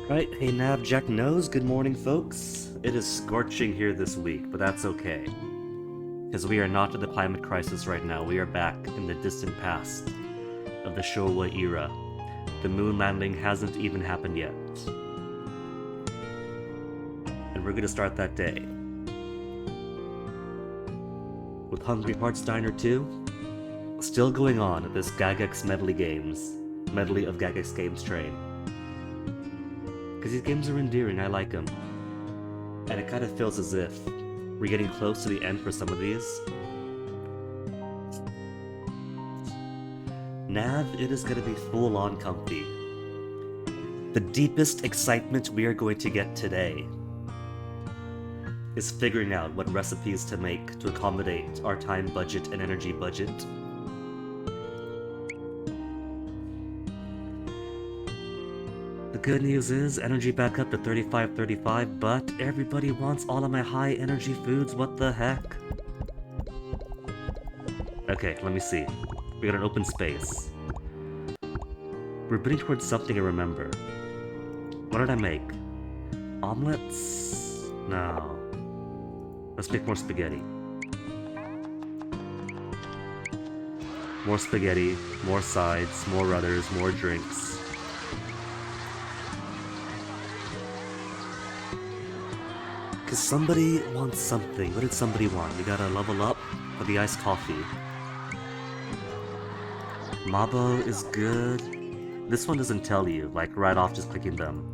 Right, hey Nav Jack knows, good morning folks. It is scorching here this week, but that's okay. Because we are not in the climate crisis right now, we are back in the distant past of the Showa era. The moon landing hasn't even happened yet. And we're gonna start that day. With Hungry Hearts Diner 2, still going on at this Gagex medley of Gagex games train. Because these games are endearing, I like them. And it kind of feels as if we're getting close to the end for some of these. Nav, it is going to be full on comfy. The deepest excitement we are going to get today is figuring out what recipes to make to accommodate our time budget and energy budget. The good news is energy back up to 35, but everybody wants all of my high energy foods, what the heck? Okay, let me see. We got an open space. We're bidding towards something I remember. What did I make? Omelets? No. Let's make more spaghetti. More spaghetti, more sides, more rudders, more drinks. Because somebody wants something. What did somebody want? We gotta level up for the iced coffee. Mabo is good. This one doesn't tell you, like right off just clicking them.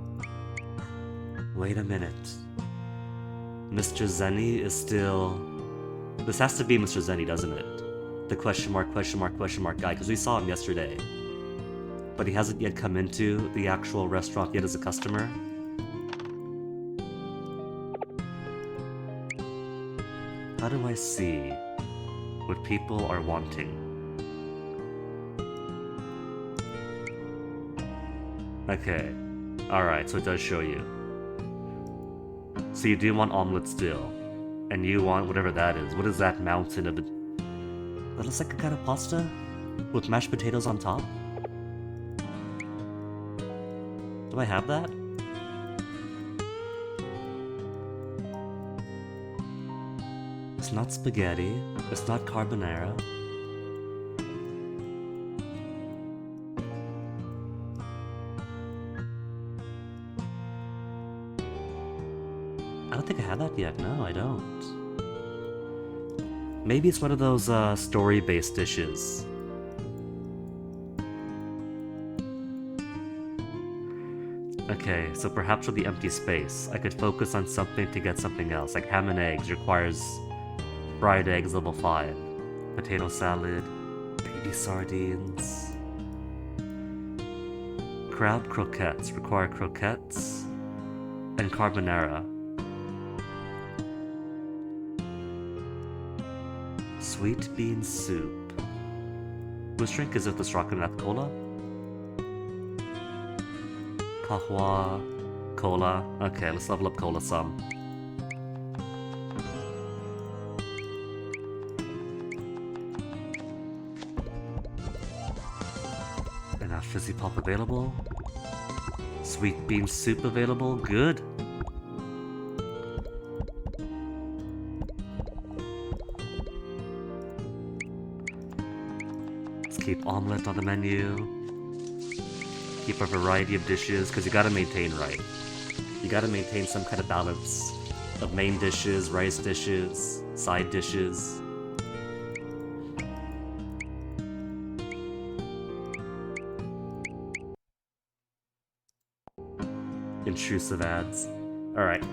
Wait a minute. Mr. Zenny is still... This has to be Mr. Zenny, doesn't it? The question mark guy, because we saw him yesterday. But he hasn't yet come into the actual restaurant yet as a customer. How do I see what people are wanting? Okay. Alright, so it does show you. So you do want omelet still. And you want whatever that is. What is that mountain of... That looks like a kind of pasta? With mashed potatoes on top? Do I have that? It's not spaghetti. It's not carbonara. I don't think I have that yet. No, I don't. Maybe it's one of those story-based dishes. Okay, so perhaps with the empty space, I could focus on something to get something else. Like ham and eggs requires fried eggs level 5. Potato salad, baby sardines. Crab croquettes require croquettes. And carbonara. Sweet bean soup. Which drink is it, the Strachan cola? Kahwa, cola. Okay, let's level up cola some. And now fizzy pop available. Sweet bean soup available. Good. Keep omelette on the menu. Keep a variety of dishes, because you gotta maintain, right? You gotta maintain some kind of balance of main dishes, rice dishes, side dishes. Intrusive ads. Alright.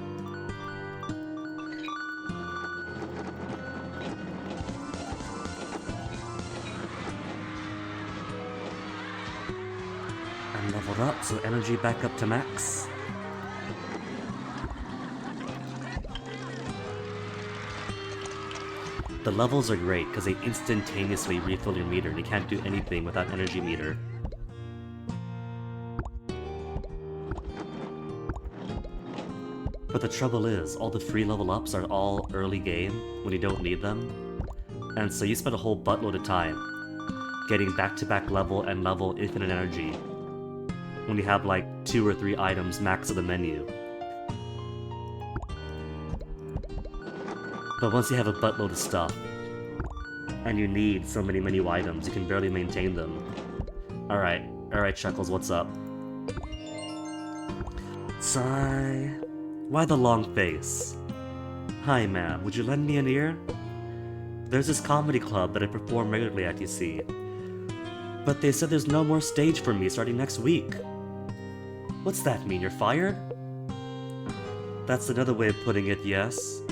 Leveled up, so energy back up to max. The levels are great because they instantaneously refill your meter and you can't do anything without energy meter. But the trouble is, all the free level ups are all early game when you don't need them. And so you spend a whole buttload of time getting back-to-back level and level infinite energy when you have like 2 or 3 items max of the menu. But once you have a buttload of stuff, and you need so many menu items, you can barely maintain them. Alright, Chuckles, what's up? Sigh. Why the long face? Hi, ma'am, would you lend me an ear? There's this comedy club that I perform regularly at, you see. But they said there's no more stage for me starting next week. What's that mean, you're fired? That's another way of putting it, yes.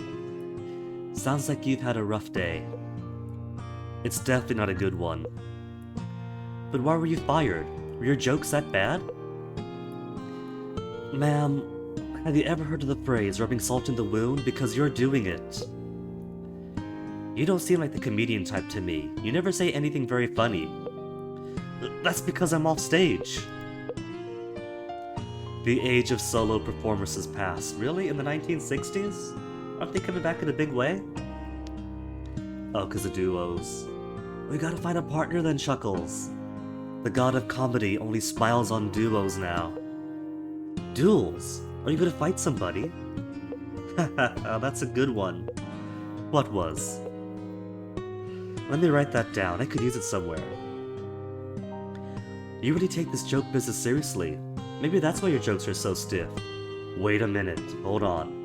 Sounds like you've had a rough day. It's definitely not a good one. But why were you fired? Were your jokes that bad? Ma'am, have you ever heard of the phrase rubbing salt in the wound because you're doing it? You don't seem like the comedian type to me. You never say anything very funny. That's because I'm off stage. The age of solo performers has passed. Really? In the 1960s? Aren't they coming back in a big way? Oh, because of duos. We gotta find a partner then, Chuckles. The god of comedy only smiles on duos now. Duels? Are you gonna fight somebody? Haha, that's a good one. What was? Let me write that down, I could use it somewhere. You really take this joke business seriously. Maybe that's why your jokes are so stiff. Wait a minute, hold on.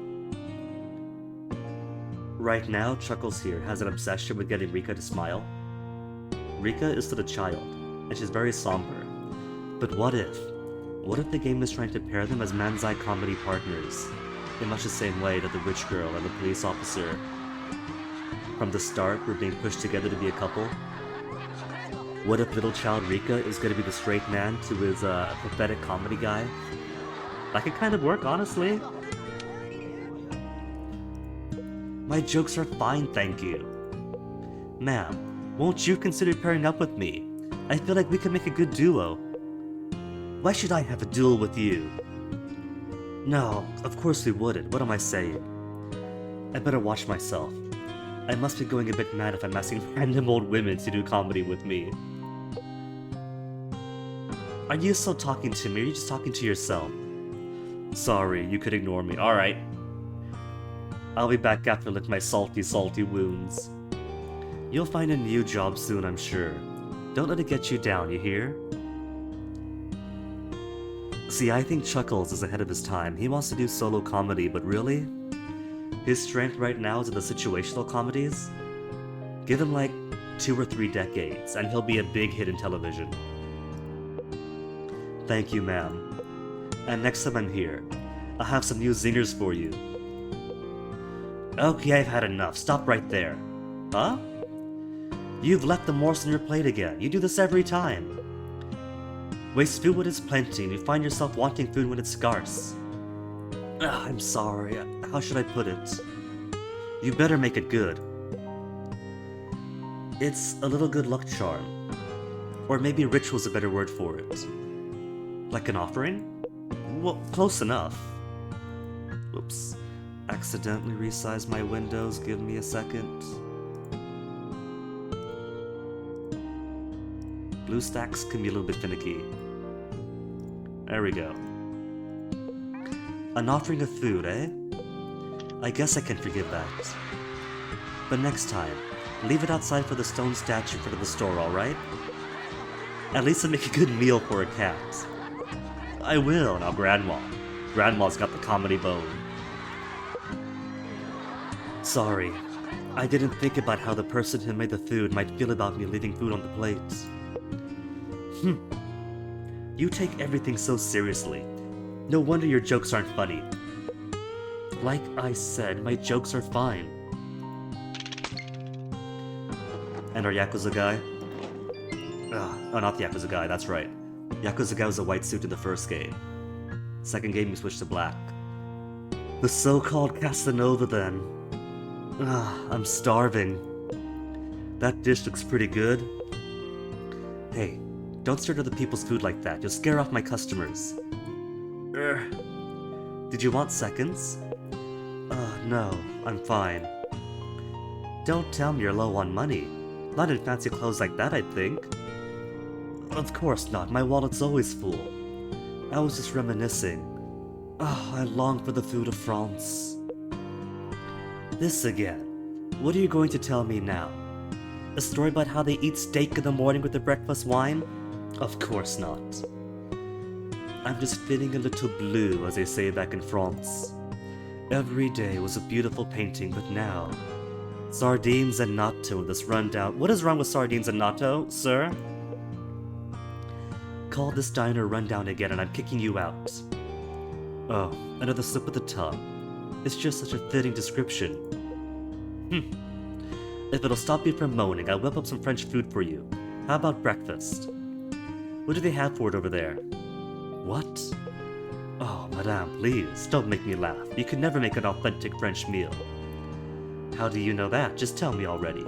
Right now, Chuckles here has an obsession with getting Rika to smile. Rika is still a child, and she's very somber. But what if? What if the game is trying to pair them as manzai comedy partners, in much the same way that the rich girl and the police officer from the start were being pushed together to be a couple? What if little child Rika is going to be the straight man to his pathetic comedy guy? That could kind of work, honestly. My jokes are fine, thank you. Ma'am, won't you consider pairing up with me? I feel like we could make a good duo. Why should I have a duel with you? No, of course we wouldn't. What am I saying? I better watch myself. I must be going a bit mad if I'm asking random old women to do comedy with me. Are you still talking to me, or are you just talking to yourself? Sorry, you could ignore me. Alright. I'll be back after lick my salty wounds. You'll find a new job soon, I'm sure. Don't let it get you down, you hear? See, I think Chuckles is ahead of his time. He wants to do solo comedy, but really? His strength right now is in the situational comedies. Give him like 2 or 3 decades, and he'll be a big hit in television. Thank you, ma'am. And next time I'm here, I'll have some new zingers for you. Okay, I've had enough. Stop right there. Huh? You've left the morsel on your plate again. You do this every time. Waste food when it's plenty, and you find yourself wanting food when it's scarce. I'm sorry. How should I put it? You better make it good. It's a little good luck charm. Or maybe ritual's a better word for it. Like an offering? Well, close enough. Oops. Accidentally resized my windows. Give me a second. BlueStacks can be a little bit finicky. There we go. An offering of food, eh? I guess I can forgive that. But next time, leave it outside for the stone statue in front of the store, alright? At least it'll make a good meal for a cat. I will, now Grandma. Grandma's got the comedy bone. Sorry, I didn't think about how the person who made the food might feel about me leaving food on the plate. You take everything so seriously. No wonder your jokes aren't funny. Like I said, my jokes are fine. And our Yakuza guy? Oh, not the Yakuza guy, that's right. Yakuza guy was a white suit in the first game. Second game, he switched to black. The so-called Casanova, then. I'm starving. That dish looks pretty good. Hey, don't stir other people's food like that. You'll scare off my customers. Did you want seconds? No, I'm fine. Don't tell me you're low on money. Not in fancy clothes like that, I'd think. Of course not. My wallet's always full. I was just reminiscing. Ah, I long for the food of France. This again. What are you going to tell me now? A story about how they eat steak in the morning with their breakfast wine? Of course not. I'm just feeling a little blue, as they say back in France. Every day was a beautiful painting, but now... Sardines and natto in this rundown... What is wrong with sardines and natto, sir? Call this diner rundown again and I'm kicking you out. Oh, another slip of the tongue. It's just such a fitting description. If it'll stop you from moaning, I'll whip up some French food for you. How about breakfast? What do they have for it over there? What? Oh, madame, please, don't make me laugh. You can never make an authentic French meal. How do you know that? Just tell me already.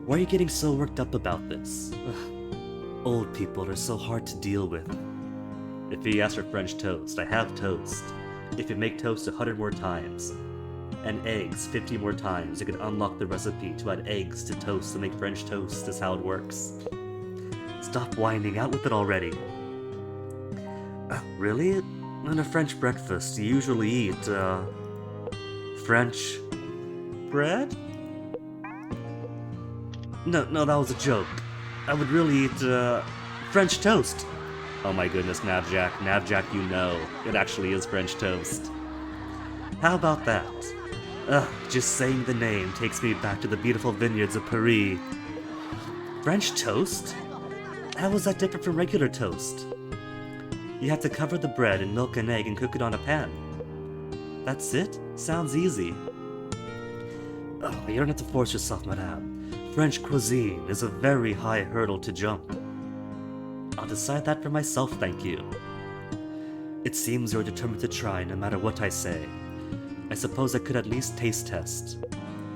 Why are you getting so worked up about this? Ugh. Old people are so hard to deal with. If you ask for French toast, I have toast. If you make toast 100 more times, and eggs 50 more times, you can unlock the recipe to add eggs to toast to make French toast. Is how it works. Stop whining, out with it already. Really? In a French breakfast, you usually eat, French... bread? No, that was a joke. I would really eat, French toast. Oh my goodness, Navjack. Navjack, you know. It actually is French toast. How about that? Just saying the name takes me back to the beautiful vineyards of Paris. French toast? How is that different from regular toast? You have to cover the bread in milk and egg and cook it on a pan. That's it? Sounds easy. Oh, you don't have to force yourself, madame. French cuisine is a very high hurdle to jump. I'll decide that for myself, thank you. It seems you're determined to try no matter what I say. I suppose I could at least taste test.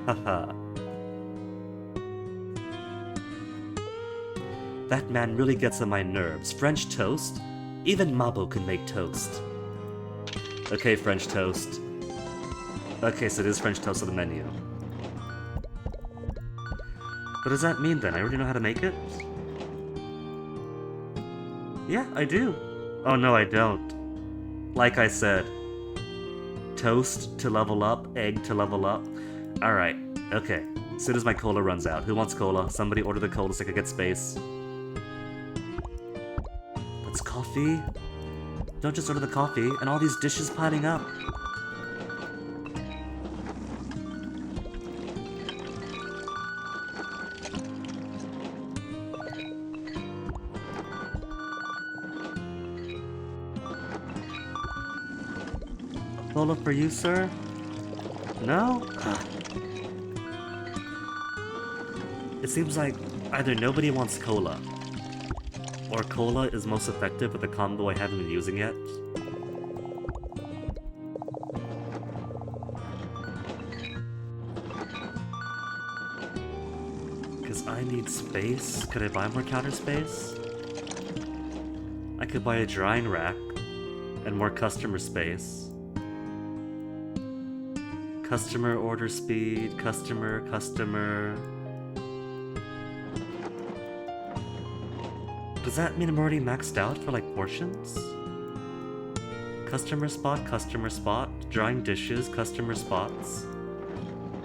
Haha. That man really gets on my nerves. French toast? Even Mabo can make toast. Okay, French toast. Okay, so it is French toast on the menu. What does that mean then? I already know how to make it? Yeah, I do. Oh no, I don't. Like I said. Toast to level up, egg to level up. Alright, okay. As soon as my cola runs out. Who wants cola? Somebody order the cola so I can get space. That's coffee? Don't just order the coffee, and all these dishes piling up. Cola for you, sir? No? It seems like either nobody wants cola, or cola is most effective with a combo I haven't been using yet. Because I need space. Could I buy more counter space? I could buy a drying rack and more customer space. Customer order speed, customer. Does that mean I'm already maxed out for like portions? Customer spot, drying dishes, customer spots.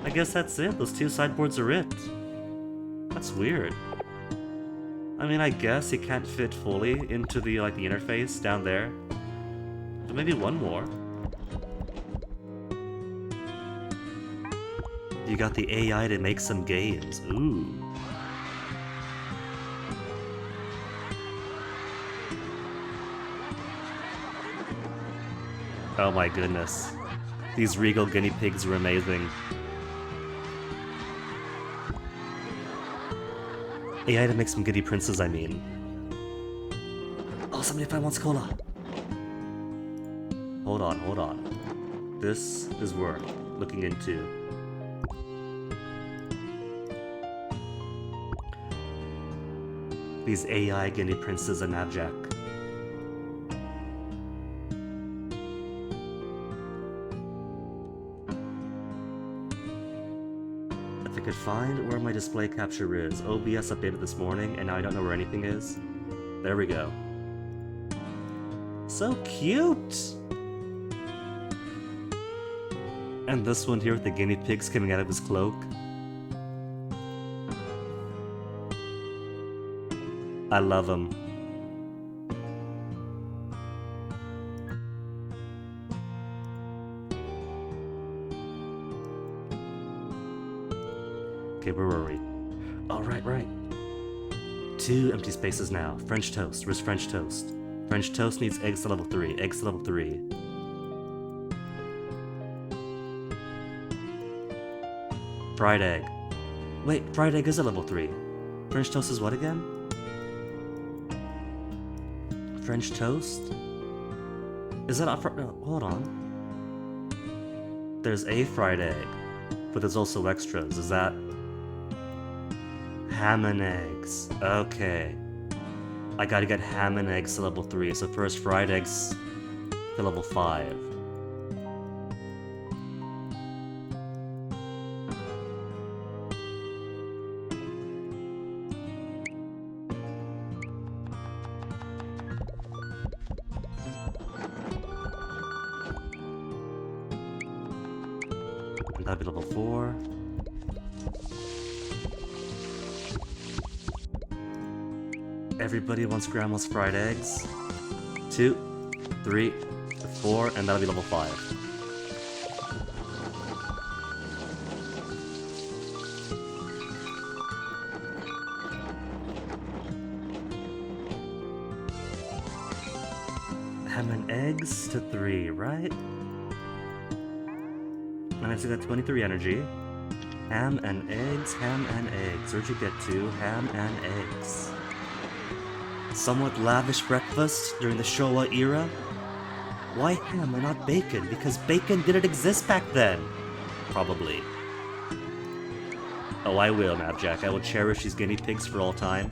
I guess that's it, those two sideboards are it. That's weird. I mean, I guess it can't fit fully into the, like, the interface down there. But maybe one more. You got the AI to make some games. Ooh. Oh my goodness. These regal guinea pigs are amazing. AI to make some giddy princes, I mean. Oh, 75 wants cola. Hold on. This is worth looking into. These AI guinea princes and Navjack. If I could find where my display capture is. OBS updated this morning and now I don't know where anything is. There we go. So cute! And this one here with the guinea pigs coming out of his cloak. I love him. Okay, where were we? Oh, right. 2 empty spaces now. French toast. Where's French toast? French toast needs eggs to level 3. Eggs to level 3. Fried egg. Wait, fried egg is at level 3. French toast is what again? French toast? Is that hold on. There's a fried egg, but there's also extras. Is that ham and eggs? Okay. I gotta get ham and eggs to level 3, so first fried eggs to level 5. And that'd be level 4. Everybody wants grandma's fried eggs. 2, 3, 4, and that'll be level 5. Ham and eggs to 3, right? And I still got 23 energy. Ham and eggs, ham and eggs. Where'd you get to? Ham and eggs. Somewhat lavish breakfast during the Showa era? Why ham and not bacon? Because bacon didn't exist back then. Probably. Oh, I will, Mapjack. I will cherish these guinea pigs for all time.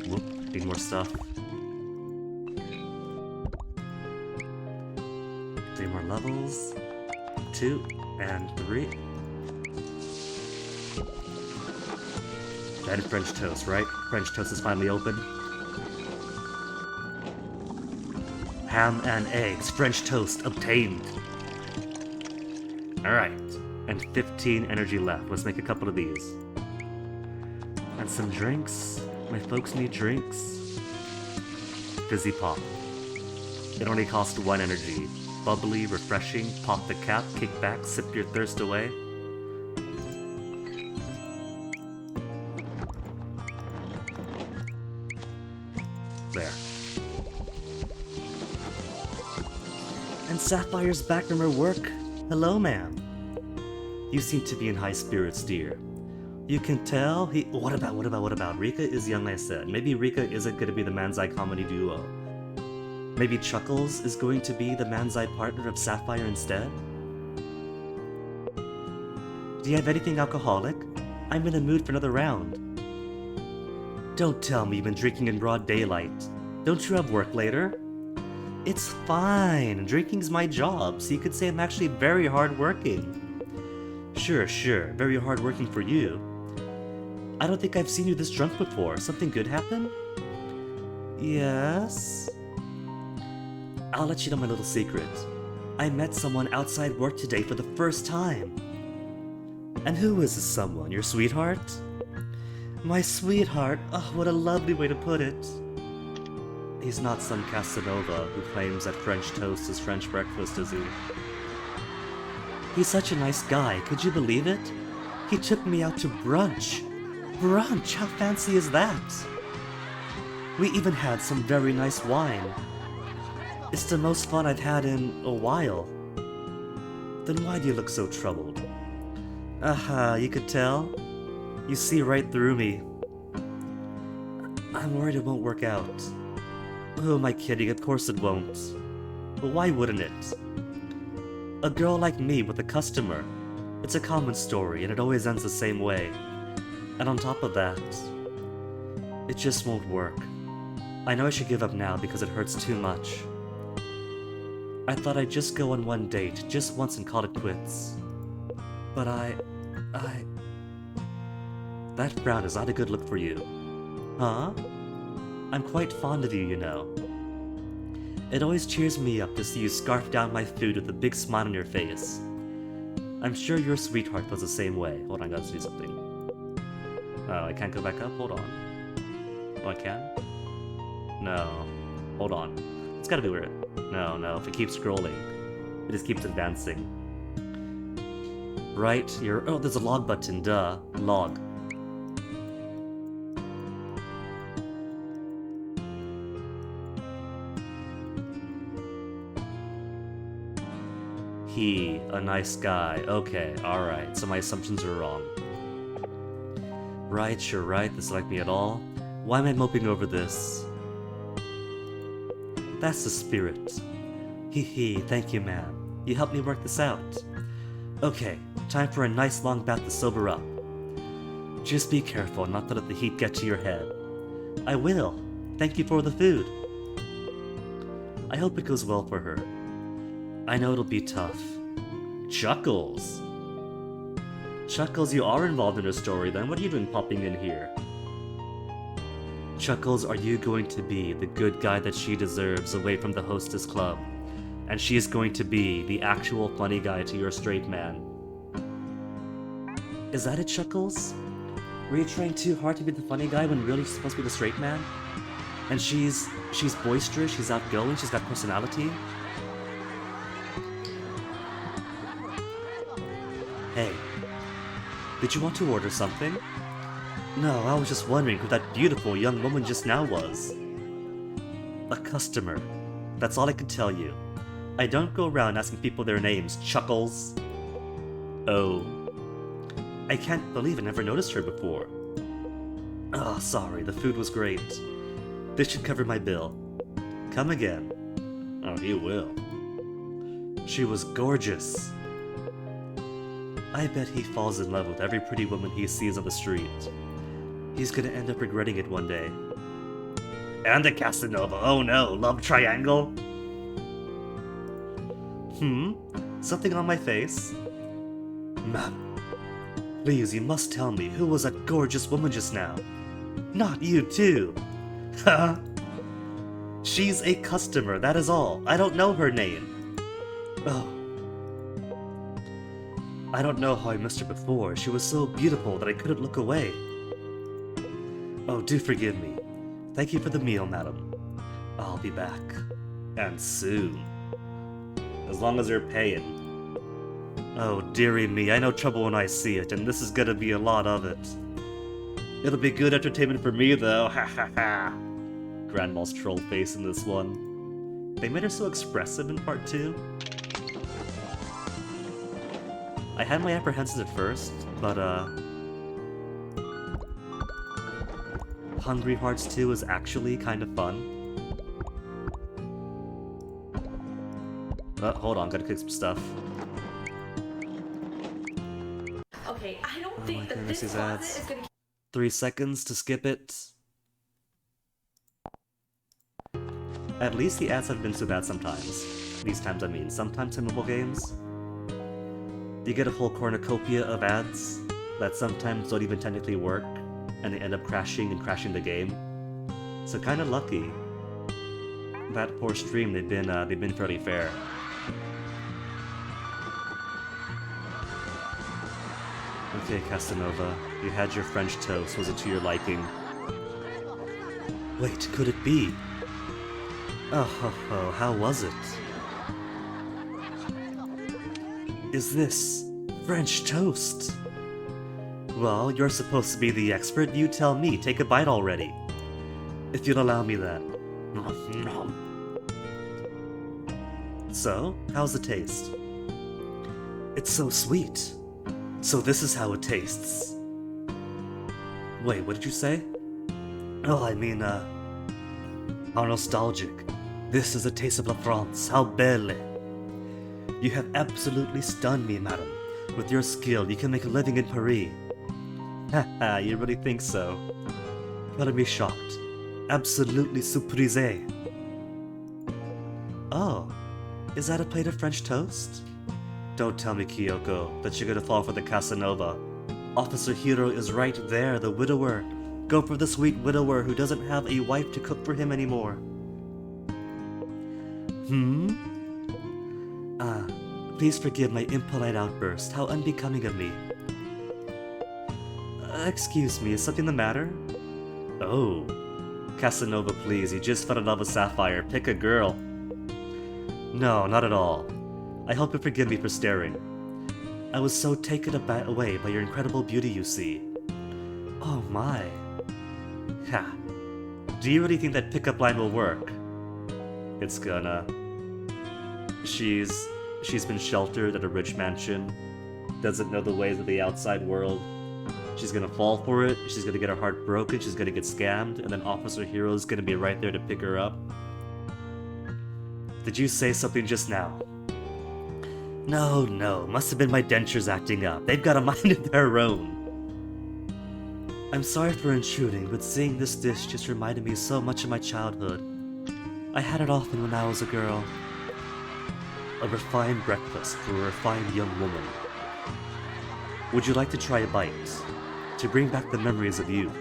Whoop, need more stuff. 3 more levels. 2 and 3. And French toast, right? French toast is finally open. Ham and eggs, French toast obtained. Alright, and 15 energy left. Let's make a couple of these. And some drinks. My folks need drinks. Fizzy pop. It only costs 1 energy. Bubbly, refreshing, pop the cap, kick back, sip your thirst away. There. And Sapphire's back from her work. Hello, ma'am. You seem to be in high spirits, dear. You can tell he- What about? Rika is young, I said. Maybe Rika isn't going to be the Manzai comedy duo. Maybe Chuckles is going to be the Manzai partner of Sapphire instead? Do you have anything alcoholic? I'm in a mood for another round. Don't tell me you've been drinking in broad daylight. Don't you have work later? It's fine. Drinking's my job, so you could say I'm actually very hardworking. Sure, very hardworking for you. I don't think I've seen you this drunk before. Something good happen? Yes? I'll let you know my little secret. I met someone outside work today for the first time. And who is this someone? Your sweetheart? My sweetheart? Oh, what a lovely way to put it. He's not some Casanova who claims that French toast is French breakfast, is he? He's such a nice guy, could you believe it? He took me out to brunch. Brunch? How fancy is that? We even had some very nice wine. It's the most fun I've had in a while. Then why do you look so troubled? Aha, you could tell? You see right through me. I'm worried it won't work out. Who am I kidding? Of course it won't. But why wouldn't it? A girl like me with a customer. It's a common story and it always ends the same way. And on top of that, it just won't work. I know I should give up now because it hurts too much. I thought I'd just go on one date, just once and call it quits. But That frown is not a good look for you. Huh? I'm quite fond of you, you know. It always cheers me up to see you scarf down my food with a big smile on your face. I'm sure your sweetheart feels the same way. Hold on, I gotta do something. Oh, I can't go back up? Hold on. Oh, I can? No. Hold on. It's gotta be weird. No, if it keeps scrolling, it just keeps advancing. Right, oh, there's a log button, duh. Log. He, a nice guy. Okay, alright, so my assumptions are wrong. Right, you're right, this is like me at all. Why am I moping over this? That's the spirit. Hee, thank you, ma'am. You helped me work this out. Okay, time for a nice long bath to sober up. Just be careful not to let the heat get to your head. I will. Thank you for the food. I hope it goes well for her. I know it'll be tough. Chuckles! Chuckles, you are involved in her story then. What are you doing popping in here? Chuckles, are you going to be the good guy that she deserves away from the hostess club? And she is going to be the actual funny guy to your straight man. Is that it, Chuckles? Were you trying too hard to be the funny guy when really she's supposed to be the straight man? And she's boisterous, she's outgoing, she's got personality? Hey, did you want to order something? No, I was just wondering who that beautiful young woman just now was. A customer. That's all I can tell you. I don't go around asking people their names, Chuckles. Oh. I can't believe I never noticed her before. Oh, sorry, the food was great. This should cover my bill. Come again. Oh, he will. She was gorgeous. I bet he falls in love with every pretty woman he sees on the street. He's gonna end up regretting it one day. And a Casanova, oh no, love triangle? Something on my face? Ma'am, please, you must tell me, who was that gorgeous woman just now? Not you too! Haha! She's a customer, that is all. I don't know her name. Oh. I don't know how I missed her before. She was so beautiful that I couldn't look away. Oh, do forgive me. Thank you for the meal, madam. I'll be back. And soon. As long as you're paying. Oh, dearie me, I know trouble when I see it, and this is gonna be a lot of it. It'll be good entertainment for me, though. Ha ha ha. Grandma's troll face in this one. They made her so expressive in part 2. I had my apprehensions at first, but Hungry Hearts 2 is actually kind of fun. Hold on, gotta click some stuff. Okay, I don't think that this closet is gonna... 3 seconds to skip it. At least the ads haven't been so bad sometimes. These times, I mean, sometimes in mobile games. You get a whole cornucopia of ads that sometimes don't even technically work, and they end up crashing the game. So kind of lucky. That poor stream, they've been fairly fair. Okay, Casanova, you had your French toast. Was it to your liking? Wait, could it be? Oh, how was it? Is this French toast? Well, you're supposed to be the expert. You tell me. Take a bite already. If you'll allow me that. So, how's the taste? It's so sweet. So this is how it tastes. Wait, what did you say? Oh, I mean, how nostalgic. This is the taste of La France. How belle. You have absolutely stunned me, madam. With your skill, you can make a living in Paris. Haha, you really think so? Gotta be shocked. Absolutely surprisé. Oh, Is that a plate of French toast? Don't tell me, Kyoko, that you're gonna fall for the Casanova. Officer Hiro is right there, the widower. Go for the sweet widower who doesn't have a wife to cook for him anymore. Please forgive my impolite outburst. How unbecoming of me. Excuse me, is something the matter? Oh. Casanova, please, you just fell in love with Sapphire. Pick a girl. No, not at all. I hope you forgive me for staring. I was so taken away by your incredible beauty, you see. Oh my. Ha. Do you really think that pickup line will work? It's gonna. She's been sheltered at a rich mansion. Doesn't know the ways of the outside world. She's gonna fall for it, she's gonna get her heart broken, she's gonna get scammed, and then Officer Hero's gonna be right there to pick her up. Did you say something just now? No, must have been my dentures acting up. They've got a mind of their own. I'm sorry for intruding, but seeing this dish just reminded me so much of my childhood. I had it often when I was a girl. A refined breakfast for a refined young woman. Would you like to try a bite? To bring back the memories of youth?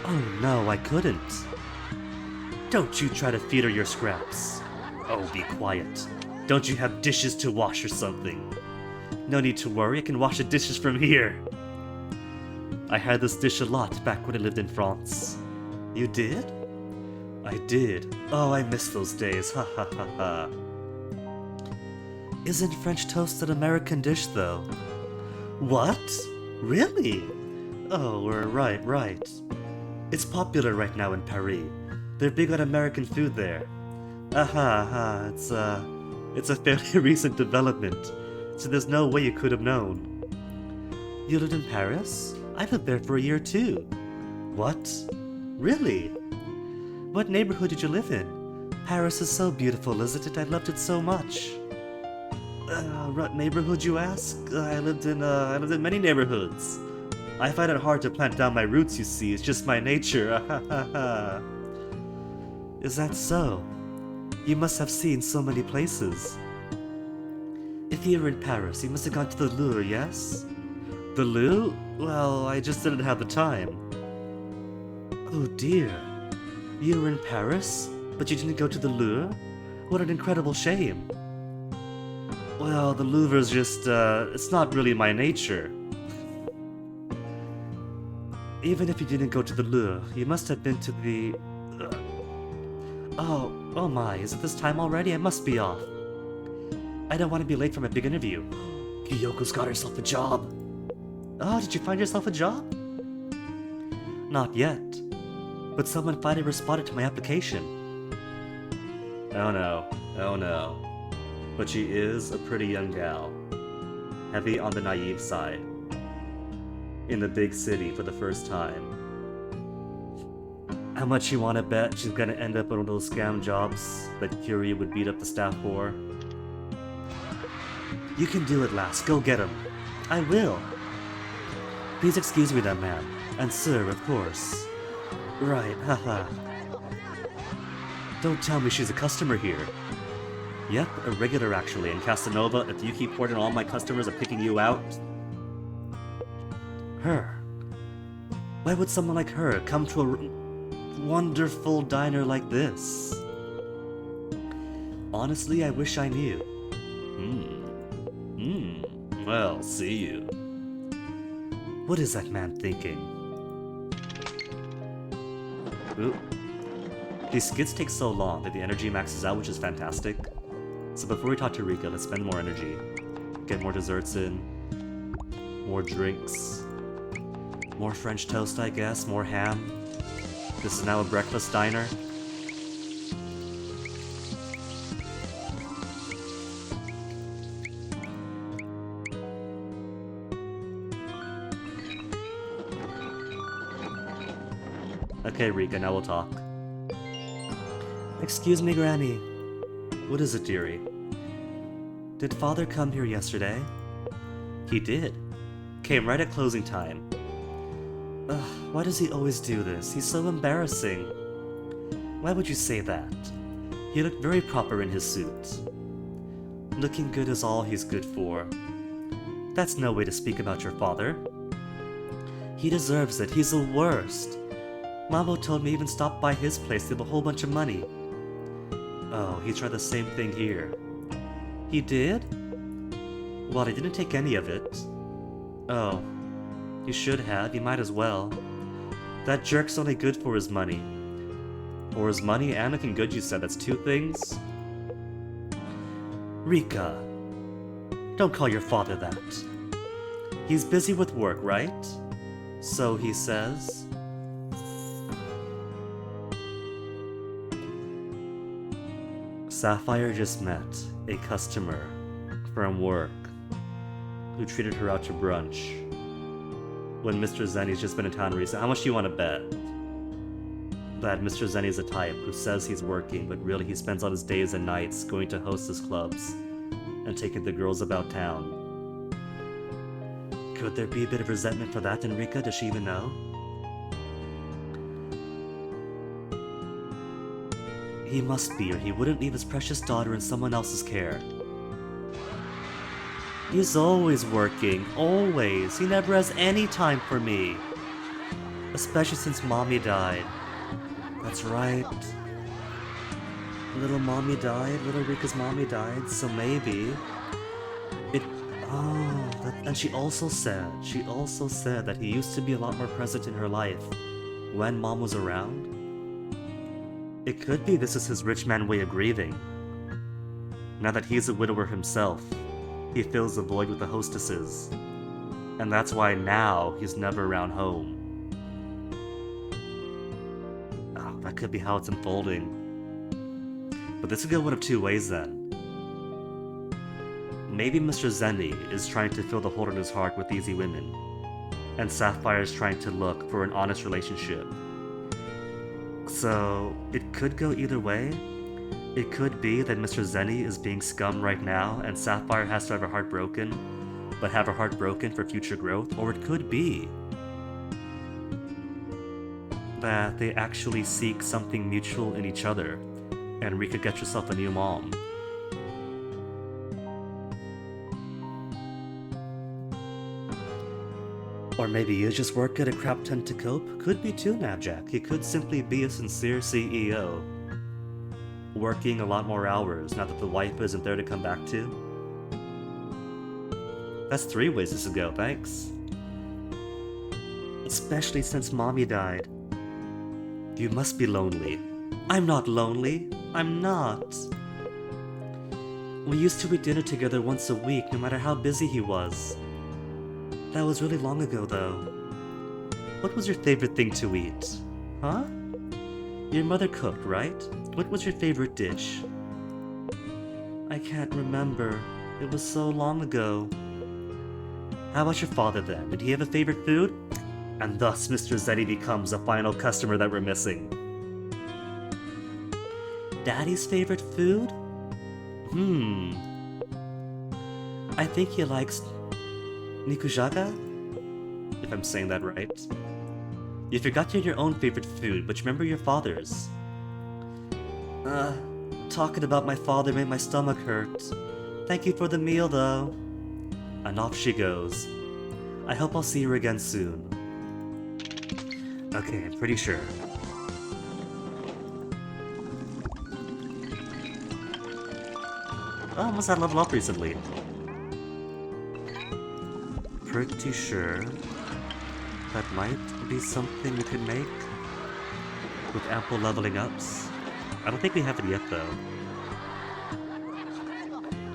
Oh no, I couldn't. Don't you try to feed her your scraps. Oh, be quiet. Don't you have dishes to wash or something? No need to worry, I can wash the dishes from here. I had this dish a lot back when I lived in France. You did? I did. Oh, I miss those days, ha ha ha ha. Isn't French toast an American dish, though? What? Really? Oh, right. It's popular right now in Paris. They're big on American food there. Aha, it's a fairly recent development, so there's no way you could have known. You lived in Paris? I lived there for a year too. What? Really? What neighborhood did you live in? Paris is so beautiful, isn't it? I loved it so much. What neighborhood, you ask? I lived in many neighborhoods. I find it hard to plant down my roots, you see. It's just my nature. Is that so? You must have seen so many places. If you were in Paris, you must have gone to the Louvre, yes? The Louvre? Well, I just didn't have the time. Oh dear. You were in Paris, but you didn't go to the Louvre? What an incredible shame. Well, the Louvre is just, it's not really my nature. Even if you didn't go to the Louvre, you must have been to the... Oh my, is it this time already? I must be off. I don't want to be late for my big interview. Kyoko's got herself a job. Oh, did you find yourself a job? Not yet. But someone finally responded to my application. Oh no. But she is a pretty young gal. Heavy on the naive side. In the big city for the first time. How much you wanna bet she's gonna end up in one of those scam jobs that Curie would beat up the staff for? You can do it, lass. Go get him. I will. Please excuse me then, ma'am. And sir, of course. Right, haha. Don't tell me she's a customer here. Yep, a regular actually, and Casanova, if you keep hoarding all my customers are picking you out. Her. Why would someone like her come to a wonderful diner like this? Honestly, I wish I knew. Well, see you. What is that man thinking? Ooh. These skits take so long that the energy maxes out, which is fantastic. So before we talk to Rika, let's spend more energy. Get more desserts in. More drinks. More French toast, I guess. More ham. This is now a breakfast diner. Okay, Rika, now we'll talk. Excuse me, Granny. What is it, dearie? Did Father come here yesterday? He did. Came right at closing time. Ugh, why does he always do this? He's so embarrassing. Why would you say that? He looked very proper in his suit. Looking good is all he's good for. That's no way to speak about your father. He deserves it. He's the worst. Mamo told me even stopped by his place to have a whole bunch of money. Oh, he tried the same thing here. He did? Well, he didn't take any of it. Oh. He should have. He might as well. That jerk's only good for his money. For his money and looking good, you said. That's two things? Rika. Don't call your father that. He's busy with work, right? So he says. Sapphire just met a customer from work who treated her out to brunch when Mr. Zenny's just been in town recently. How much do you want to bet that Mr. Zenny's a type who says he's working, but really he spends all his days and nights going to hostess clubs and taking the girls about town? Could there be a bit of resentment for that, Enrica? Does she even know? He must be, or he wouldn't leave his precious daughter in someone else's care. He's always working, always. He never has any time for me. Especially since Mommy died. That's right. Little Mommy died, little Rika's mommy died, so maybe... and she also said that he used to be a lot more present in her life when Mom was around. It could be this is his rich man way of grieving. Now that he's a widower himself, he fills the void with the hostesses. And that's why now he's never around home. Oh, that could be how it's unfolding. But this could go one of two ways then. Maybe Mr. Zenny is trying to fill the hole in his heart with easy women, and Sapphire is trying to look for an honest relationship. So, it could go either way. It could be that Mr. Zenny is being scum right now, and Sapphire has to have her heart broken, but have her heart broken for future growth. Or it could be that they actually seek something mutual in each other, and Rika gets herself a new mom. Or maybe you just work at a crap ton to cope. Could be too, Nabjack. He could simply be a sincere CEO, working a lot more hours now that the wife isn't there to come back to. That's 3 ways this could go, thanks. Especially since Mommy died. You must be lonely. I'm not lonely. I'm not. We used to eat dinner together once a week, no matter how busy he was. That was really long ago, though. What was your favorite thing to eat? Huh? Your mother cooked, right? What was your favorite dish? I can't remember. It was so long ago. How about your father, then? Did he have a favorite food? And thus, Mr. Zenny becomes the final customer that we're missing. Daddy's favorite food? I think he likes nikujaga? If I'm saying that right. You forgot your own favorite food, but you remember your father's. Talking about my father made my stomach hurt. Thank you for the meal, though. And off she goes. I hope I'll see her again soon. Okay, I'm pretty sure. Oh, must have leveled up recently. Pretty sure that might be something we could make with ample leveling ups. I don't think we have it yet, though.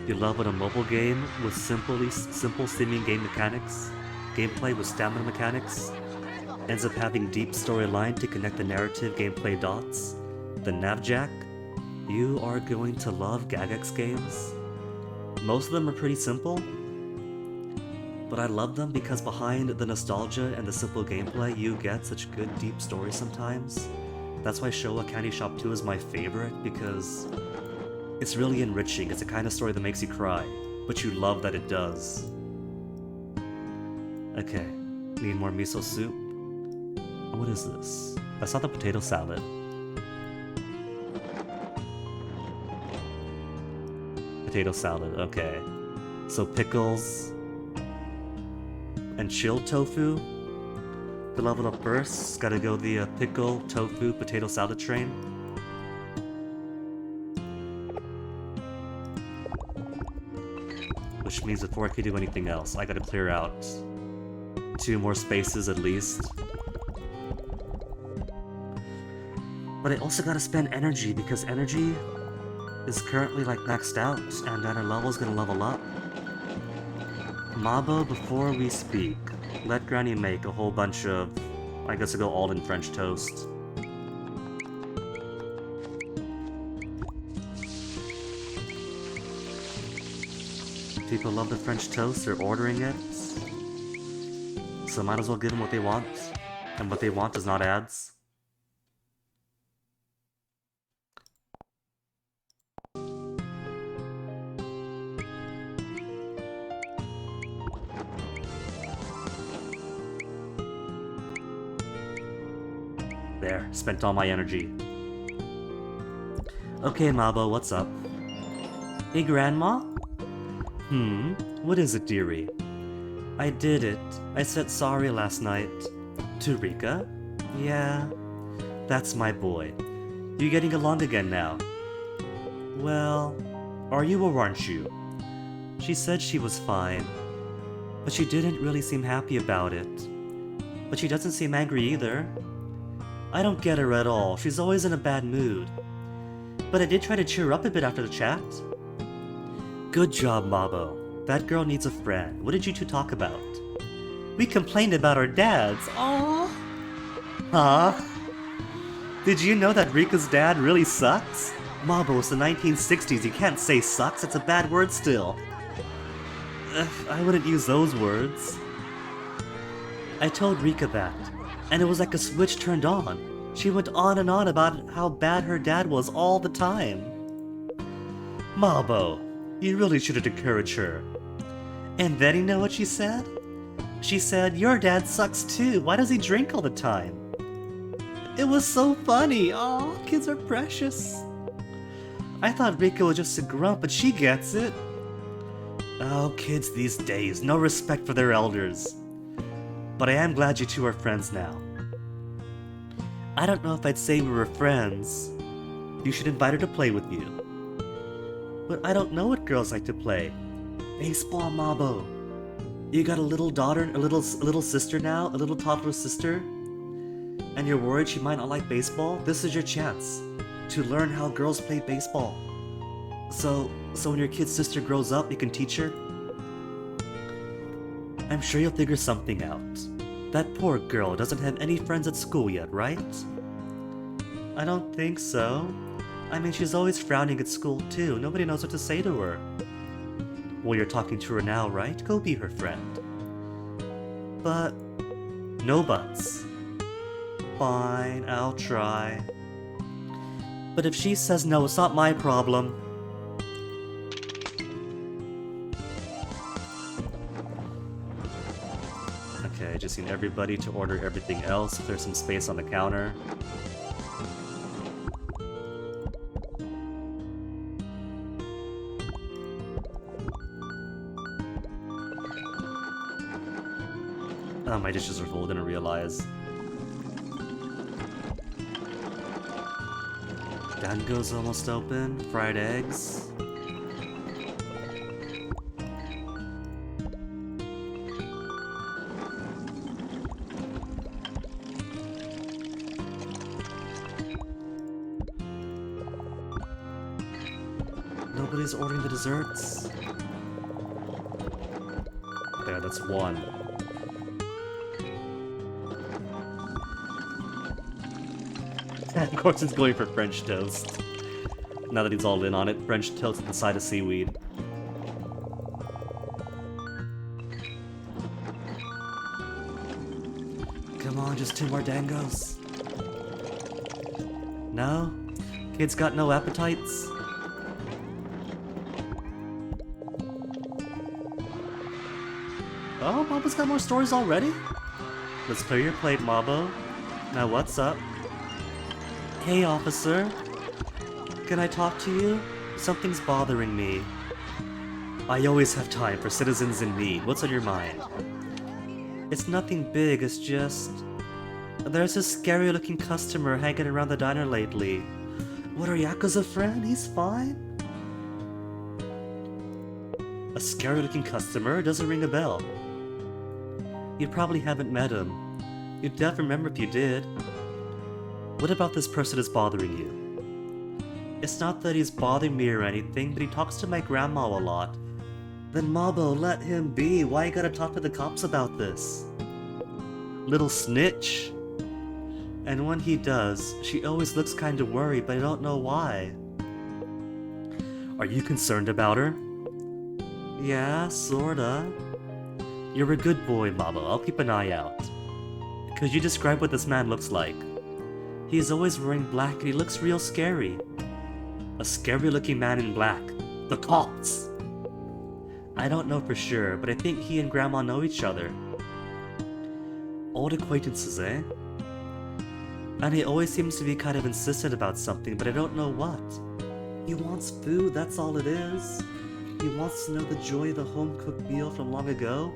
You love when a mobile game with simple seeming gameplay with stamina mechanics, ends up having deep storyline to connect the narrative gameplay dots. The Navjack, you are going to love Gagex games. Most of them are pretty simple, but I love them because behind the nostalgia and the simple gameplay, you get such good deep stories sometimes. That's why Showa Candy Shop 2 is my favorite, because it's really enriching. It's a kind of story that makes you cry, but you love that it does. Okay, need more miso soup. What is this? That's not the potato salad. I potato salad. Okay. So pickles and chilled tofu. To level up first, gotta go the pickle, tofu, potato salad train. Which means before I can do anything else, I gotta clear out 2 more spaces at least. But I also gotta spend energy, because energy is currently like maxed out, and then our level's gonna level up. Mabo, before we speak, let Granny make a whole bunch of, I guess I'll go all in French toast. People love the French toast, they're ordering it. So might as well give them what they want. And what they want is not ads. There, spent all my energy. Okay, Mabo, what's up? Hey, Grandma? What is it, dearie? I did it. I said sorry last night. To Rika? Yeah. That's my boy. You getting along again now? Well, are you or aren't you? She said she was fine, but she didn't really seem happy about it. But she doesn't seem angry either. I don't get her at all. She's always in a bad mood. But I did try to cheer her up a bit after the chat. Good job, Mabo. That girl needs a friend. What did you two talk about? We complained about our dads. Aww. Huh? Did you know that Rika's dad really sucks? Mabo, it's the 1960s. You can't say sucks. It's a bad word still. I wouldn't use those words. I told Rika that, and it was like a switch turned on. She went on and on about how bad her dad was all the time. Mabo, you really should have encouraged her. And then you know what she said? She said, your dad sucks too. Why does he drink all the time? It was so funny. Aw, kids are precious. I thought Rika was just a grump, but she gets it. Oh, kids these days, no respect for their elders. But I am glad you two are friends now. I don't know if I'd say we were friends. You should invite her to play with you. But I don't know what girls like to play. Baseball, Mabo. You got a little daughter, a little sister now, a little toddler sister? And you're worried she might not like baseball? This is your chance to learn how girls play baseball. So when your kid's sister grows up, you can teach her? I'm sure you'll figure something out. That poor girl doesn't have any friends at school yet, right? I don't think so. I mean, she's always frowning at school too. Nobody knows what to say to her. Well, you're talking to her now, right? Go be her friend. But no buts. Fine, I'll try. But if she says no, it's not my problem. Okay, I just need everybody to order everything else if there's some space on the counter. Oh, my dishes are full, didn't realize. Dango's almost open. Fried eggs. Nobody's ordering the desserts. There, that's one. Of course he's going for French toast. Now that he's all in on it, French toast with a side of seaweed. Come on, just 2 more dangos. No? Kids got no appetites? Oh, Mabo's got more stories already? Let's clear your plate, Mabo. Now what's up? Hey, officer. Can I talk to you? Something's bothering me. I always have time for citizens in need. What's on your mind? It's nothing big, it's just... There's a scary-looking customer hanging around the diner lately. What, are Yakuza friend? He's fine? A scary-looking customer? Doesn't ring a bell. You probably haven't met him. You'd definitely remember if you did. What about this person is bothering you? It's not that he's bothering me or anything, but he talks to my grandma a lot. Then Mabo, let him be. Why you gotta talk to the cops about this? Little snitch. And when he does, she always looks kinda worried, but I don't know why. Are you concerned about her? Yeah, sorta. You're a good boy, Mabo. I'll keep an eye out. Could you describe what this man looks like? He's always wearing black and he looks real scary. A scary-looking man in black. The cops! I don't know for sure, but I think he and Grandma know each other. Old acquaintances, eh? And he always seems to be kind of insistent about something, but I don't know what. He wants food, that's all it is. He wants to know the joy of the home-cooked meal from long ago.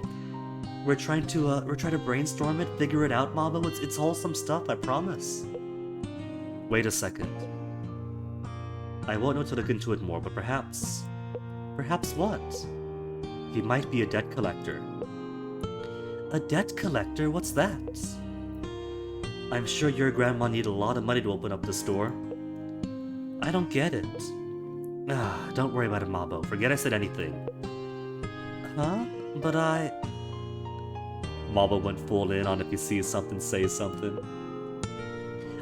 We're trying to brainstorm it, figure it out, Mabo. It's wholesome stuff, I promise. Wait a second. I won't know to look into it more, but perhaps... Perhaps what? He might be a debt collector. A debt collector? What's that? I'm sure your grandma needed a lot of money to open up the store. I don't get it. Don't worry about it, Mabo. Forget I said anything. Huh? But Mabo went full in on if he sees something, say something.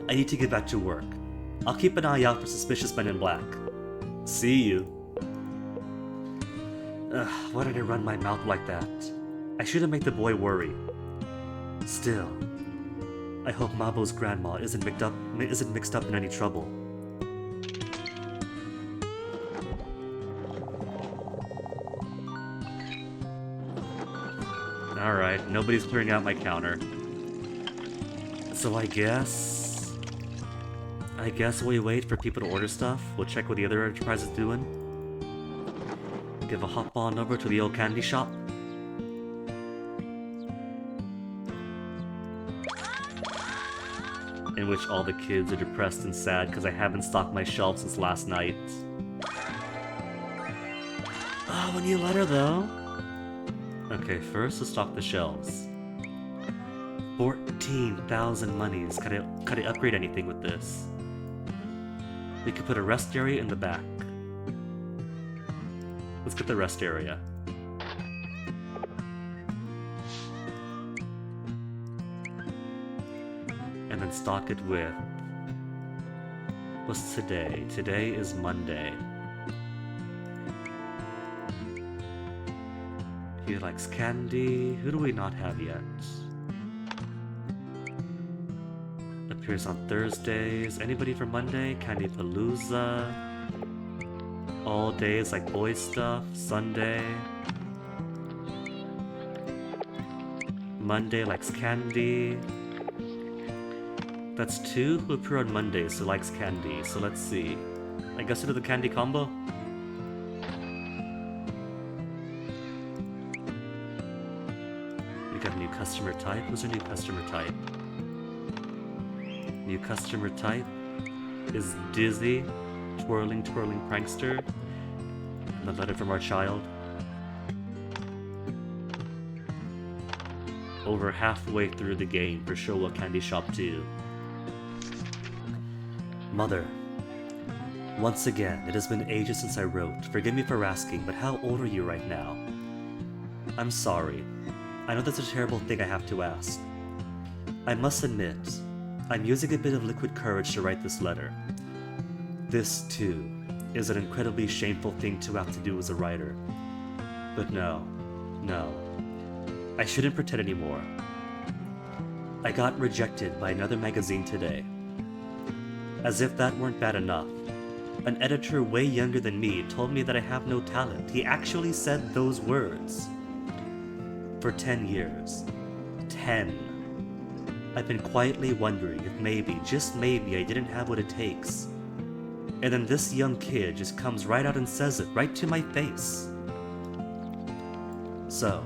I need to get back to work. I'll keep an eye out for suspicious men in black. See you. Why did I run my mouth like that? I shouldn't make the boy worry. Still, I hope Mabo's grandma isn't mixed up in any trouble. Alright, nobody's clearing out my counter. So I guess we wait for people to order stuff. We'll check what the other enterprise is doing. Give a hop on over to the old candy shop. In which all the kids are depressed and sad because I haven't stocked my shelves since last night. Oh, a new letter though. Okay, first let's stock the shelves. 14,000 monies. Could I upgrade anything with this? We could put a rest area in the back. Let's get the rest area. And then stock it with... What's today? Today is Monday. He likes candy. Who do we not have yet? Appears on Thursdays. Anybody for Monday? Candy Palooza. All days like boy stuff. Sunday. Monday likes candy. That's two who appear on Mondays who likes candy. So let's see. I guess we'll do the candy combo. We got a new customer type. Who's our new customer type? New customer type is Dizzy, twirling prankster. And the letter from our child. Over halfway through the game for Showa Candy Shop 2. Mother, once again, it has been ages since I wrote. Forgive me for asking, but how old are you right now? I'm sorry. I know that's a terrible thing I have to ask. I must admit, I'm using a bit of liquid courage to write this letter. This, too, is an incredibly shameful thing to have to do as a writer. But no. I shouldn't pretend anymore. I got rejected by another magazine today. As if that weren't bad enough, an editor way younger than me told me that I have no talent. He actually said those words. For 10 years. 10. I've been quietly wondering if maybe, just maybe, I didn't have what it takes. And then this young kid just comes right out and says it, right to my face. So,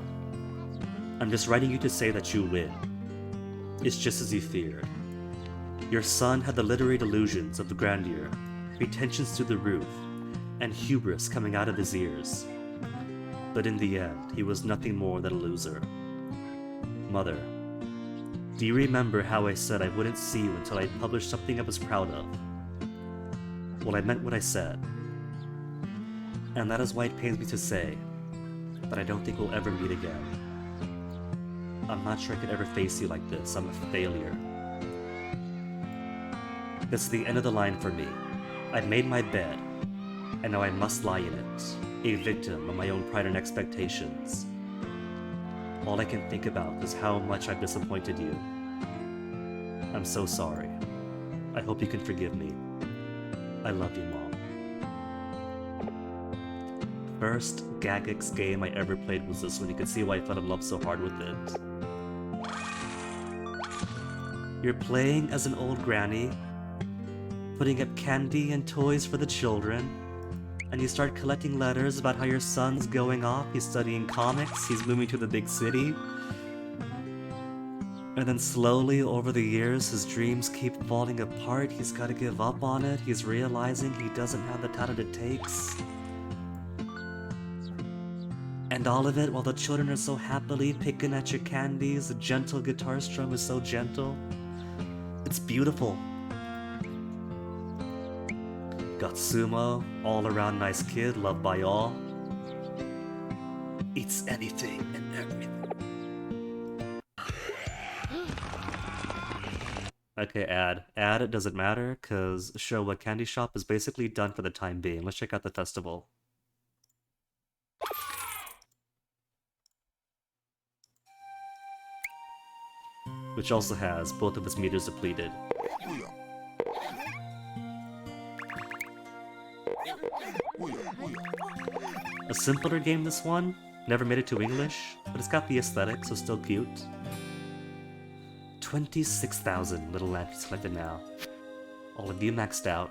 I'm just writing you to say that you win. It's just as you feared. Your son had the literary delusions of the grandeur, pretensions through the roof, and hubris coming out of his ears. But in the end, he was nothing more than a loser. Mother, do you remember how I said I wouldn't see you until I published something I was proud of? Well, I meant what I said. And that is why it pains me to say that I don't think we'll ever meet again. I'm not sure I could ever face you like this. I'm a failure. This is the end of the line for me. I've made my bed, and now I must lie in it, a victim of my own pride and expectations. All I can think about is how much I've disappointed you. I'm so sorry. I hope you can forgive me. I love you, Mom. First Gagex game I ever played was this one. You can see why I fell in love so hard with it. You're playing as an old granny, putting up candy and toys for the children, and you start collecting letters about how your son's going off, he's studying comics, he's moving to the big city. And then slowly, over the years, his dreams keep falling apart, he's gotta give up on it, he's realizing he doesn't have the talent it takes. And all of it while the children are so happily picking at your candies, the gentle guitar strum is so gentle. It's beautiful. Got Sumo, all-around nice kid, loved by all. Eats anything and everything. Okay, ad. Ad, it doesn't matter, cause Showa Candy Shop is basically done for the time being. Let's check out the festival. Which also has both of its meters depleted. A simpler game, this one. Never made it to English, but it's got the aesthetic, so still cute. 26,000 little lamps collected now. All of you maxed out.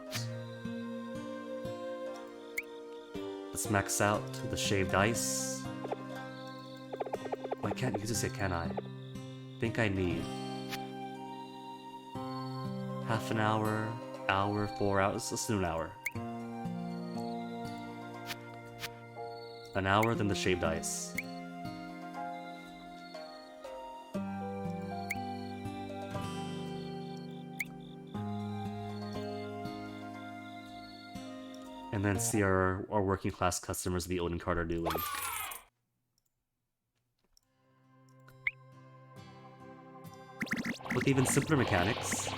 Let's max out the shaved ice. Oh, I can't use this yet, can I? Think I need half an hour, 4 hours. Let's do an hour. An hour, then the shaved ice. And then see our working class customers the Odin card are doing. With even simpler mechanics.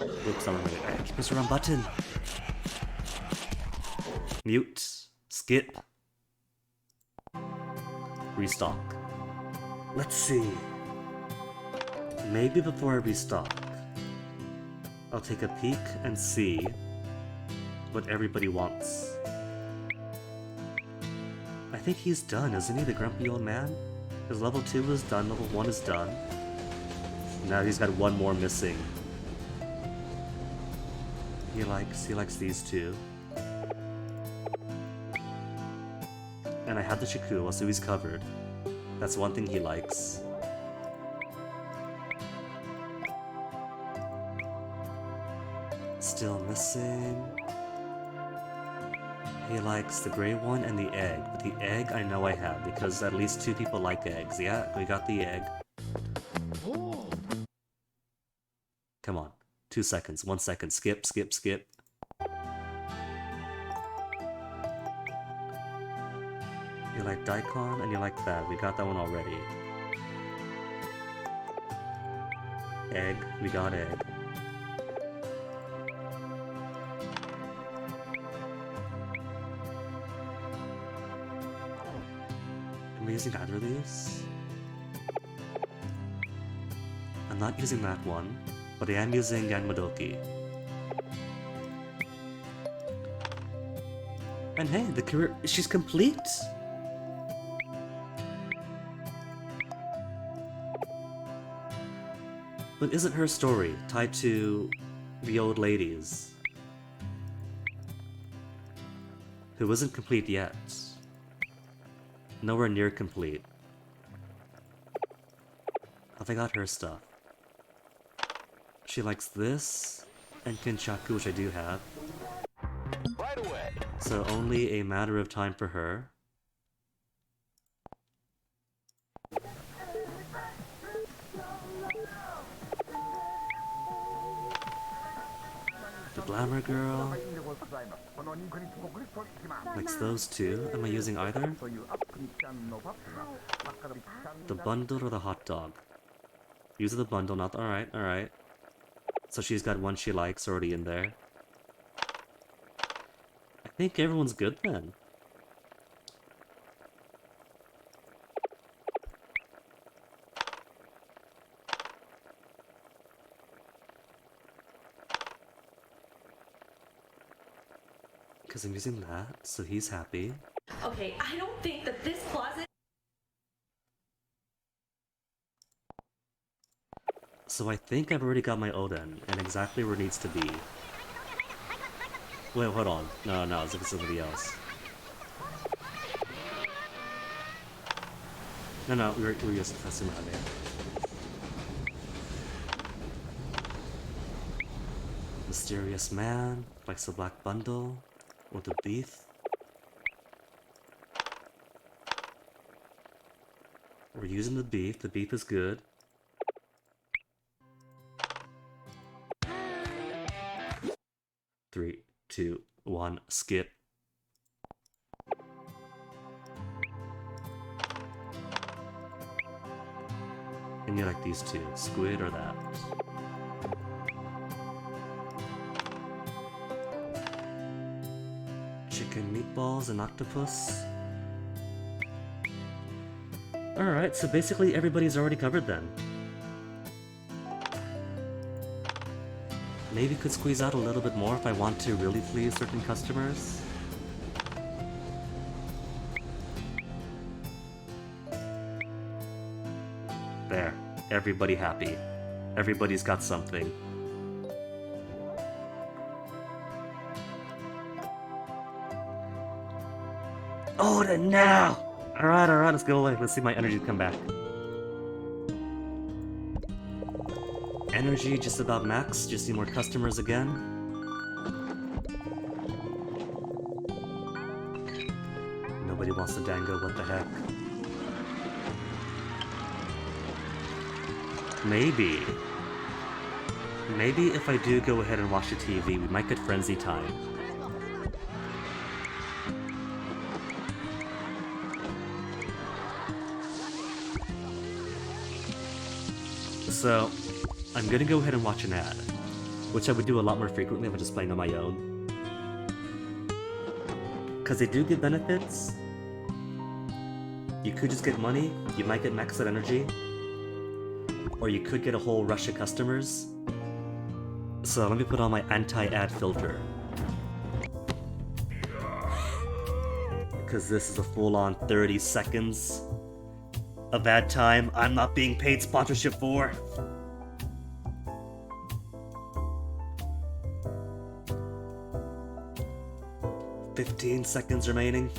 Oops, I'm ready. I keep pressing the wrong button. Mute. Skip. Restock. Let's see. Maybe before I restock, I'll take a peek and see what everybody wants. I think he's done, isn't he, the grumpy old man? His level 2 is done, level 1 is done. Now he's got one more missing. He likes these two. And I have the Shikuwa, so he's covered. That's one thing he likes. Still missing. He likes the gray one and the egg, but the egg I know I have because at least 2 people like eggs. Yeah, we got the egg. Come on, 2 seconds, 1 second, skip, skip, skip. You like daikon and you like that. We got that one already. Egg, we got egg. Am I using either of these? I'm not using that one, but I am using Yanmadoki. And hey, the career, she's complete! But isn't her story tied to the old ladies? who isn't complete yet. Nowhere near complete. Have I got her stuff? She likes this, and Kinchaku, which I do have. Right away. So only a matter of time for her. The Glamour Girl likes those two. Am I using either? The bundle or the hot dog? Use the bundle, not the... Alright, alright. So she's got one she likes already in there. I think everyone's good then. Because I'm using that, so he's happy. Okay, I don't think that this closet. So I think I've already got my Oden, and exactly where it needs to be. Wait, hold on. No, it's somebody else. No, we're just testing out there. Mysterious man, likes the black bundle, or the beef. We're using the beef is good. Three, two, one, skip. And you like these two, squid or that? Chicken meatballs and octopus. Alright, so basically everybody's already covered then. Maybe could squeeze out a little bit more if I want to really please certain customers. There. Everybody happy. Everybody's got something. Oh, then now! Alright, let's go away. Let's see my energy come back. Energy just about max. Just need more customers again. Nobody wants the dango, what the heck. Maybe if I do go ahead and watch the TV, we might get frenzy time. So, I'm gonna go ahead and watch an ad, which I would do a lot more frequently if I just playing on my own. Because they do give benefits. You could just get money, you might get maxed out energy, or you could get a whole rush of customers. So let me put on my anti-ad filter. Because this is a full-on 30 seconds of ad time I'm not being paid sponsorship for. "15 seconds remaining.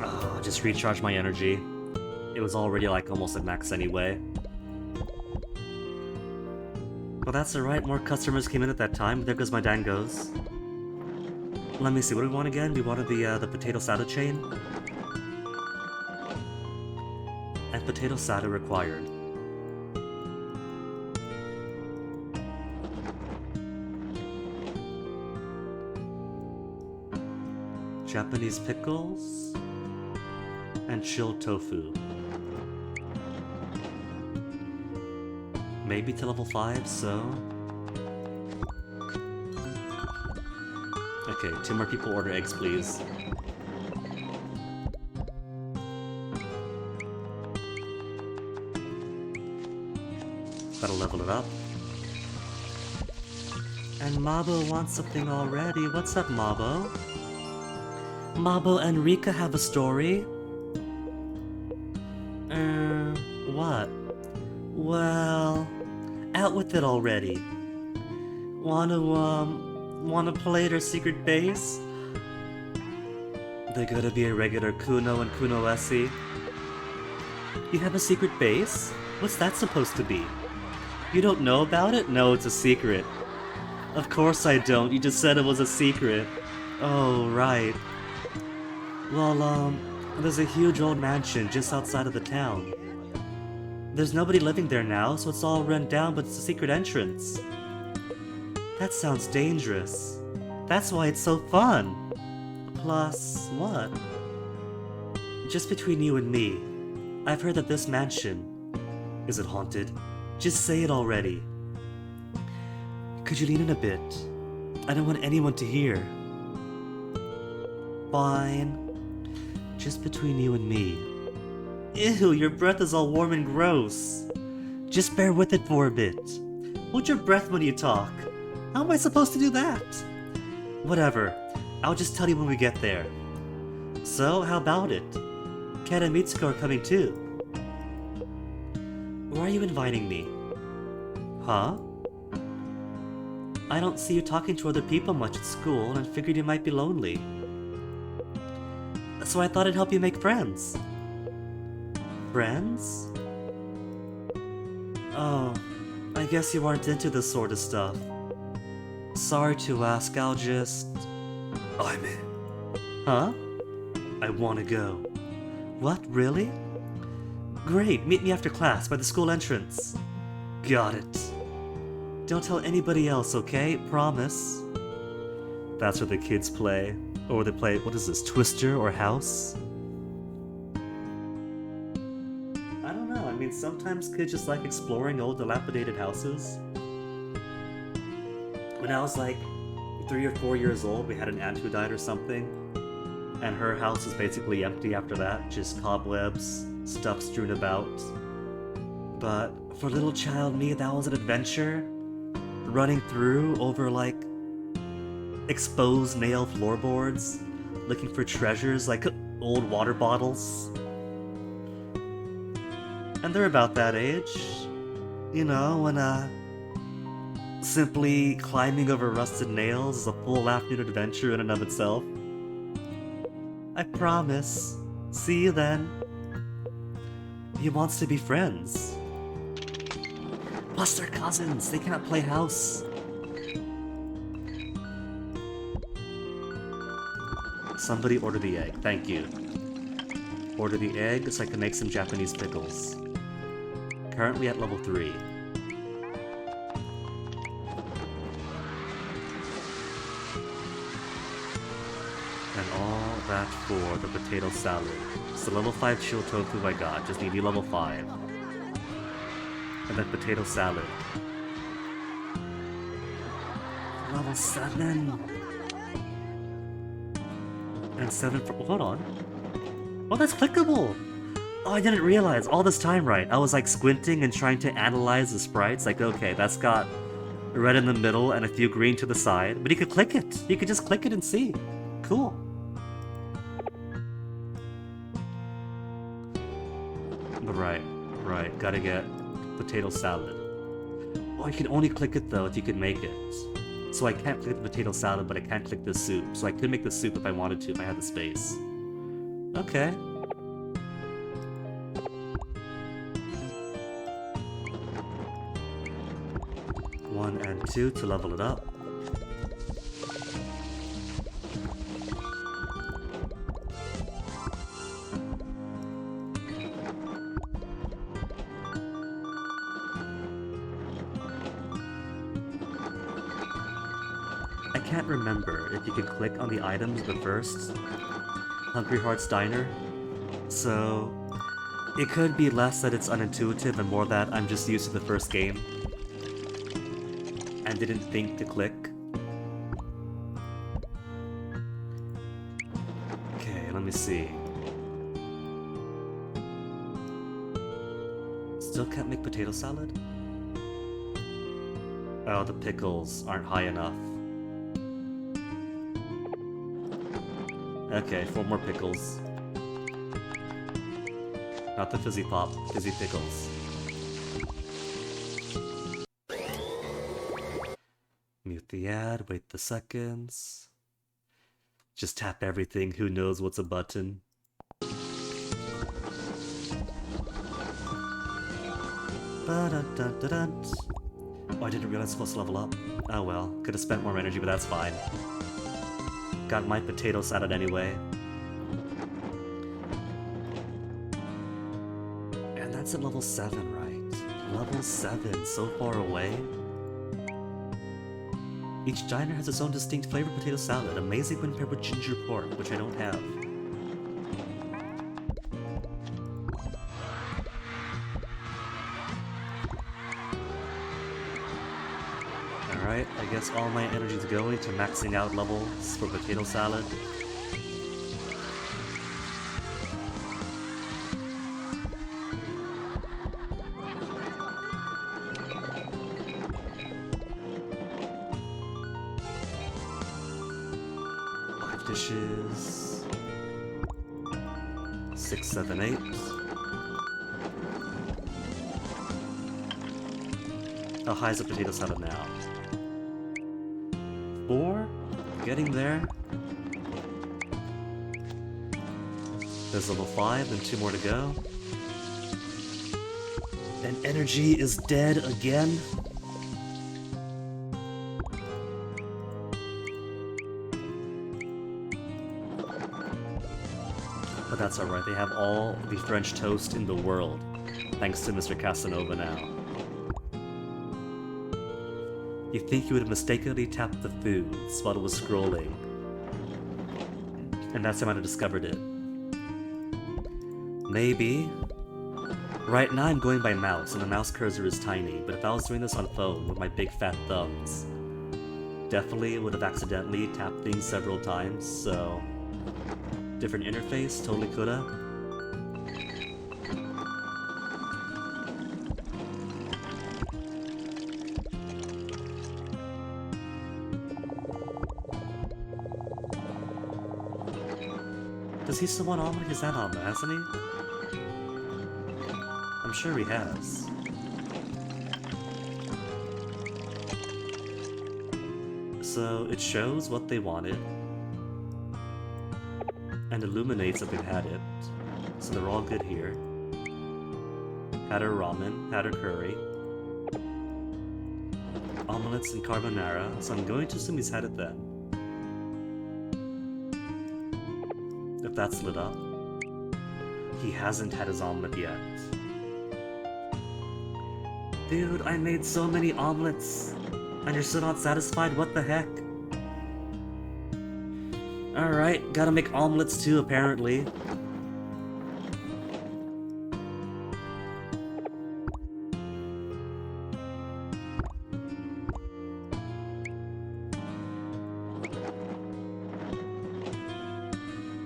Oh, just recharge my energy. It was already like almost at max anyway. Well, that's alright, more customers came in at that time. There goes my dangos. Let me see, what do we want again? We wanted the potato sada chain. And potato sada required. Japanese pickles and chilled tofu. Maybe to level 5, so... Okay, 2 more people order eggs, please. Gotta level it up. And Mabo wants something already. What's up, Mabo? Mabo and Rika have a story? What? Well, out with it already. Wanna play their secret base? They're gonna be a regular Kuno and Kunoesi. You have a secret base? What's that supposed to be? You don't know about it? No, it's a secret. Of course I don't, you just said it was a secret. Oh, right. Well, there's a huge old mansion just outside of the town. There's nobody living there now, so it's all run down, but it's a secret entrance. That sounds dangerous. That's why it's so fun. Plus, what? Just between you and me, I've heard that this mansion... Is it haunted? Just say it already. Could you lean in a bit? I don't want anyone to hear. Fine. Just between you and me. Ew, your breath is all warm and gross. Just bear with it for a bit. Hold your breath when you talk. How am I supposed to do that? Whatever. I'll just tell you when we get there. So, how about it? Ken and Mitsuko are coming too. Why are you inviting me? Huh? I don't see you talking to other people much at school and figured you might be lonely. So I thought I'd help you make friends. Friends? Oh, I guess you aren't into this sort of stuff. Sorry to ask, I'll just... I'm in. Huh? I wanna go. What, really? Great, meet me after class by the school entrance. Got it. Don't tell anybody else, okay? Promise. That's where the kids play. Or they play, what is this, Twister or House? I don't know, I mean, sometimes kids just like exploring old dilapidated houses. When I was like 3 or 4 years old, we had an aunt who died or something. And her house was basically empty after that, just cobwebs, stuff strewn about. But for little child me, that was an adventure. Running through over like exposed nail floorboards, looking for treasures like old water bottles. And they're about that age. You know, when simply climbing over rusted nails is a full afternoon adventure in and of itself. I promise. See you then. He wants to be friends. Plus they're cousins, they cannot play house. Somebody order the egg, thank you. Order the egg so I can make some Japanese pickles. Currently at level 3. And all that for the potato salad. So level 5 chill tofu I got, just need you level 5. And then potato salad. Level 7! And 7 for- hold on. Oh, that's clickable! Oh, I didn't realize all this time, right? I was like squinting and trying to analyze the sprites, like okay, that's got red in the middle and a few green to the side, but you could click it! You could just click it and see. Cool. But right, gotta get potato salad. Oh, you can only click it though if you can make it. So I can't click the potato salad, but I can click the soup. So I could make the soup if I wanted to, if I had the space. Okay. One and 2 to level it up. I can't remember if you can click on the items the first Hungry Hearts Diner, so it could be less that it's unintuitive and more that I'm just used to the first game and didn't think to click. Okay, let me see. Still can't make potato salad? Oh, the pickles aren't high enough. Okay, 4 more pickles. Not the fizzy pop, fizzy pickles. Mute the ad, wait the seconds. Just tap everything, who knows what's a button. Ba-dun-dun-dun-dun. Oh, I didn't realize I was supposed to level up. Oh well, could have spent more energy, but that's fine. Got my potato salad anyway. And that's at level 7, right? Level 7, so far away. Each diner has its own distinct flavored potato salad, amazing when paired with ginger pork, which I don't have. Alright, I guess all my energy is going to maxing out levels for potato salad. Dishes. 6, 7, 8. Oh, Heisei potato salad now. 4? Getting there. There's level 5 and 2 more to go. And energy is dead again. But that's alright, they have all the French toast in the world, thanks to Mr. Casanova now. You think you would have mistakenly tapped the foods while it was scrolling, and that's how I might have discovered it. Maybe. Right now I'm going by mouse, and the mouse cursor is tiny, but if I was doing this on phone with my big fat thumbs, definitely would have accidentally tapped things several times, so... different interface, totally coulda. Does he still want omelet? He's had omelet, hasn't he? I'm sure he has. So it shows what they wanted. And illuminates that they've had it. So they're all good here. Had her ramen, had her curry. Omelets and carbonara, so I'm going to assume he's had it then. If that's lit up. He hasn't had his omelet yet. Dude, I made so many omelets! And you're still not satisfied? What the heck? Alright, gotta make omelets too, apparently.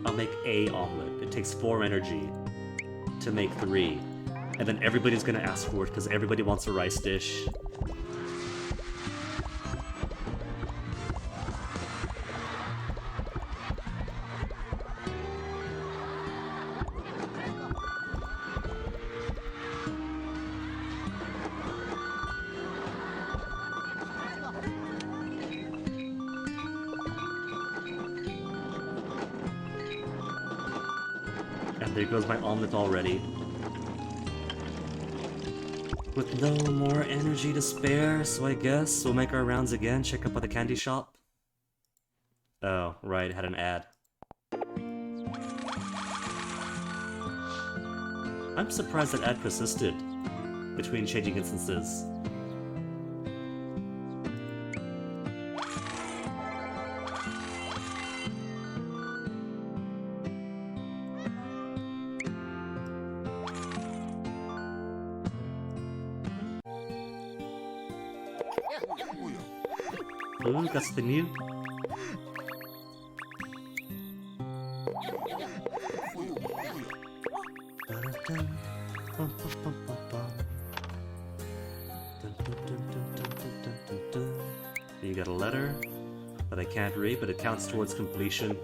I'll make a omelet. It takes 4 energy to make 3. And then everybody's gonna ask for it because everybody wants a rice dish. And there goes my omelet already. With no more energy to spare, so I guess we'll make our rounds again, check up at the candy shop. Oh, right, it had an ad. I'm surprised that ad persisted between changing instances. Ooh, got something new. You got a letter that I can't read, but it counts towards completion.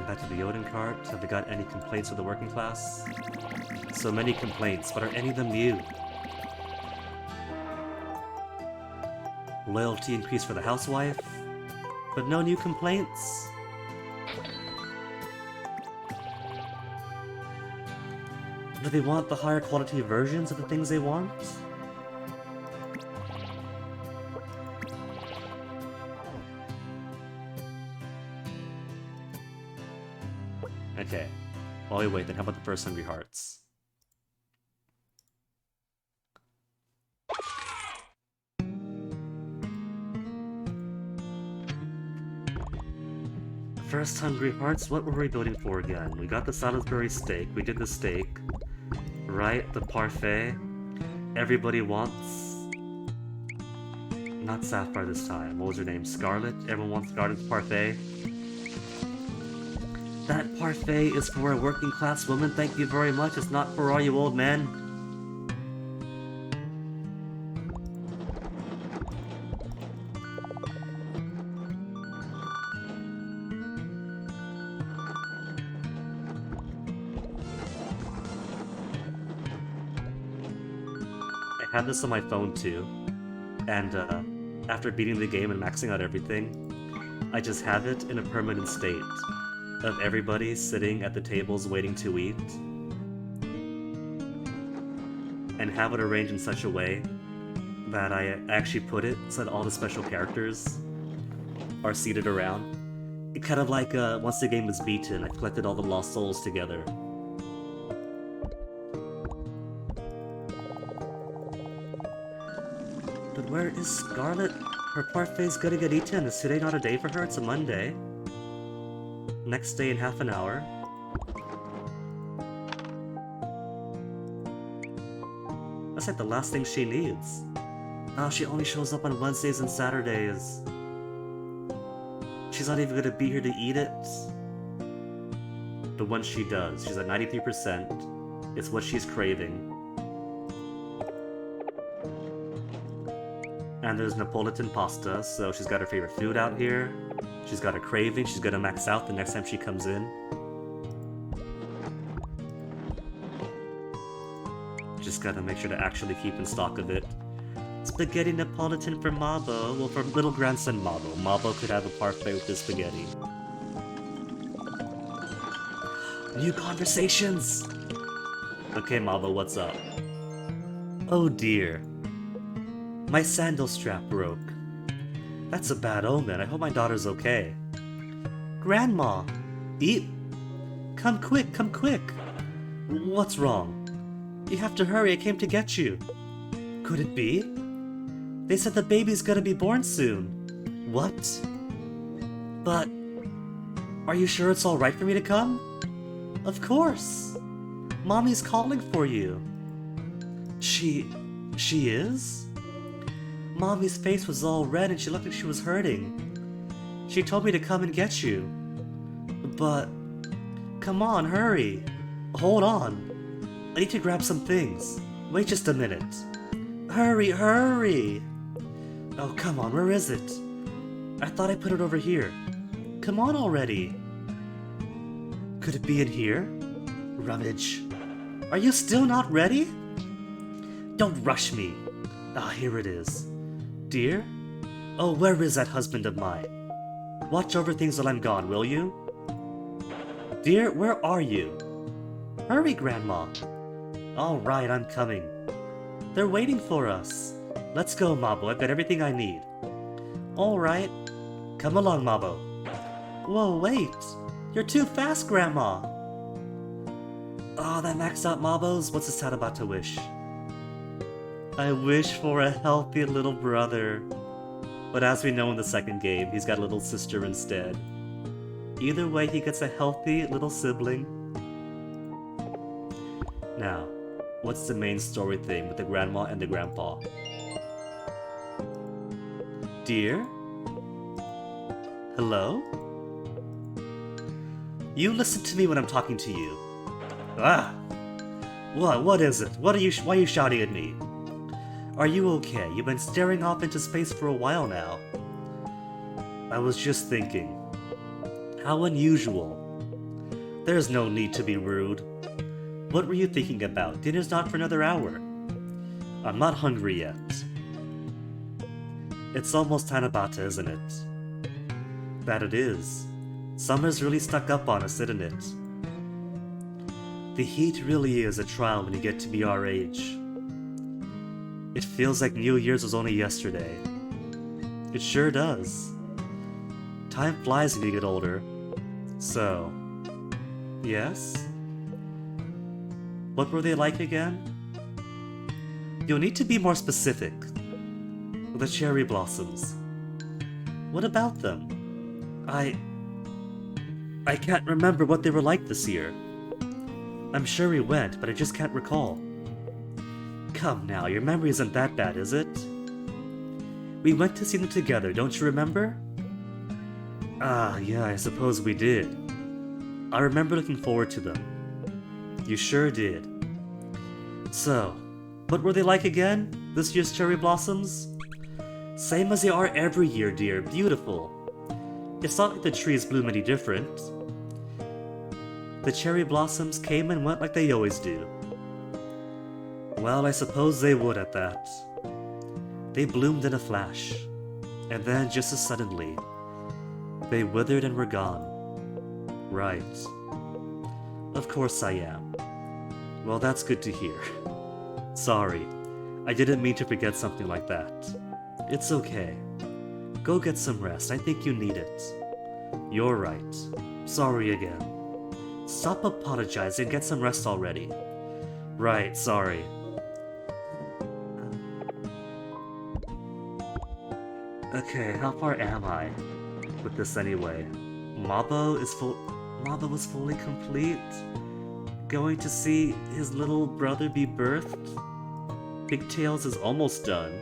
And back to the Odin cart. Have they got any complaints with the working class? So many complaints, but are any of them new? Loyalty increase for the housewife, but no new complaints? Do they want the higher quality versions of the things they want? Okay. While we wait, then how about the first Hungry Hearts? First Hungry Hearts, what were we building for again? We got the Salisbury steak, we did the steak, right? The parfait. Everybody wants... Not Sapphire this time, what was her name? Scarlet? Everyone wants Scarlet's parfait. That parfait is for a working class woman, thank you very much, it's not for all you old men. I have this on my phone too, and after beating the game and maxing out everything, I just have it in a permanent state of everybody sitting at the tables waiting to eat, and have it arranged in such a way that I actually put it so that all the special characters are seated around. It kind of like once the game was beaten, I collected all the lost souls together. But where is Scarlet? Her parfait's gonna get eaten. Is today not a day for her? It's a Monday. Next day in half an hour. That's like the last thing she needs. Oh, she only shows up on Wednesdays and Saturdays. She's not even gonna be here to eat it. But when she does, she's at 93%. It's what she's craving. And there's Napolitan pasta, so she's got her favorite food out here. She's got a craving, she's gonna max out the next time she comes in. Just gotta make sure to actually keep in stock of it. Spaghetti Napolitan for Mabo. Well, for little grandson Mabo. Mabo could have a parfait with his spaghetti. New conversations! Okay, Mabo, what's up? Oh dear. My sandal strap broke. That's a bad omen. I hope my daughter's okay. Grandma! Eat! Come quick, come quick! What's wrong? You have to hurry, I came to get you. Could it be? They said the baby's gonna be born soon. What? But... Are you sure it's alright for me to come? Of course! Mommy's calling for you. She is? Mommy's face was all red and she looked like she was hurting. She told me to come and get you. But... Come on, hurry. Hold on. I need to grab some things. Wait just a minute. Hurry, hurry! Oh, come on, where is it? I thought I put it over here. Come on already. Could it be in here? Rummage. Are you still not ready? Don't rush me. Ah, here it is. Dear? Oh, where is that husband of mine? Watch over things while I'm gone, will you? Dear, where are you? Hurry, Grandma. All right, I'm coming. They're waiting for us. Let's go, Mabo. I've got everything I need. All right. Come along, Mabo. Whoa, wait. You're too fast, Grandma. Oh, that maxed out Mabos? What's this hat about to wish? I wish for a healthy little brother. But as we know in the second game, he's got a little sister instead. Either way, he gets a healthy little sibling. Now, what's the main story thing with the grandma and the grandpa? Dear? Hello? You listen to me when I'm talking to you. Ah! What is it? Why are you shouting at me? Are you okay? You've been staring off into space for a while now. I was just thinking. How unusual. There's no need to be rude. What were you thinking about? Dinner's not for another hour. I'm not hungry yet. It's almost Tanabata, isn't it? That it is. Summer's really stuck up on us, isn't it? The heat really is a trial when you get to be our age. It feels like New Year's was only yesterday. It sure does. Time flies when you get older. So, yes? What were they like again? You'll need to be more specific. The cherry blossoms. What about them? I can't remember what they were like this year. I'm sure we went, but I just can't recall. Come now, your memory isn't that bad, is it? We went to see them together, don't you remember? Ah, yeah, I suppose we did. I remember looking forward to them. You sure did. So, what were they like again, this year's cherry blossoms? Same as they are every year, dear. Beautiful. It's not like the trees bloom any different. The cherry blossoms came and went like they always do. Well, I suppose they would at that. They bloomed in a flash, and then just as suddenly, they withered and were gone. Right. Of course I am. Well, that's good to hear. Sorry, I didn't mean to forget something like that. It's okay. Go get some rest, I think you need it. You're right. Sorry again. Stop apologizing and get some rest already. Right, sorry. Okay, how far am I with this anyway? Mabo was fully complete. Going to see his little brother be birthed. Pigtails is almost done.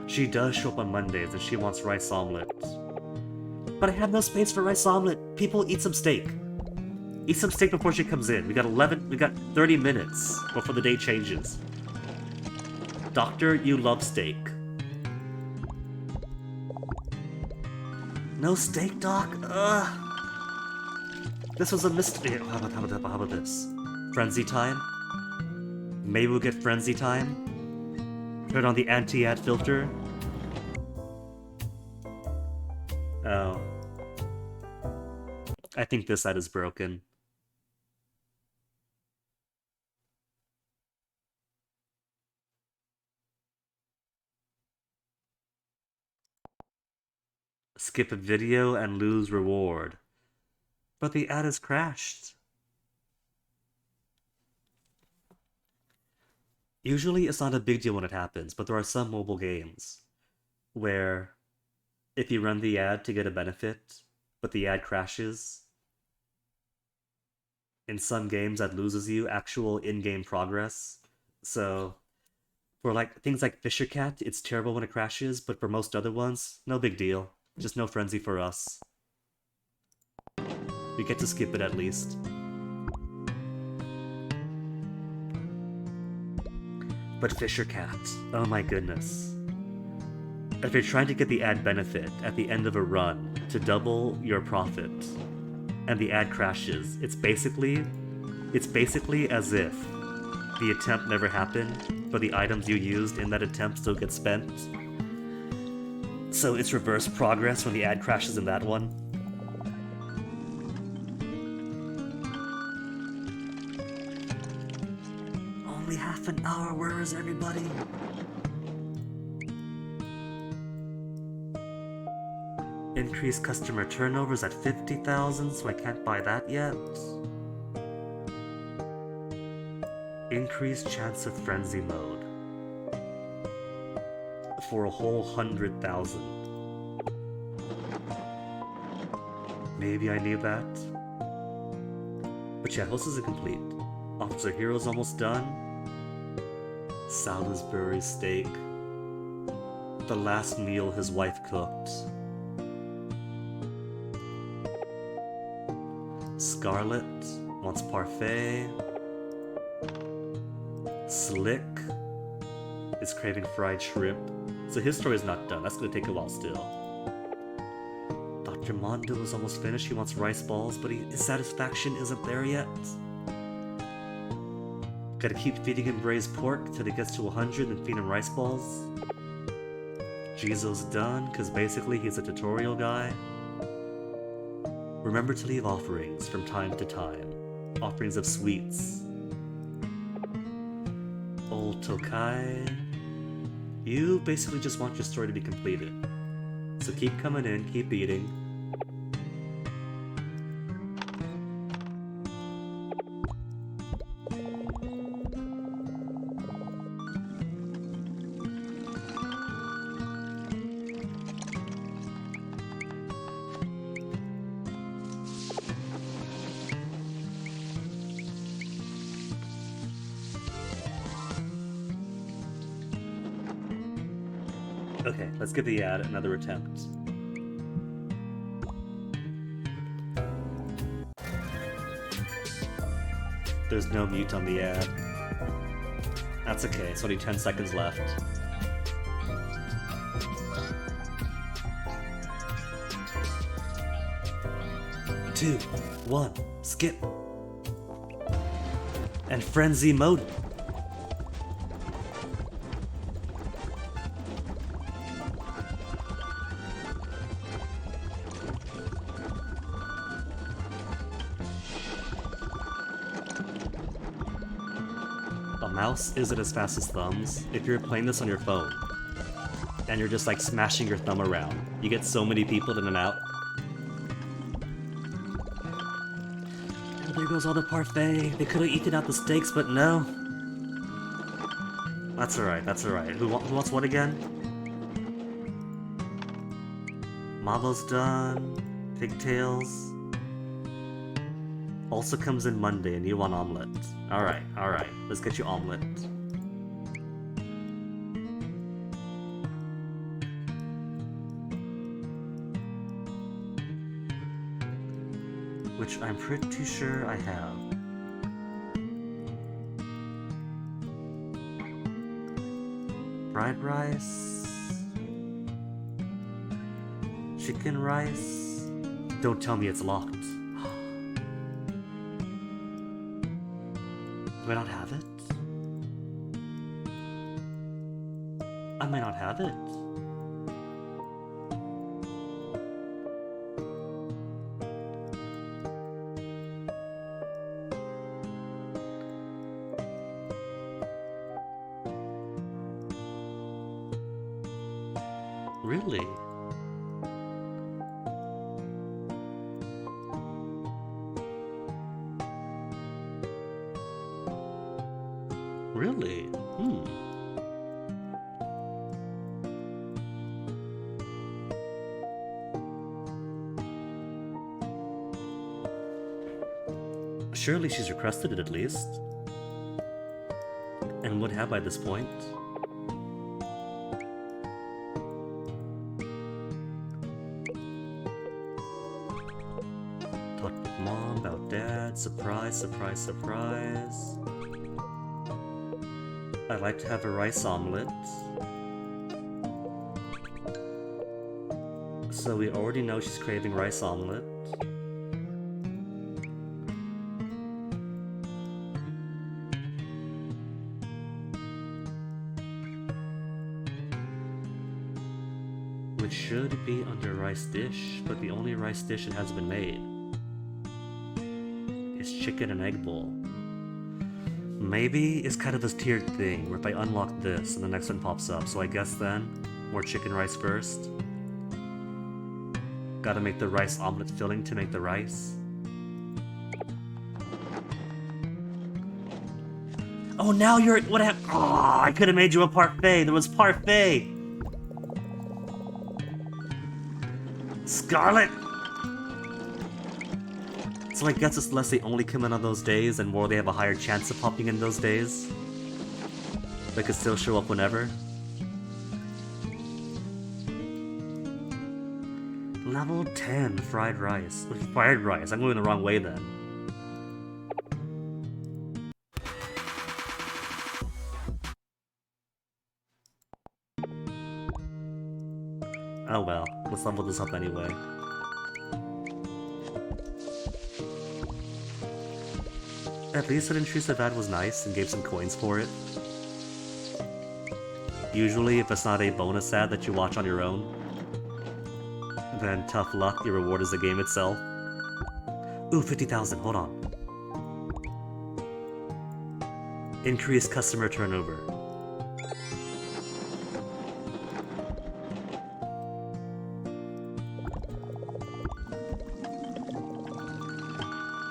She does show up on Mondays and she wants rice omelet. But I have no space for rice omelet. People, eat some steak. Eat some steak before she comes in. We got 30 minutes before the day changes. Doctor, you love steak. No steak, Doc? Ugh. This was a mistake. How about this? Frenzy time? Maybe we'll get frenzy time? Turn on the anti-ad filter? Oh. I think this ad is broken. Skip a video and lose reward. But the ad has crashed. Usually it's not a big deal when it happens, but there are some mobile games where if you run the ad to get a benefit, but the ad crashes, in some games that loses you actual in-game progress. So for like things like Fisher Cat, it's terrible when it crashes, but for most other ones, no big deal. Just no frenzy for us. We get to skip it at least. But Fisher Cat, oh my goodness. If you're trying to get the ad benefit at the end of a run to double your profit, and the ad crashes, it's basically as if the attempt never happened, but the items you used in that attempt still get spent. So it's reverse progress when the ad crashes in that one. Only half an hour, where is everybody? Increased customer turnovers at 50,000, so I can't buy that yet. Increased chance of frenzy mode. For a whole 100,000. Maybe I need that. But yeah, host is complete. Officer Hero's almost done. Salisbury steak. The last meal his wife cooked. Scarlet wants parfait. Slick is craving fried shrimp. So his story is not done. That's gonna take a while still. Germondo is almost finished. He wants rice balls, but his satisfaction isn't there yet. Gotta keep feeding him braised pork till he gets to 100 and feed him rice balls. Jizo's done, because basically he's a tutorial guy. Remember to leave offerings from time to time. Offerings of sweets. Old Tokai. You basically just want your story to be completed. So keep coming in, keep eating. Okay, let's give the ad another attempt. There's no mute on the ad. That's okay, it's only 10 seconds left. Two, one, skip. And frenzy mode. Mouse isn't as fast as thumbs. If you're playing this on your phone and you're just like smashing your thumb around, you get so many people in and out. Oh, there goes all the parfait. They could have eaten out the steaks, but no. That's alright, that's alright. Who wants what again? Mavo's done. Pigtails. Also comes in Monday and you want omelet. Alright, alright. Let's get you omelet. Which I'm pretty sure I have. Fried rice. Chicken rice. Don't tell me it's locked. Do I not have it? I might not have it. Really? Really? Surely she's requested it at least. And would have by this point. Talk with mom about dad. Surprise, surprise, surprise. I'd like to have a rice omelet. So we already know she's craving rice omelet. Which should be under rice dish, but the only rice dish that has been made is chicken and egg bowl. Maybe it's kind of this tiered thing, where if I unlock this and the next one pops up, so I guess then, more chicken rice first. Gotta make the rice omelet filling to make the rice. Oh, now you're- what happened? Oh, I could've made you a parfait, there was parfait! Scarlet! So I guess it's less they only come in on those days and more they have a higher chance of popping in those days. They could still show up whenever. Level 10 fried rice. Fried rice, I'm going the wrong way then. Oh well, let's level this up anyway. At least an intrusive ad was nice and gave some coins for it. Usually, if it's not a bonus ad that you watch on your own, then tough luck, your reward is the game itself. Ooh, 50,000, hold on. Increased customer turnover.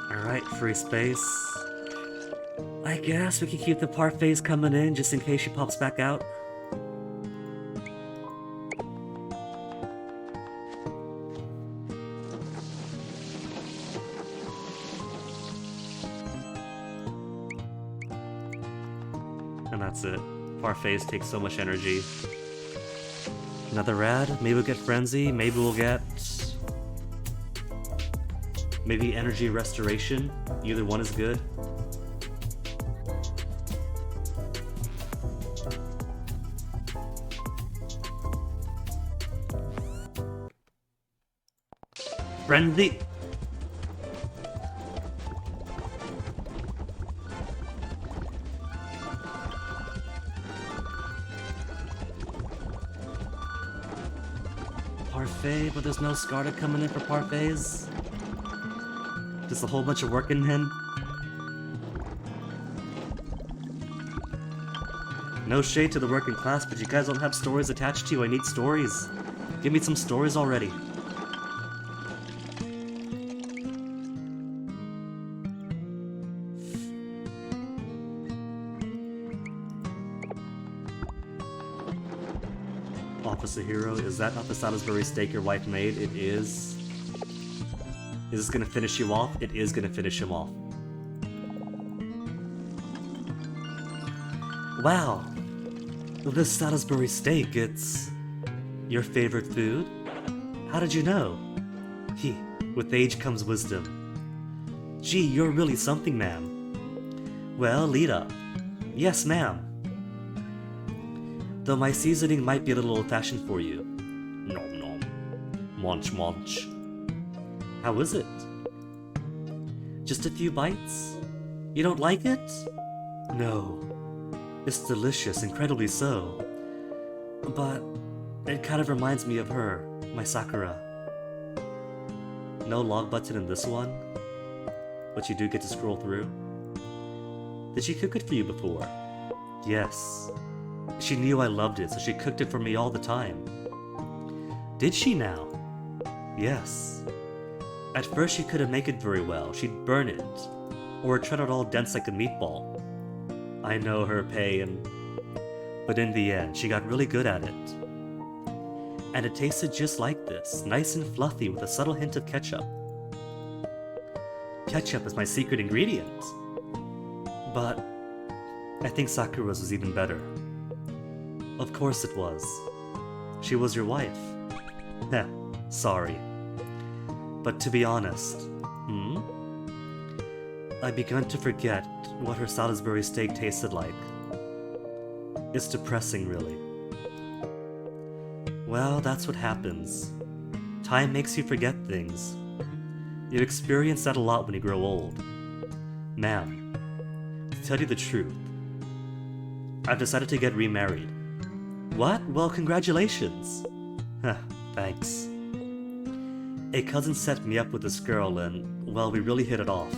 Alright, free space. I guess we can keep the parfaits coming in just in case she pops back out. And that's it. Parfaits take so much energy. Another rad, maybe we'll get Frenzy, maybe we'll get... maybe Energy Restoration. Either one is good. Frenzy! Parfait, but there's no Scarta coming in for parfaits. Just a whole bunch of work in him. No shade to the working class, but you guys don't have stories attached to you. I need stories. Give me some stories already. Officer Hero, is that not the Salisbury steak your wife made? It is. Is this gonna finish you off? It is gonna finish him off. Wow! This Salisbury steak, it's... your favorite food? How did you know? With age comes wisdom. Gee, you're really something, ma'am. Well, lead up. Yes, ma'am. Though my seasoning might be a little old-fashioned for you. Nom nom. Munch munch. How is it? Just a few bites? You don't like it? No. It's delicious, incredibly so. But it kind of reminds me of her, my Sakura. No log button in this one, but you do get to scroll through. Did she cook it for you before? Yes. She knew I loved it, so she cooked it for me all the time. Did she now? Yes. At first she couldn't make it very well. She'd burn it, or it turned out all dense like a meatball. I know her pain. But in the end, she got really good at it. And it tasted just like this, nice and fluffy with a subtle hint of ketchup. Ketchup is my secret ingredient. But I think Sakura's was even better. Of course it was. She was your wife. Heh, sorry. But to be honest, I've begun to forget what her Salisbury steak tasted like. It's depressing, really. Well, that's what happens. Time makes you forget things. You experience that a lot when you grow old. Ma'am, to tell you the truth, I've decided to get remarried. What? Well, congratulations! Thanks. A cousin set me up with this girl and, well, we really hit it off.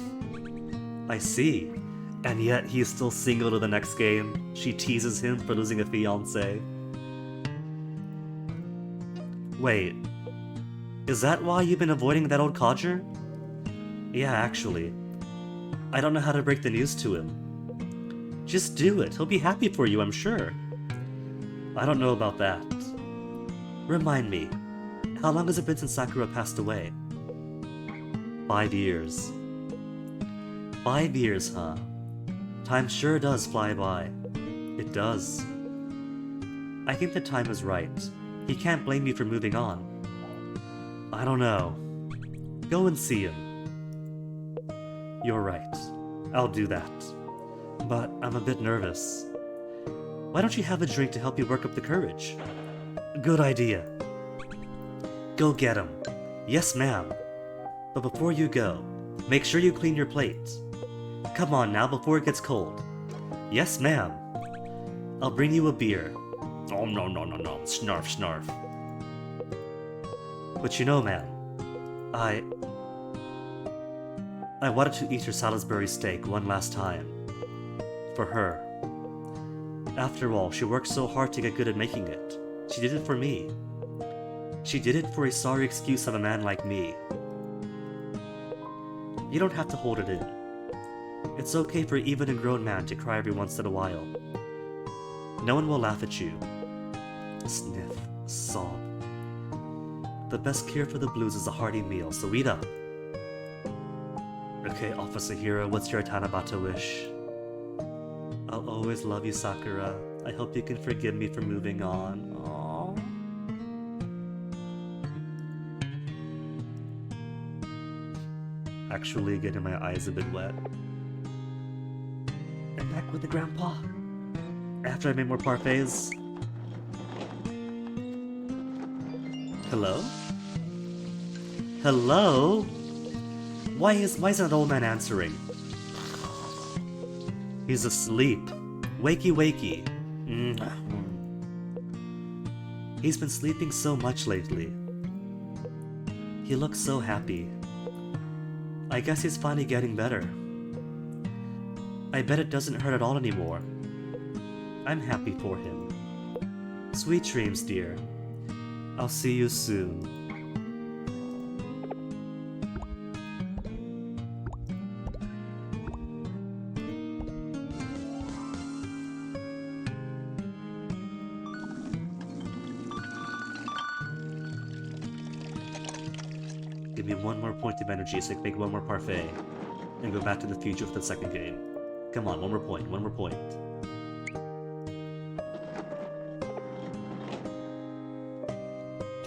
I see. And yet he's still single to the next game. She teases him for losing a fiancé. Wait. Is that why you've been avoiding that old codger? Yeah, actually. I don't know how to break the news to him. Just do it. He'll be happy for you, I'm sure. I don't know about that. Remind me, how long has it been since Sakura passed away? 5 years. 5 years, huh? Time sure does fly by. It does. I think the time is right. He can't blame you for moving on. I don't know. Go and see him. You're right. I'll do that. But I'm a bit nervous. Why don't you have a drink to help you work up the courage? Good idea. Go get him. Yes, ma'am. But before you go, make sure you clean your plate. Come on now, before it gets cold. Yes, ma'am. I'll bring you a beer. Oh, no, no, no, no. Snarf, snarf. But you know, ma'am, I wanted to eat your Salisbury steak one last time. For her. After all, she worked so hard to get good at making it. She did it for me. She did it for a sorry excuse of a man like me. You don't have to hold it in. It's okay for even a grown man to cry every once in a while. No one will laugh at you. Sniff, sob. The best cure for the blues is a hearty meal, so eat up. Okay, Officer Hero, what's your Tanabata wish? I'll always love you, Sakura. I hope you can forgive me for moving on. Aww. Actually getting my eyes a bit wet. And back with the grandpa. After I make more parfaits. Hello? Hello? Why isn't that old man answering? He's asleep. Wakey wakey. He's been sleeping so much lately. He looks so happy. I guess he's finally getting better. I bet it doesn't hurt at all anymore. I'm happy for him. Sweet dreams, dear. I'll see you soon. Give me one more point of energy so I can make one more parfait. And go back to the future for the second game. Come on, one more point, one more point.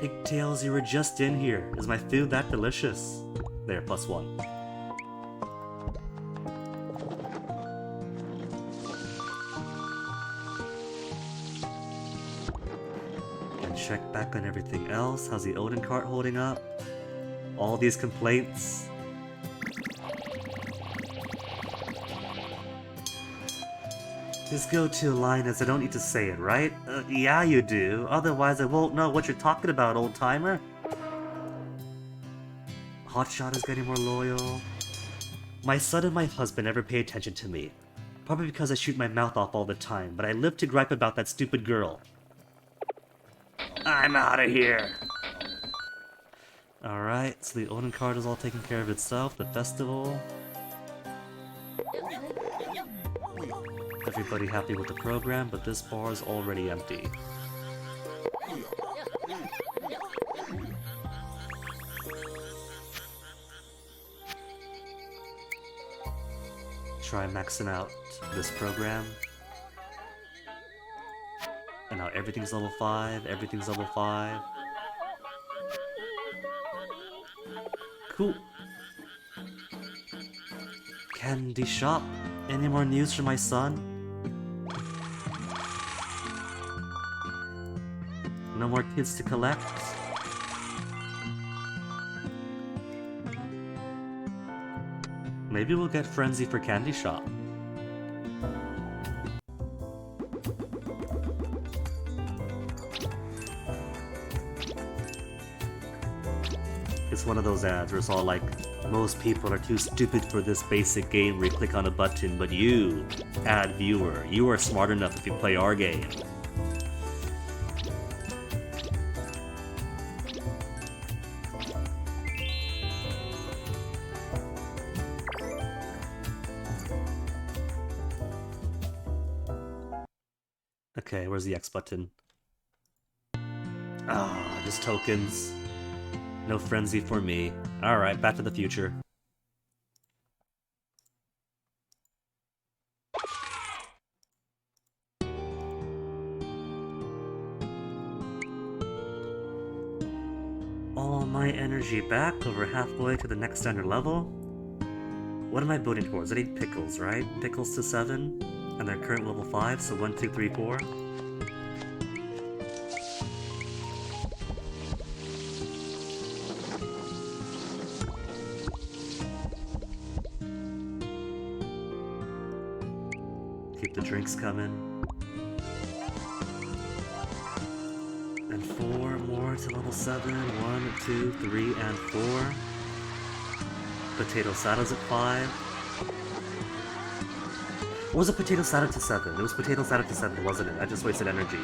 Pigtails, you were just in here. Is my food that delicious? There, +1. And check back on everything else. How's the Odin cart holding up? All these complaints. His go-to line is, I don't need to say it, right? Yeah, you do. Otherwise, I won't know what you're talking about, old-timer. Hotshot is getting more loyal. My son and my husband never pay attention to me. Probably because I shoot my mouth off all the time, but I live to gripe about that stupid girl. I'm out of here. Alright, so the Odin card is all taken care of itself. The festival. Everybody happy with the program, but this bar is already empty. Try maxing out this program. And now everything's level 5, everything's level 5. Cool. Candy shop. Any more news from my son? No more kids to collect? Maybe we'll get Frenzy for Candy Shop. It's one of those ads where it's all like, most people are too stupid for this basic game where you click on a button, but you, ad viewer, you are smart enough if you play our game. Okay, where's the X button? Ah, just tokens. No frenzy for me. Alright, back to the future. All my energy back, over halfway to the next standard level. What am I building towards? I need pickles, right? Pickles to 7, and they're current level 5, so 1, 2, 3, 4. the drinks coming. And 4 more to level 7. 1, 2, 3, and 4. Potato salads at 5. Or was it potato salad to 7? It was potato salad to 7, wasn't it? I just wasted energy.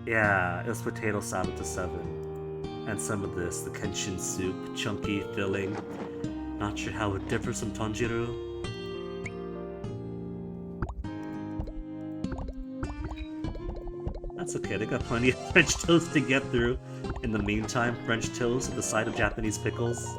Yeah, it was potato salad to 7. And some of this, the kenshin soup, chunky, filling. Not sure how it differs from Tanjiro. That's okay, they got plenty of French toast to get through. In the meantime, French toast at the side of Japanese pickles.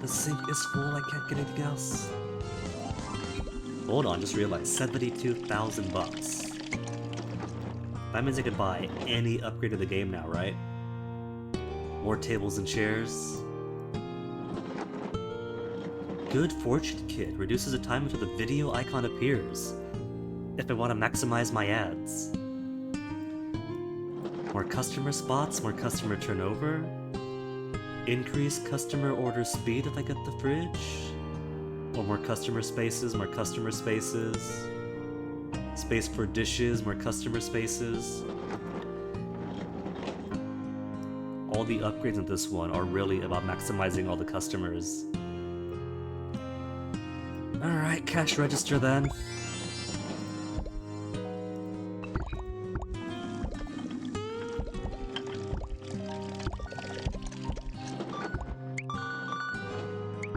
The sink is full, I can't get anything else. Hold on, just realized, 72,000 bucks. That means I could buy any upgrade of the game now, right? More tables and chairs. Good Fortune Kit reduces the time until the video icon appears, if I want to maximize my ads. More customer spots, more customer turnover. Increase customer order speed if I get the fridge. Or more customer spaces, more customer spaces. Space for dishes, more customer spaces. All the upgrades in this one are really about maximizing all the customers. Alright, cash register then.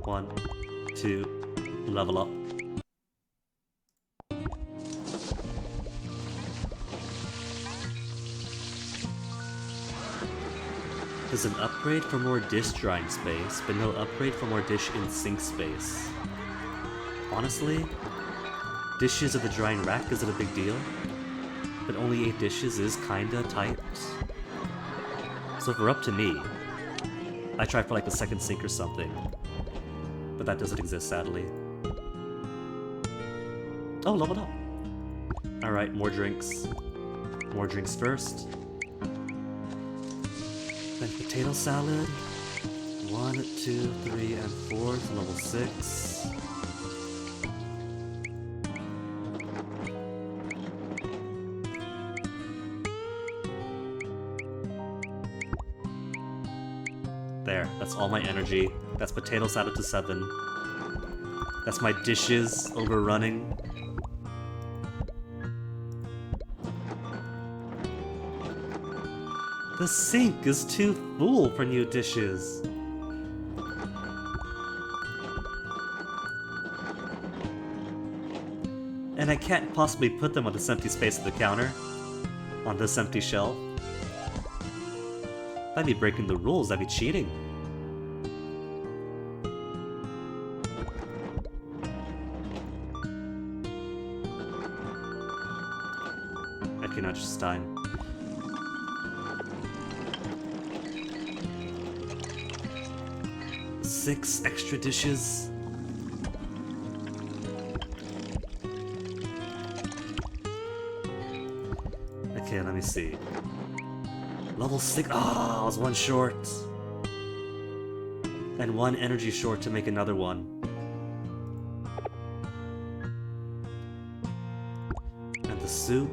One, two, level up. There's an upgrade for more dish drying space, but no upgrade for more dish in sink space. Honestly, dishes at the drying rack isn't a big deal, but only 8 dishes is kinda tight. So if we're up to me, I try for like the second sink or something. But that doesn't exist, sadly. Oh, leveled up! Alright, more drinks. More drinks first. Then potato salad. 1, 2, 3, and 4 to level 6. There, that's all my energy. That's potato salad to 7. That's my dishes overrunning. The sink is too full for new dishes. And I can't possibly put them on this empty space of the counter. On this empty shelf. That'd be breaking the rules, that'd be cheating. Okay, now just time. Six extra dishes. Okay, let me see. Level 6. Ah, I was 1 short. And 1 energy short to make another one. And the soup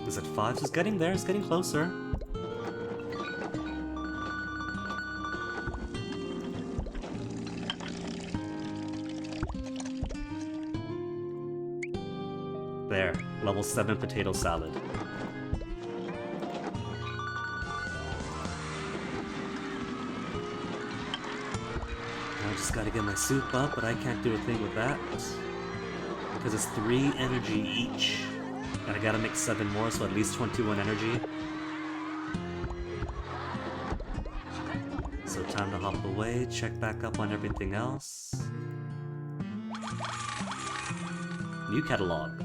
is at 5. So it's getting there, it's getting closer. There, level 7 potato salad. I just gotta get my soup up, but I can't do a thing with that. Because it's 3 energy each. And I gotta make 7 more, so at least 21 energy. So Time to hop away, check back up on everything else. New catalog.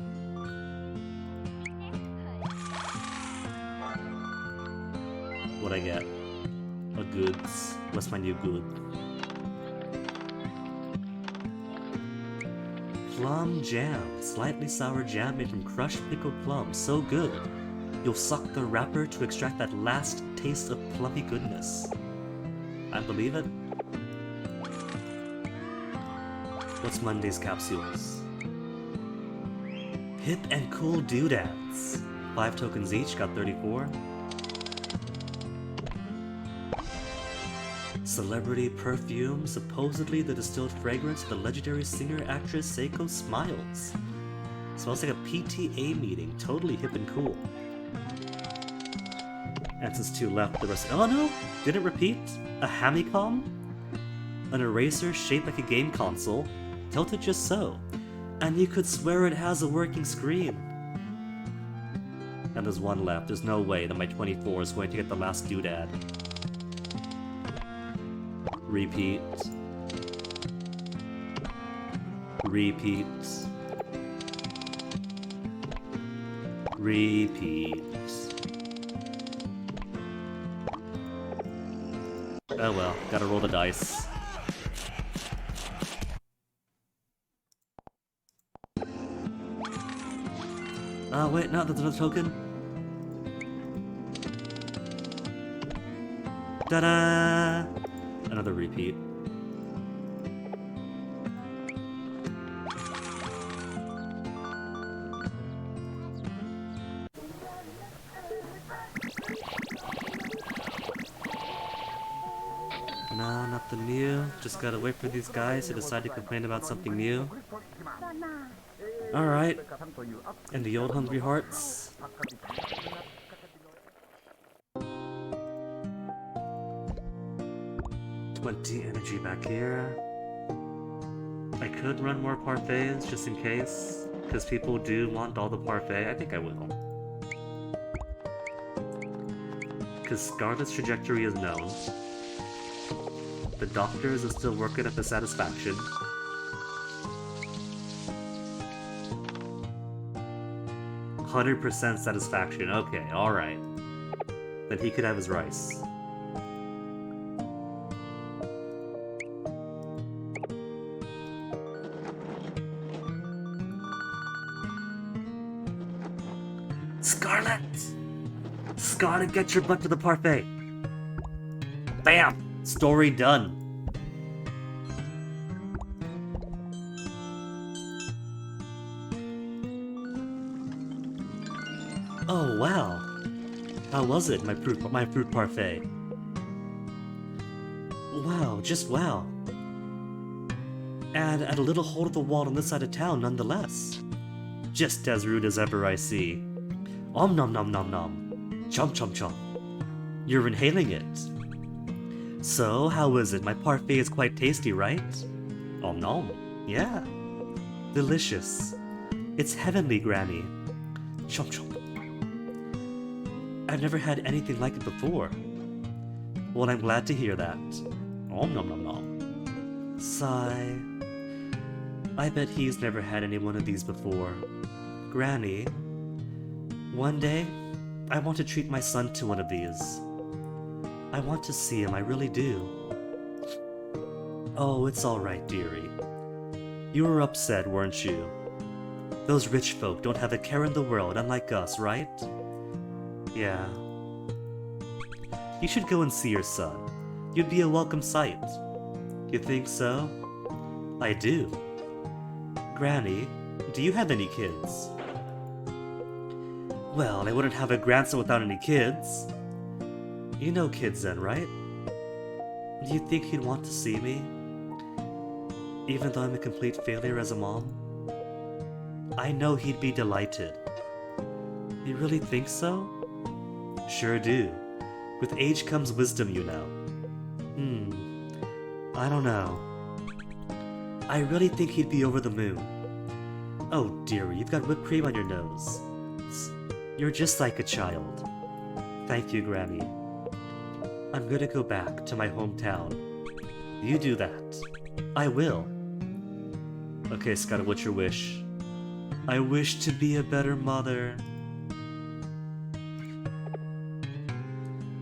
What'd I get? A goods. What's my new good? Plum jam. Slightly sour jam made from crushed pickled plums. So good. You'll suck the wrapper to extract that last taste of plummy goodness. I believe it. What's Monday's capsules? Hip and cool doodads. 5 tokens each, got 34. Celebrity perfume, supposedly the distilled fragrance of the legendary singer-actress Seiko Smiles. Smells like a PTA meeting, totally hip and cool. And since 2 left, the rest— oh no! Didn't repeat? A Hamicom? An eraser shaped like a game console, tilted just so. And you could swear it has a working screen. And there's 1 left. There's no way that my 24 is going to get the last doodad. Repeat. Repeat. Repeat. Oh well, gotta roll the dice. Oh wait, no, that's another token. Ta-da! Another repeat. No, nothing new. Just gotta wait for these guys to decide to complain about something new. Alright. And the old hungry hearts. $20 energy back here. I could run more parfaits just in case, because people do want all the parfait. I think I will. Because Scarlet's trajectory is known. The doctors are still working up the satisfaction. %100% satisfaction. Okay, alright. Then he could have his rice. Scarlet! Scarlet, get your butt to the parfait! Bam! Story done. Oh wow. How was it, my fruit parfait? Wow, just wow. And at a little hole of the wall on this side of town nonetheless. Just as rude as ever I see. Om nom nom nom nom. Chomp chomp chomp. You're inhaling it. So, how is it? My parfait is quite tasty, right? Om nom. Yeah. Delicious. It's heavenly, Granny. Chomp chomp. I've never had anything like it before. Well, I'm glad to hear that. Om nom nom nom. Sigh. I bet he's never had any one of these before. Granny, one day, I want to treat my son to one of these. I want to see him, I really do. Oh, it's alright, dearie. You were upset, weren't you? Those rich folk don't have a care in the world, unlike us, right? Yeah. You should go and see your son. You'd be a welcome sight. You think so? I do. Granny, do you have any kids? Well, I wouldn't have a grandson without any kids. You know kids then, right? Do you think he'd want to see me? Even though I'm a complete failure as a mom? I know he'd be delighted. You really think so? Sure do. With age comes wisdom, you know. I don't know. I really think he'd be over the moon. Oh dearie, you've got whipped cream on your nose. You're just like a child. Thank you, Granny. I'm gonna go back to my hometown. You do that. I will. Okay, Scott, what's your wish? I wish to be a better mother.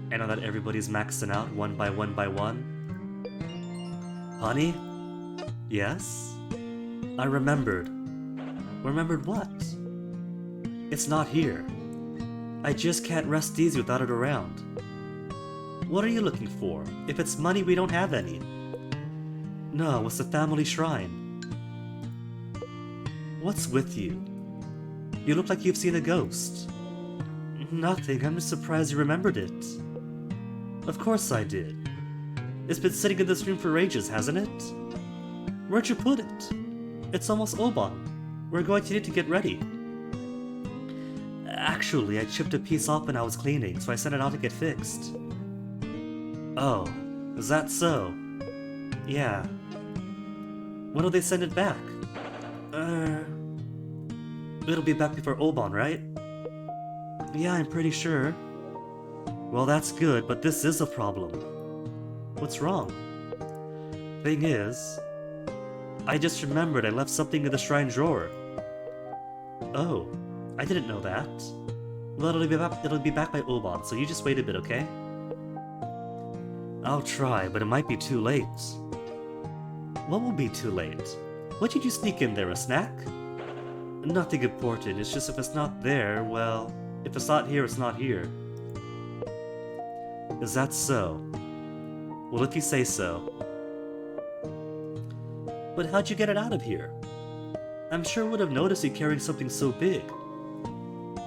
And now that everybody's maxing out one by one by one. Honey? Yes? I remembered. Remembered what? It's not here. I just can't rest easy without it around. What are you looking for? If it's money, we don't have any. No, it's the family shrine. What's with you? You look like you've seen a ghost. Nothing, I'm just surprised you remembered it. Of course I did. It's been sitting in this room for ages, hasn't it? Where'd you put it? It's almost Oban. We're going to need to get ready. Actually, I chipped a piece off when I was cleaning, so I sent it out to get fixed. Oh, is that so? Yeah. When will they send it back? It'll be back before Oban, right? Yeah, I'm pretty sure. Well, that's good, but this is a problem. What's wrong? Thing is, I just remembered I left something in the shrine drawer. Oh, I didn't know that. Well, it'll be back by Oban, so you just wait a bit, okay? I'll try, but it might be too late. What will be too late? What did you sneak in there, a snack? Nothing important, it's just if it's not there, well, if it's not here, it's not here. Is that so? Well, if you say so. But how'd you get it out of here? I'm sure I would have noticed you carrying something so big.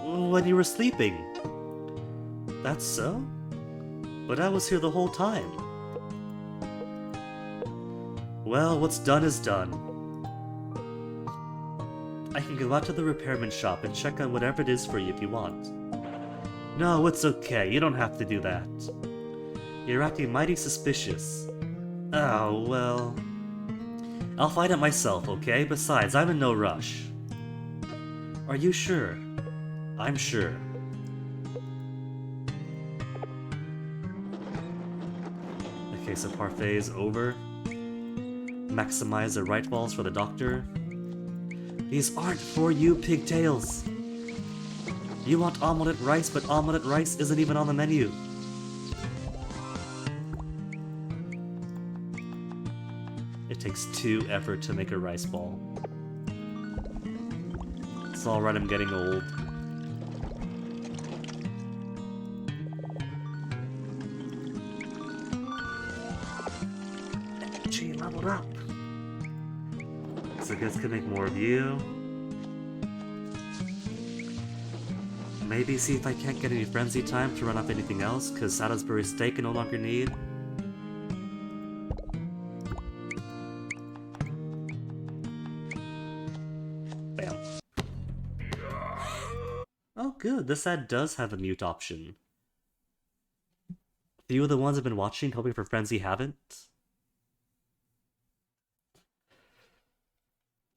When you were sleeping. That's so? But I was here the whole time. Well, what's done is done. I can go out to the repairman shop and check on whatever it is for you if you want. No, it's okay, you don't have to do that. You're acting mighty suspicious. Oh, well... I'll find out myself, okay? Besides, I'm in no rush. Are you sure? I'm sure. Okay, so parfait's over. Maximize the right balls for the doctor. These aren't for you, pigtails! You want omelette rice, but omelette rice isn't even on the menu. It takes 2 effort to make a rice ball. It's alright, I'm getting old. Gee, leveled up! So I guess I can make more of you. Maybe see if I can't get any frenzy time to run up anything else, cause Salisbury steak I no longer need. Bam. Oh good, this ad does have a mute option. Few of the ones I've been watching hoping for frenzy haven't.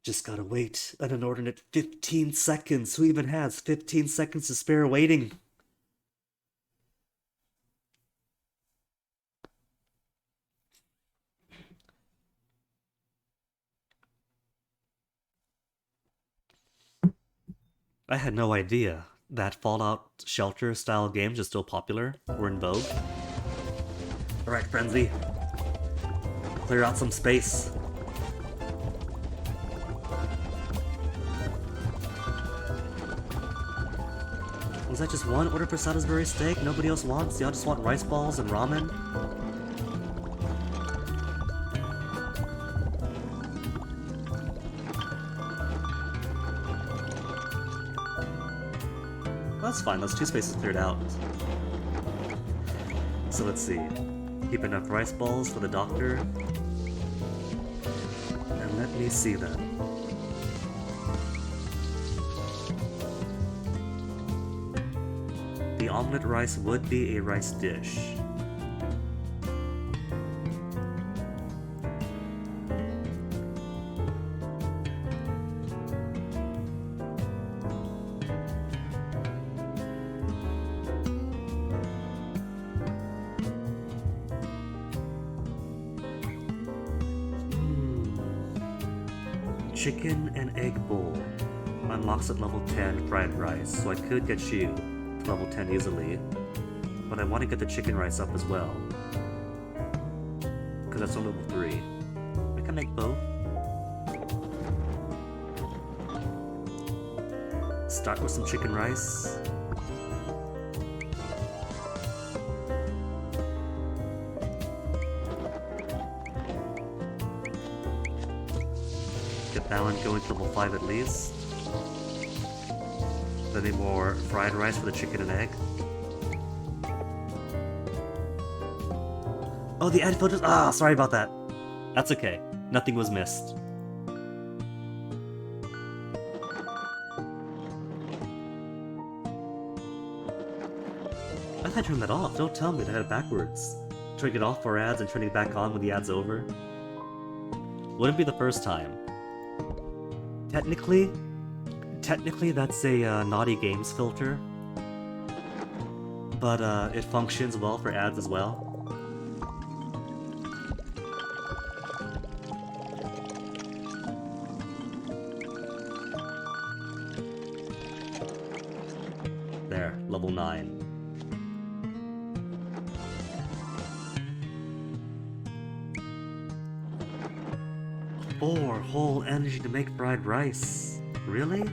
Just gotta wait an inordinate 15 seconds. Who even has 15 seconds to spare waiting? I had no idea that Fallout Shelter style games are still popular or in vogue. Alright, Frenzy. Clear out some space. Was that just one order for Salisbury steak? Nobody else wants? Y'all just want rice balls and ramen? That's fine, those 2 spaces cleared out. So let's see. Keep enough rice balls for the doctor. And let me see them. The omelette rice would be a rice dish. chicken and egg bowl. Unlocks at level 10 fried rice, so I could get you to level 10 easily. But I want to get the chicken rice up as well. Because that's on level 3. I can make both. Start with some chicken rice. Get that one going to level 5 at least. Then need more fried rice for the chicken and egg. Oh, the ad photos. Ah, sorry about that. That's okay. Nothing was missed. I thought I turned that off. Don't tell me that I had it backwards. Turning it off for ads and turning it back on when the ad's over. Wouldn't be the first time. Technically that's a naughty games filter. But it functions well for ads as well. There, level 9. Four whole energy to make fried rice. Really?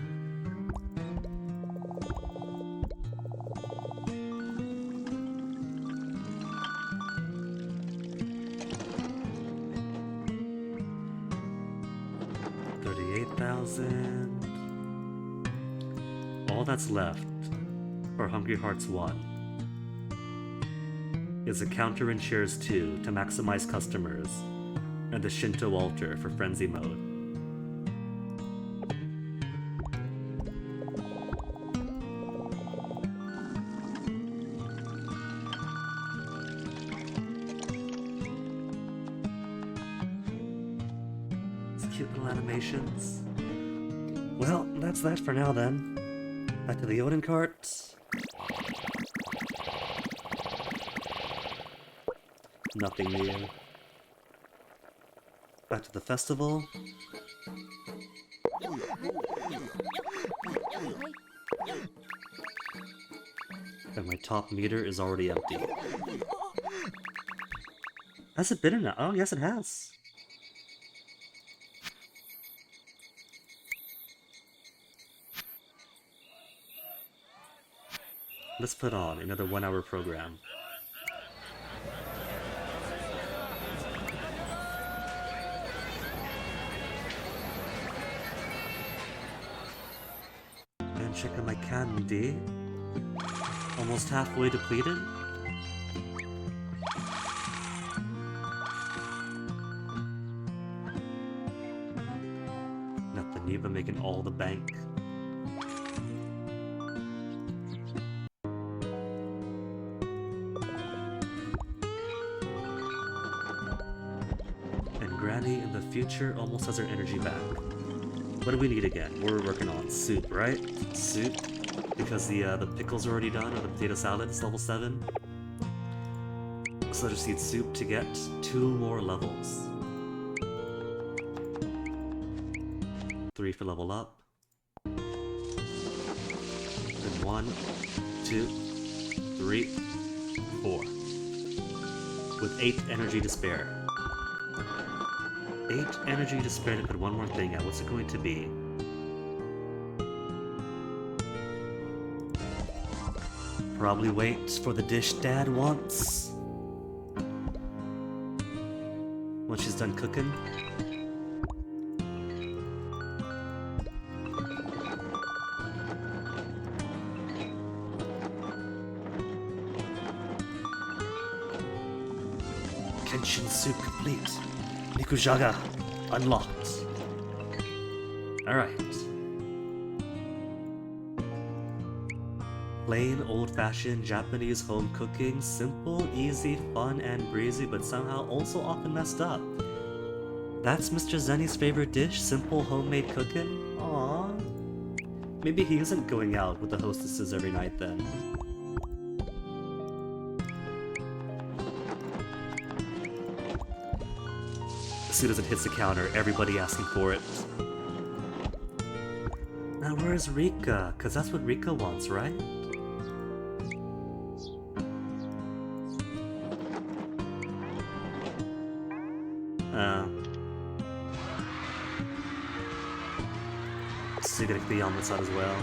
All that's left for Hungry Hearts 1 is a counter in shares 2 to maximize customers and the Shinto altar for frenzy mode. It's cute little animations. Well, that's that for now then. Back to the Odin cart. Nothing new. Back to the festival. And my top meter is already empty. Has it been enough? Oh, yes it has. Let's put on another 1-hour program. And check out my candy. Almost halfway depleted. Nothing new but making all the bank. In the future almost has our energy back. What do we need again? What are we working on? Soup, right? Soup. Because the pickles are already done, or the potato salad is level 7. So I just need soup to get 2 more levels. 3 for level up. Then 1, 2, 3, 4. With 8 energy to spare. 8 energy to spare to put one more thing out. What's it going to be? Probably wait for the dish Dad wants. Once she's done cooking. Kenshin soup complete. Nikujaga unlocked. Alright. Plain, old-fashioned Japanese home cooking. Simple, easy, fun, and breezy, but somehow also often messed up. That's Mr. Zenny's favorite dish? Simple, homemade cooking? Aww. Maybe he isn't going out with the hostesses every night then. As soon as it hits the counter, everybody asking for it. Now where's Rika? Cause that's what Rika wants, right? So you gotta get the omelets out as well.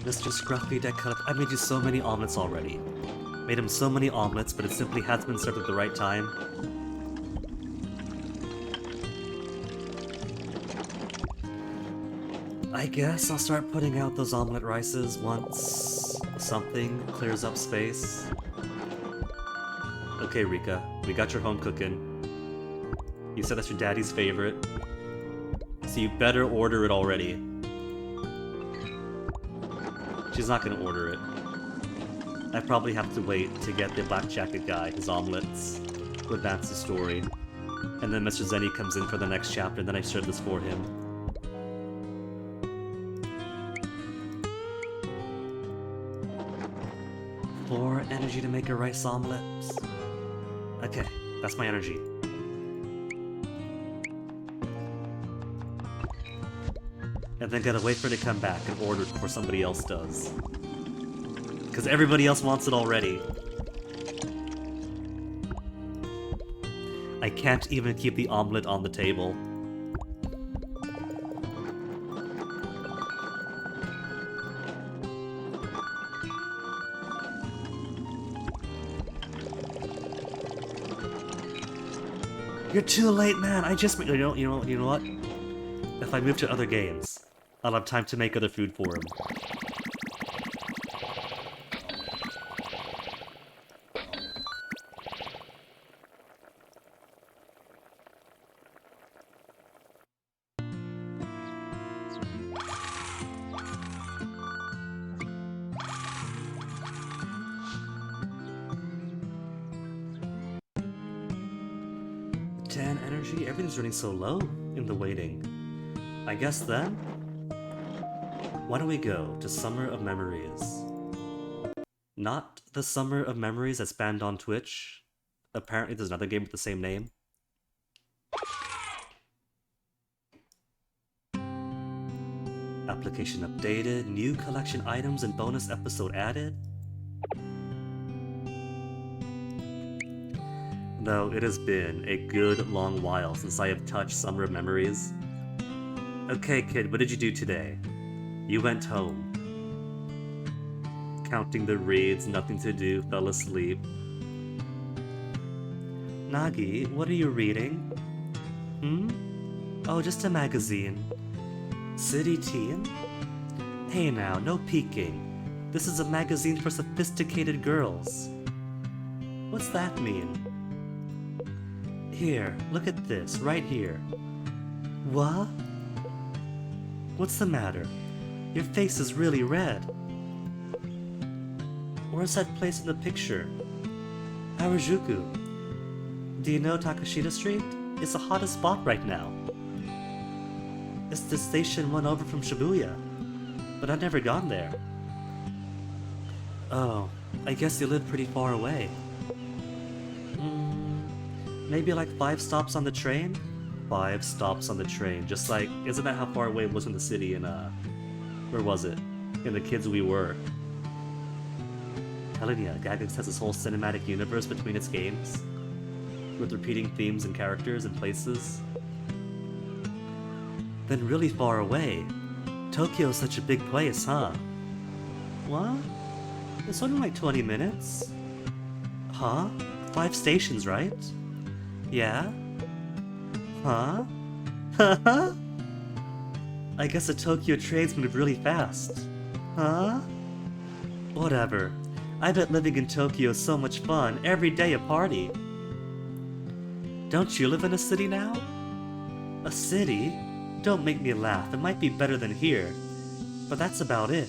Mr. Scruffy Deck Cut Up. I made you so many omelets already. Made him so many omelets, but it simply hasn't been served at the right time. I guess I'll start putting out those omelet rices once something clears up space. Okay, Rika, we got your home cooking. You said that's your daddy's favorite, so you better order it already. She's not gonna order it. I probably have to wait to get the black jacket guy his omelets to advance the story. And then Mr. Zenny comes in for the next chapter, and then I serve this for him. More energy to make a rice omelet. Okay, that's my energy. And then gotta wait for it to come back and order it before somebody else does. Because everybody else wants it already. I can't even keep the omelet on the table. You're too late, man. I just... You know what? If I move to other games, I'll have time to make other food for him. Energy? Everything's running so low in the waiting. I guess then, why don't we go to Summer of Memories? Not the Summer of Memories that's banned on Twitch. Apparently there's another game with the same name. Application updated, new collection items and bonus episode added. Though it has been a good long while since I have touched Summer of Memories. Okay, kid, what did you do today? You went home. Counting the reads, nothing to do, fell asleep. Nagi, what are you reading? Oh, just a magazine. City Teen? Hey now, no peeking. This is a magazine for sophisticated girls. What's that mean? Here, look at this, right here. What? What's the matter? Your face is really red. Where's that place in the picture? Harajuku. Do you know Takashita Street? It's the hottest spot right now. It's the station one over from Shibuya, but I've never gone there. Oh, I guess you live pretty far away. Maybe like 5 stops on the train? 5 stops on the train, just like, isn't that how far away it was from the city in, where was it? In The Kids We Were. Telling ya, Gagex has this whole cinematic universe between its games, with repeating themes and characters and places. Then really far away. Tokyo's such a big place, huh? What? It's only like 20 minutes. Huh? 5 stations, right? Yeah? Huh? Haha? I guess the Tokyo trains move really fast. Huh? Whatever. I bet living in Tokyo is so much fun. Every day a party. Don't you live in a city now? A city? Don't make me laugh. It might be better than here. But that's about it.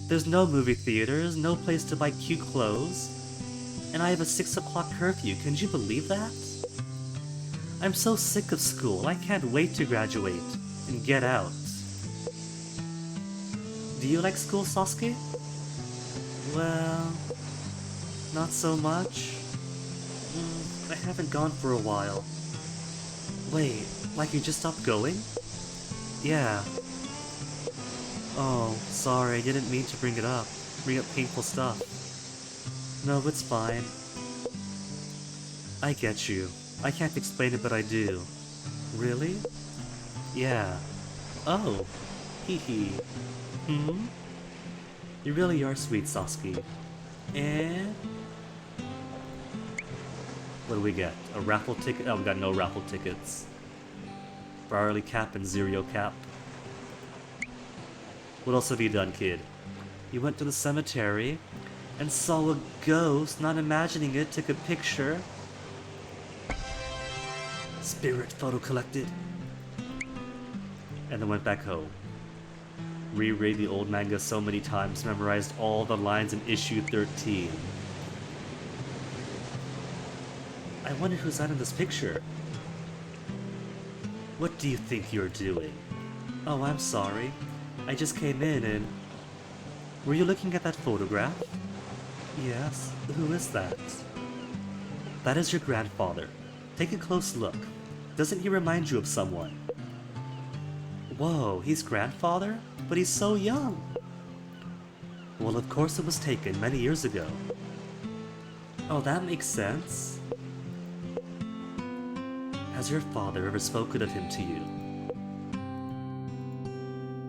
There's no movie theaters, no place to buy cute clothes. And I have a 6 o'clock curfew, can you believe that? I'm so sick of school, I can't wait to graduate and get out. Do you like school, Sasuke? Well, not so much. I haven't gone for a while. Wait, like you just stopped going? Yeah. Oh, sorry, I didn't mean to bring it up. Bring up painful stuff. No, it's fine. I get you. I can't explain it, but I do. Really? Yeah. Oh. Hee hee. Hmm? You really are sweet, Sasuke. And... what do we get? A raffle ticket? Oh, we got no raffle tickets. Barley cap and Zero cap. What else have you done, kid? You went to the cemetery and saw a ghost, not imagining it, took a picture. Spirit photo collected. And then went back home. Reread the old manga so many times, memorized all the lines in issue 13. I wonder who's that in this picture. What do you think you're doing? Oh, I'm sorry. I just came in and... Were you looking at that photograph? Yes. Who is that? That is your grandfather. Take a close look. Doesn't he remind you of someone? Whoa, he's grandfather? But he's so young! Well, of course it was taken many years ago. Oh, that makes sense. Has your father ever spoken of him to you?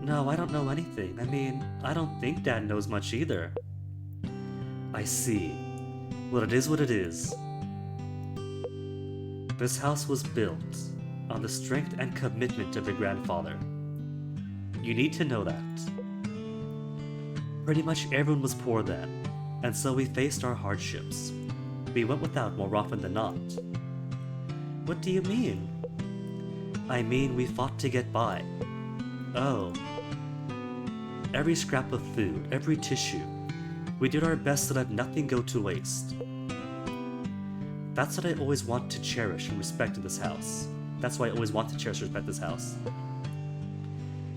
No, I don't know anything. I mean, I don't think Dad knows much either. I see. Well, it is what it is. This house was built on the strength and commitment of your grandfather. You need to know that. Pretty much everyone was poor then, and so we faced our hardships. We went without more often than not. What do you mean? I mean, we fought to get by. Oh. Every scrap of food, every tissue. We did our best to let nothing go to waste. That's what I always want to cherish and respect in this house. That's why I always want to cherish and respect this house.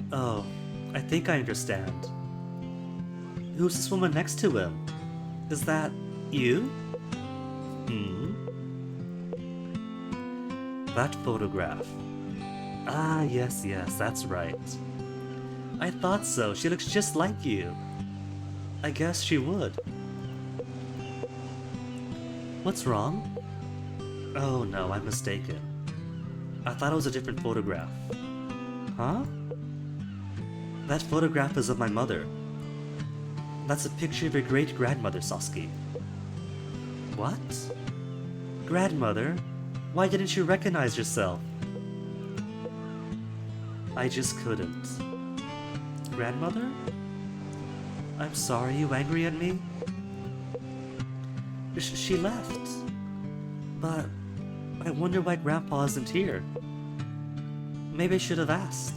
Oh, I think I understand. Who's this woman next to him? Is that you? That photograph. Ah, yes, that's right. I thought so. She looks just like you. I guess she would. What's wrong? Oh no, I'm mistaken. I thought it was a different photograph. Huh? That photograph is of my mother. That's a picture of your great-grandmother, Sasuke. What? Grandmother? Why didn't you recognize yourself? I just couldn't. Grandmother? I'm sorry, you angry at me? She left. But I wonder why Grandpa isn't here. Maybe I should have asked.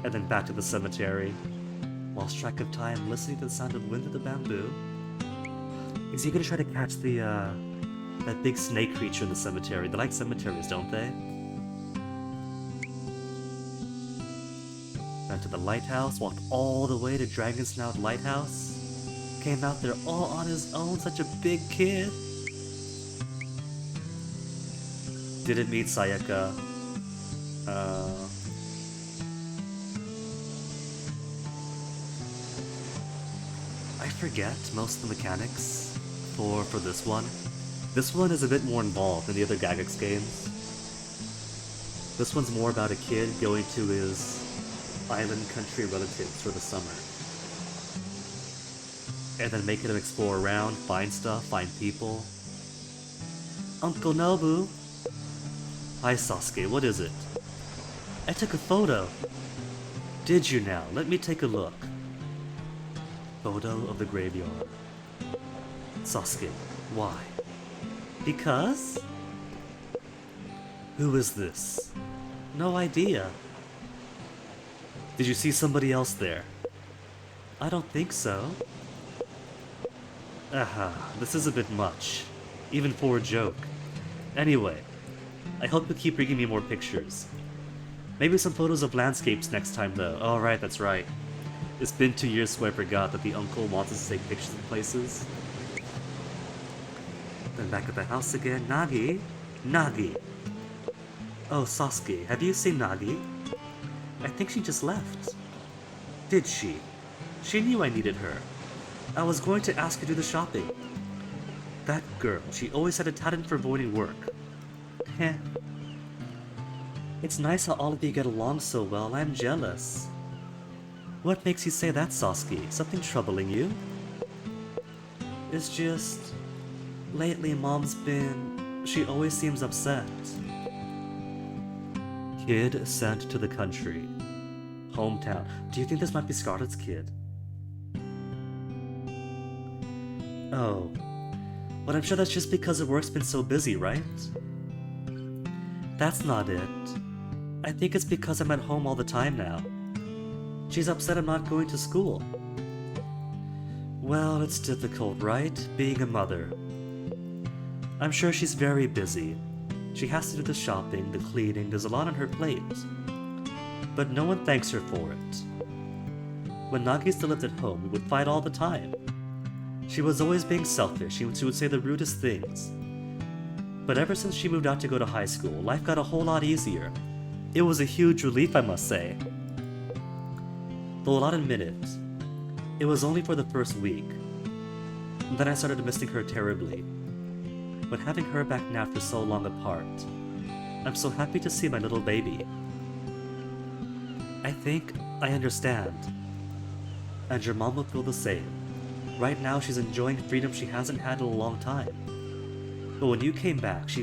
And then back to the cemetery. Lost track of time, listening to the sound of wind through the bamboo. Is he gonna try to catch the, that big snake creature in the cemetery? They like cemeteries, don't they? Went to the lighthouse, walked all the way to Dragon Snout Lighthouse. Came out there all on his own, such a big kid. Didn't meet Sayaka. I forget most of the mechanics for this one. This one is a bit more involved than the other Gagex games. This one's more about a kid going to his island country relatives for the summer. And then making him explore around, find stuff, find people. Uncle Nobu! Hi Sasuke, what is it? I took a photo. Did you now? Let me take a look. Photo of the graveyard. Sasuke, why? Because? Who is this? No idea. Did you see somebody else there? I don't think so. Aha, this is a bit much. Even for a joke. Anyway, I hope you'll keep bringing me more pictures. Maybe some photos of landscapes next time though. Oh right, that's right. It's been 2 years so I forgot that the uncle wants us to take pictures of places. Then back at the house again. Nagi? Nagi! Oh, Sasuke, have you seen Nagi? I think she just left. Did she? She knew I needed her. I was going to ask her to do the shopping. That girl, she always had a talent for avoiding work. Heh. It's nice how all of you get along so well. I'm jealous. What makes you say that, Sasuke? Something troubling you? It's just... lately Mom's been... she always seems upset. Kid sent to the country. Hometown. Do you think this might be Scarlet's kid? Oh. But I'm sure that's just because her work's been so busy, right? That's not it. I think it's because I'm at home all the time now. She's upset I'm not going to school. Well, it's difficult, right? Being a mother. I'm sure she's very busy. She has to do the shopping, the cleaning, there's a lot on her plate. But no one thanks her for it. When Nagi still lived at home, we would fight all the time. She was always being selfish, she would say the rudest things. But ever since she moved out to go to high school, life got a whole lot easier. It was a huge relief, I must say. Though I'll admit it, it was only for the first week. And then I started missing her terribly. But having her back now after so long apart, I'm so happy to see my little baby. I think I understand. And your mom will feel the same. Right now she's enjoying freedom she hasn't had in a long time. But when you came back, she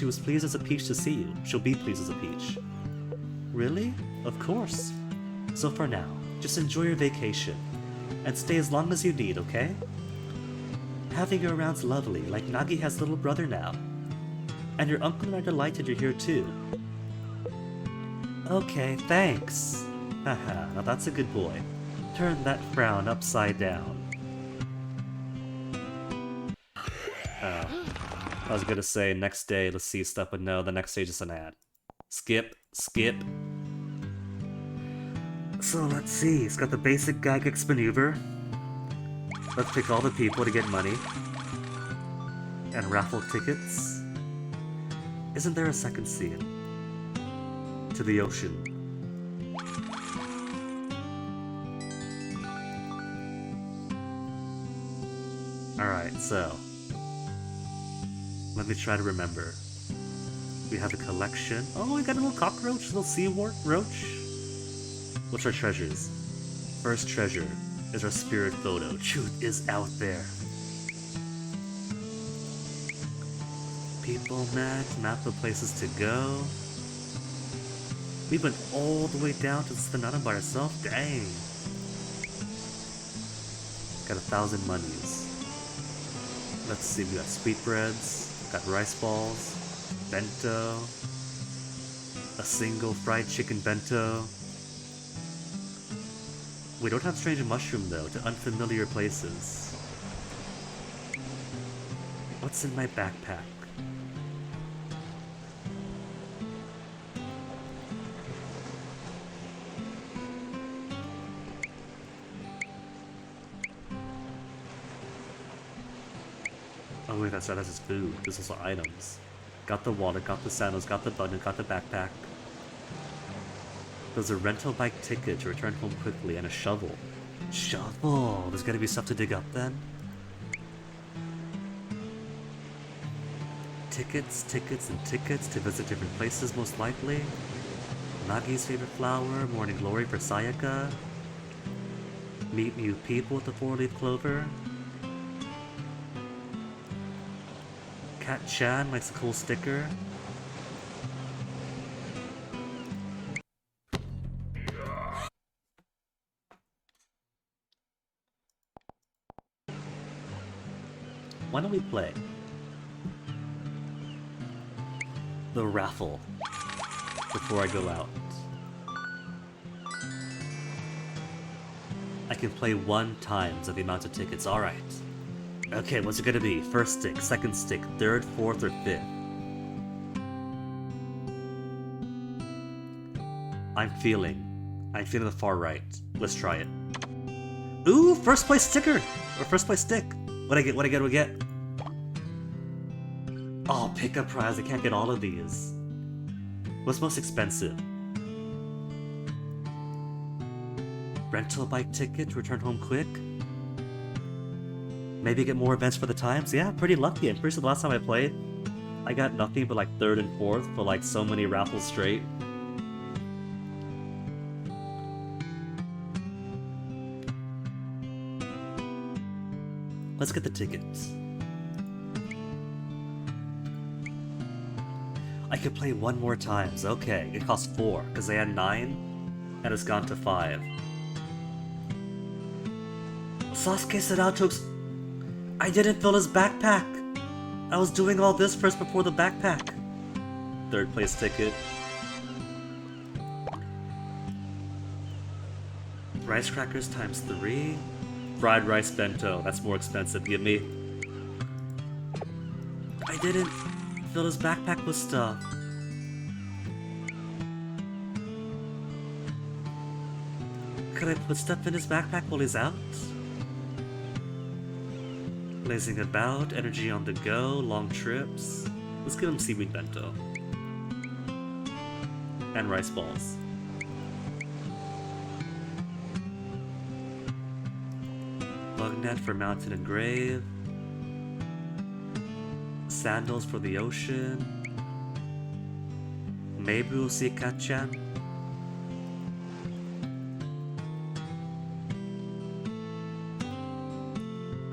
was pleased as a peach to see you. She'll be pleased as a peach. Really? Of course. So for now, just enjoy your vacation. And stay as long as you need, okay? Having you around's lovely, like Nagi has a little brother now. And your uncle and I are delighted you're here too. Okay, thanks. Haha, now that's a good boy. Turn that frown upside down. Oh. I was gonna say next day let's see stuff, but no, the next day is just an ad. Skip, skip. So let's see, it's got the basic Gagex maneuver. Let's pick all the people to get money. And raffle tickets. Isn't there a second scene? To the ocean. Alright, so... let me try to remember. We have a collection. Oh, we got a little cockroach, a little sea roach. What's our treasures? First treasure is our spirit photo. Truth is out there. People met, map of places to go. We went all the way down to Spanana by ourselves? Dang. Got 1,000 monies. Let's see, we got sweetbreads, got rice balls, bento, a single fried chicken bento. We don't have strange mushroom though, to unfamiliar places. What's in my backpack? Oh wait, that's right, that's just food. This is all items. Got the wallet, got the sandals, got the button, got the backpack. There's a rental bike ticket to return home quickly, and a shovel. Shovel! There's gotta be stuff to dig up then? Tickets, tickets, and tickets to visit different places most likely. Nagi's favorite flower, morning glory for Sayaka. Meet new people with the 4-leaf clover. Cat Chan likes a cool sticker. Why don't we play the raffle before I go out? I can play 1 times of the amount of tickets, alright. Okay, what's it gonna be? First stick, second stick, third, fourth, or fifth? I'm feeling the far right. Let's try it. Ooh, first place sticker! Or first place stick. What I get? Oh, pickup prize, I can't get all of these. What's most expensive? Rental bike ticket, return home quick? Maybe get more events for the times? Yeah, pretty lucky. I'm pretty sure the last time I played, I got nothing but like 3rd and 4th for like so many raffles straight. Let's get the tickets. I could play 1 more times. Okay, it costs 4 because they had 9 and it's gone to 5. Sasuke Sadato's... I didn't fill his backpack! I was doing all this first before the backpack. 3rd place ticket. Rice crackers times 3. Fried rice bento. That's more expensive. Give me. I didn't fill his backpack with stuff. Could I put stuff in his backpack while he's out? Blazing about, energy on the go, long trips. Let's give him seaweed bento. And rice balls. Bug net for mountain and grave. Sandals for the ocean. Meibu Sikachan.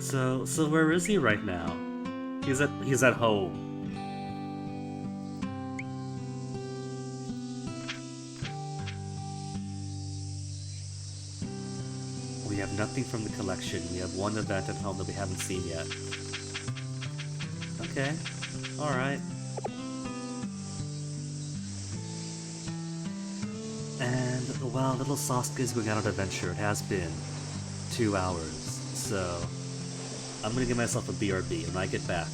So where is he right now? He's at home. We have nothing from the collection. We have 1 event at home that we haven't seen yet. Okay. Alright. And, well, little Sasuke's going out on an adventure. It has been 2 hours. So, I'm gonna give myself a BRB. When I get back,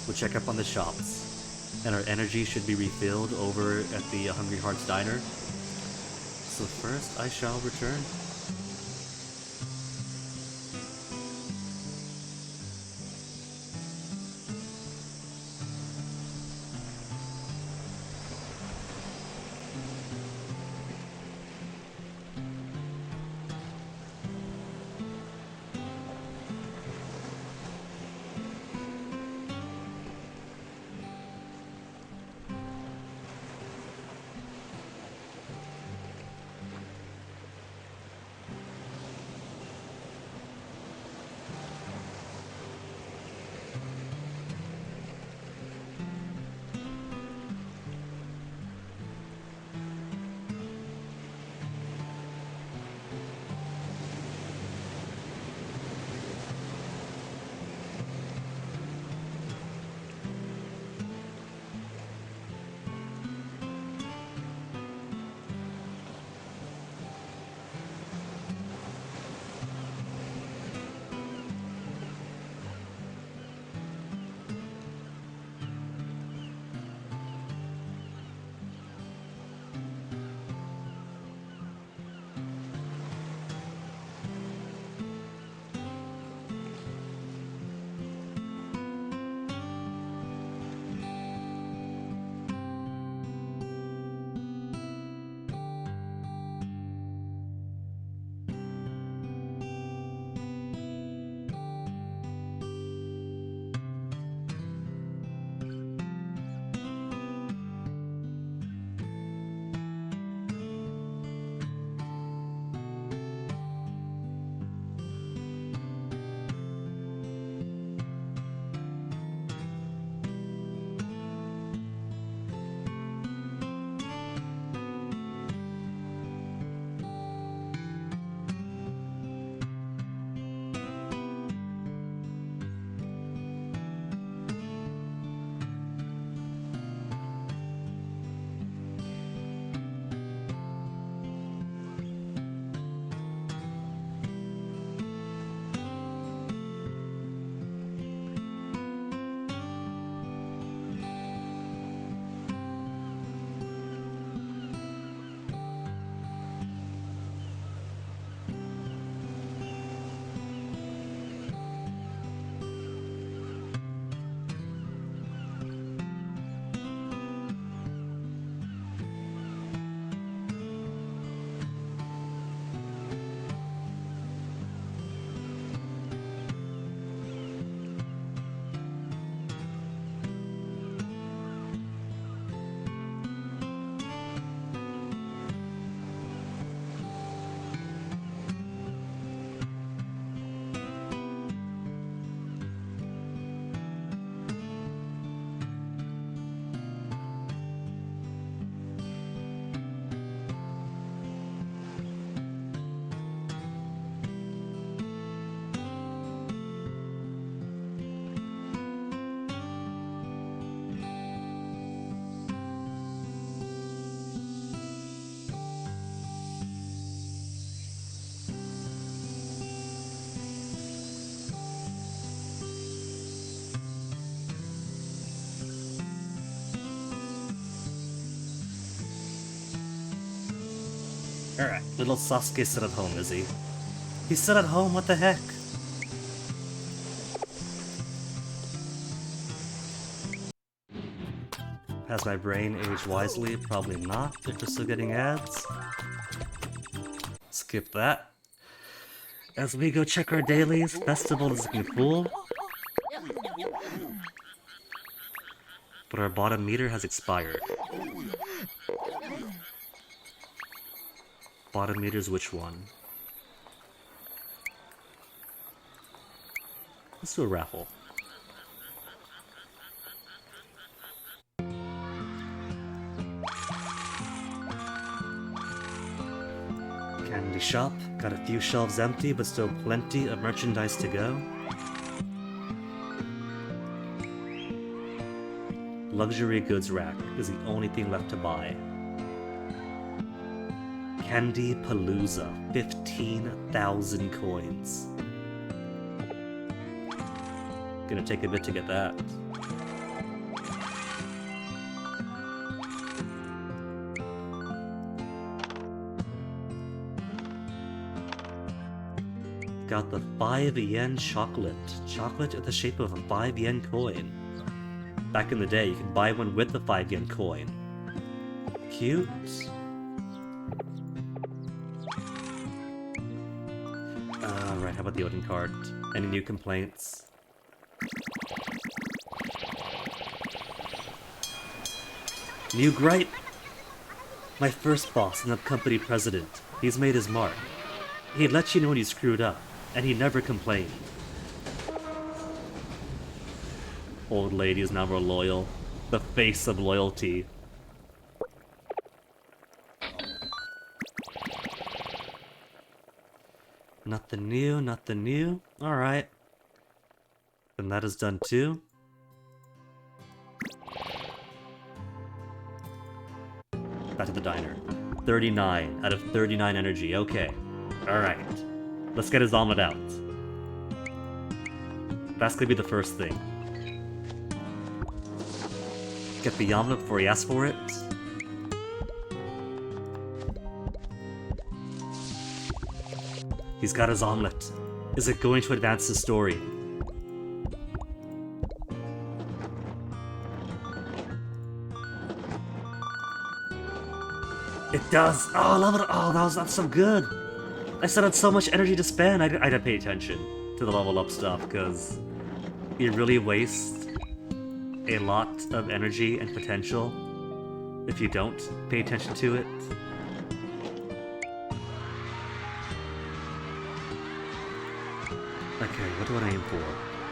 we'll check up on the shops. And our energy should be refilled over at the Hungry Hearts Diner. So first, I shall return. Alright, little Sasuke sit at home, is he? He's sit at home, what the heck? Has my brain aged wisely? Probably not, if we're still getting ads. Skip that. As we go check our dailies, festival is looking full. But our bottom meter has expired. Bottom meter's which one? Let's do a raffle. Candy shop. Got a few shelves empty, but still plenty of merchandise to go. Luxury goods rack is the only thing left to buy. Candy Palooza, 15,000 coins. Gonna take a bit to get that. Got the 5 yen chocolate. Chocolate in the shape of a 5 yen coin. Back in the day, you could buy one with the 5 yen coin. Cute. Alright, how about the Odin card? Any new complaints? New gripe! My first boss and the company president. He's made his mark. He'd let you know when you screwed up, and he never complained. Old lady is now more loyal. The face of loyalty. Nothing new, nothing new. Alright. Then that is done too. Back to the diner. 39 out of 39 energy, okay. Alright. Let's get his omelet out. That's gonna be the first thing. Get the omelet before he asks for it. He's got his omelet. Is it going to advance the story? It does! Oh, I love it! Oh, that's so good! I still had so much energy to spend. I had to pay attention to the level up stuff, because you really waste a lot of energy and potential if you don't pay attention to it. Okay, what do I aim for?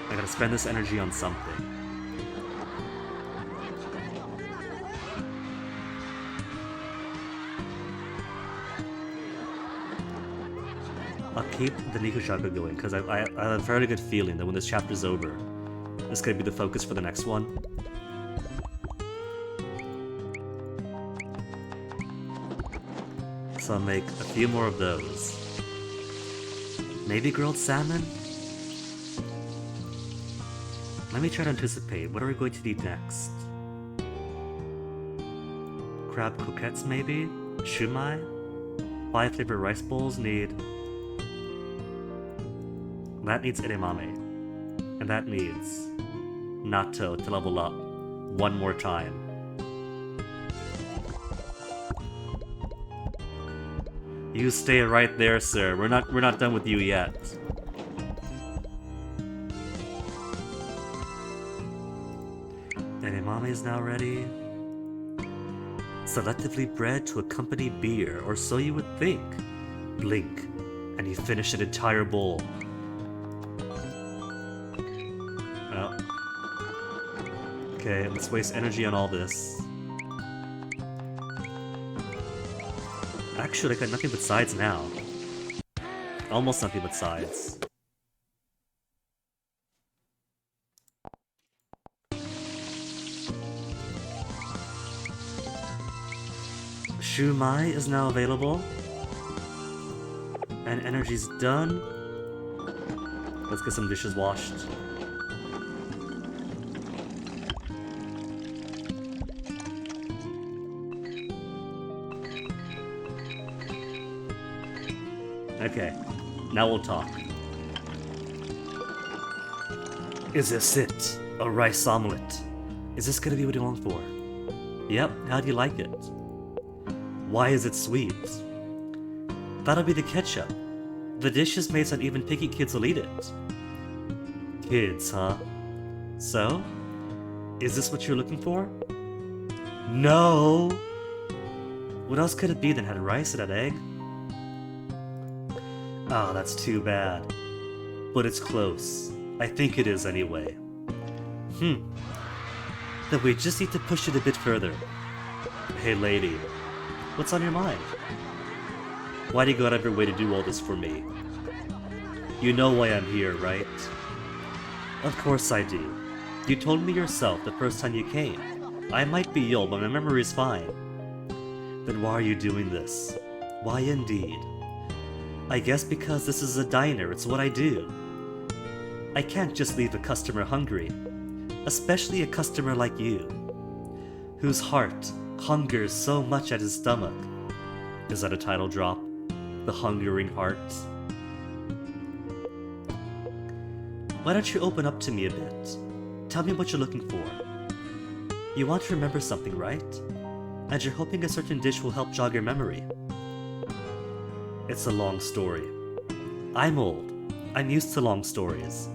I gotta spend this energy on something. I'll keep the Nikujaku going, because I have a fairly good feeling that when this chapter's over, it's gonna be the focus for the next one. So I'll make a few more of those. Maybe grilled salmon? Let me try to anticipate. What are we going to need next? Crab croquettes, maybe? Shumai? 5 flavored rice bowls need... That needs edamame. And that needs... natto to level up. One more time. You stay right there, sir. We're not done with you yet. Edamame is now ready. Selectively bred to accompany beer, or so you would think. Blink, and you finish an entire bowl. Oh. Okay, let's waste energy on all this. Actually, I got nothing but sides now. Almost nothing but sides. Shumai is now available. And energy's done. Let's get some dishes washed. Okay, now we'll talk. Is this it? A rice omelet? Is this gonna be what you want for? Yep, how do you like it? Why is it sweet? That'll be the ketchup. The dish is made so that even picky kids will eat it. Kids, huh? So? Is this what you're looking for? No! What else could it be than had rice and an egg? Ah, that's too bad. But it's close. I think it is anyway. Then we just need to push it a bit further. Hey lady, what's on your mind? Why do you go out of your way to do all this for me? You know why I'm here, right? Of course I do. You told me yourself the first time you came. I might be old, but my memory's fine. Then why are you doing this? Why indeed? I guess because this is a diner, it's what I do. I can't just leave a customer hungry, especially a customer like you, whose heart hungers so much at his stomach. Is that a title drop? The Hungering Heart? Why don't you open up to me a bit? Tell me what you're looking for. You want to remember something, right? And you're hoping a certain dish will help jog your memory. It's a long story. I'm old. I'm used to long stories.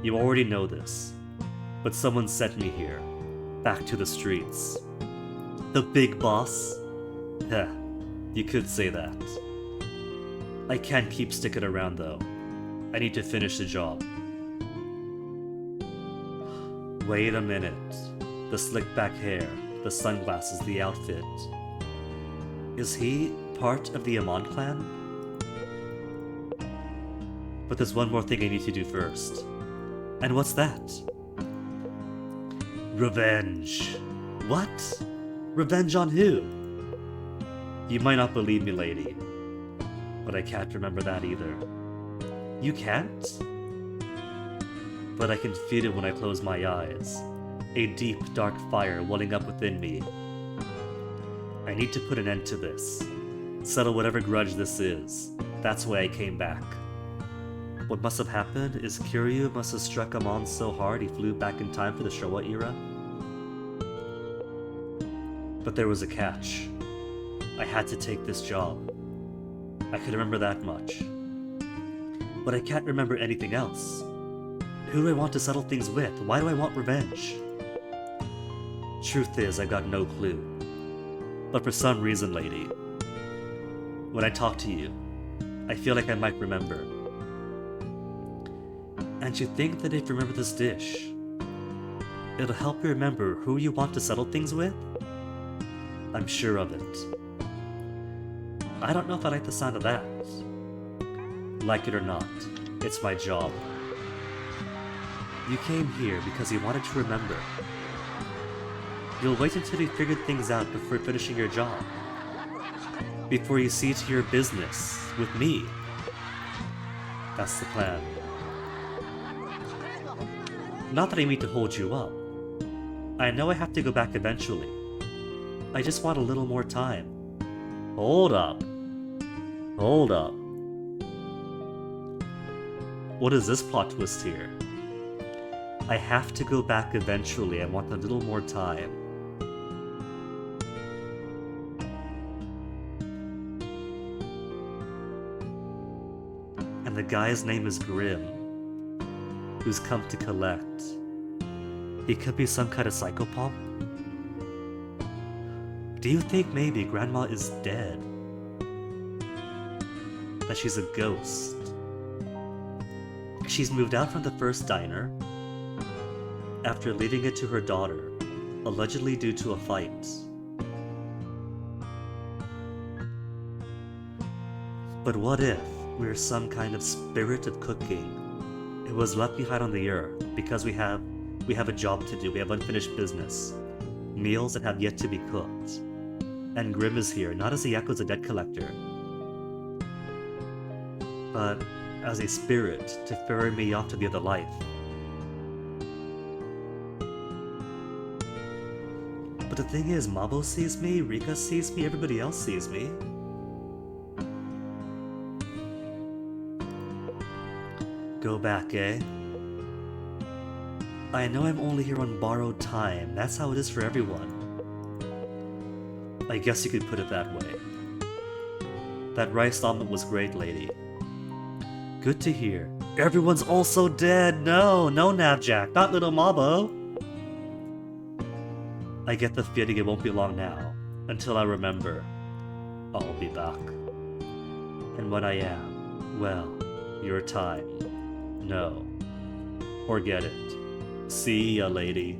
You already know this, but someone sent me here, back to the streets. The big boss? Heh, you could say that. I can't keep sticking around though. I need to finish the job. Wait a minute. The slick back hair, the sunglasses, the outfit. Is he part of the Amon clan? But there's one more thing I need to do first. And what's that? Revenge. What? Revenge on who? You might not believe me, lady, but I can't remember that either. You can't? But I can feel it when I close my eyes. A deep, dark fire welling up within me. I need to put an end to this. Settle whatever grudge this is. That's why I came back. What must have happened is Kiryu must have struck Amon so hard he flew back in time for the Showa era. But there was a catch. I had to take this job. I can remember that much. But I can't remember anything else. Who do I want to settle things with? Why do I want revenge? Truth is, I've got no clue. But for some reason, lady, when I talk to you, I feel like I might remember. And you think that if you remember this dish, it'll help you remember who you want to settle things with? I'm sure of it. I don't know if I like the sound of that. Like it or not, it's my job. You came here because you wanted to remember. You'll wait until you figured things out before finishing your job. Before you see to your business with me. That's the plan. Not that I mean to hold you up. I know I have to go back eventually. I just want a little more time. Hold up. Hold up. What is this plot twist here? I have to go back eventually. I want a little more time. And the guy's name is Grim, who's come to collect. He could be some kind of psychopath. Do you think maybe Grandma is dead? That she's a ghost? She's moved out from the first diner after leaving it to her daughter, allegedly due to a fight. But what if we're some kind of spirit of cooking? It was left behind on the earth because we have a job to do. We have unfinished business, meals that have yet to be cooked. And Grim is here, not as a Yakuza debt collector, but as a spirit to ferry me off to the other life. But the thing is, Mabo sees me, Rika sees me, everybody else sees me. Go back, eh? I know I'm only here on borrowed time. That's how it is for everyone. I guess you could put it that way. That rice omelet was great, lady. Good to hear. Everyone's also dead! No, no, Navjack, not little Mabo! I get the feeling it won't be long now, until I remember. I'll be back. And when I am, well, your time. No. Forget it. See ya, lady.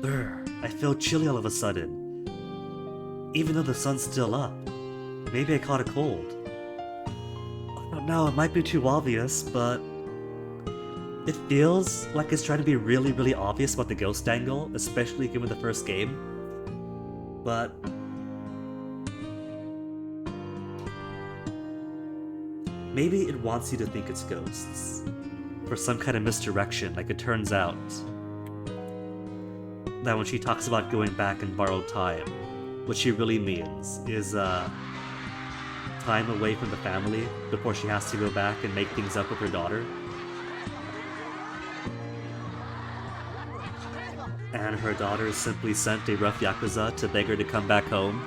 Brr, I feel chilly all of a sudden. Even though the sun's still up. Maybe I caught a cold. I don't know, it might be too obvious, but it feels like it's trying to be really, really obvious about the ghost angle, especially given the first game. But maybe it wants you to think it's ghosts. For some kind of misdirection, like it turns out that when she talks about going back in borrowed time, what she really means is time away from the family before she has to go back and make things up with her daughter. And her daughter simply sent a rough Yakuza to beg her to come back home.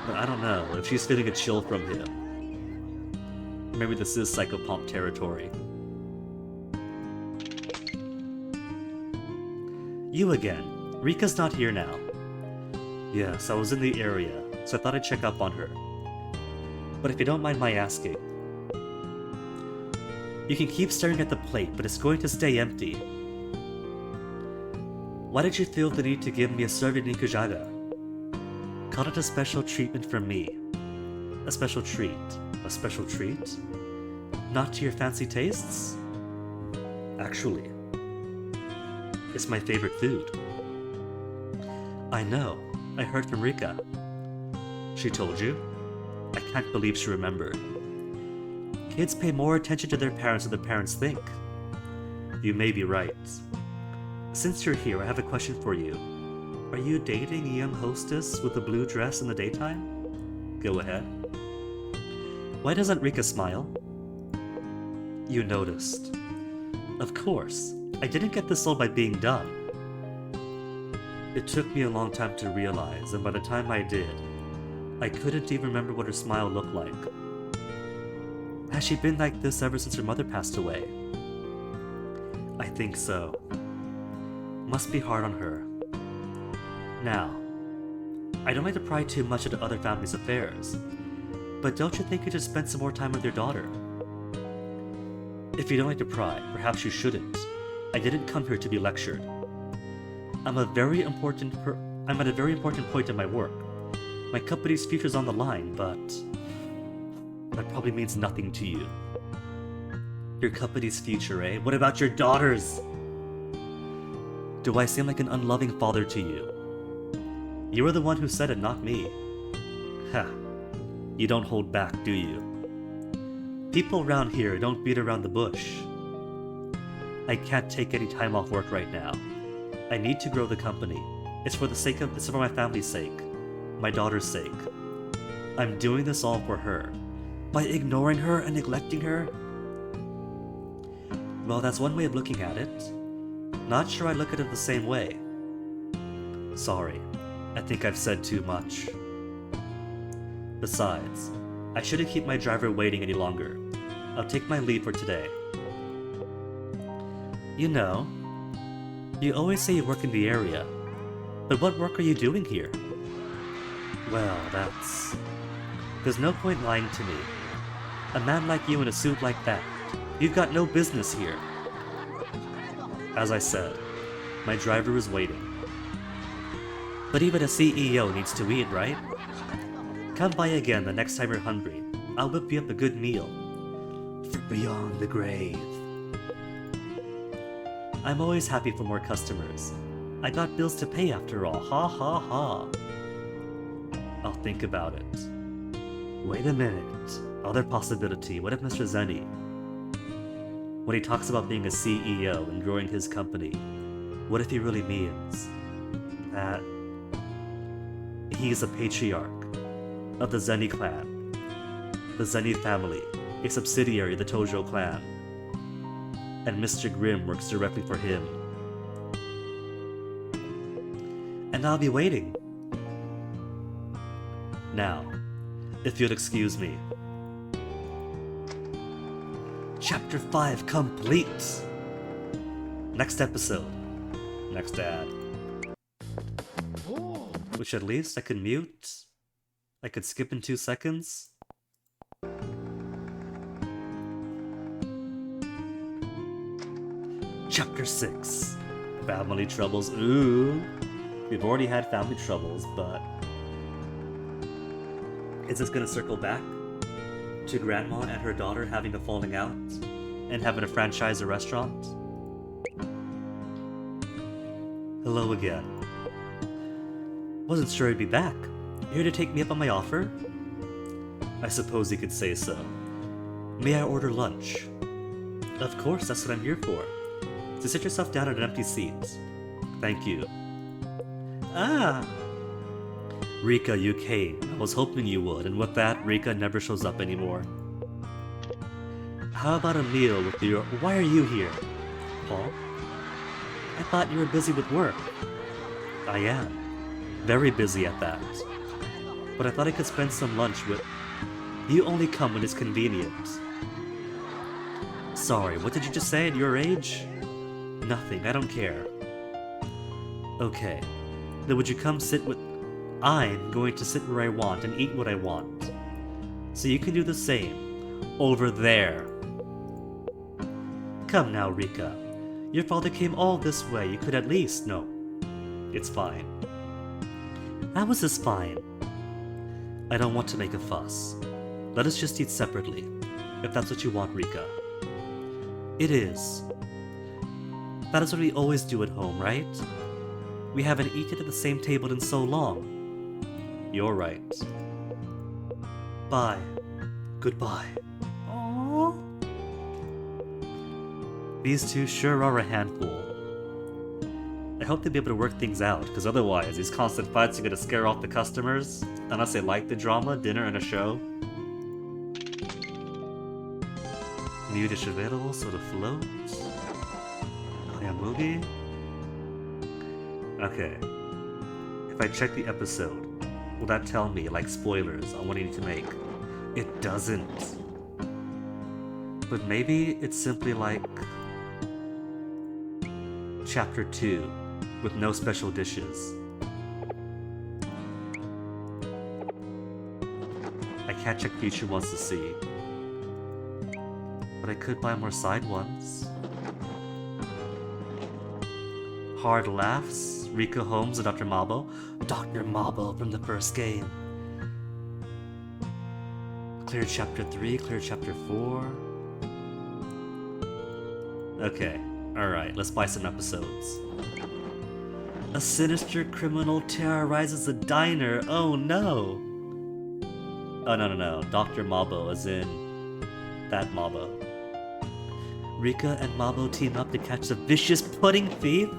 But I don't know, if she's feeling a chill from him. Maybe this is psychopomp territory. You again. Rika's not here now. Yes, I was in the area, so I thought I'd check up on her. But if you don't mind my asking, you can keep staring at the plate, but it's going to stay empty. Why did you feel the need to give me a serving nikujaga? Call it a special treatment from me. A special treat. A special treat? Not to your fancy tastes? Actually, it's my favorite food. I know. I heard from Rika. She told you? I can't believe she remembered. Kids pay more attention to their parents than their parents think. You may be right. Since you're here, I have a question for you. Are you dating a young hostess with a blue dress in the daytime? Go ahead. Why doesn't Rika smile? You noticed. Of course. I didn't get this all by being dumb. It took me a long time to realize, and by the time I did, I couldn't even remember what her smile looked like. Has she been like this ever since her mother passed away? I think so. Must be hard on her. Now, I don't like to pry too much into other families' affairs, but don't you think you should spend some more time with your daughter? If you don't like to pry, perhaps you shouldn't. I didn't come here to be lectured. I'm at a very important point in my work. My company's future's on the line, but that probably means nothing to you. Your company's future, eh? What about your daughter's? Do I seem like an unloving father to you? You were the one who said it, not me. Ha. You don't hold back, do you? People around here don't beat around the bush. I can't take any time off work right now. I need to grow the company. It's for my family's sake. My daughter's sake. I'm doing this all for her. By ignoring her and neglecting her? Well, that's one way of looking at it. Not sure I look at it the same way. Sorry. I think I've said too much. Besides, I shouldn't keep my driver waiting any longer. I'll take my leave for today. You know, you always say you work in the area, but what work are you doing here? Well, there's no point lying to me. A man like you in a suit like that, you've got no business here. As I said, my driver is waiting. But even a CEO needs to eat, right? Come by again the next time you're hungry. I'll whip you up a good meal. For beyond the grave. I'm always happy for more customers. I got bills to pay after all. Ha ha ha. I'll think about it. Wait a minute. Other possibility. What if Mr. Zenny, when he talks about being a CEO and growing his company, what if he really means that he's a patriarch of the Zenny clan, the Zenny family, a subsidiary of the Tojo clan, and Mr. Grimm works directly for him. And I'll be waiting. Now, if you'll excuse me. Chapter 5 complete! Next episode. Next ad. Which at least I could mute. I could skip in 2 seconds. Chapter 6. Family troubles. Ooh. We've already had family troubles, but... is this gonna circle back to Grandma and her daughter having a falling out and having to franchise a restaurant? Hello again. Wasn't sure I'd be back. Here to take me up on my offer? I suppose you could say so. May I order lunch? Of course, that's what I'm here for. So sit yourself down at an empty seat. Thank you. Ah! Rika, you came. I was hoping you would, and with that, Rika never shows up anymore. How about a meal with your... Why are you here? Paul? I thought you were busy with work. I am. Very busy at that. But I thought I could spend some lunch with... You only come when it's convenient. Sorry, what did you just say at your age? Nothing, I don't care. Okay. Then would you come sit with... I'm going to sit where I want and eat what I want. So you can do the same. Over there. Come now, Rika. Your father came all this way. You could at least... No. It's fine. How is this fine? I don't want to make a fuss. Let us just eat separately, if that's what you want, Rika. It is. That is what we always do at home, right? We haven't eaten at the same table in so long. You're right. Bye. Goodbye. Aww. These two sure are a handful. I hope they'll be able to work things out, because otherwise these constant fights are going to scare off the customers, unless they like the drama, dinner, and a show. New dish available, so to float. Oh yeah, movie? Okay. If I check the episode, will that tell me, like spoilers, on what I need to make? It doesn't. But maybe it's simply like... Chapter 2, with no special dishes. I can't check future ones to see. But I could buy more side ones. Hard laughs, Rika Holmes and Dr. Mabo. Dr. Mabo from the first game. Clear chapter 3, clear chapter 4. Okay, alright, let's buy some episodes. A sinister criminal terrorizes a diner. Oh no! Oh no. Dr. Mabo as in that Mabo. Rika and Mabo team up to catch the vicious pudding thief?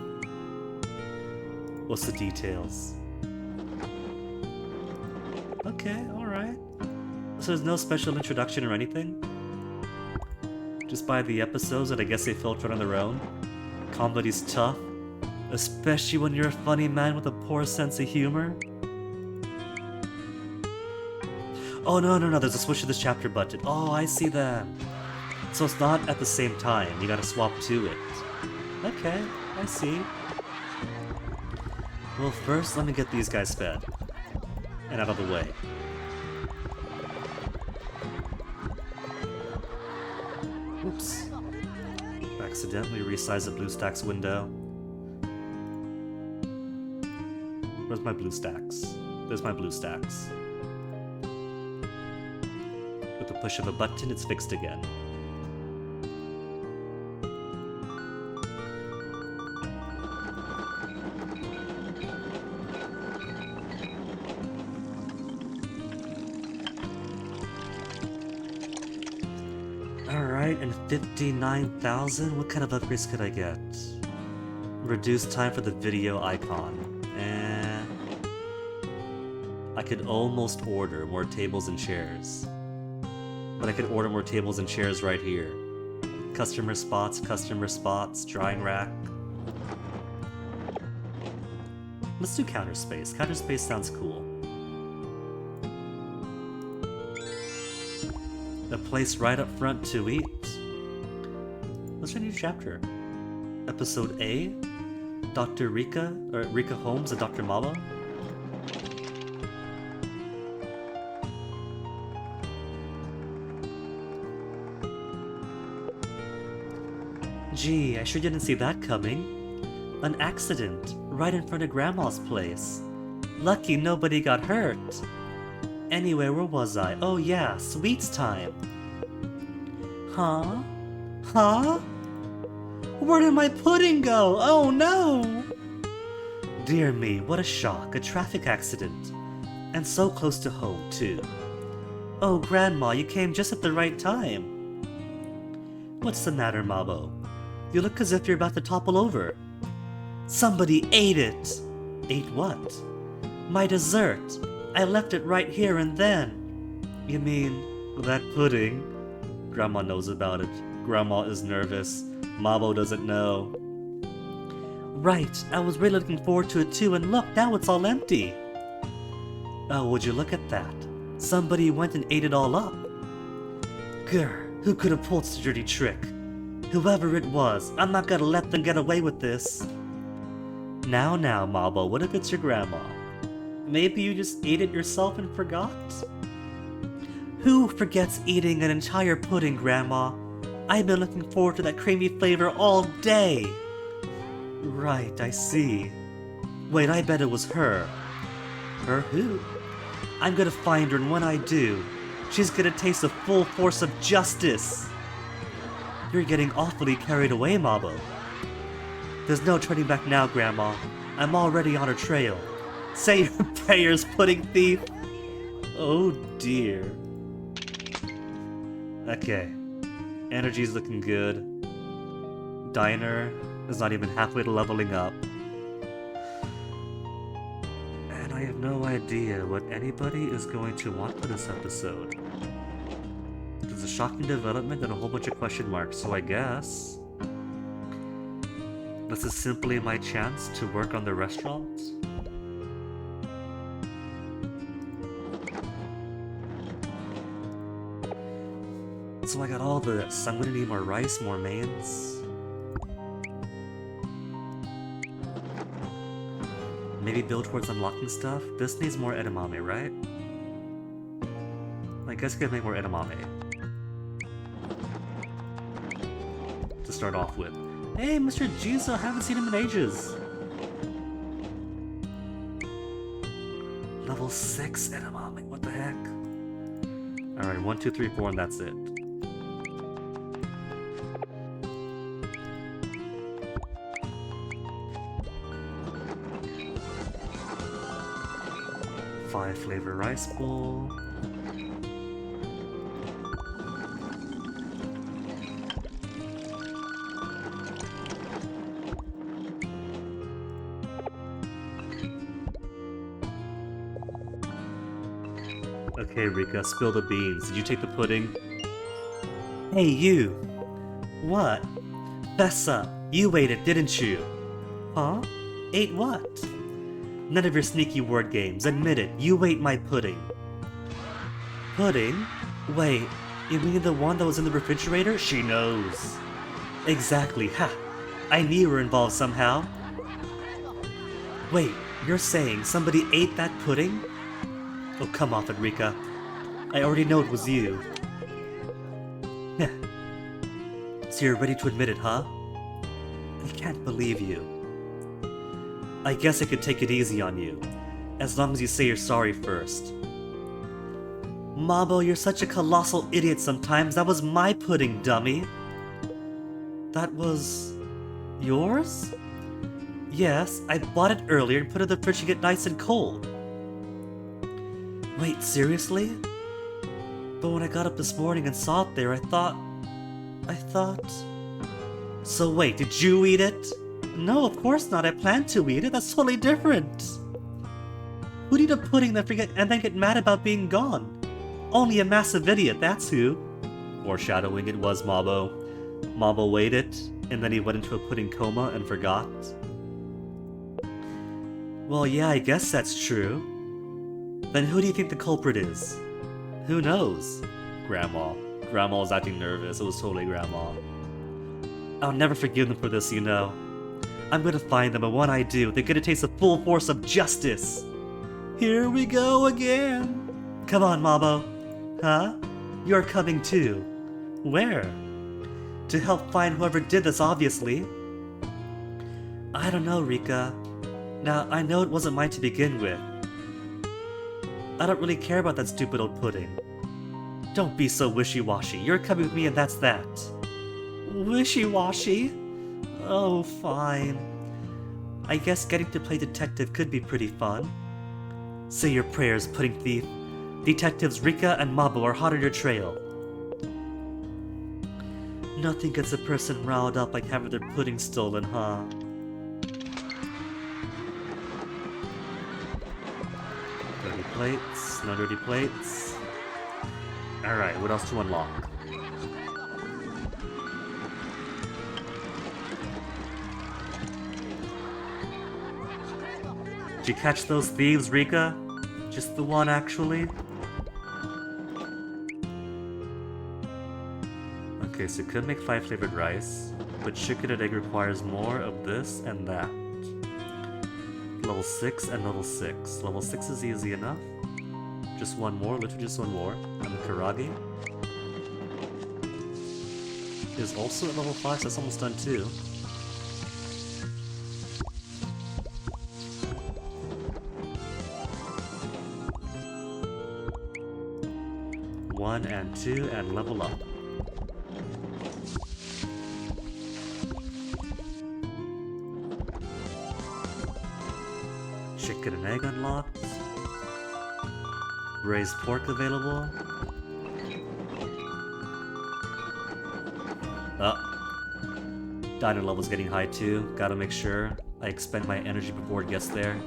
What's the details? Okay, alright. So there's no special introduction or anything? Just by the episodes that I guess they filtered on their own? Comedy's tough, especially when you're a funny man with a poor sense of humor? Oh no, there's a switch to this chapter budget. Oh, I see that. So it's not at the same time, you gotta swap to it. Okay, I see. Well, first let me get these guys fed. And out of the way. Oops. Accidentally resized the BlueStacks window. Where's my BlueStacks? There's my BlueStacks. With the push of a button, it's fixed again. Alright, and 59,000? What kind of upgrades could I get? Reduce time for the video icon. I could almost order more tables and chairs. But I could order more tables and chairs right here. Customer spots, drying rack. Let's do counter space. Counter space sounds cool. A place right up front to eat. Let's try a new chapter. Episode A? Dr. Rika, or Rika Holmes and Dr. Malo? Gee, I sure didn't see that coming. An accident, right in front of Grandma's place. Lucky nobody got hurt. Anyway, where was I? Oh yeah, sweets time. Huh? Huh? Where did my pudding go? Oh no! Dear me, what a shock, a traffic accident. And so close to home, too. Oh, Grandma, you came just at the right time. What's the matter, Mabo? You look as if you're about to topple over. Somebody ate it! Ate what? My dessert. I left it right here and then. You mean, that pudding? Grandma knows about it. Grandma is nervous. Mabo doesn't know. Right, I was really looking forward to it too, and look, now it's all empty. Oh, would you look at that? Somebody went and ate it all up. Grr, who could have pulled such a dirty trick? Whoever it was, I'm not gonna let them get away with this. Now, Mabo, what if it's your grandma? Maybe you just ate it yourself and forgot? Who forgets eating an entire pudding, Grandma? I've been looking forward to that creamy flavor all day. Right, I see. Wait, I bet it was her. Her who? I'm gonna find her, and when I do, she's gonna taste the full force of justice. You're getting awfully carried away, Mabo. There's no turning back now, Grandma. I'm already on her trail. Say your prayers, pudding thief! Oh dear. Okay. Energy's looking good. Diner is not even halfway to leveling up. And I have no idea what anybody is going to want for this episode. There's a shocking development and a whole bunch of question marks, so I guess this is simply my chance to work on the restaurant. So I got all this. I'm gonna need more rice, more mains. Maybe build towards unlocking stuff. This needs more edamame, right? I guess I could make more edamame. To start off with. Hey, Mr. Jizo, I haven't seen him in ages. Level 6 edamame, what the heck? Alright, 1, 2, 3, 4, and that's it. Five flavor rice bowl. Okay, Rika, spill the beans. Did you take the pudding? Hey, you! What? Fess up. You ate it, didn't you? Huh? Ate what? None of your sneaky word games. Admit it, you ate my pudding. Pudding? Wait, you mean the one that was in the refrigerator? She knows. Exactly, ha! I knew you were involved somehow. Wait, you're saying somebody ate that pudding? Oh, come off it, Rika. I already know it was you. Heh. So you're ready to admit it, huh? I can't believe you. I guess I could take it easy on you, as long as you say you're sorry first. Mabo, you're such a colossal idiot sometimes. That was my pudding, dummy. That was... yours? Yes, I bought it earlier and put it in the fridge to get nice and cold. Wait, seriously? But when I got up this morning and saw it there, I thought... So wait, did you eat it? No, of course not. I planned to eat it. That's totally different. Who'd eat a pudding and then get mad about being gone? Only a massive idiot, that's who. Foreshadowing it was Mabo. Mabo waited, and then he went into a pudding coma and forgot. Well, yeah, I guess that's true. Then who do you think the culprit is? Who knows? Grandma. Grandma was acting nervous. It was totally Grandma. I'll never forgive them for this, you know. I'm gonna find them, and when I do, they're gonna taste the full force of justice. Here we go again. Come on, Mabo. Huh? You're coming too. Where? To help find whoever did this, obviously. I don't know, Rika. Now, I know it wasn't mine to begin with. I don't really care about that stupid old pudding. Don't be so wishy-washy. You're coming with me and that's that. Wishy-washy? Oh, fine. I guess getting to play detective could be pretty fun. Say your prayers, pudding thief. Detectives Rika and Mabo are hot on your trail. Nothing gets a person riled up like having their pudding stolen, huh? Dirty plates, no dirty plates. Alright, what else to unlock? Did you catch those thieves, Rika? Just the one, actually? Okay, so could make 5 flavored rice, but chicken and egg requires more of this and that. Level 6 and level 6. Level 6 is easy enough. Just one more, literally just one more. And the karage is also at level 5, so that's almost done too. One and 2 and level up. Chicken and egg unlocked. Braised pork available. Diner level's getting high too. Gotta make sure I expend my energy before it gets there.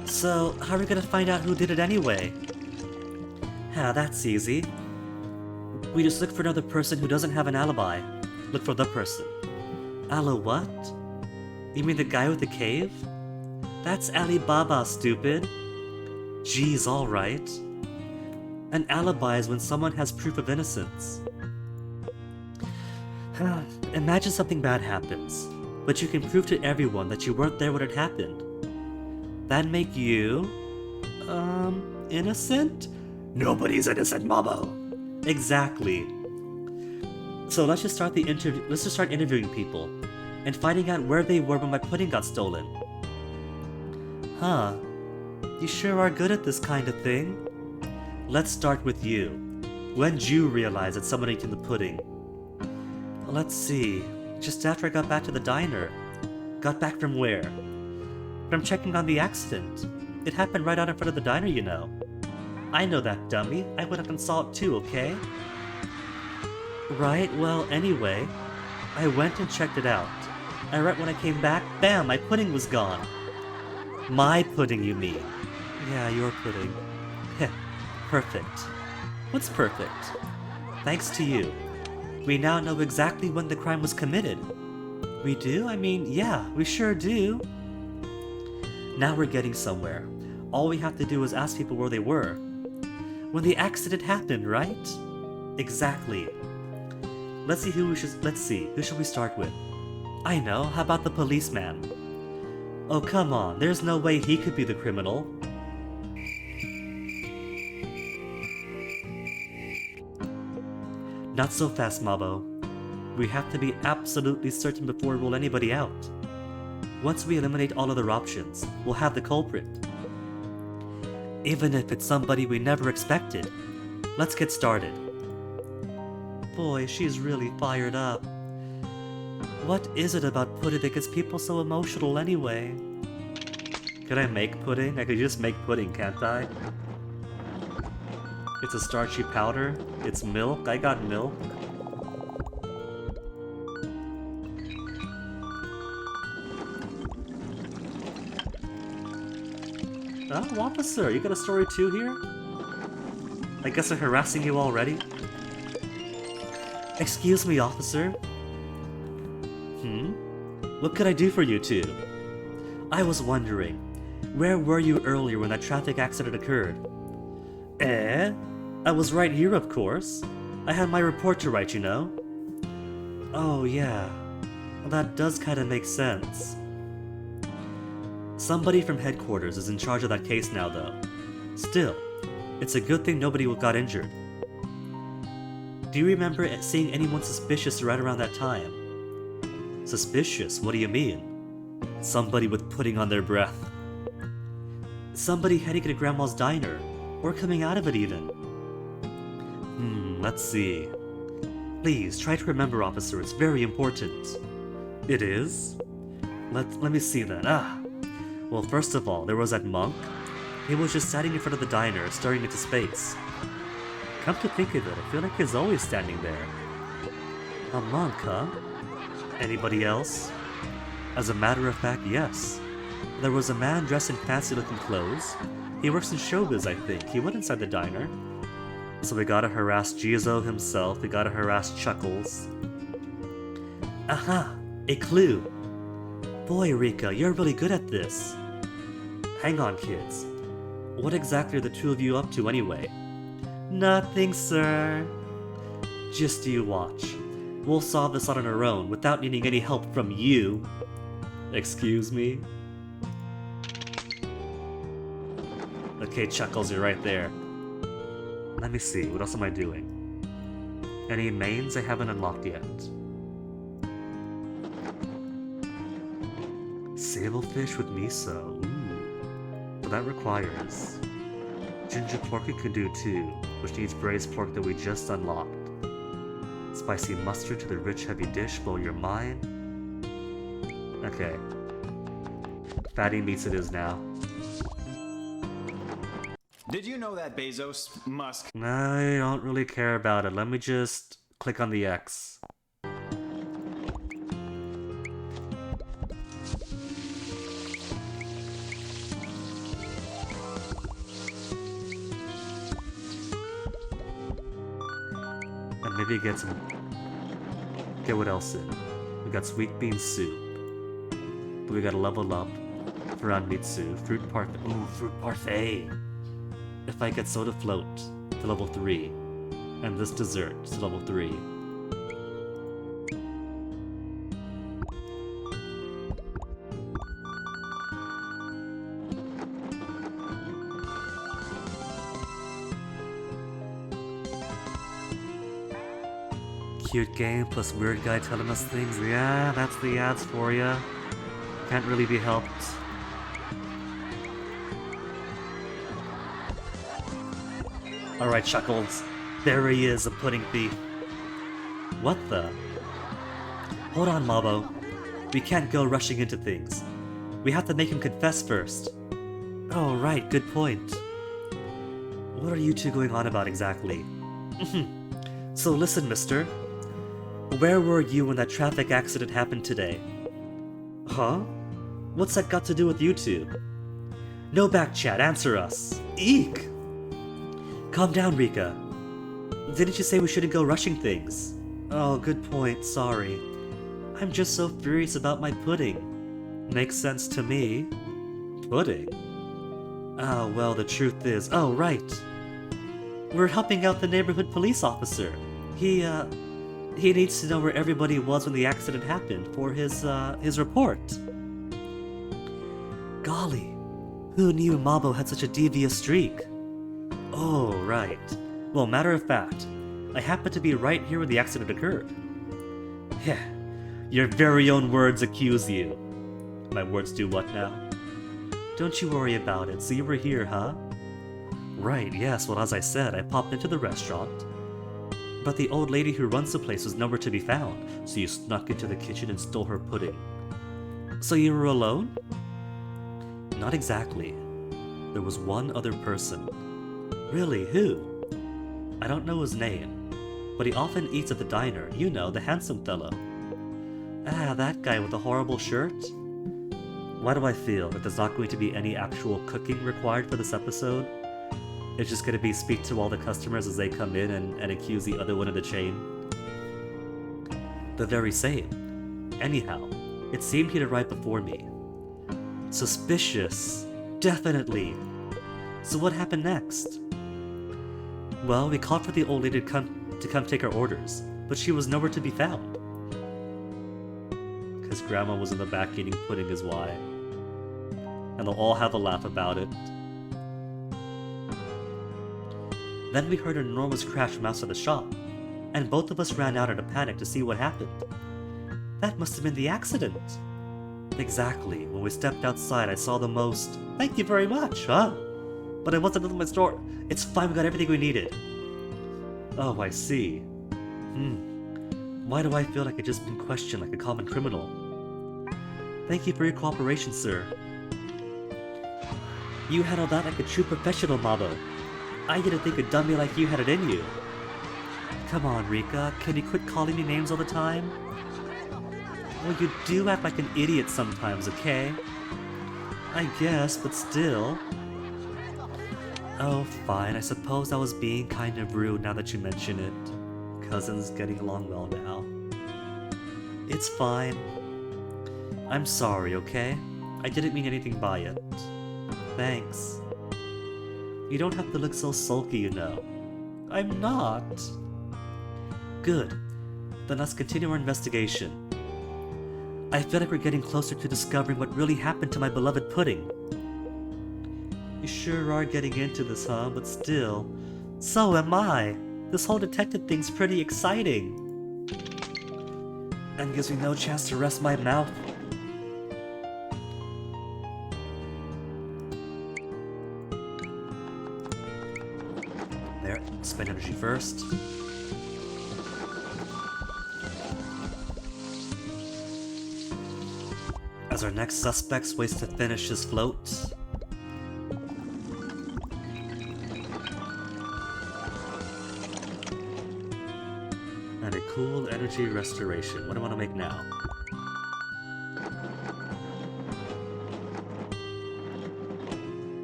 So, how are we gonna find out who did it anyway? That's easy. We just look for another person who doesn't have an alibi. Look for the person. What? You mean the guy with the cave? That's Alibaba, stupid. Geez, alright. An alibi is when someone has proof of innocence. Imagine something bad happens, but you can prove to everyone that you weren't there when it happened. That'd make you... innocent? Nobody's innocent, Mabo! Exactly. So let's just start interviewing people, and finding out where they were when my pudding got stolen. Huh. You sure are good at this kind of thing. Let's start with you. When'd you realize that someone ate in the pudding? Let's see. Just after I got back to the diner. Got back from where? From checking on the accident. It happened right out in front of the diner, you know. I know that, dummy. I went up and saw it too, okay? Right, well, anyway, I went and checked it out. And right when I came back, bam, my pudding was gone. My pudding, you mean? Yeah, your pudding. Heh, perfect. What's perfect? Thanks to you. We now know exactly when the crime was committed. We do? I mean, yeah, we sure do. Now we're getting somewhere. All we have to do is ask people where they were. When the accident happened, right? Exactly. Let's see, who should we start with? I know, how about the policeman? Oh, come on, there's no way he could be the criminal. Not so fast, Mabo. We have to be absolutely certain before we rule anybody out. Once we eliminate all other options, we'll have the culprit. Even if it's somebody we never expected. Let's get started. Boy, she's really fired up. What is it about pudding that gets people so emotional anyway? Could I make pudding? I could just make pudding, can't I? It's a starchy powder. It's milk. I got milk. Oh, officer, you got a story too here? I guess they're harassing you already? Excuse me, officer. What could I do for you two? I was wondering, where were you earlier when that traffic accident occurred? I was right here, of course. I had my report to write, you know. Oh, yeah. That does kind of make sense. Somebody from headquarters is in charge of that case now, though. Still, it's a good thing nobody got injured. Do you remember seeing anyone suspicious right around that time? Suspicious? What do you mean? Somebody with pudding on their breath. Somebody heading to Grandma's diner, or coming out of it even. Let's see. Please, try to remember, officer, it's very important. It is? Let me see then. Well, first of all, there was that monk. He was just standing in front of the diner, staring into space. Come to think of it, I feel like he's always standing there. A monk, huh? Anybody else? As a matter of fact, yes. There was a man dressed in fancy-looking clothes. He works in showbiz, I think. He went inside the diner. So we gotta harass Jizo himself, we gotta harass Chuckles. Aha! A clue! Boy, Rika, you're really good at this. Hang on, kids. What exactly are the two of you up to anyway? Nothing, sir. Just you watch. We'll solve this on our own without needing any help from you. Excuse me? Okay, Chuckles, you're right there. Let me see, what else am I doing? Any mains I haven't unlocked yet? Sablefish with miso, ooh. But that requires... Ginger pork we could do too, which needs braised pork that we just unlocked. Spicy mustard to the rich heavy dish, blow your mind. Okay. Fatty meats it is now. Did you know that Bezos, Musk... I don't really care about it. Let me just click on the X. And maybe get some... Get what else in? We got sweet bean soup. But we gotta level up. Around Mitsu, fruit parfait. Ooh, fruit parfait! If I get soda float to level 3, and this dessert to level 3. Cute game plus weird guy telling us things. Yeah, that's the ads for ya. Can't really be helped. Alright, Chuckles. There he is, a pudding thief. What the? Hold on, Mabo. We can't go rushing into things. We have to make him confess first. Oh, right, good point. What are you two going on about exactly? So listen, mister. Where were you when that traffic accident happened today? Huh? What's that got to do with YouTube? No back chat, answer us. Eek! Calm down, Rika. Didn't you say we shouldn't go rushing things? Oh, good point, sorry. I'm just so furious about my pudding. Makes sense to me. Pudding? Oh, well, the truth is... Oh, right. We're helping out the neighborhood police officer. He needs to know where everybody was when the accident happened for his report. Golly, who knew Mabo had such a devious streak? Oh, right. Well, matter of fact, I happened to be right here when the accident occurred. Heh, your very own words accuse you. My words do what now? Don't you worry about it, so you were here, huh? Right, yes, well as I said, I popped into the restaurant. But the old lady who runs the place was nowhere to be found, so you snuck into the kitchen and stole her pudding. So you were alone? Not exactly. There was one other person. Really, who? I don't know his name, but he often eats at the diner, you know, the handsome fellow. Ah, that guy with the horrible shirt? Why do I feel that there's not going to be any actual cooking required for this episode? It's just gonna be speak to all the customers as they come in and accuse the other one of the chain. The very same. Anyhow, it seemed he'd arrived before me. Suspicious. Definitely. So what happened next? Well, we called for the old lady to come take our orders, but she was nowhere to be found. Because Grandma was in the back eating pudding is why. And they'll all have a laugh about it. Then we heard an enormous crash from outside the shop, and both of us ran out in a panic to see what happened. That must have been the accident. Exactly. When we stepped outside, I saw the most... Thank you very much, huh? But it wasn't in my store. It's fine, we got everything we needed. Oh, I see. Why do I feel like I've just been questioned like a common criminal? Thank you for your cooperation, sir. You handled that like a true professional, Mabo. I didn't think a dummy like you had it in you. Come on, Rika, can you quit calling me names all the time? Well, you do act like an idiot sometimes, okay? I guess, but still. Oh, fine, I suppose I was being kind of rude now that you mention it. Cousins getting along well now. It's fine. I'm sorry, okay? I didn't mean anything by it. Thanks. You don't have to look so sulky, you know. I'm not. Good. Then let's continue our investigation. I feel like we're getting closer to discovering what really happened to my beloved pudding. You sure are getting into this, huh? But still. So am I. This whole detective thing's pretty exciting. And gives me no chance to rest my mouth. There, spend energy first. As our next suspect waits to finish his float. And a cool energy restoration. What do I want to make now?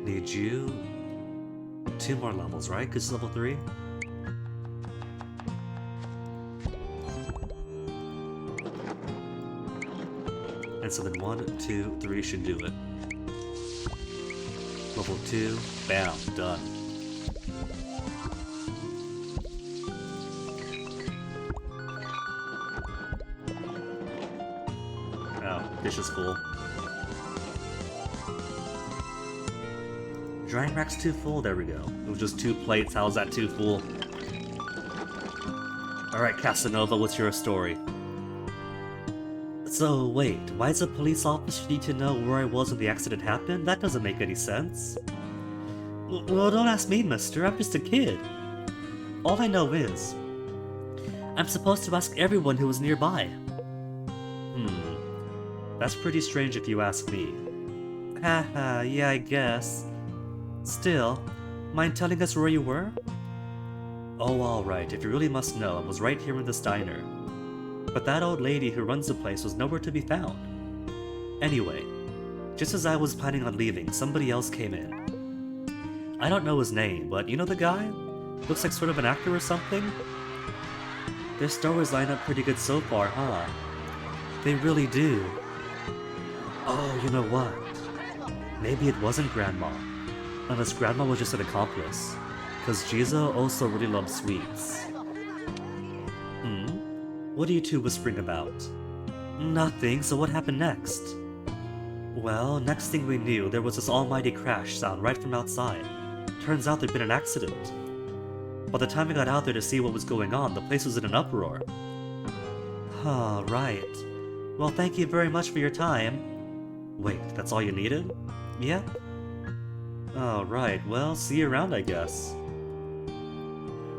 Need you... 2 more levels, right? Because it's level 3? And so then 1, 2, 3 should do it. Level 2, bam, done. Oh, dish is full. Drying rack's too full, there we go. It was just 2 plates, how's that too full? Alright, Casanova, what's your story? So, wait, why does a police officer need to know where I was when the accident happened? That doesn't make any sense. Well, don't ask me, mister, I'm just a kid. All I know is... I'm supposed to ask everyone who was nearby. That's pretty strange if you ask me. Haha, yeah, I guess. Still, mind telling us where you were? Oh, alright, if you really must know, I was right here in this diner. But that old lady who runs the place was nowhere to be found. Anyway, just as I was planning on leaving, somebody else came in. I don't know his name, but you know the guy? Looks like sort of an actor or something? Their stories line up pretty good so far, huh? They really do. Oh, you know what? Maybe it wasn't Grandma. Unless Grandma was just an accomplice. Cause Jizo also really loves sweets. What are you two whispering about? Nothing, so what happened next? Well, next thing we knew, there was this almighty crash sound right from outside. Turns out there'd been an accident. By the time we got out there to see what was going on, the place was in an uproar. Huh, right. Well, thank you very much for your time. Wait, that's all you needed? Yeah? Oh, right, well, see you around, I guess.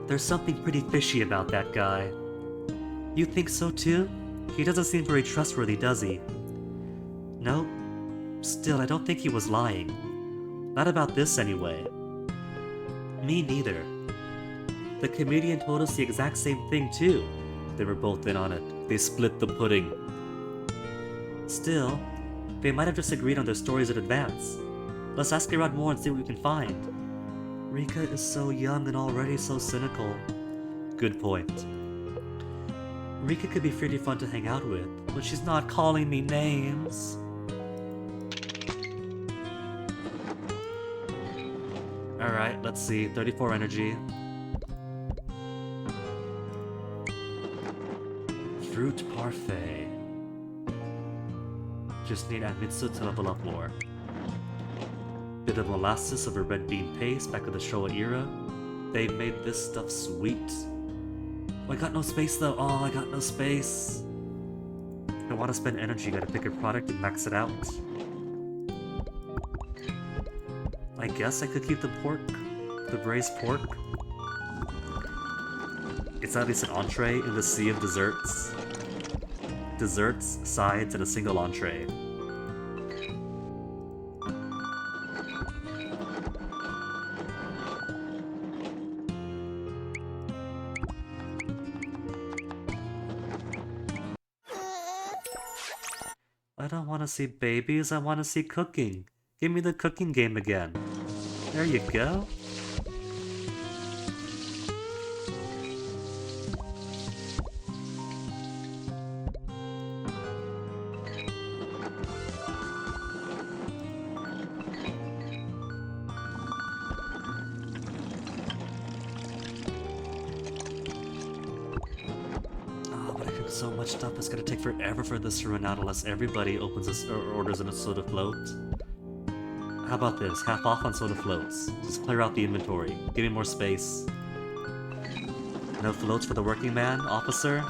There's something pretty fishy about that guy. You think so too? He doesn't seem very trustworthy, does he? Nope. Still, I don't think he was lying. Not about this, anyway. Me neither. The comedian told us the exact same thing, too. They were both in on it. They split the pudding. Still, they might have just agreed on their stories in advance. Let's ask around more and see what we can find. Rika is so young and already so cynical. Good point. Rika could be pretty fun to hang out with, but she's not calling me names. Alright, let's see. 34 energy. Fruit parfait. Just need Amitsu to level up more. Bit of molasses over red bean paste back in the Showa era. They made this stuff sweet. Oh, I got no space though. Oh, I got no space. I want to spend energy, gotta pick a product and max it out. I guess I could keep the pork. The braised pork. It's at least an entree in the sea of desserts. Desserts, sides, and a single entree. I don't want to see babies, I want to see cooking. Give me the cooking game again. There you go. So much stuff, it's gonna take forever for this to run out unless everybody opens this or orders in a soda float. How about this? Half off on soda floats. Just clear out the inventory. Give me more space. No floats for the working man, officer?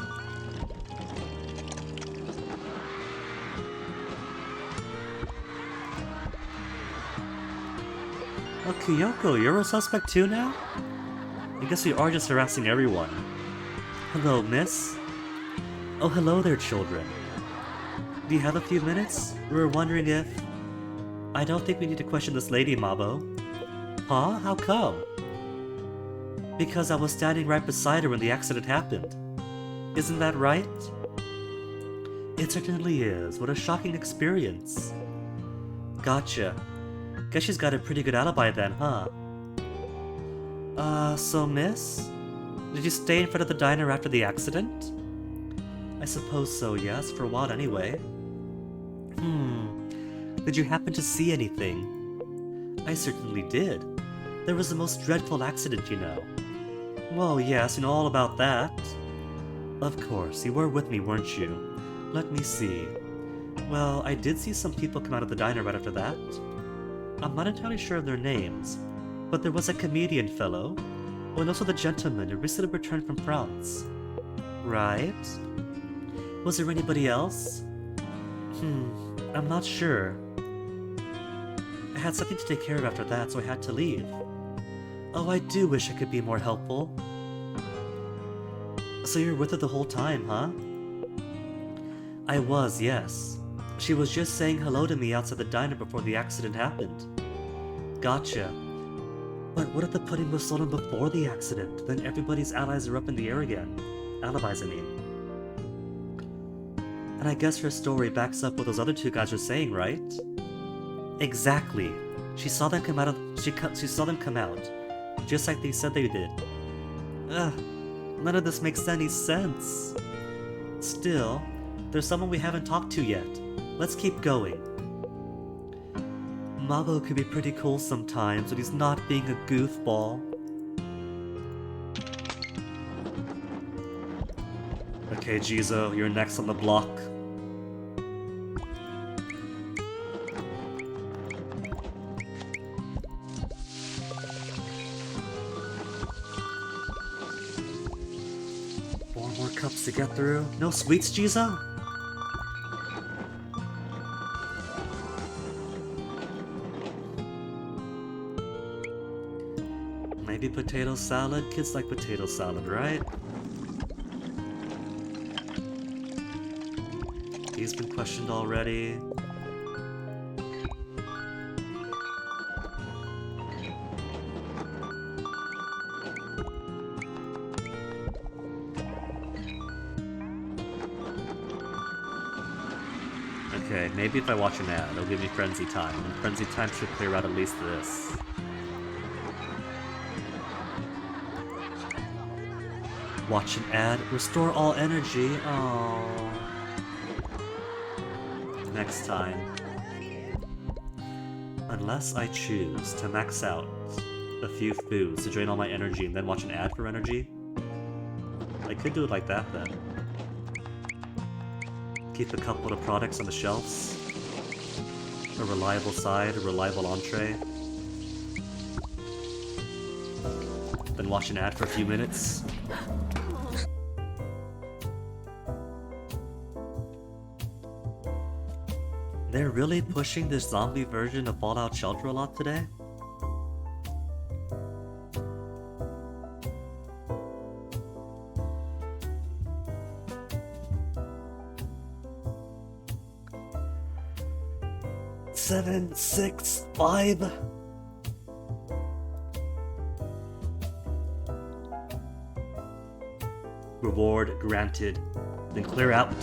Oh, Kyoko, you're a suspect too now? I guess we are just harassing everyone. Hello, miss? Oh, hello there, children. Do you have a few minutes? We were wondering if... I don't think we need to question this lady, Mabo. Huh? How come? Because I was standing right beside her when the accident happened. Isn't that right? It certainly is. What a shocking experience. Gotcha. Guess she's got a pretty good alibi then, huh? So miss? Did you stay in front of the diner after the accident? I suppose so, yes, for a while anyway. Did you happen to see anything? I certainly did. There was the most dreadful accident, you know. Well, yes, you know all about that. Of course, you were with me, weren't you? Let me see. Well, I did see some people come out of the diner right after that. I'm not entirely sure of their names, but there was a comedian fellow, and also the gentleman who recently returned from France. Right? Was there anybody else? I'm not sure. I had something to take care of after that, so I had to leave. Oh, I do wish I could be more helpful. So you were with her the whole time, huh? I was, yes. She was just saying hello to me outside the diner before the accident happened. Gotcha. But what if the pudding was stolen before the accident? Then everybody's allies are up in the air again. Alibis, I mean. And I guess her story backs up what those other two guys are saying, right? Exactly. She saw them come out, just like they said they did. Ugh, none of this makes any sense. Still, there's someone we haven't talked to yet. Let's keep going. Mabo could be pretty cool sometimes when he's not being a goofball. Okay, Jizo, you're next on the block. Four more cups to get through. No sweets, Jizo? Maybe potato salad? Kids like potato salad, right? He's been questioned already. Okay, maybe if I watch an ad, it'll give me frenzy time, and frenzy time should clear out at least this. Watch an ad, restore all energy. Oh. Next time. Unless I choose to max out a few foods to drain all my energy and then watch an ad for energy. I could do it like that then. Keep a couple of products on the shelves. A reliable side, a reliable entree. Then watch an ad for a few minutes. They're really pushing this zombie version of Fallout Shelter a lot today? Seven, 6, 5. Reward granted. Then clear out.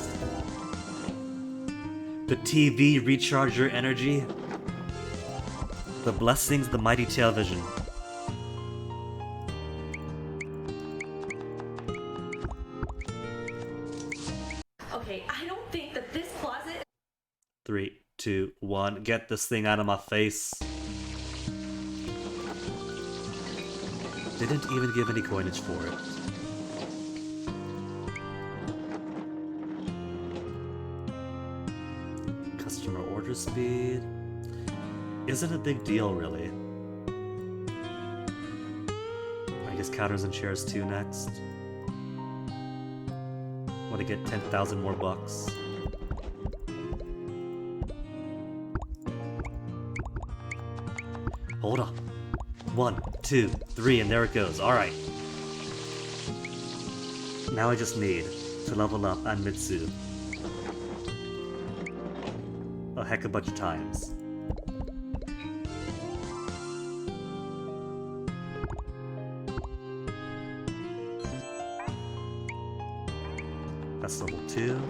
The TV recharge your energy. The blessings, the mighty television. Okay, I don't think that this closet. 3, 2, 1. Get this thing out of my face. Didn't even give any coinage for it. Customer order speed isn't a big deal, really. I guess counters and chairs too next. Want to get 10,000 more bucks. Hold up. 1, 2, 3, and there it goes. Alright. Now I just need to level up Anmitsu a heck of a bunch of times. That's level 2.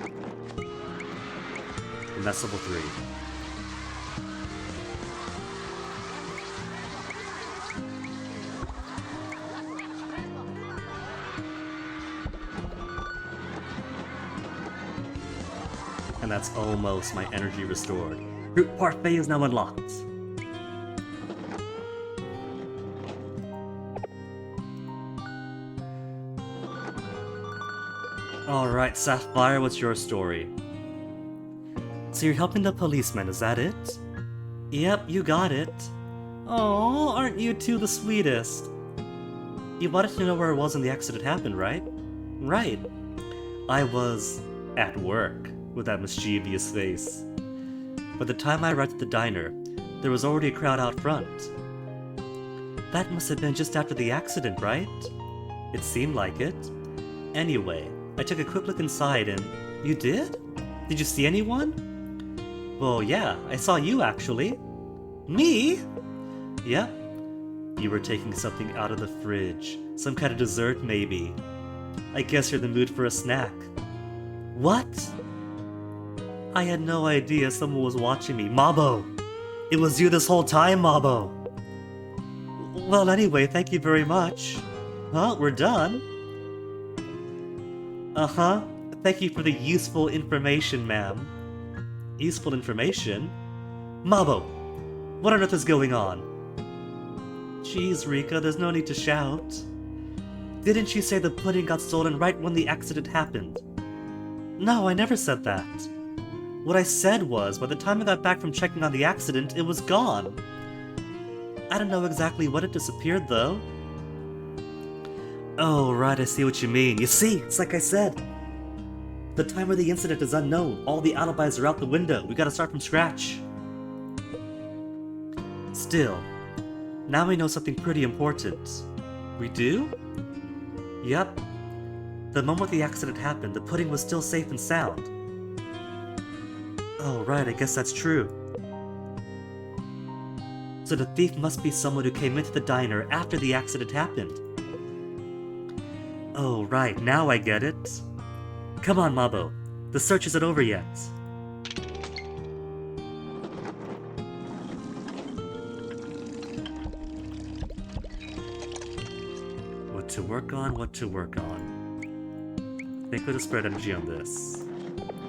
And that's level 3. And that's almost my energy restored. Root Parfait is now unlocked. Alright, Sapphire, what's your story? So you're helping the policeman, is that it? Yep, you got it. Oh, aren't you two the sweetest? You wanted to know where I was when the accident happened, right? Right. I was at work with that mischievous face. By the time I arrived at the diner, there was already a crowd out front. That must have been just after the accident, right? It seemed like it. Anyway, I took a quick look inside and... You did? Did you see anyone? Well, yeah, I saw you actually. Me? Yep. You were taking something out of the fridge. Some kind of dessert, maybe. I guess you're in the mood for a snack. What? I had no idea someone was watching me. Mabo! It was you this whole time, Mabo! Well, anyway, thank you very much. Huh? We're done? Uh-huh. Thank you for the useful information, ma'am. Useful information? Mabo! What on earth is going on? Jeez, Rika, there's no need to shout. Didn't you say the pudding got stolen right when the accident happened? No, I never said that. What I said was, by the time I got back from checking on the accident, it was gone. I don't know exactly when it disappeared, though. Oh, right, I see what you mean. You see, it's like I said. The time of the incident is unknown. All the alibis are out the window. We gotta start from scratch. Still, now we know something pretty important. We do? Yep. The moment the accident happened, the pudding was still safe and sound. Oh, right, I guess that's true. So the thief must be someone who came into the diner after the accident happened. Oh, right, now I get it. Come on, Mabo. The search isn't over yet. What to work on, what to work on. I think we'll just spread energy on this.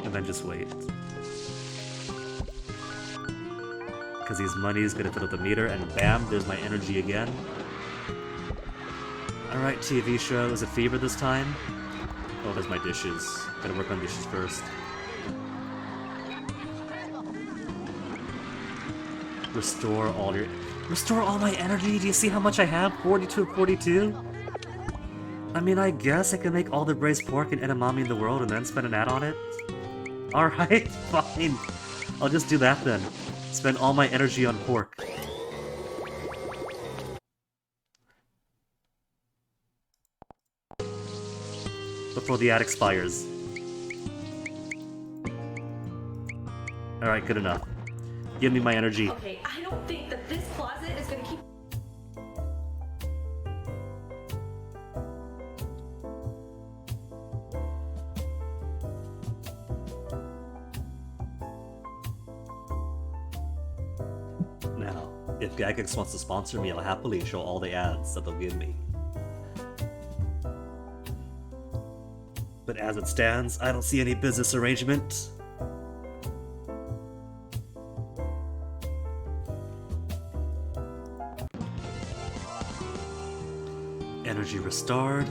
And then just wait. Because these money's gonna fill up the meter, and bam, there's my energy again. Alright, TV show. Is it fever this time? Oh, there's my dishes. Gotta work on dishes first. Restore all my energy? Do you see how much I have? 42 of 42? I mean, I guess I can make all the braised pork and edamame in the world and then spend an ad on it? Alright, fine. I'll just do that then. Spend all my energy on pork. Before the ad expires. Alright, good enough. Give me my energy. Okay, I don't think that this closet is gonna keep. Now, if Gagex wants to sponsor me, I'll happily show all the ads that they'll give me. But as it stands, I don't see any business arrangement. Energy restored,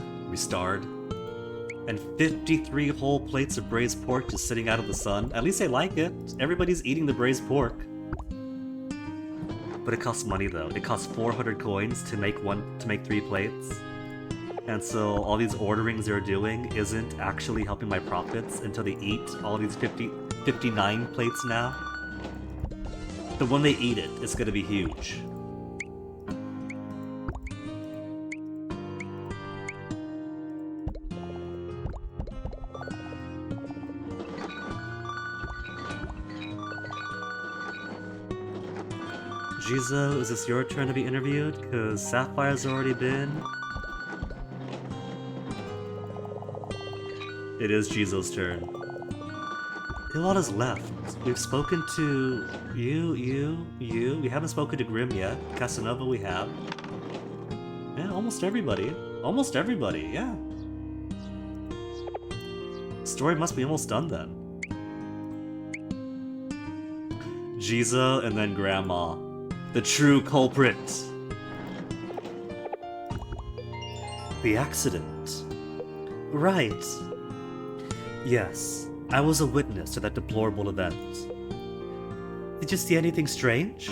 and 53 whole plates of braised pork just sitting out of the sun. At least I like it. Everybody's eating the braised pork. But it costs money though. It costs 400 coins to make 3 plates. And so all these orderings they're doing isn't actually helping my profits until they eat all these 59 plates now. But when they eat it, it's gonna be huge. Jizo, is this your turn to be interviewed? Cause Sapphire's already been. It is Jizo's turn. Who all is left? We've spoken to you. We haven't spoken to Grim yet. Casanova we have. Yeah, almost everybody. Almost everybody, yeah. Story must be almost done then. Jizo and then Grandma. The true culprit. The accident. Right. Yes, I was a witness to that deplorable event. Did you see anything strange?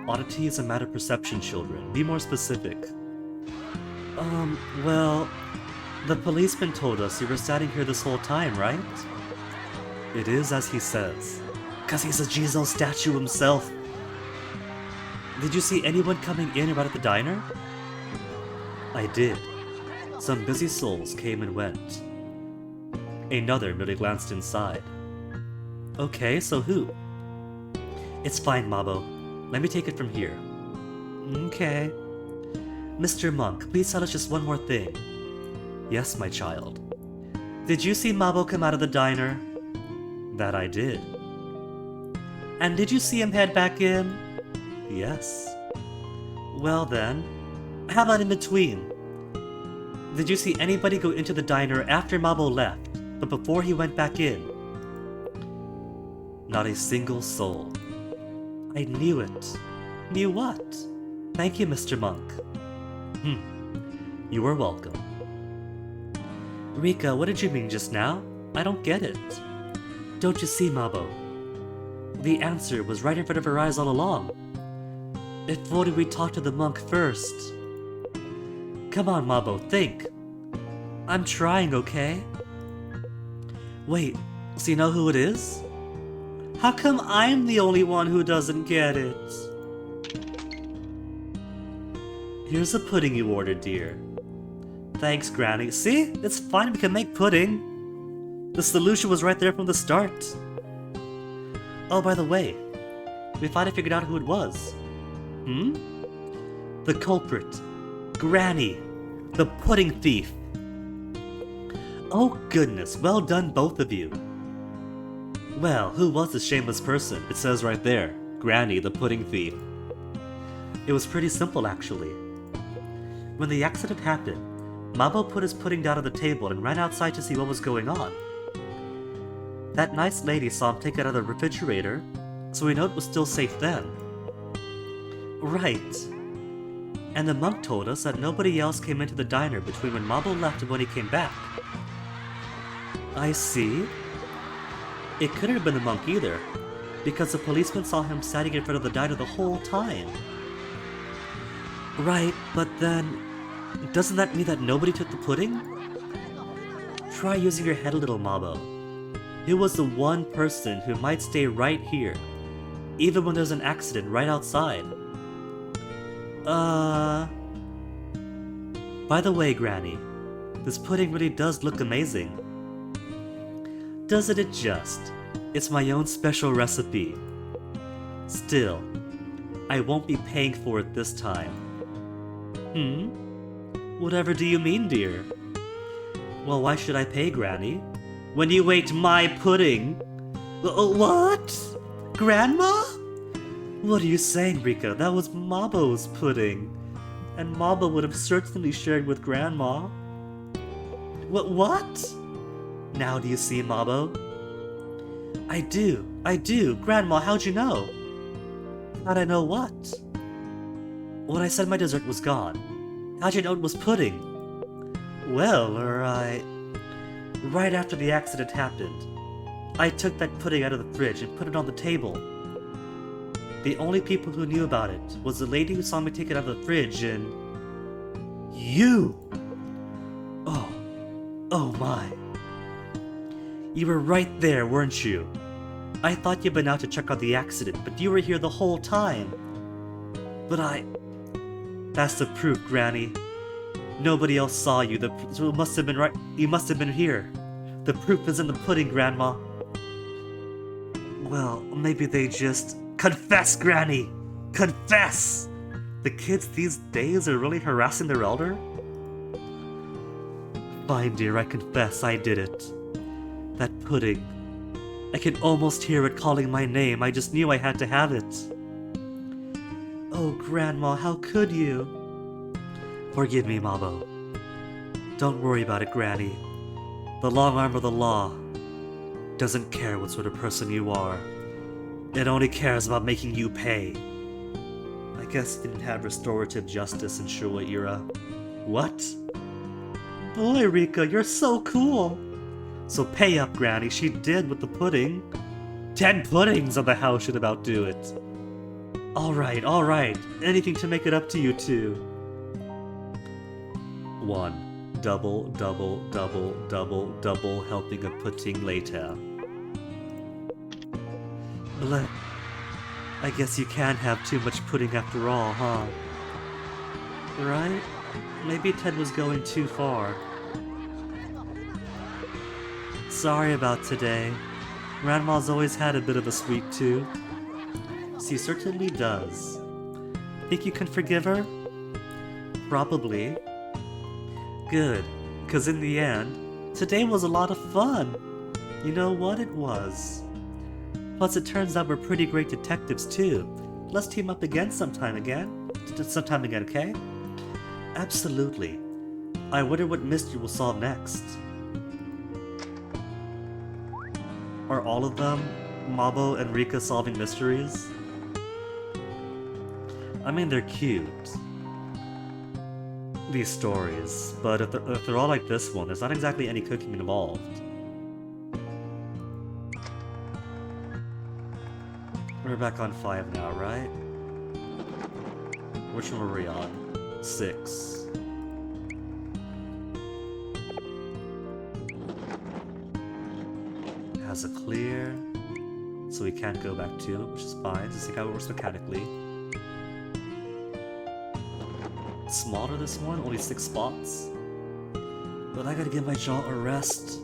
Oddity is a matter of perception, children. Be more specific. Well, the policeman told us you were standing here this whole time, right? It is as he says, 'cause he's a Jizo statue himself. Did you see anyone coming in or out of the diner? I did. Some busy souls came and went. Another merely glanced inside. Okay, so who? It's fine, Mabo. Let me take it from here. Okay. Mr. Monk, please tell us just one more thing. Yes, my child. Did you see Mabo come out of the diner? That I did. And did you see him head back in? Yes. Well then, how about in between? Did you see anybody go into the diner after Mabo left, but before he went back in? Not a single soul. I knew it. Knew what? Thank you, Mr. Monk. You are welcome. Rika, what did you mean just now? I don't get it. Don't you see, Mabo? The answer was right in front of her eyes all along. If only we talked to the monk first. Come on, Mabo, think. I'm trying, okay? Wait, so you know who it is? How come I'm the only one who doesn't get it? Here's the pudding you ordered, dear. Thanks, Granny. See? It's fine, we can make pudding. The solution was right there from the start. Oh, by the way, we finally figured out who it was. The culprit. Granny. The pudding thief. Oh goodness, well done both of you. Well, who was this shameless person? It says right there, Granny the pudding thief. It was pretty simple actually. When the accident happened, Mabo put his pudding down on the table and ran outside to see what was going on. That nice lady saw him take it out of the refrigerator, so we know it was still safe then. Right. And the monk told us that nobody else came into the diner between when Mabo left and when he came back. I see. It couldn't have been the monk either, because the policeman saw him standing in front of the diner the whole time. Right, but then, doesn't that mean that nobody took the pudding? Try using your head a little, Mabo. Who was the one person who might stay right here, even when there's an accident right outside? By the way, Granny, this pudding really does look amazing. Doesn't it just? It's my own special recipe. Still, I won't be paying for it this time. Whatever do you mean, dear? Well, why should I pay, Granny? When you ate my pudding? What? Grandma? What are you saying, Rika? That was Mabo's pudding. And Mabo would have certainly shared with Grandma. What? Now do you see, Mabo? I do. Grandma, how'd you know? How'd I know what? When I said my dessert was gone, how'd you know it was pudding? Well, right after the accident happened, I took that pudding out of the fridge and put it on the table. The only people who knew about it was the lady who saw me take it out of the fridge and... You! Oh my. You were right there, weren't you? I thought you'd been out to check on the accident, but you were here the whole time. But That's the proof, Granny. Nobody else saw you, so it must have been right. You must have been here. The proof is in the pudding, Grandma. Well, maybe they just... Confess, Granny! Confess! The kids these days are really harassing their elder? Fine, dear, I confess, I did it. That pudding. I can almost hear it calling my name. I just knew I had to have it. Oh, Grandma, how could you? Forgive me, Mabo. Don't worry about it, Granny. The long arm of the law doesn't care what sort of person you are. It only cares about making you pay. I guess you didn't have restorative justice in Showa era. What? Boy, Rika, you're so cool! So pay up, Granny, she did with the pudding. 10 puddings on the house should about do it. Alright, anything to make it up to you two. 1 double helping of pudding later. But I guess you can't have too much pudding after all, huh? Right? Maybe Ted was going too far. Sorry about today. Grandma's always had a bit of a sweet tooth. She certainly does. Think you can forgive her? Probably. Good, 'cause in the end, today was a lot of fun. You know what it was. Plus it turns out we're pretty great detectives too. Let's team up again sometime again, okay? Absolutely. I wonder what mystery we'll solve next. Are all of them Mabo and Rika solving mysteries? I mean, they're cute, these stories, but if they're all like this one, there's not exactly any cooking involved. We're back on 5 now, right? Which one were we on? 6. Has a clear, so we can't go back to it, which is fine. Just see how it works mechanically. Smaller this one, only 6 spots. But I gotta give my jaw a rest.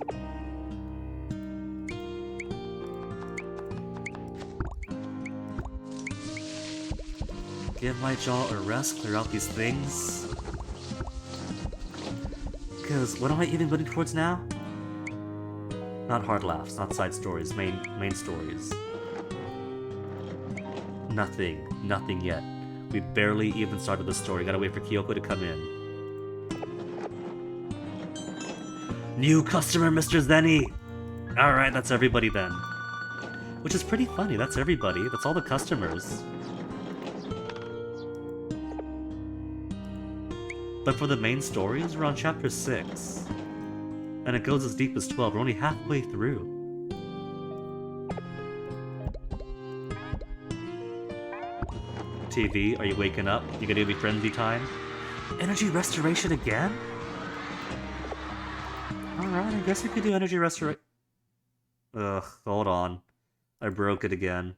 Give my jaw a rest, clear out these things. Cause what am I even building towards now? Not hard laughs, not side stories, main stories. Nothing yet. We barely even started the story. Gotta wait for Kyoko to come in. New customer, Mr. Zenny! Alright, that's everybody then. Which is pretty funny, that's everybody. That's all the customers. But for the main stories, we're on chapter 6. And it goes as deep as 12, we're only halfway through. TV, are you waking up? You gonna be frenzy time? Energy restoration again? Alright, I guess we could do energy restoration. Ugh, hold on. I broke it again.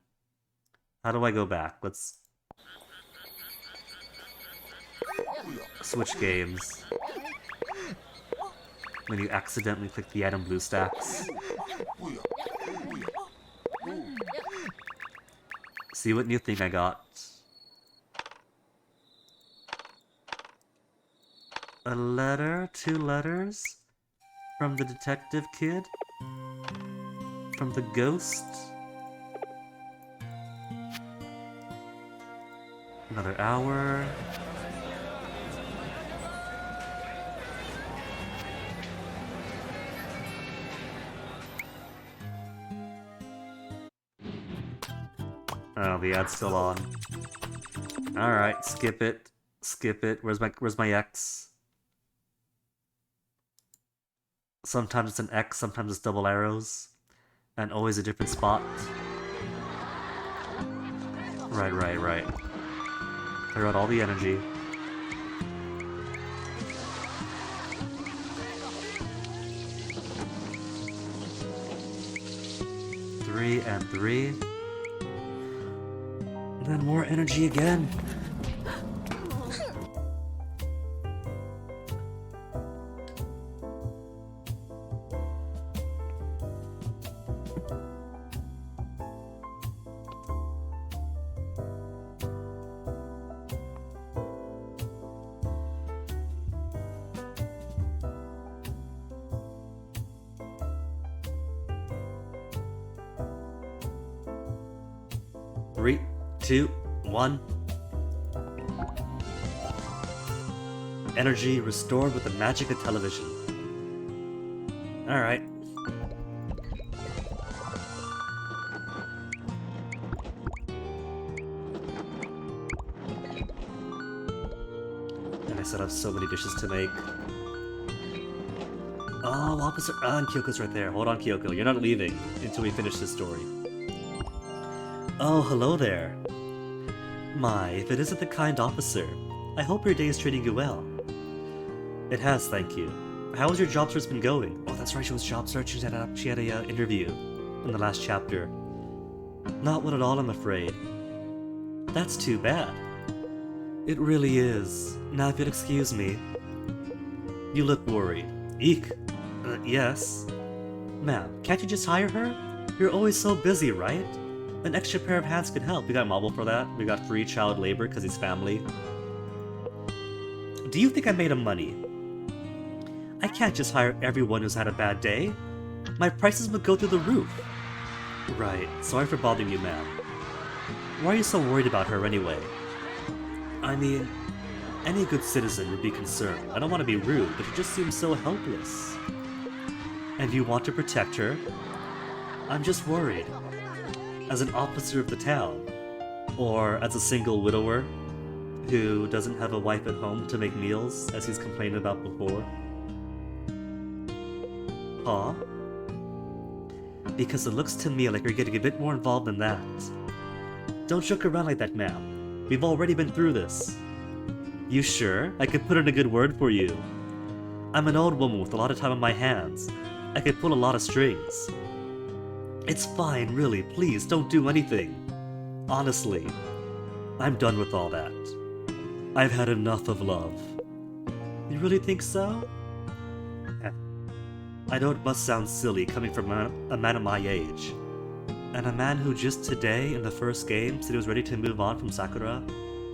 How do I go back? Let's... switch games. When you accidentally click the item blue stacks. See what new thing I got. A letter? 2 letters? From the detective kid? From the ghost? Another hour. Oh, the ad's still on. Alright, skip it. Skip it. Where's my X? Sometimes it's an X, sometimes it's double arrows. And always a different spot. Right. Clear out all the energy. Three and 3. And then more energy again. Three, 2, 1. Energy restored with the magic of television. Alright. And I still have so many dishes to make. Oh, Officer... and Kyoko's right there. Hold on, Kyoko. You're not leaving until we finish this story. Oh, hello there. My, if it isn't the kind officer, I hope your day is treating you well. It has, thank you. How has your job search been going? Oh, that's right, she was job searching. She had a interview in the last chapter. Not one at all, I'm afraid. That's too bad. It really is. Now, if you'll excuse me. You look worried. Eek. Yes. Ma'am, can't you just hire her? You're always so busy, right? An extra pair of hands could help. We got Marble for that. We got free child labor because he's family. Do you think I made him money? I can't just hire everyone who's had a bad day. My prices would go through the roof. Right. Sorry for bothering you, ma'am. Why are you so worried about her anyway? I mean, any good citizen would be concerned. I don't want to be rude, but she just seems so helpless. And you want to protect her? I'm just worried. As an officer of the town, or as a single widower who doesn't have a wife at home to make meals, as he's complained about before. Huh? Because it looks to me like you're getting a bit more involved than that. Don't joke around like that, ma'am. We've already been through this. You sure? I could put in a good word for you. I'm an old woman with a lot of time on my hands. I could pull a lot of strings. It's fine, really. Please, don't do anything. Honestly, I'm done with all that. I've had enough of love. You really think so? I know it must sound silly coming from a man of my age. And a man who just today, in the first game, said he was ready to move on from Sakura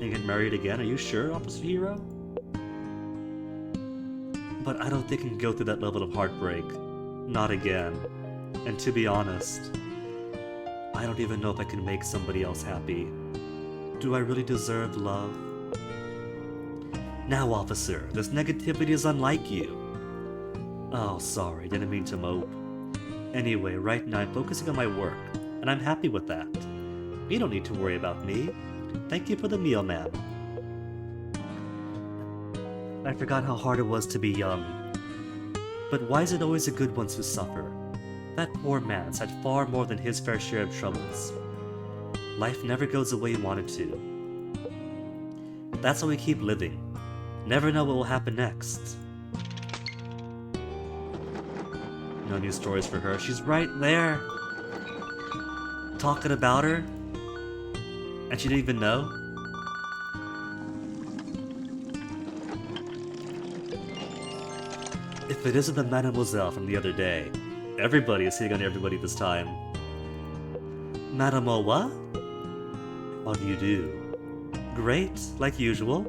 and get married again. Are you sure, Officer Hero? But I don't think I can go through that level of heartbreak. Not again. And to be honest, I don't even know if I can make somebody else happy. Do I really deserve love? Now, officer, this negativity is unlike you. Oh, sorry, didn't mean to mope. Anyway, right now I'm focusing on my work, and I'm happy with that. You don't need to worry about me. Thank you for the meal, ma'am. I forgot how hard it was to be young. But why is it always the good ones who suffer? That poor man's had far more than his fair share of troubles. Life never goes the way you want it to. That's why we keep living. Never know what will happen next. No new stories for her. She's right there! Talking about her? And she didn't even know? If it isn't the Mademoiselle from the other day, everybody is hitting on everybody this time. Madamo what? How do you do? Great, like usual.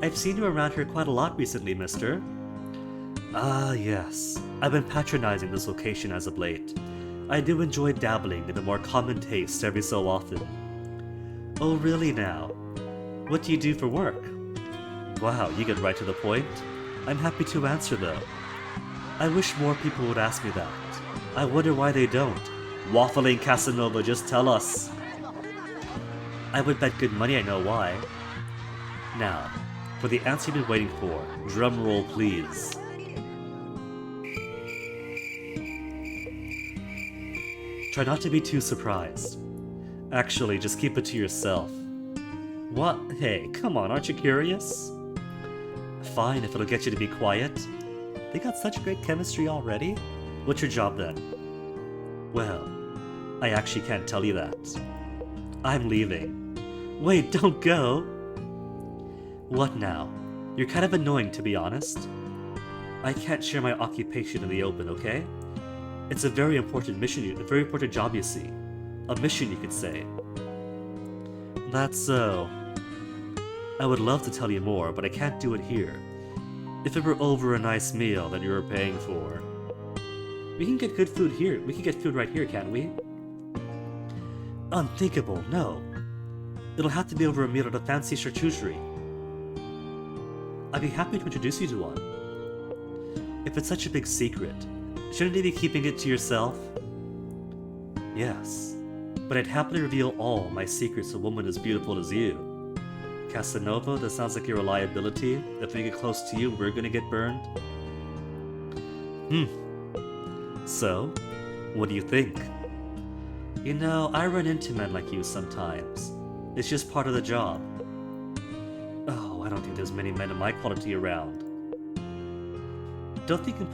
I've seen you around here quite a lot recently, mister. Ah, yes. I've been patronizing this location as of late. I do enjoy dabbling in the more common tastes every so often. Oh, really now? What do you do for work? Wow, you get right to the point. I'm happy to answer, though. I wish more people would ask me that. I wonder why they don't. Waffling Casanova, just tell us. I would bet good money I know why. Now, for the answer you've been waiting for, drum roll please. Try not to be too surprised. Actually, just keep it to yourself. What? Hey, come on, aren't you curious? Fine, if it'll get you to be quiet. They got such great chemistry already. What's your job then? Well, I actually can't tell you that. I'm leaving. Wait, don't go! What now? You're kind of annoying, to be honest. I can't share my occupation in the open, okay? It's a very important mission, a very important job, you see. A mission, you could say. That's so. I would love to tell you more, but I can't do it here. If it were over a nice meal that you were paying for. We can get good food here. We can get food right here, can't we? Unthinkable, no. It'll have to be over a meal at a fancy charcuterie. I'd be happy to introduce you to one. If it's such a big secret, shouldn't you be keeping it to yourself? Yes, but I'd happily reveal all my secrets to a woman as beautiful as you. Casanova, that sounds like your reliability. If we get close to you, we're gonna get burned. So, what do you think? You know, I run into men like you sometimes. It's just part of the job. Oh, I don't think there's many men of my quality around. Don't think you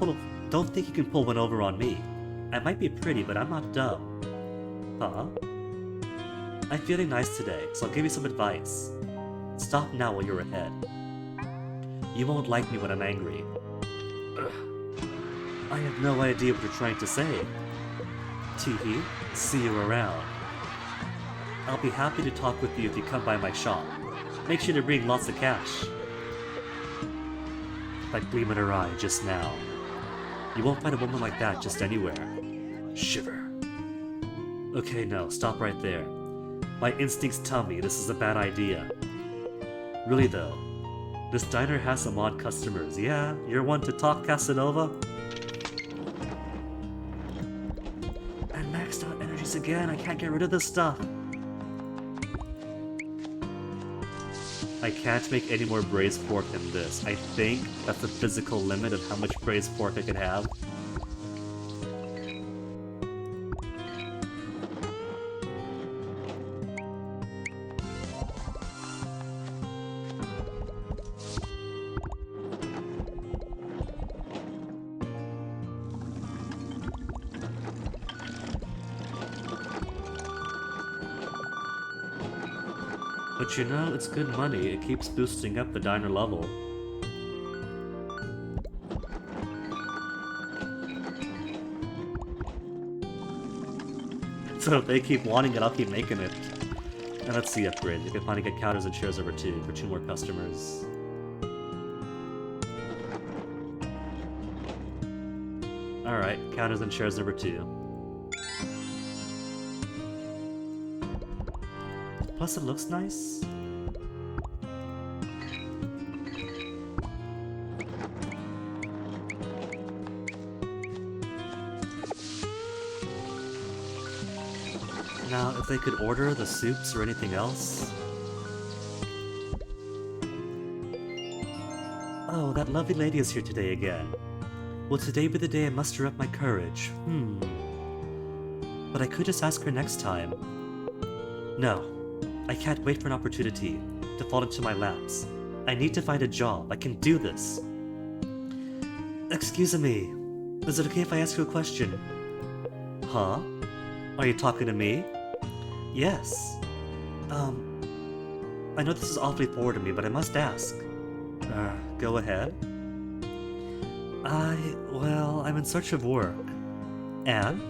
can pull one over on me. I might be pretty, but I'm not dumb. Huh? I'm feeling nice today, so I'll give you some advice. Stop now while you're ahead. You won't like me when I'm angry. Ugh. I have no idea what you're trying to say. Teehee, see you around. I'll be happy to talk with you if you come by my shop. Make sure to bring lots of cash. That gleam in her eye just now. You won't find a woman like that just anywhere. Shiver. Okay, no, stop right there. My instincts tell me this is a bad idea. Really though, this diner has some odd customers. Yeah, you're one to talk, Casanova? And maxed out energies again, I can't get rid of this stuff. I can't make any more braised pork than this. I think that's the physical limit of how much braised pork I can have. But you know, it's good money. It keeps boosting up the diner level. So if they keep wanting it, I'll keep making it. And let's see upgrade. We can finally get counters and chairs over 2 for 2 more customers. Alright, counters and chairs number 2. Plus it looks nice. Now, if they could order the soups or anything else... Oh, that lovely lady is here today again. Will today be the day I muster up my courage? But I could just ask her next time. No, I can't wait for an opportunity to fall into my laps. I need to find a job. I can do this. Excuse me. Is it okay if I ask you a question? Huh? Are you talking to me? Yes. I know this is awfully forward of me, but I must ask. Go ahead. Well, I'm in search of work. And?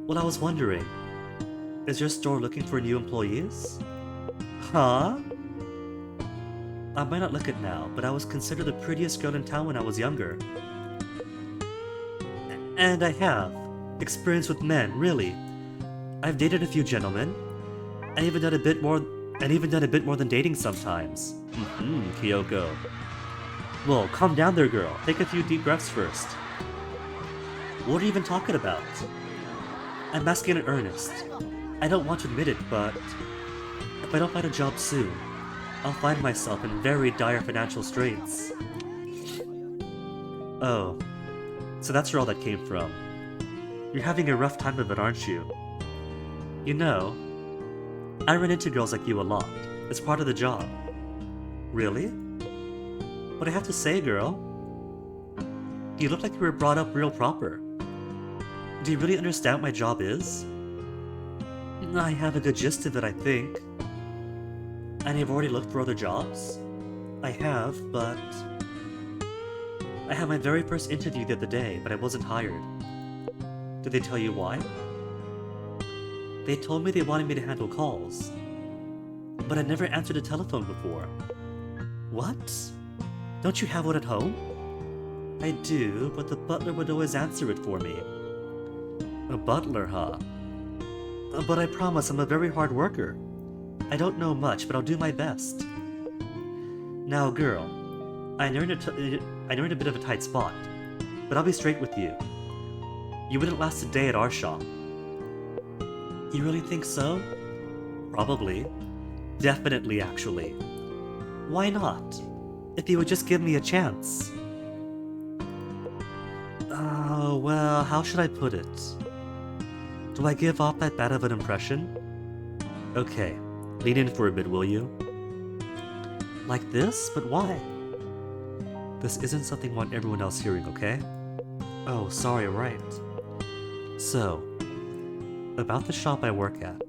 Well, I was wondering, is your store looking for new employees? Huh? I might not look it now, but I was considered the prettiest girl in town when I was younger. And I have. Experience with men, really. I've dated a few gentlemen. And even done a bit more than dating sometimes. Kyoko. Whoa, calm down there, girl. Take a few deep breaths first. What are you even talking about? I'm asking in earnest. I don't want to admit it, but if I don't find a job soon, I'll find myself in very dire financial straits. Oh, so that's where all that came from. You're having a rough time of it, aren't you? You know, I run into girls like you a lot. It's part of the job. Really? But I have to say, girl, you look like you were brought up real proper. Do you really understand what my job is? I have a good gist of it, I think. And you've already looked for other jobs? I have, but... I had my very first interview the other day, but I wasn't hired. Did they tell you why? They told me they wanted me to handle calls. But I never answered a telephone before. What? Don't you have one at home? I do, but the butler would always answer it for me. A butler, huh? But I promise I'm a very hard worker. I don't know much, but I'll do my best. Now, girl, I know you're in a bit of a tight spot, but I'll be straight with you. You wouldn't last a day at our shop. You really think so? Probably. Definitely, actually. Why not? If you would just give me a chance. Well, how should I put it? Do I give off that bad of an impression? Okay, lean in for a bit, will you? Like this? But why? This isn't something I want everyone else hearing, okay? Oh, sorry, right. So, about the shop I work at.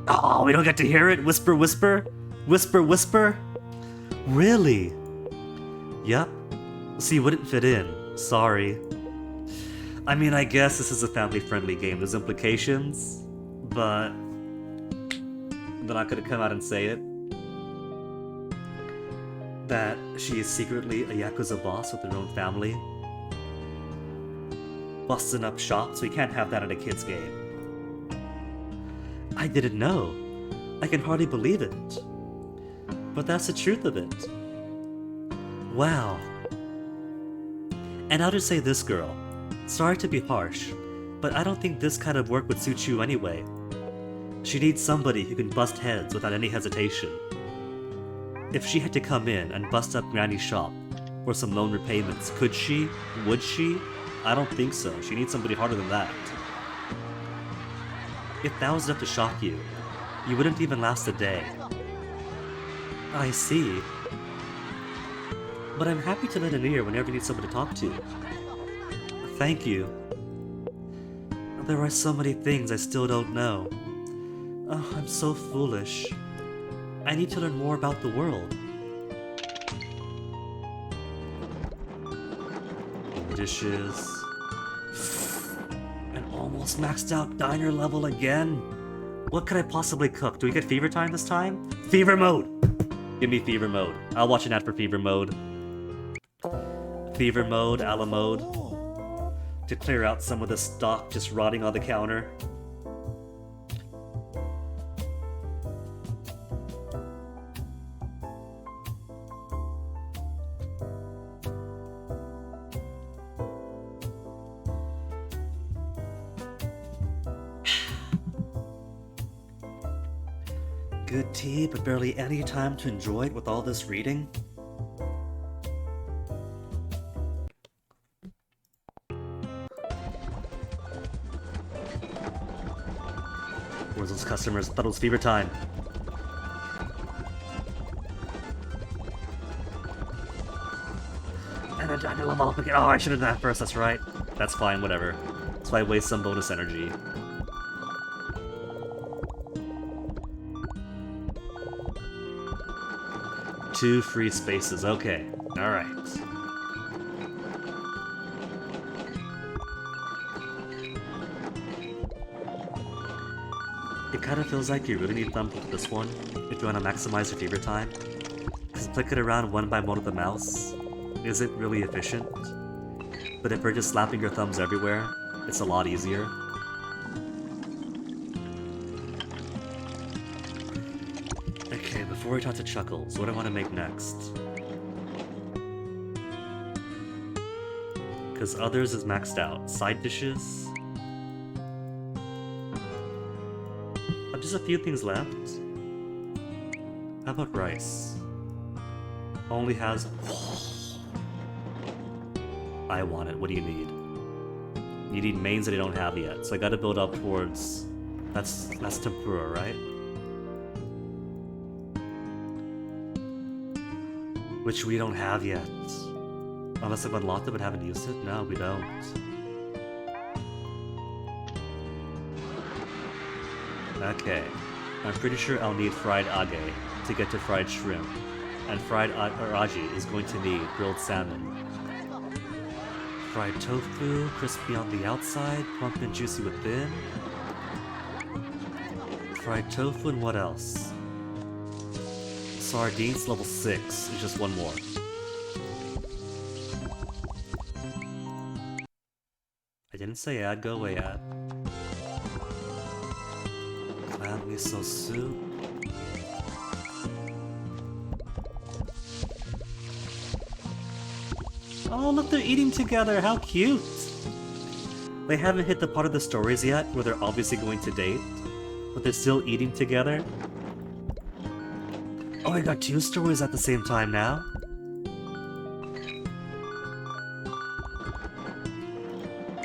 Oh, we don't get to hear it? Whisper, whisper? Whisper, whisper? Really? Yep. See, you wouldn't fit in. Sorry. I mean, I guess this is a family-friendly game. There's implications, but they're not gonna come out and say it. That she is secretly a Yakuza boss with her own family. Busting up shop, so we can't have that in a kid's game. I didn't know. I can hardly believe it. But that's the truth of it. Wow. And I'll just say this, girl. Sorry to be harsh, but I don't think this kind of work would suit you anyway. She needs somebody who can bust heads without any hesitation. If she had to come in and bust up Granny's shop for some loan repayments, could she? Would she? I don't think so. She needs somebody harder than that. If that was enough to shock you, you wouldn't even last a day. I see. But I'm happy to lend an ear whenever you need someone to talk to. Thank you. There are so many things I still don't know. Oh, I'm so foolish. I need to learn more about the world. Dishes. An almost maxed out diner level again? What could I possibly cook? Do we get fever time this time? Fever mode! Give me fever mode. I'll watch an ad for fever mode. Fever mode, a la mode. To clear out some of the stock just rotting on the counter. good tea, but barely any time to enjoy it with all this reading? Where's those customers? I thought it was fever time. And then I level up again. Oh, I should have done that first, that's right. That's fine, whatever. So I waste some bonus energy. Two free spaces, okay. Alright. It kind of feels like you really need thumb with this one if you want to maximize your fever time. Because clicking around one by one with the mouse isn't really efficient. But if you're just slapping your thumbs everywhere, it's a lot easier. Okay, before we talk to Chuckles, what do I want to make next? Because others is maxed out. Side dishes? Just a few things left. How about rice? Only has... I want it. What do you need? You need mains that I don't have yet, so I gotta build up towards... That's tempura, right? Which we don't have yet. Unless I've unlocked it but haven't used it? No, we don't. Okay, I'm pretty sure I'll need fried age to get to fried shrimp, and fried aji is going to need grilled salmon. Fried tofu, crispy on the outside, plump and juicy within. Fried tofu and what else? Sardines level 6 is just one more. I didn't say add, go away ad. Clam miso soup. Oh, look, they're eating together. How cute! They haven't hit the part of the stories yet where they're obviously going to date, but they're still eating together. Oh, I got 2 stories at the same time now?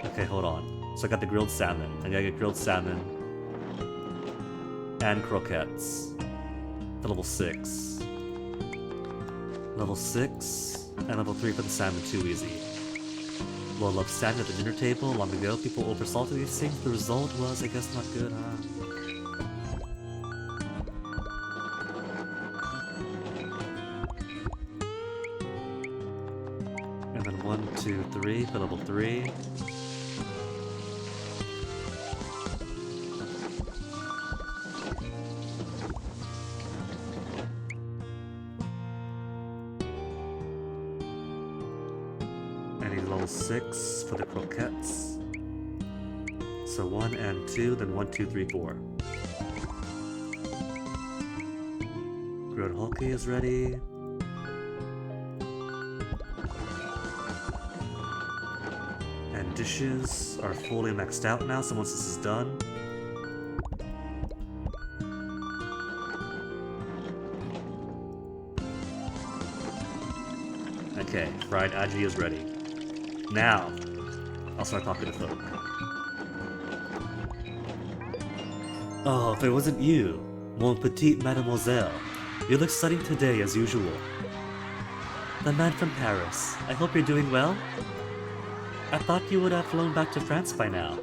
Okay, hold on. So I got the grilled salmon. I gotta get grilled salmon and croquettes. To level 6. Level 6 and level 3 for the salmon, too easy. Well, love standing at the dinner table long ago. People oversalted these things. The result was, I guess, not good, huh? And then 1, 2, 3 for level 3. Level 6 for the croquettes. So 1 and 2, then 1, 2, 3, 4. Grilled hockey is ready. And dishes are fully maxed out now, so once this is done. Okay, fried aji is ready. Now, I'll start talking to folk. Oh, if it wasn't you, mon petite mademoiselle. You look stunning today as usual. The man from Paris. I hope you're doing well? I thought you would have flown back to France by now.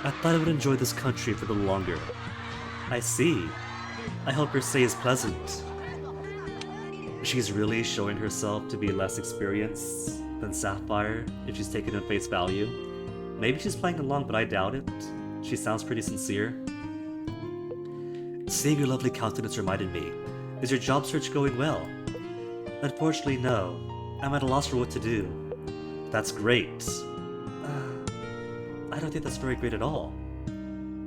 I thought I would enjoy this country for a little longer. I see. I hope your stay is pleasant. She's really showing herself to be less experienced than Sapphire if she's taken at face value. Maybe she's playing along, but I doubt it. She sounds pretty sincere. Seeing your lovely countenance reminded me. Is your job search going well? Unfortunately, no. I'm at a loss for what to do. That's great. I don't think that's very great at all.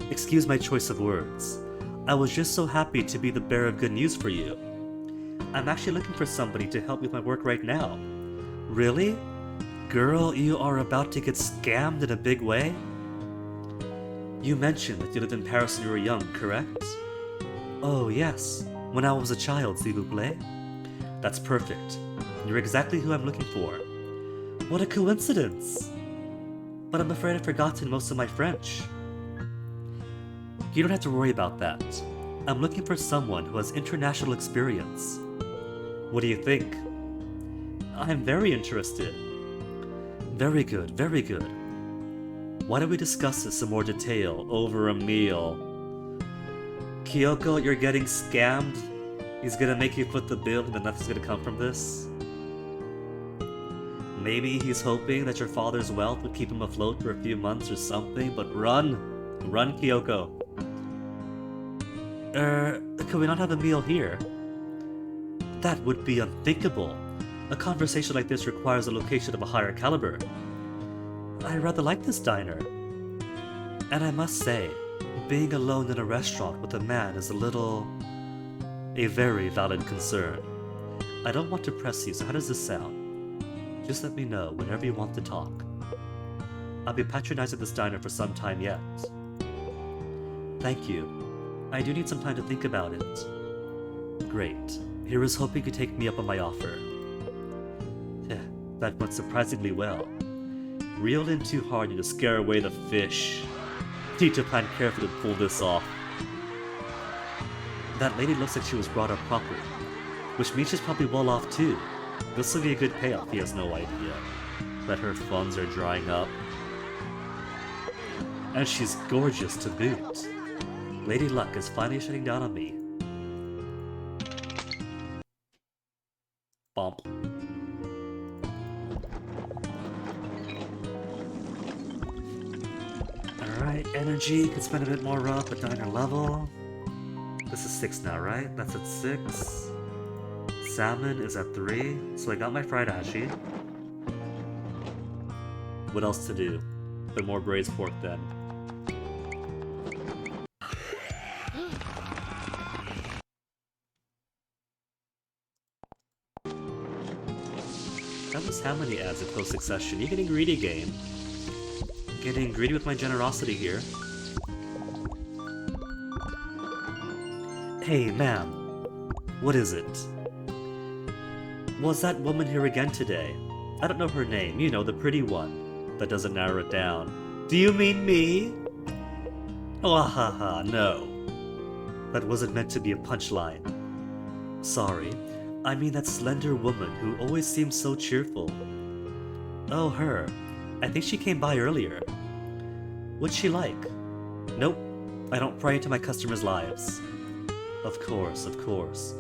Excuse my choice of words. I was just so happy to be the bearer of good news for you. I'm actually looking for somebody to help with my work right now. Really? Girl, you are about to get scammed in a big way? You mentioned that you lived in Paris when you were young, correct? Oh, yes. When I was a child, s'il vous plaît. That's perfect. You're exactly who I'm looking for. What a coincidence! But I'm afraid I've forgotten most of my French. You don't have to worry about that. I'm looking for someone who has international experience. What do you think? I'm very interested. Very good, very good. Why don't we discuss this in more detail over a meal? Kyoko, you're getting scammed? He's gonna make you foot the bill and then nothing's gonna come from this? Maybe he's hoping that your father's wealth would keep him afloat for a few months or something, but run! Run, Kyoko. Could we not have a meal here? That would be unthinkable. A conversation like this requires a location of a higher caliber. I rather like this diner. And I must say, being alone in a restaurant with a man is a very valid concern. I don't want to press you, so how does this sound? Just let me know whenever you want to talk. I'll be patronizing this diner for some time yet. Thank you. I do need some time to think about it. Great. Here is hoping you could take me up on my offer. That went surprisingly well. Reel in too hard and you scare away the fish. Need to plan carefully to pull this off. That lady looks like she was brought up properly, which means she's probably well off too. This will be a good payoff, he has no idea. That her funds are drying up. And she's gorgeous to boot. Lady Luck is finally shutting down on me. Bump. Alright, energy can spend a bit more up at diner level. This is 6 now, right? That's at 6. Salmon is at 3, so I got my fried ashi. What else to do? But more braised pork then. That was how many ads in close succession? You're getting greedy, game. Getting greedy with my generosity here. Hey, ma'am. What is it? Was that woman here again today? I don't know her name, you know, the pretty one. That doesn't narrow it down. Do you mean me? Oh, haha, no. That wasn't meant to be a punchline. Sorry. I mean that slender woman who always seems so cheerful. Oh, her. I think she came by earlier. What's she like? Nope. I don't pry into my customers' lives. Of course, of course.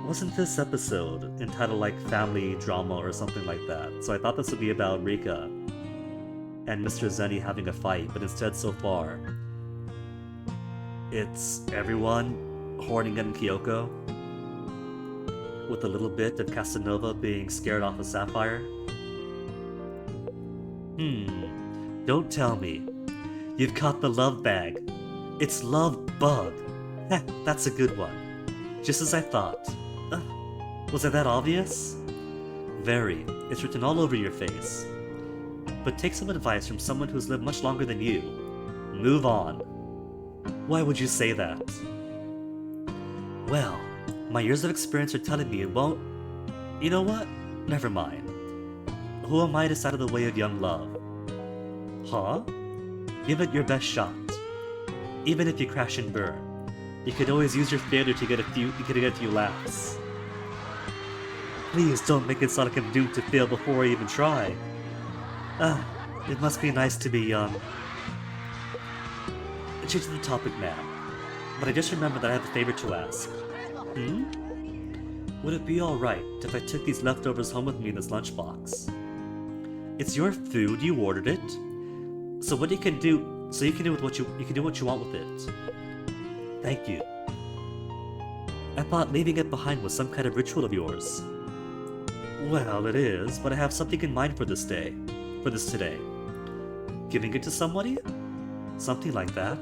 Wasn't this episode entitled like family drama or something like that? So I thought this would be about Rika and Mr. Zenny having a fight, but instead so far it's everyone horning in Kyoko with a little bit of Casanova being scared off of Sapphire. Don't tell me. You've caught the love bag. It's Love Bug. Heh, that's a good one. Just as I thought. Was it that obvious? Very. It's written all over your face. But take some advice from someone who's lived much longer than you. Move on. Why would you say that? Well, my years of experience are telling me it won't... You know what? Never mind. Who am I to stand in the way of young love? Huh? Give it your best shot. Even if you crash and burn, you could always use your failure to get a few laughs. Please don't make it sound like I'm doomed to fail before I even try. It must be nice to be young. Change the topic now, but I just remembered that I have a favor to ask. Would it be alright if I took these leftovers home with me in this lunchbox? It's your food, you ordered it. So what you can do what you want with it. Thank you. I thought leaving it behind was some kind of ritual of yours. Well, it is, but I have something in mind for this day. For this today. Giving it to somebody? Something like that.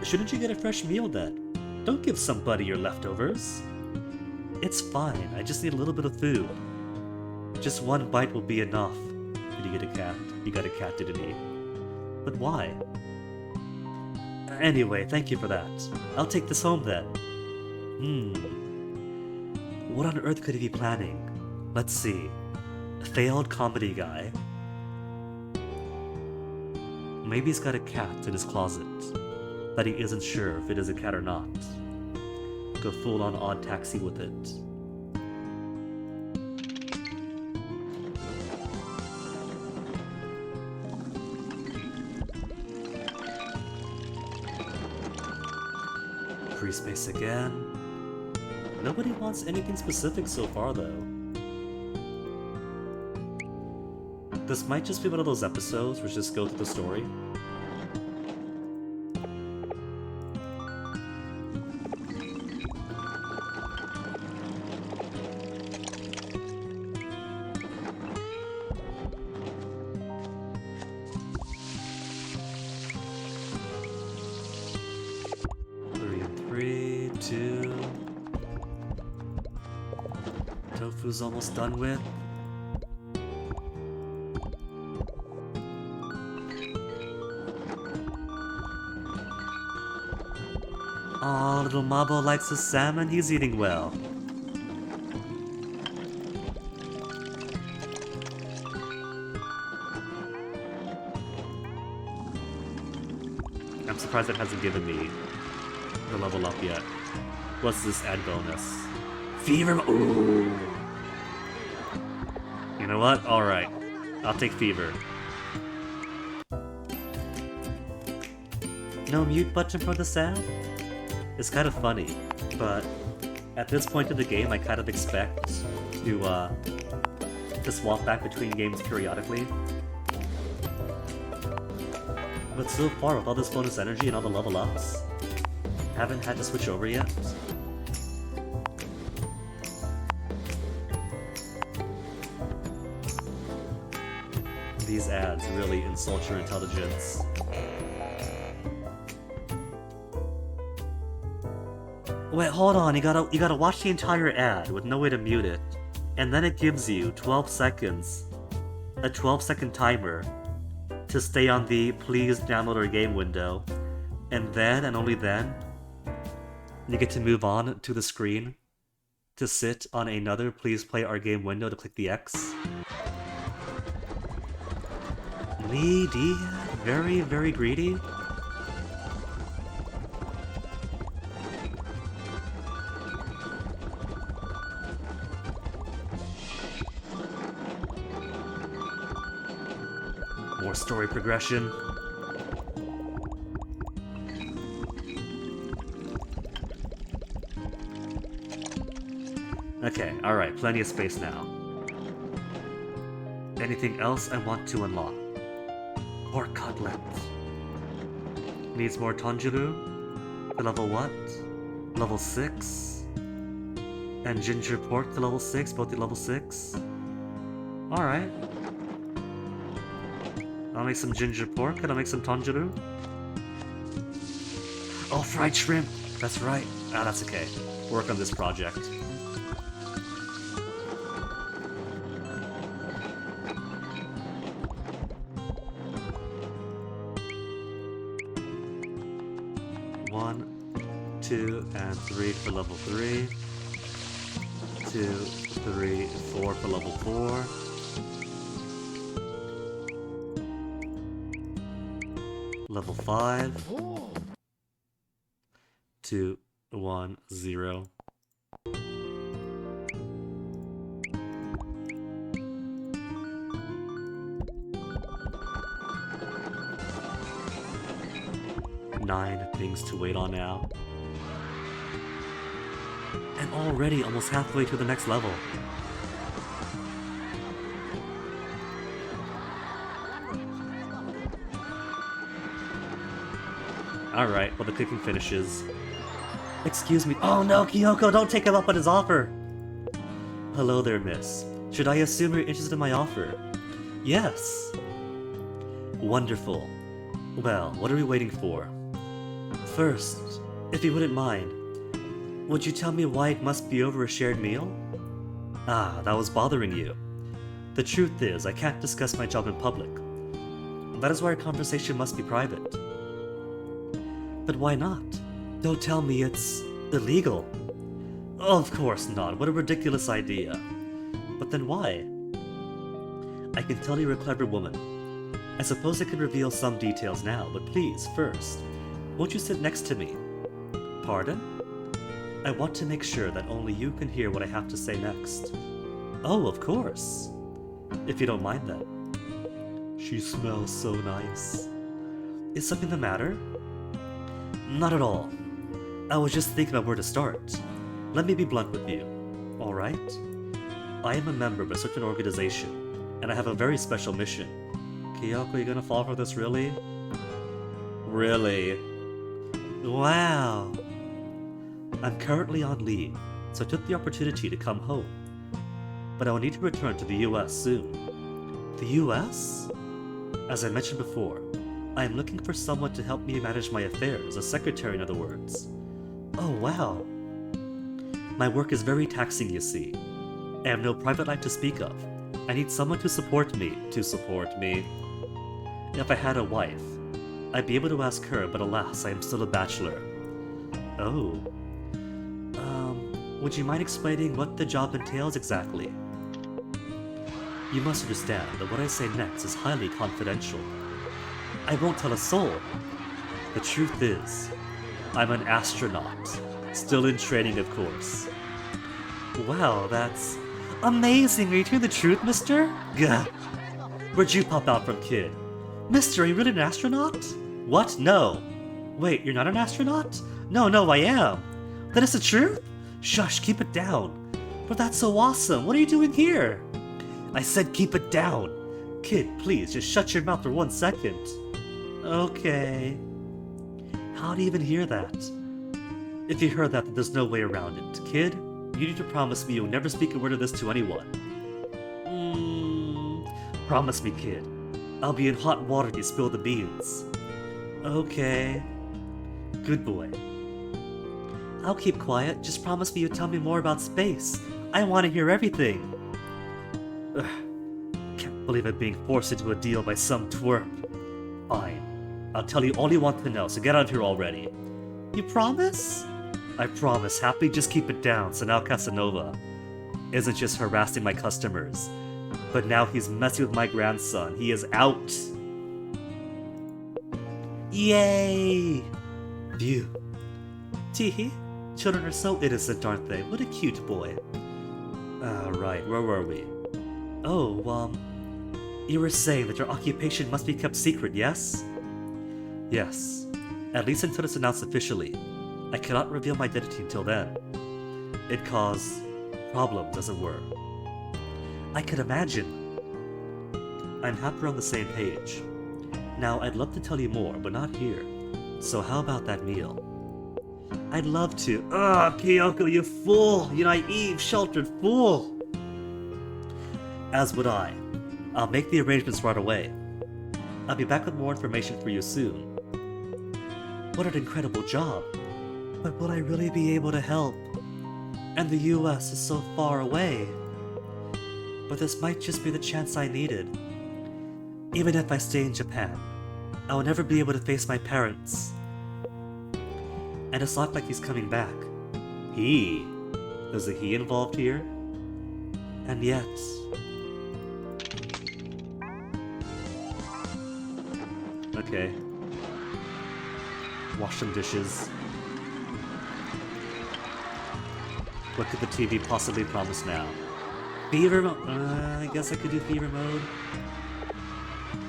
Shouldn't you get a fresh meal then? Don't give somebody your leftovers. It's fine, I just need a little bit of food. Just one bite will be enough. Did you get a cat? You got a cat, didn't he? But why? Anyway, thank you for that. I'll take this home then. What on earth could he be planning? Let's see. Failed comedy guy. Maybe he's got a cat in his closet that he isn't sure if it is a cat or not. Go full on odd taxi with it. Free space again. Nobody wants anything specific so far though. This might just be one of those episodes where just go through the story. Three, two. Tofu's almost done with. Aw, little Mabo likes the salmon, he's eating well. I'm surprised it hasn't given me the level up yet. What's this add bonus? Fever? Ooh! You know what? Alright. I'll take fever. No mute button for the sound? It's kind of funny, but at this point in the game I kind of expect to swap back between games periodically. But so far, with all this bonus energy and all the level ups, haven't had to switch over yet. These ads really insult your intelligence. Wait, hold on, you gotta watch the entire ad with no way to mute it. And then it gives you 12 seconds. A 12-second timer to stay on the please download our game window. And then, and only then, you get to move on to the screen to sit on another please play our game window to click the X. Greedy, very, very greedy. More story progression. Okay, alright, plenty of space now. Anything else I want to unlock? Pork cutlet. Needs more tanjiro? To level what? Level 6? And ginger pork to level 6, both at level 6? Alright. I'll make some ginger pork and I'll make some tanjiro. Oh, fried shrimp! That's right. Ah, that's okay. Work on this project. One, 2, and 3 for level 3. 2, 3, 4 for level 4. Level 5. 2, 1, 0. Nine things to wait on now. And already almost halfway to the next level. Alright, well the cooking finishes. Excuse me. Oh no, Kyoko, don't take him up on his offer! Hello there, miss. Should I assume you're interested in my offer? Yes! Wonderful. Well, what are we waiting for? First, if you wouldn't mind, would you tell me why it must be over a shared meal? Ah, that was bothering you. The truth is, I can't discuss my job in public. That is why our conversation must be private. But why not? Don't tell me it's illegal. Of course not, what a ridiculous idea. But then why? I can tell you're a clever woman. I suppose I could reveal some details now, but please, first, won't you sit next to me? Pardon? I want to make sure that only you can hear what I have to say next. Oh, of course. If you don't mind then. She smells so nice. Is something the matter? Not at all. I was just thinking about where to start. Let me be blunt with you, alright? I am a member of a certain organization, and I have a very special mission. Kyoko, you gonna fall for this, really? Really? Wow. I'm currently on leave, so I took the opportunity to come home. But I will need to return to the US soon. The US? As I mentioned before, I am looking for someone to help me manage my affairs, a secretary in other words. Oh wow. My work is very taxing, you see. I have no private life to speak of. I need someone to support me. If I had a wife, I'd be able to ask her, but alas, I am still a bachelor. Oh. Would you mind explaining what the job entails exactly? You must understand that what I say next is highly confidential. I won't tell a soul. The truth is, I'm an astronaut. Still in training, of course. Wow, that's amazing. Are you telling the truth, mister? Gah. Where'd you pop out from, kid? Mister, are you really an astronaut? What? No. Wait, you're not an astronaut? No, I am. That is the truth? Shush, keep it down. But that's so awesome. What are you doing here? I said keep it down. Kid, please, just shut your mouth for 1 second. Okay. How do you even hear that? If you heard that, then there's no way around it. Kid, you need to promise me you'll never speak a word of this to anyone. Promise me, kid. I'll be in hot water if you spill the beans. Okay. Good boy. I'll keep quiet. Just promise me you'll tell me more about space. I want to hear everything. Ugh. Can't believe I'm being forced into a deal by some twerp. Fine. I'll tell you all you want to know, so get out of here already. You promise? I promise. Happy, just keep it down. So now Casanova isn't just harassing my customers, but now he's messing with my grandson. He is out. Yay! Phew. Teehee. Children are so innocent, aren't they? What a cute boy. Right, where were we? Oh, you were saying that your occupation must be kept secret, yes? Yes. At least until it's announced officially. I cannot reveal my identity until then. It'd cause problems, as it were. I could imagine. I'm happy we're on the same page. Now, I'd love to tell you more, but not here. So how about that meal? I'd love to. Kyoko, you fool! You naive, sheltered fool! As would I. I'll make the arrangements right away. I'll be back with more information for you soon. What an incredible job. But will I really be able to help? And the US is so far away. But this might just be the chance I needed. Even if I stay in Japan, I will never be able to face my parents. And it's not like he's coming back. He? There's a he involved here? And yet... Okay. Wash some dishes. What could the TV possibly promise now? Fever mode? I guess I could do fever mode.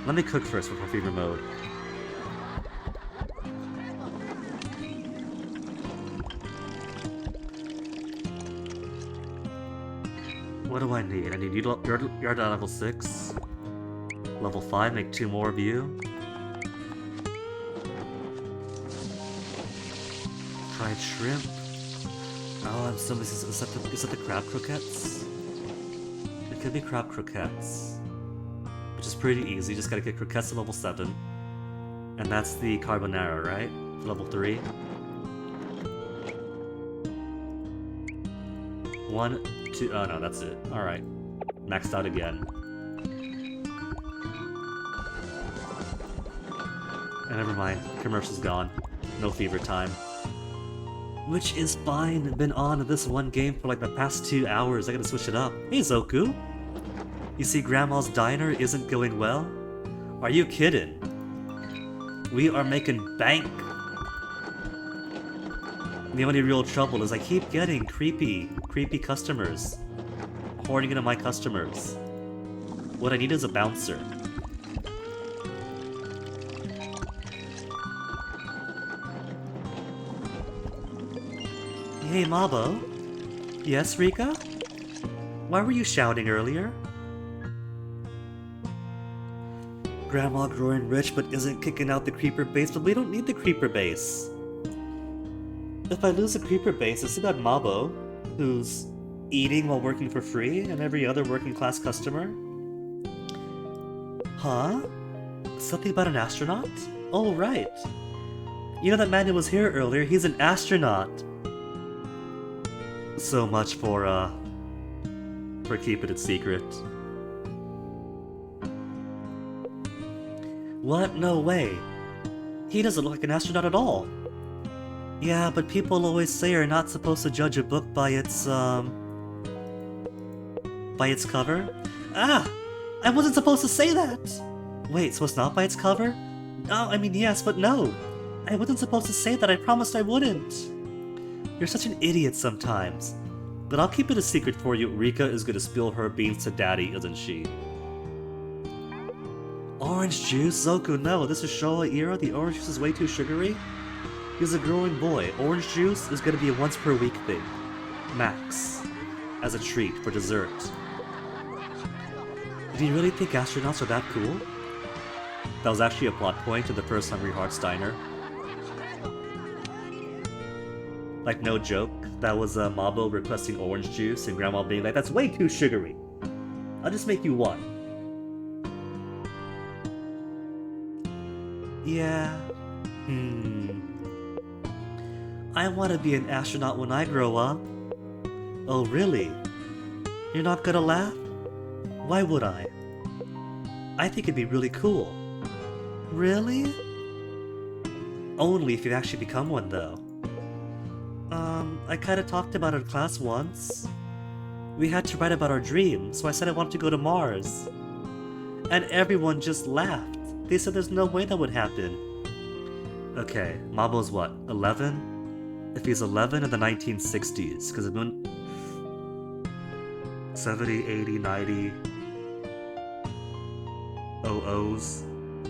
Let me cook first before fever mode. What do I need? I need yard at level 6. Level 5, make 2 more of you. Fried shrimp. Oh, I'm still missing. Is that the crab croquettes? It could be crab croquettes. Which is pretty easy, just gotta get croquettes to level 7. And that's the carbonara, right? To level 3. 1, 2, oh no, that's it. Alright. Maxed out again. Never mind, commercial's gone. No fever time. Which is fine, been on this one game for like the past 2 hours, I gotta switch it up. Hey Zoku! You see Grandma's diner isn't going well? Are you kidding? We are making bank. The only real trouble is I keep getting creepy customers. Hoarding into my customers. What I need is a bouncer. Hey Mabo? Yes, Rika? Why were you shouting earlier? Grandma growing rich but isn't kicking out the creeper base, but we don't need the creeper base. If I lose the creeper base, it's about Mabo, who's eating while working for free, and every other working class customer. Huh? Something about an astronaut? Oh, right. You know that man who was here earlier, he's an astronaut. So much for keeping it secret. What? No way. He doesn't look like an astronaut at all. Yeah, but people always say you're not supposed to judge a book by its cover. Ah! I wasn't supposed to say that! Wait, so it's not by its cover? Oh, I mean yes, but no. I wasn't supposed to say that, I promised I wouldn't. You're such an idiot sometimes. But I'll keep it a secret for you. Rika is gonna spill her beans to Daddy, isn't she? Orange juice? Zoku, no. This is Showa era. The orange juice is way too sugary. He's a growing boy. Orange juice is gonna be a once per week thing. Max. As a treat for dessert. Do you really think astronauts are that cool? That was actually a plot point to the first Hungry Hearts Diner. Like, no joke. That was Mabo requesting orange juice and Grandma being like, that's way too sugary. I'll just make you one. Yeah. I want to be an astronaut when I grow up. Oh, really? You're not gonna laugh? Why would I? I think it'd be really cool. Really? Only if you actually become one, though. I kinda talked about it in class once. We had to write about our dreams, so I said I wanted to go to Mars. And everyone just laughed. They said there's no way that would happen. Okay, Mabo's what, 11? If he's 11 in the 1960s, because it's been 70, 80, 90, 00s,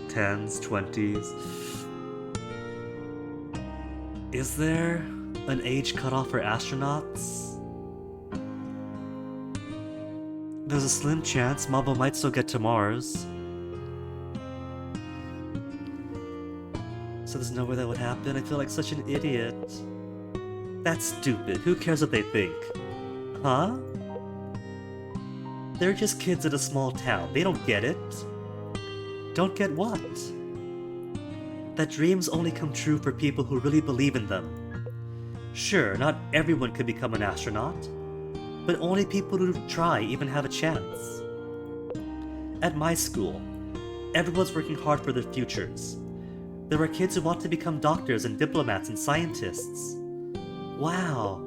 10s, 20s. Is there an age cutoff for astronauts? There's a slim chance Mabo might still get to Mars. So there's no way that would happen? I feel like such an idiot. That's stupid. Who cares what they think? Huh? They're just kids in a small town. They don't get it. Don't get what? That dreams only come true for people who really believe in them. Sure, not everyone can become an astronaut, but only people who try even have a chance. At my school, everyone's working hard for their futures. There are kids who want to become doctors and diplomats and scientists. Wow.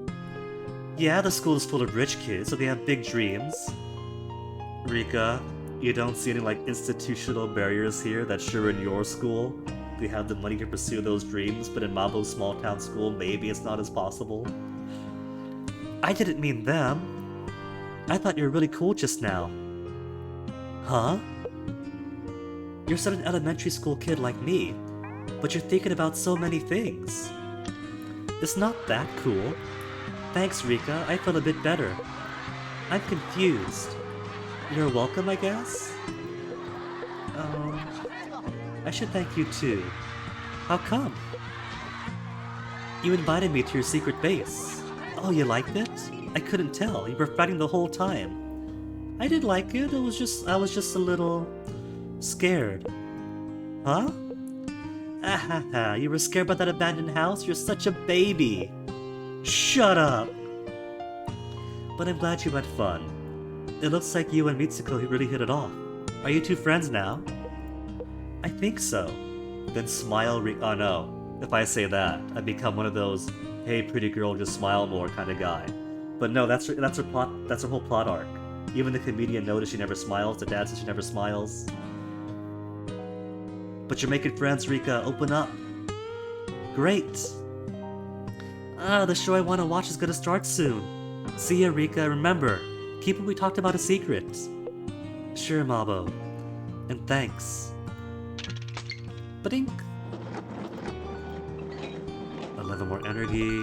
Yeah, the school is full of rich kids, so they have big dreams. Rika, you don't see any institutional barriers here that sure in your school they have the money to pursue those dreams, but in Mabo's small town school maybe it's not as possible. I didn't mean them. I thought you were really cool just now. Huh? You're such an elementary school kid like me, but you're thinking about so many things. It's not that cool. Thanks, Rika, I feel a bit better. I'm confused. You're welcome, I guess? I should thank you too. How come? You invited me to your secret base. Oh, you liked it? I couldn't tell. You were fighting the whole time. I did like it. I was just a little scared. Huh? Ahaha, you were scared about that abandoned house? You're such a baby. Shut up. But I'm glad you had fun. It looks like you and Mitsuko really hit it off. Are you two friends now? I think so. Then smile oh no. If I say that, I become one of those, hey pretty girl, just smile more kind of guy. But no, that's her plot. That's her whole plot arc. Even the comedian noticed she never smiles. The dad says she never smiles. But you're making friends, Rika. Open up. Great. The show I want to watch is gonna start soon. See ya, Rika. Remember, keep what we talked about a secret. Sure, Mabo. And thanks. Ba-dink. 11 more energy.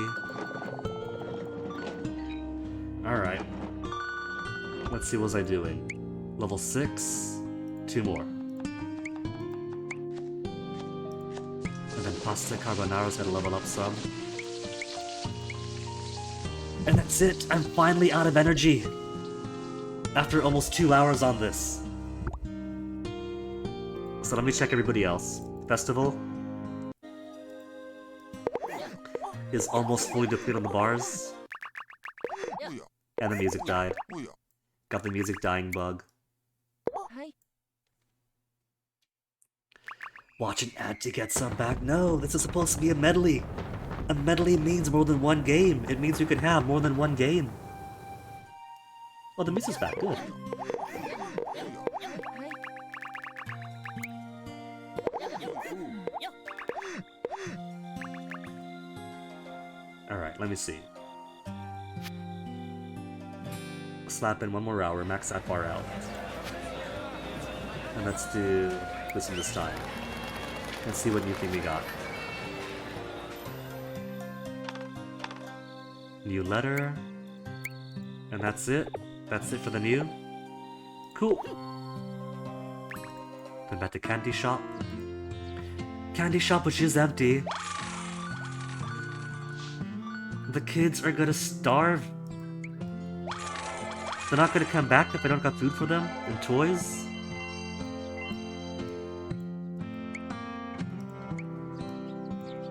Alright. Let's see what was I doing. Level 6. 2 more. And then pasta carbonara's gotta level up some. And that's it! I'm finally out of energy! After almost 2 hours on this. So let me check everybody else. Festival is almost fully depleted on the bars. And the music died. Got the music dying bug. Watch an ad to get some back. No, this is supposed to be a medley. A medley means more than one game. It means you can have more than one game. Oh, the music's back. Good. Alright, let me see. Slap in 1 more hour, max that far out. And let's do this one this time. Let's see what new thing we got. New letter. And that's it. That's it for the new. Cool. Then back to candy shop. Candy shop which is empty. The kids are gonna starve. They're not gonna come back if I don't got food for them and toys.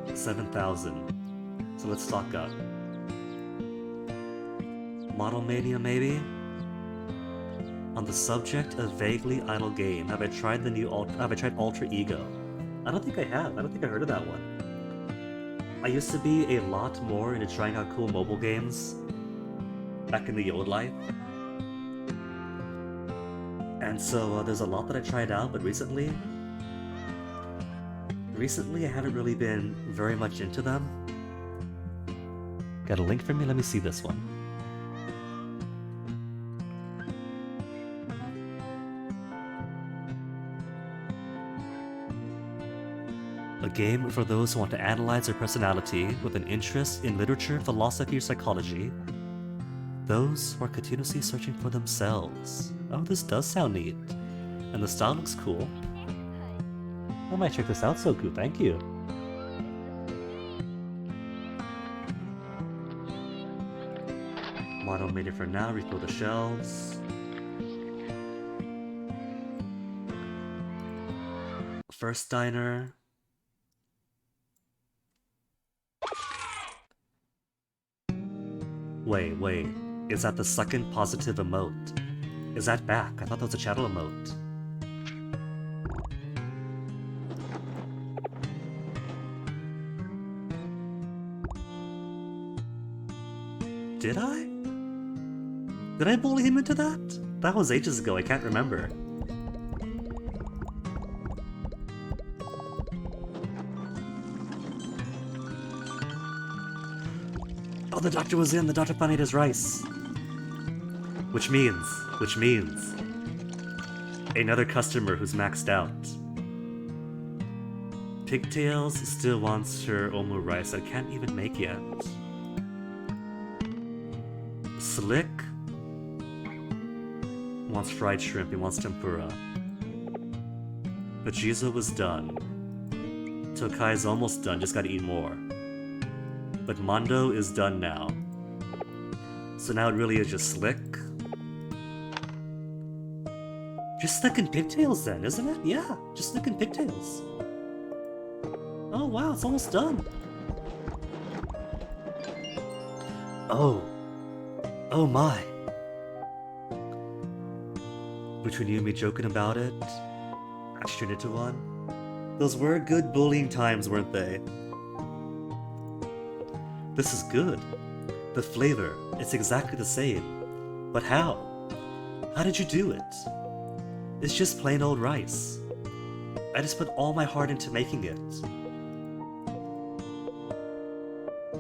$7,000. So let's stock up. Model Mania, maybe? On the subject of vaguely idle game, have I tried the new have I tried Alter Ego? I don't think I have. I don't think I heard of that one. I used to be a lot more into trying out cool mobile games back in the old life. And so there's a lot that I tried out, but recently I haven't really been very much into them. Got a link for me? Let me see this one. A game for those who want to analyze their personality with an interest in literature, philosophy, or psychology. Those who are continuously searching for themselves. Oh, this does sound neat. And the style looks cool. I might check this out, so cool, thank you. Model made it for now, refill the shelves. First diner. Wait. Is that the second positive emote? Is that back? I thought that was a channel emote. Did I? Did I bully him into that? That was ages ago, I can't remember. Oh, the doctor was in. The doctor finally ate his rice. Which means... another customer who's maxed out. Pigtails still wants her omu rice that I can't even make yet. Slick wants fried shrimp, he wants tempura. But Jizo was done. Tokai's almost done, just gotta eat more. But Mondo is done now. So now it really is just Slick. Just Slick and Pigtails then, isn't it? Yeah, just Slick and Pigtails. Oh wow, it's almost done. Oh my. Between you and me joking about it, I turned into one. Those were good bullying times, weren't they? This is good. The flavor, it's exactly the same. But how? How did you do it? It's just plain old rice. I just put all my heart into making it.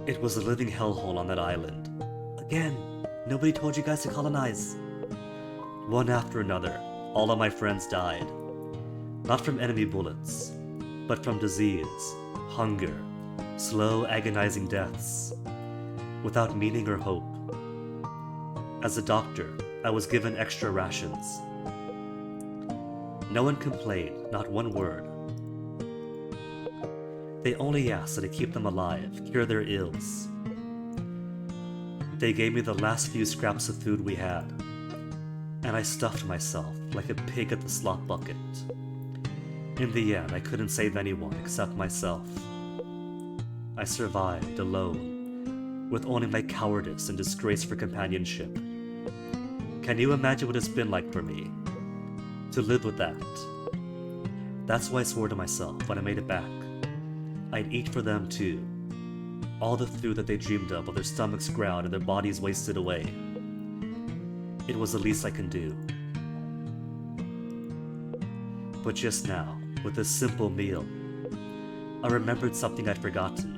It was a living hellhole on that island. Again, nobody told you guys to colonize. One after another, all of my friends died. Not from enemy bullets, but from disease, hunger, slow, agonizing deaths, without meaning or hope. As a doctor, I was given extra rations. No one complained, not one word. They only asked that I keep them alive, cure their ills. They gave me the last few scraps of food we had, and I stuffed myself like a pig at the slop bucket. In the end, I couldn't save anyone except myself. I survived alone, with only my cowardice and disgrace for companionship. Can you imagine what it's been like for me? To live with that. That's why I swore to myself when I made it back. I'd eat for them too. All the food that they dreamed of while their stomachs growled and their bodies wasted away. It was the least I can do. But just now, with this simple meal, I remembered something I'd forgotten.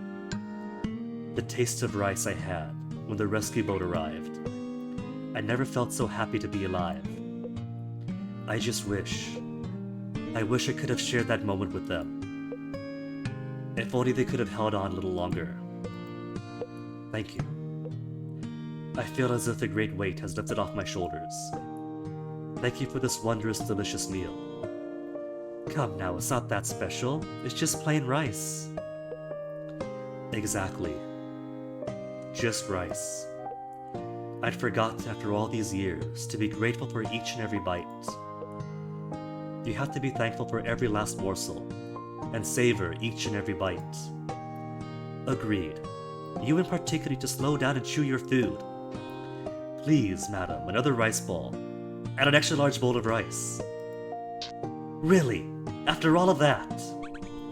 The taste of rice I had when the rescue boat arrived. I never felt so happy to be alive. I wish I could have shared that moment with them. If only they could have held on a little longer. Thank you. I feel as if a great weight has lifted off my shoulders. Thank you for this wondrous, delicious meal. Come now, it's not that special. It's just plain rice. Exactly. Just rice. I'd forgotten after all these years to be grateful for each and every bite. You have to be thankful for every last morsel, and savor each and every bite. Agreed. You in particular need to slow down and chew your food. Please, madam, another rice ball, and an extra large bowl of rice. Really? After all of that?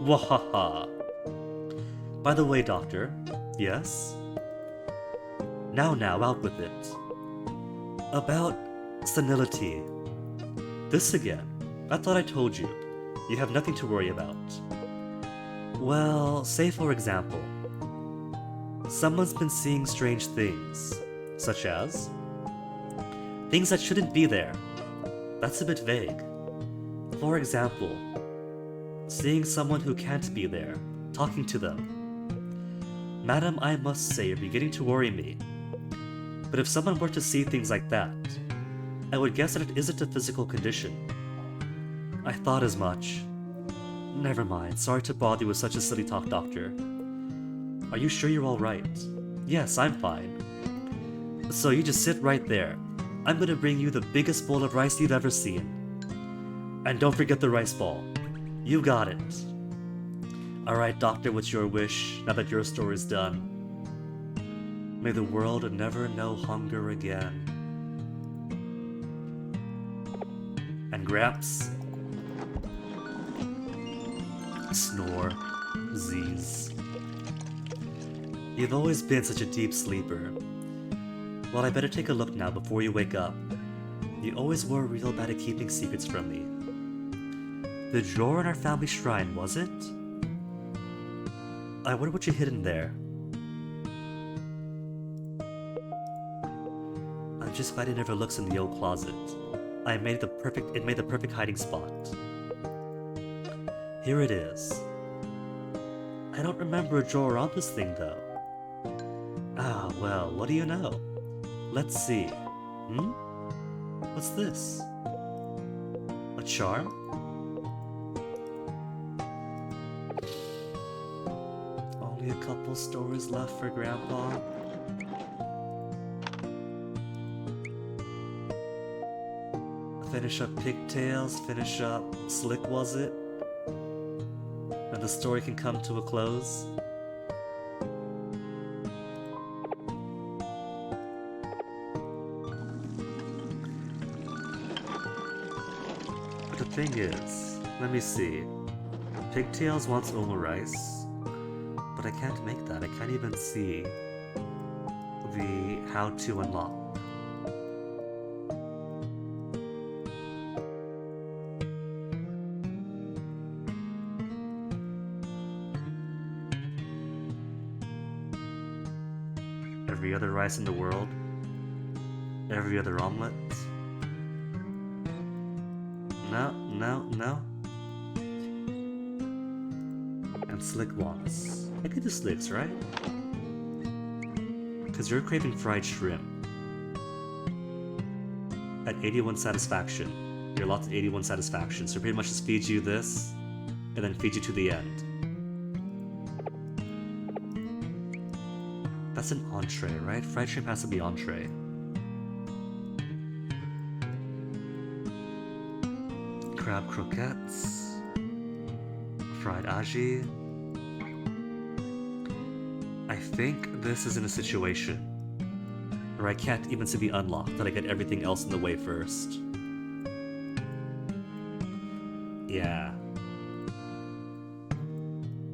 Wahaha. By the way, doctor, yes? Now, out with it. About senility. This again. I thought I told you. You have nothing to worry about. Well, say for example, someone's been seeing strange things, such as things that shouldn't be there. That's a bit vague. For example, seeing someone who can't be there, talking to them. Madam, I must say you're beginning to worry me. But if someone were to see things like that, I would guess that it isn't a physical condition. I thought as much. Never mind, sorry to bother you with such a silly talk, doctor. Are you sure you're alright? Yes, I'm fine. So you just sit right there. I'm gonna bring you the biggest bowl of rice you've ever seen. And don't forget the rice ball. You got it. Alright, doctor, what's your wish, now that your story's done? May the world never know hunger again. And Gramps? Snore. Z's. You've always been such a deep sleeper. Well, I better take a look now before you wake up. You always were real bad at keeping secrets from me. The drawer in our family shrine, was it? I wonder what you hid in there. I'm just glad it never looks in the old closet. It made the perfect hiding spot. Here it is. I don't remember a drawer on this thing though. Ah, well, what do you know? Let's see. What's this? A charm? Only a couple stories left for Grandpa. Finish up Pigtails, finish up Slick, was it? And the story can come to a close. But the thing is, let me see. Pigtails wants omurice, but I can't make that. I can't even see the how to unlock. Every other rice in the world, every other omelet. No, no, no. And Slick wants. I could do Slicks, right? Because you're craving fried shrimp. At 81 satisfaction. You're locked at 81 satisfaction, so pretty much just feed you this, and then feed you to the end. That's an entree, right? Fried shrimp has to be entree. Crab croquettes. Fried aji. I think this is in a situation where I can't even see the unlock, that I get everything else in the way first. Yeah.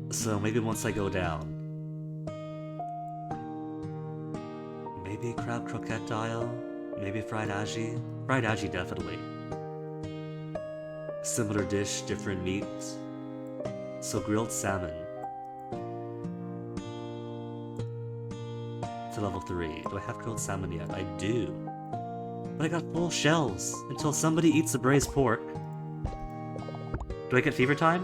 So maybe once I go down, maybe crab croquette dial, maybe fried aji. Fried aji definitely. Similar dish, different meat. So grilled salmon. To level 3. Do I have grilled salmon yet? I do. But I got full shells until somebody eats the braised pork. Do I get fever time?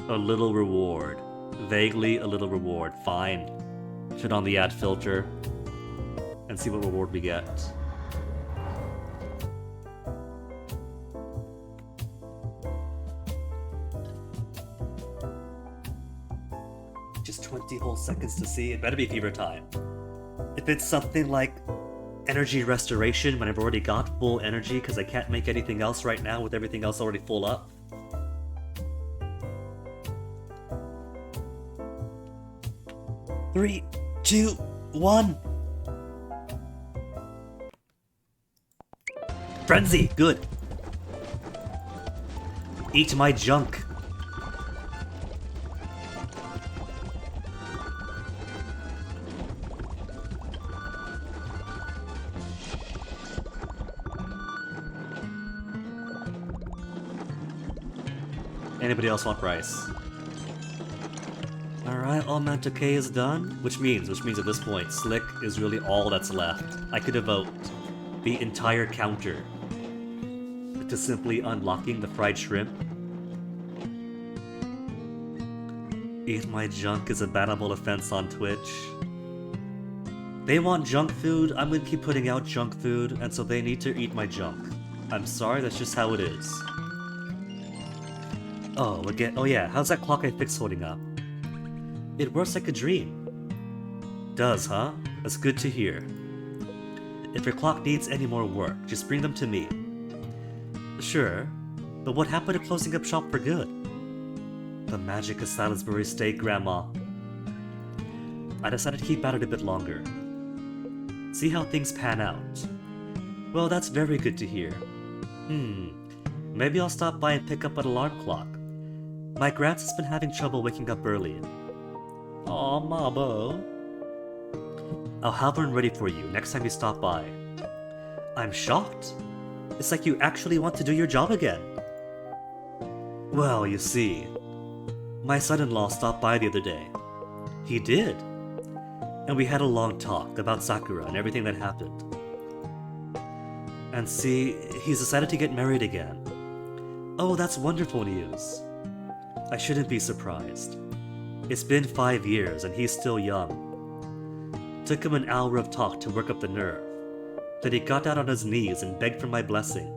A little reward. Vaguely a little reward. Fine. Turn on the ad filter and see what reward we get. Just 20 whole seconds to see. It better be fever time. If it's something like energy restoration when I've already got full energy because I can't make anything else right now with everything else already full up. Three, two, one. Frenzy, good. Eat my junk. Anybody else want rice? Alright, all Mantoke is done, which means at this point, Slick is really all that's left. I could devote the entire counter to simply unlocking the fried shrimp. Eat my junk is a bannable offense on Twitch. They want junk food, I'm gonna keep putting out junk food, and so they need to eat my junk. I'm sorry, that's just how it is. Oh, again, oh yeah, how's that clock I fixed holding up? It works like a dream. Does, huh? That's good to hear. If your clock needs any more work, just bring them to me. Sure, but what happened to closing up shop for good? The magic of Salisbury steak, Grandma. I decided to keep at it a bit longer. See how things pan out. Well, that's very good to hear. Maybe I'll stop by and pick up an alarm clock. My Grants has been having trouble waking up early. Aw, Mabo. I'll have one ready for you next time you stop by. I'm shocked. It's like you actually want to do your job again. Well, you see, my son-in-law stopped by the other day. He did. And we had a long talk about Sakura and everything that happened. And see, he's decided to get married again. Oh, that's wonderful news. I shouldn't be surprised. It's been 5 years and he's still young. Took him an hour of talk to work up the nerve. Then he got down on his knees and begged for my blessing.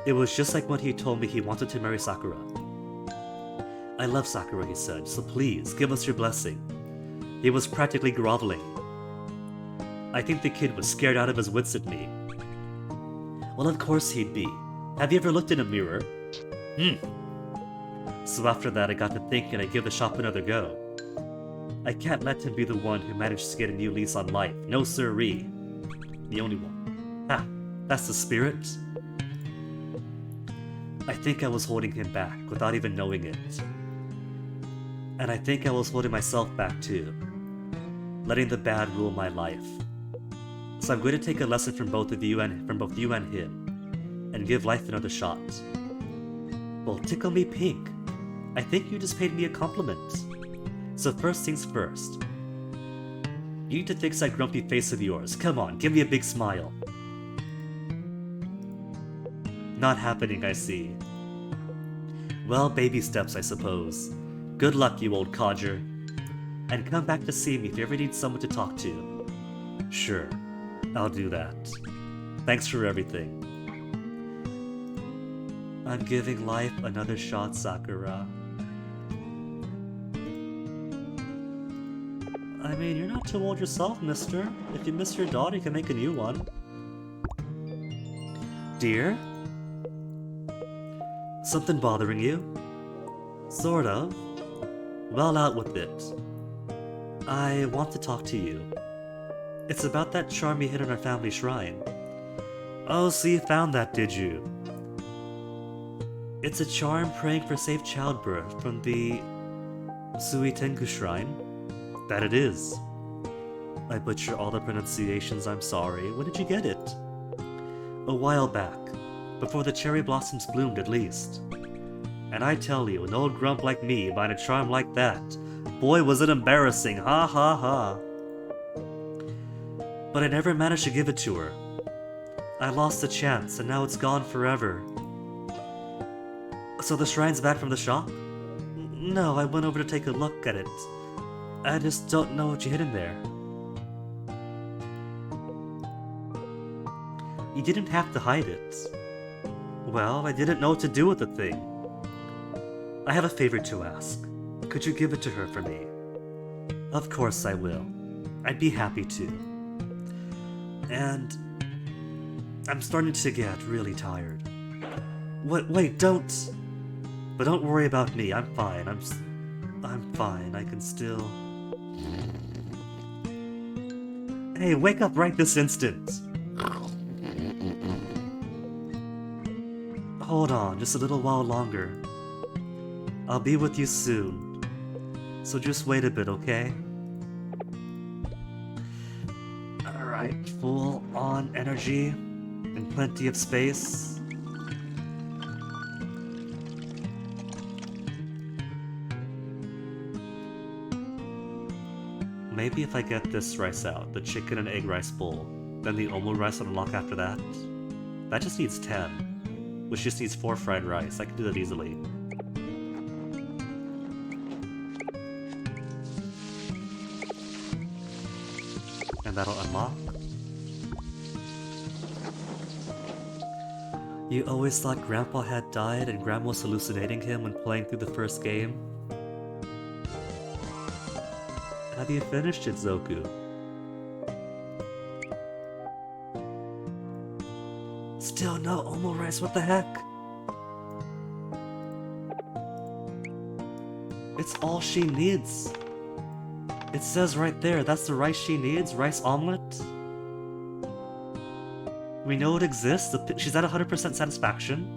It was just like when he told me he wanted to marry Sakura. I love Sakura, he said, so please, give us your blessing. He was practically groveling. I think the kid was scared out of his wits at me. Well, of course he'd be. Have you ever looked in a mirror? So after that, I got to thinking I'd give the shop another go. I can't let him be the one who managed to get a new lease on life. No siree. The only one. Ha! That's the spirit. I think I was holding him back without even knowing it. And I think I was holding myself back too, letting the bad rule my life. So I'm going to take a lesson from both you and him, and give life another shot. Well, tickle me pink. I think you just paid me a compliment. So first things first. You need to fix that grumpy face of yours. Come on, give me a big smile. Not happening, I see. Well, baby steps, I suppose. Good luck, you old codger. And come back to see me if you ever need someone to talk to. Sure, I'll do that. Thanks for everything. I'm giving life another shot, Sakura. I mean, you're not too old yourself, mister. If you miss your daughter, you can make a new one. Dear? Something bothering you? Sort of. Well, out with it. I want to talk to you. It's about that charm you hid in our family shrine. Oh, so you found that, did you? It's a charm praying for safe childbirth from the Suitenku shrine. That it is. I butcher all the pronunciations, I'm sorry. When did you get it? A while back. Before the cherry blossoms bloomed, at least. And I tell you, an old grump like me buying a charm like that, boy was it embarrassing, ha ha ha. But I never managed to give it to her. I lost the chance, and now it's gone forever. So the shrine's back from the shop? No, I went over to take a look at it. I just don't know what you hid in there. You didn't have to hide it. Well, I didn't know what to do with the thing. I have a favor to ask. Could you give it to her for me? Of course I will. I'd be happy to. And I'm starting to get really tired. Wait, don't. But don't worry about me. I'm fine. I'm fine. I can still. Hey, wake up right this instant. Hold on, just a little while longer. I'll be with you soon. So just wait a bit, okay? Alright, full on energy and plenty of space. Maybe if I get this rice out, the chicken and egg rice bowl, then the omu rice will unlock after that. That just needs 10, which just needs 4 fried rice. I can do that easily. And that'll unlock. You always thought Grandpa had died and Grandma was hallucinating him when playing through the first game? Have you finished it, Zoku? Still no omu rice, what the heck? It's all she needs. It says right there, that's the rice she needs, rice omelet. We know it exists, she's at 100% satisfaction.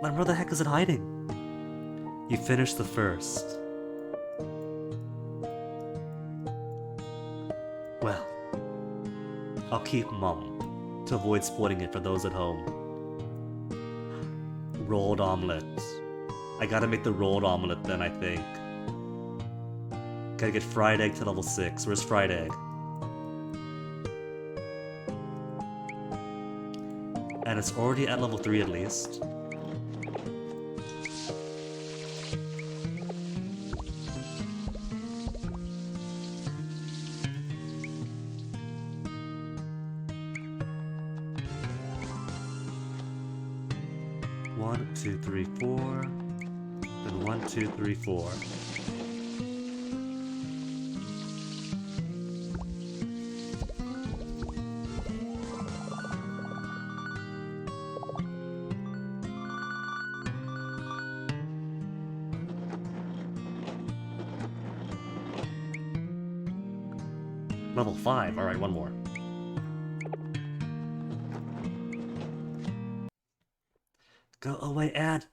Then where the heck is it hiding? You finished the first. Well, I'll keep mum to avoid spoiling it for those at home. Rolled omelet. I gotta make the rolled omelet then, I think. Gotta get fried egg to level 6. Where's fried egg? And it's already at level 3 at least. One, two, three, four. And 1, 2, 3, 4. Level 5. Alright, one more. Go away, ad!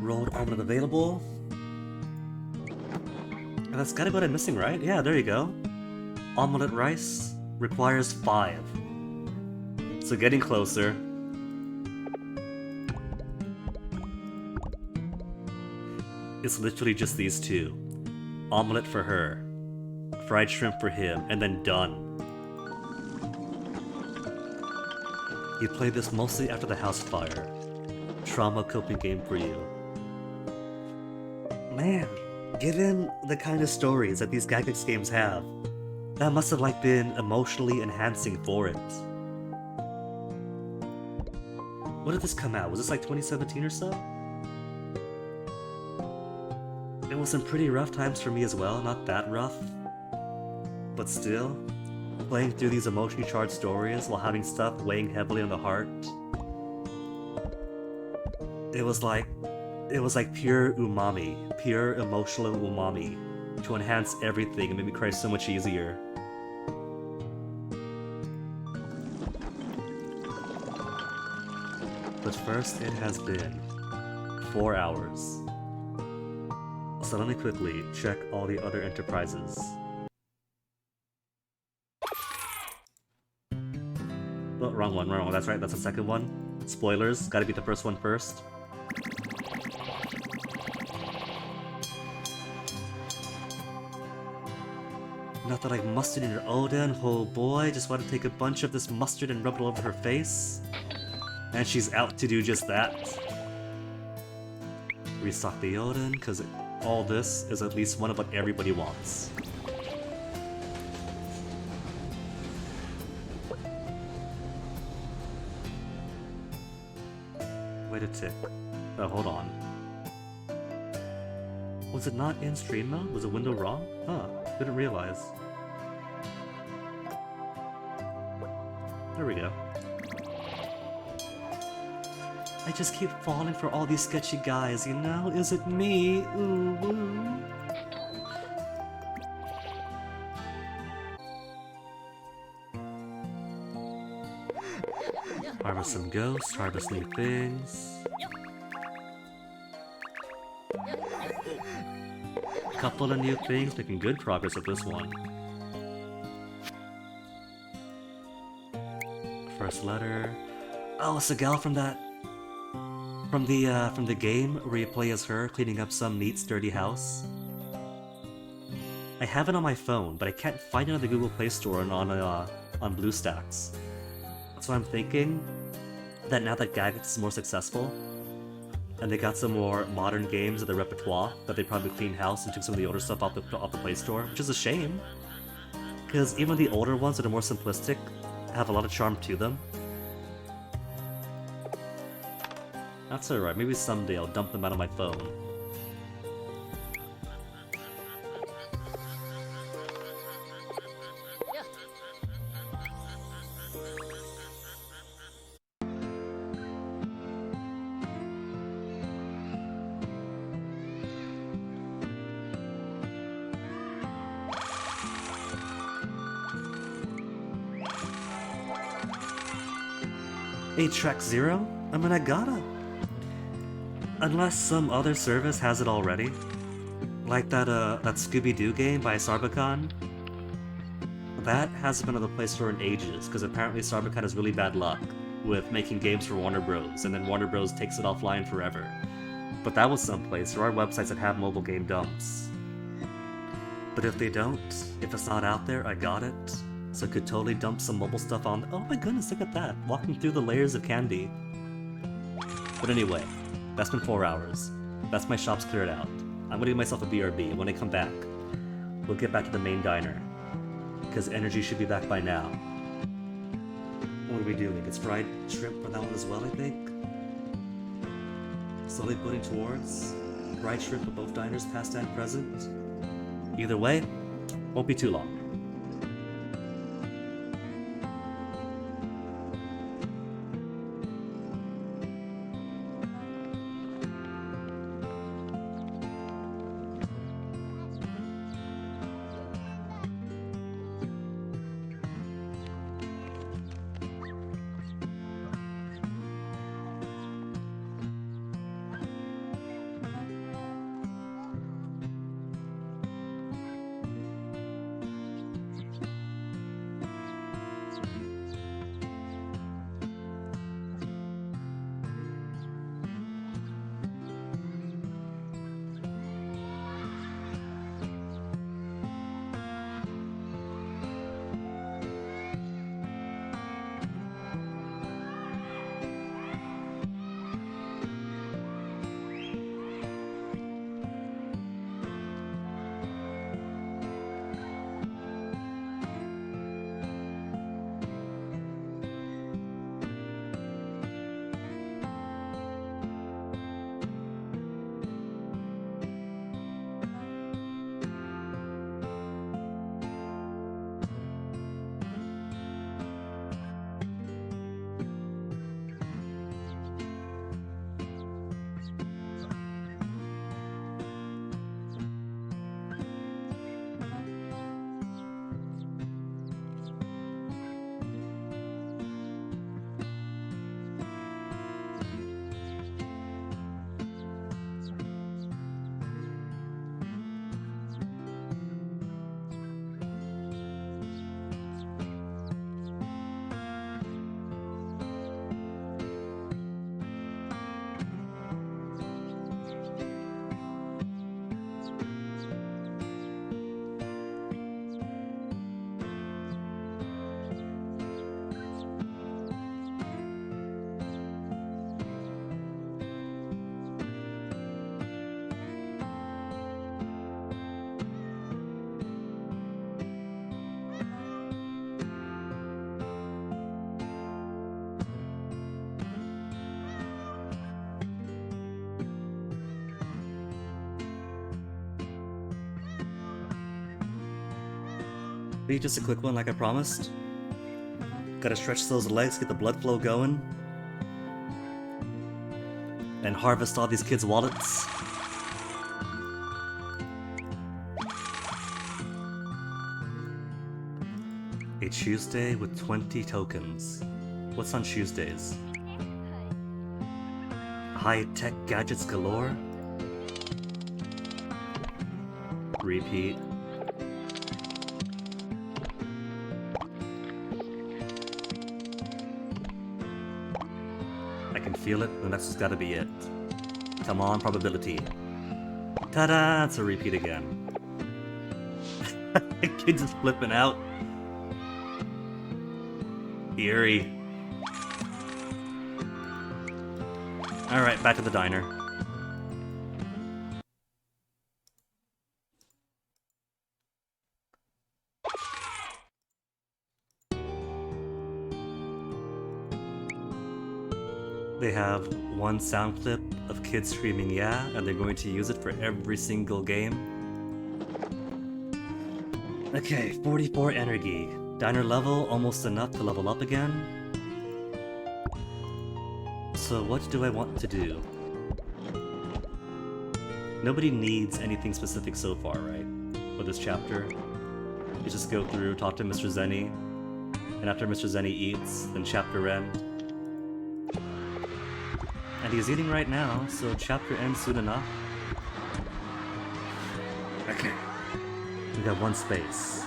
Rolled omelet available. And that's gotta be what I'm missing, right? Yeah, there you go. Omelet rice requires 5. So getting closer. It's literally just these two. Omelet for her, fried shrimp for him, and then done. You played this mostly after the house fire. Trauma coping game for you. Man, given the kind of stories that these Gagex games have, that must have like been emotionally enhancing for it. When did this come out? Was this like 2017 or so? It was some pretty rough times for me as well, not that rough. But still, playing through these emotionally charged stories while having stuff weighing heavily on the heart. It was like pure umami, pure emotional umami, to enhance everything and make me cry so much easier. But first, it has been 4 hours. So let me quickly check all the other enterprises. Oh, wrong one, that's right, that's the second one. Spoilers, gotta be the first one first. Not that like mustard in her oden, oh boy, just want to take a bunch of this mustard and rub it all over her face. And she's out to do just that. Restock the oden, because all this is at least one of what everybody wants. Wait a tick. Oh, hold on. Was it not in stream mode? Was the window wrong? Huh, didn't realize. There we go. I just keep falling for all these sketchy guys, you know? Is it me? Ooh, ooh. Harvest some ghosts, harvest new things. Couple of new things, making good progress with this one. First letter. Oh, it's a gal from that. From the game where you play as her cleaning up some neat, sturdy house. I have it on my phone, but I can't find it on the Google Play Store and on BlueStacks. So I'm thinking that now that Gagex is more successful, and they got some more modern games in their repertoire, that they probably cleaned house and took some of the older stuff off the Play Store, which is a shame. Because even the older ones that are more simplistic have a lot of charm to them. That's alright, maybe someday I'll dump them out of my phone. Track 0? I mean, I gotta. Unless some other service has it already. Like that Scooby-Doo game by Sarbachan. That hasn't been on the Play Store in ages, because apparently Sarbachan has really bad luck with making games for Warner Bros, and then Warner Bros takes it offline forever. But that was someplace. There are websites that have mobile game dumps. But if they don't, if it's not out there, I got it. So I could totally dump some mobile stuff on. Oh my goodness, look at that. Walking through the layers of candy. But anyway, that's been 4 hours. That's my shops cleared out. I'm gonna give myself a BRB, and when I come back, we'll get back to the main diner. Because energy should be back by now. What are we doing? It's fried shrimp for that one as well, I think? Slowly building towards fried shrimp for both diners, past and present. Either way, won't be too long. Be just a quick one like I promised. Gotta stretch those legs, get the blood flow going. And harvest all these kids' wallets. A Tuesday with 20 tokens. What's on Tuesdays? High-tech gadgets galore? Repeat. I can feel it, and that's just gotta be it. Come on, probability. Ta-da! It's a repeat again. Kids just flipping out. Eerie. Alright, back to the diner. They have one sound clip of kids screaming yeah, and they're going to use it for every single game. Okay, 44 energy. Diner level, almost enough to level up again. So what do I want to do? Nobody needs anything specific so far, right? For this chapter. You just go through, talk to Mr. Zenny, and after Mr. Zenny eats, then chapter end. And he's eating right now, so chapter ends soon enough. Okay. We got one space.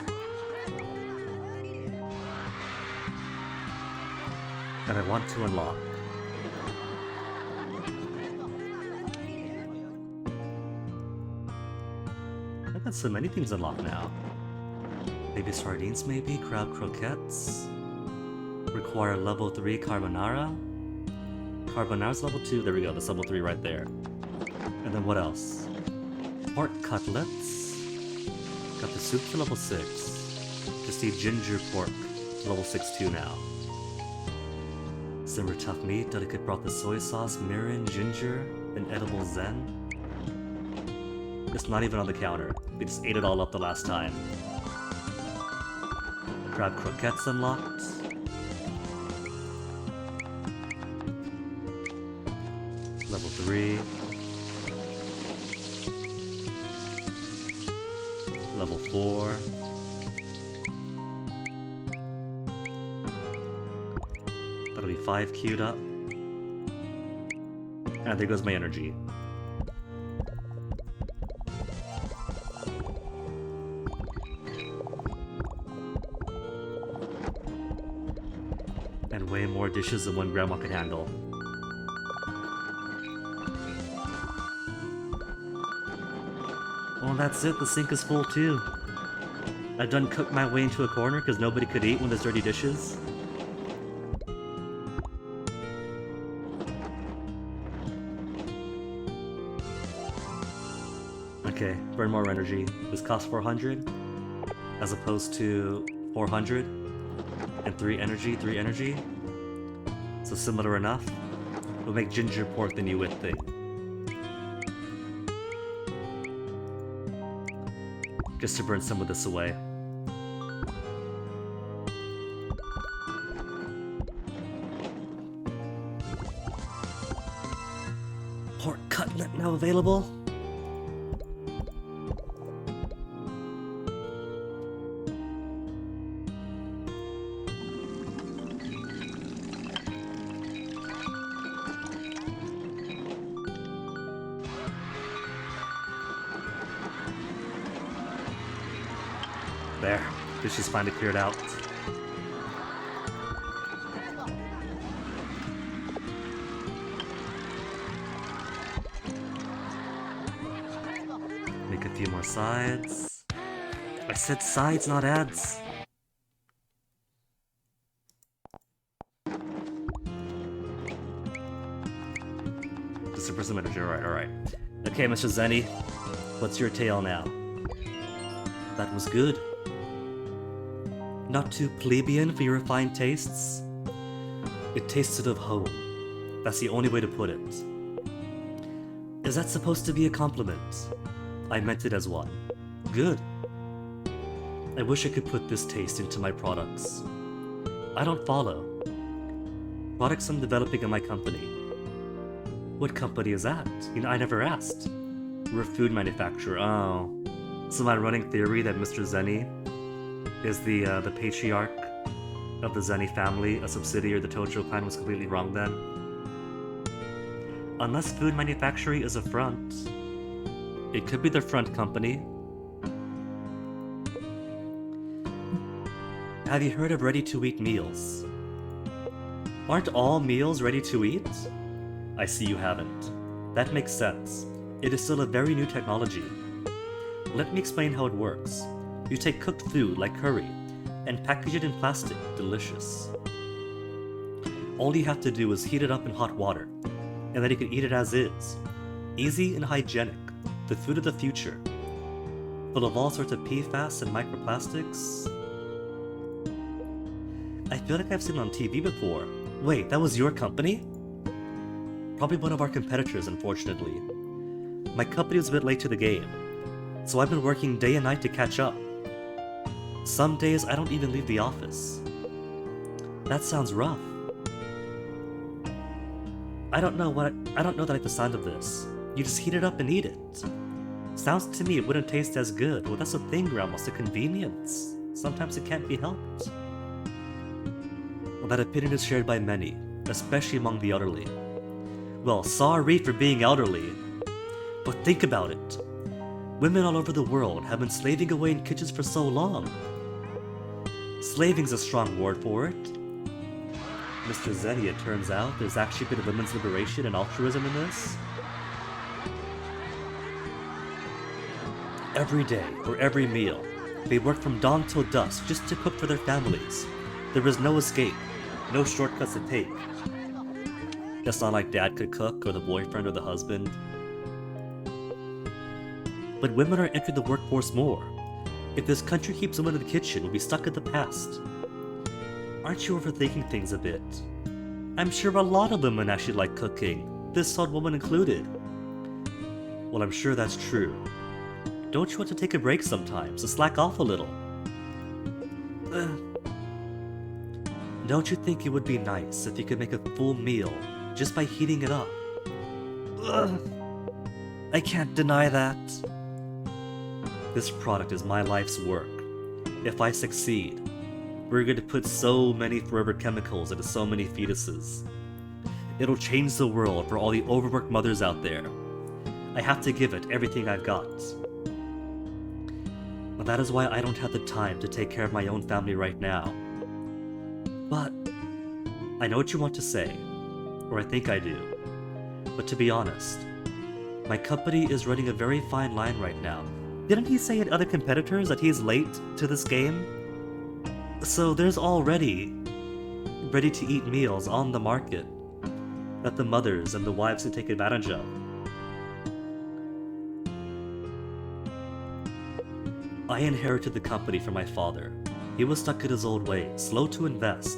And I want to unlock. I've got so many things unlocked now. Baby sardines maybe, crab croquettes. Require level 3 carbonara. Carbonara's level 2, there we go, that's level 3 right there. And then what else? Pork cutlets. Got the soup to level 6. Just eat ginger pork to level 6 too now. Simmer tough meat, delicate broth with soy sauce, mirin, ginger, and edible zen. It's not even on the counter. They just ate it all up the last time. Crab croquettes unlocked. Level 3. Level 4. That'll be 5 queued up. And there goes my energy. And way more dishes than one grandma could handle. Well, that's it. The sink is full too. I've done cooked my way into a corner because nobody could eat when there's dirty dishes. Okay, burn more energy. This costs 400 as opposed to 400 and 3 energy. So similar enough. We'll make ginger pork the new wit thing. Just to burn some of this away. Pork cutlet now available. There, this is finally cleared out. Make a few more sides. I said sides, not ads. Just a person manager, alright. Okay, Mr. Zenny, what's your tale now? That was good. Not too plebeian for your refined tastes? It tasted of home. That's the only way to put it. Is that supposed to be a compliment? I meant it as one. Good. I wish I could put this taste into my products. I don't follow. Products I'm developing in my company. What company is that? I never asked. We're a food manufacturer. Oh. So my running theory that Mr. Zenny is the patriarch of the Zenny family, a subsidiary of the Tojo clan, was completely wrong then. Unless food manufacturing is a front. It could be their front company. Have you heard of ready-to-eat meals? Aren't all meals ready to eat? I see you haven't. That makes sense. It is still a very new technology. Let me explain how it works. You take cooked food like curry and package it in plastic. Delicious. All you have to do is heat it up in hot water, and then you can eat it as is. Easy and hygienic. The food of the future. Full of all sorts of PFAS and microplastics. I feel like I've seen it on TV before. Wait, that was your company? Probably one of our competitors, unfortunately. My company was a bit late to the game, so I've been working day and night to catch up. Some days I don't even leave the office. That sounds rough. I don't know that I like the sound of this. You just heat it up and eat it. Sounds to me it wouldn't taste as good. Well, that's the thing, Ramos, the convenience. Sometimes it can't be helped. Well, that opinion is shared by many, especially among the elderly. Well, sorry for being elderly, but think about it. Women all over the world have been slaving away in kitchens for so long. Slaving's a strong word for it. Mr. Zenny, it turns out there's actually a bit of women's liberation and altruism in this. Every day, or every meal, they work from dawn till dusk just to cook for their families. There is no escape, no shortcuts to take. It's not like dad could cook, or the boyfriend, or the husband. But women are entering the workforce more. If this country keeps women in the kitchen, we'll be stuck in the past. Aren't you overthinking things a bit? I'm sure a lot of women actually like cooking, this old woman included. Well, I'm sure that's true. Don't you want to take a break sometimes, to slack off a little? Don't you think it would be nice if you could make a full meal just by heating it up? I can't deny that. This product is my life's work. If I succeed, we're going to put so many forever chemicals into so many fetuses. It'll change the world for all the overworked mothers out there. I have to give it everything I've got. But that is why I don't have the time to take care of my own family right now. But I know what you want to say, or I think I do. But to be honest, my company is running a very fine line right now. Didn't he say at other competitors that he's late to this game? So there's already ready-to-eat meals on the market that the mothers and the wives can take advantage of. I inherited the company from my father. He was stuck in his old ways, slow to invest,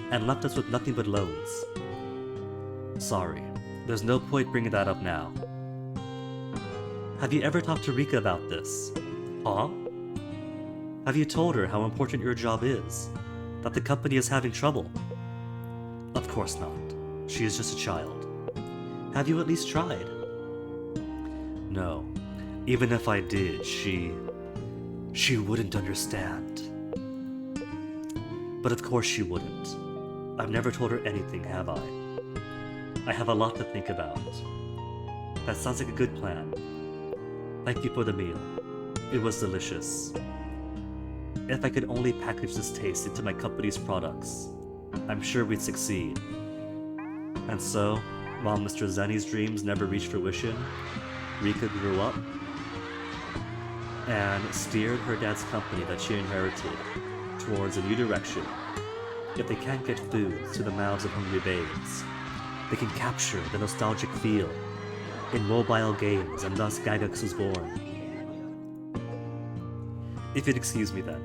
and left us with nothing but loans. Sorry, there's no point bringing that up now. Have you ever talked to Rika about this? Huh? Have you told her how important your job is? That the company is having trouble? Of course not. She is just a child. Have you at least tried? No. Even if I did, she wouldn't understand. But of course she wouldn't. I've never told her anything, have I? I have a lot to think about. That sounds like a good plan. Thank you for the meal. It was delicious. If I could only package this taste into my company's products, I'm sure we'd succeed. And so, while Mr. Zenny's dreams never reached fruition, Rika grew up and steered her dad's company that she inherited towards a new direction. If they can't get food to the mouths of hungry babes, they can capture the nostalgic feel in mobile games, and thus Gagex was born. If you'd excuse me then.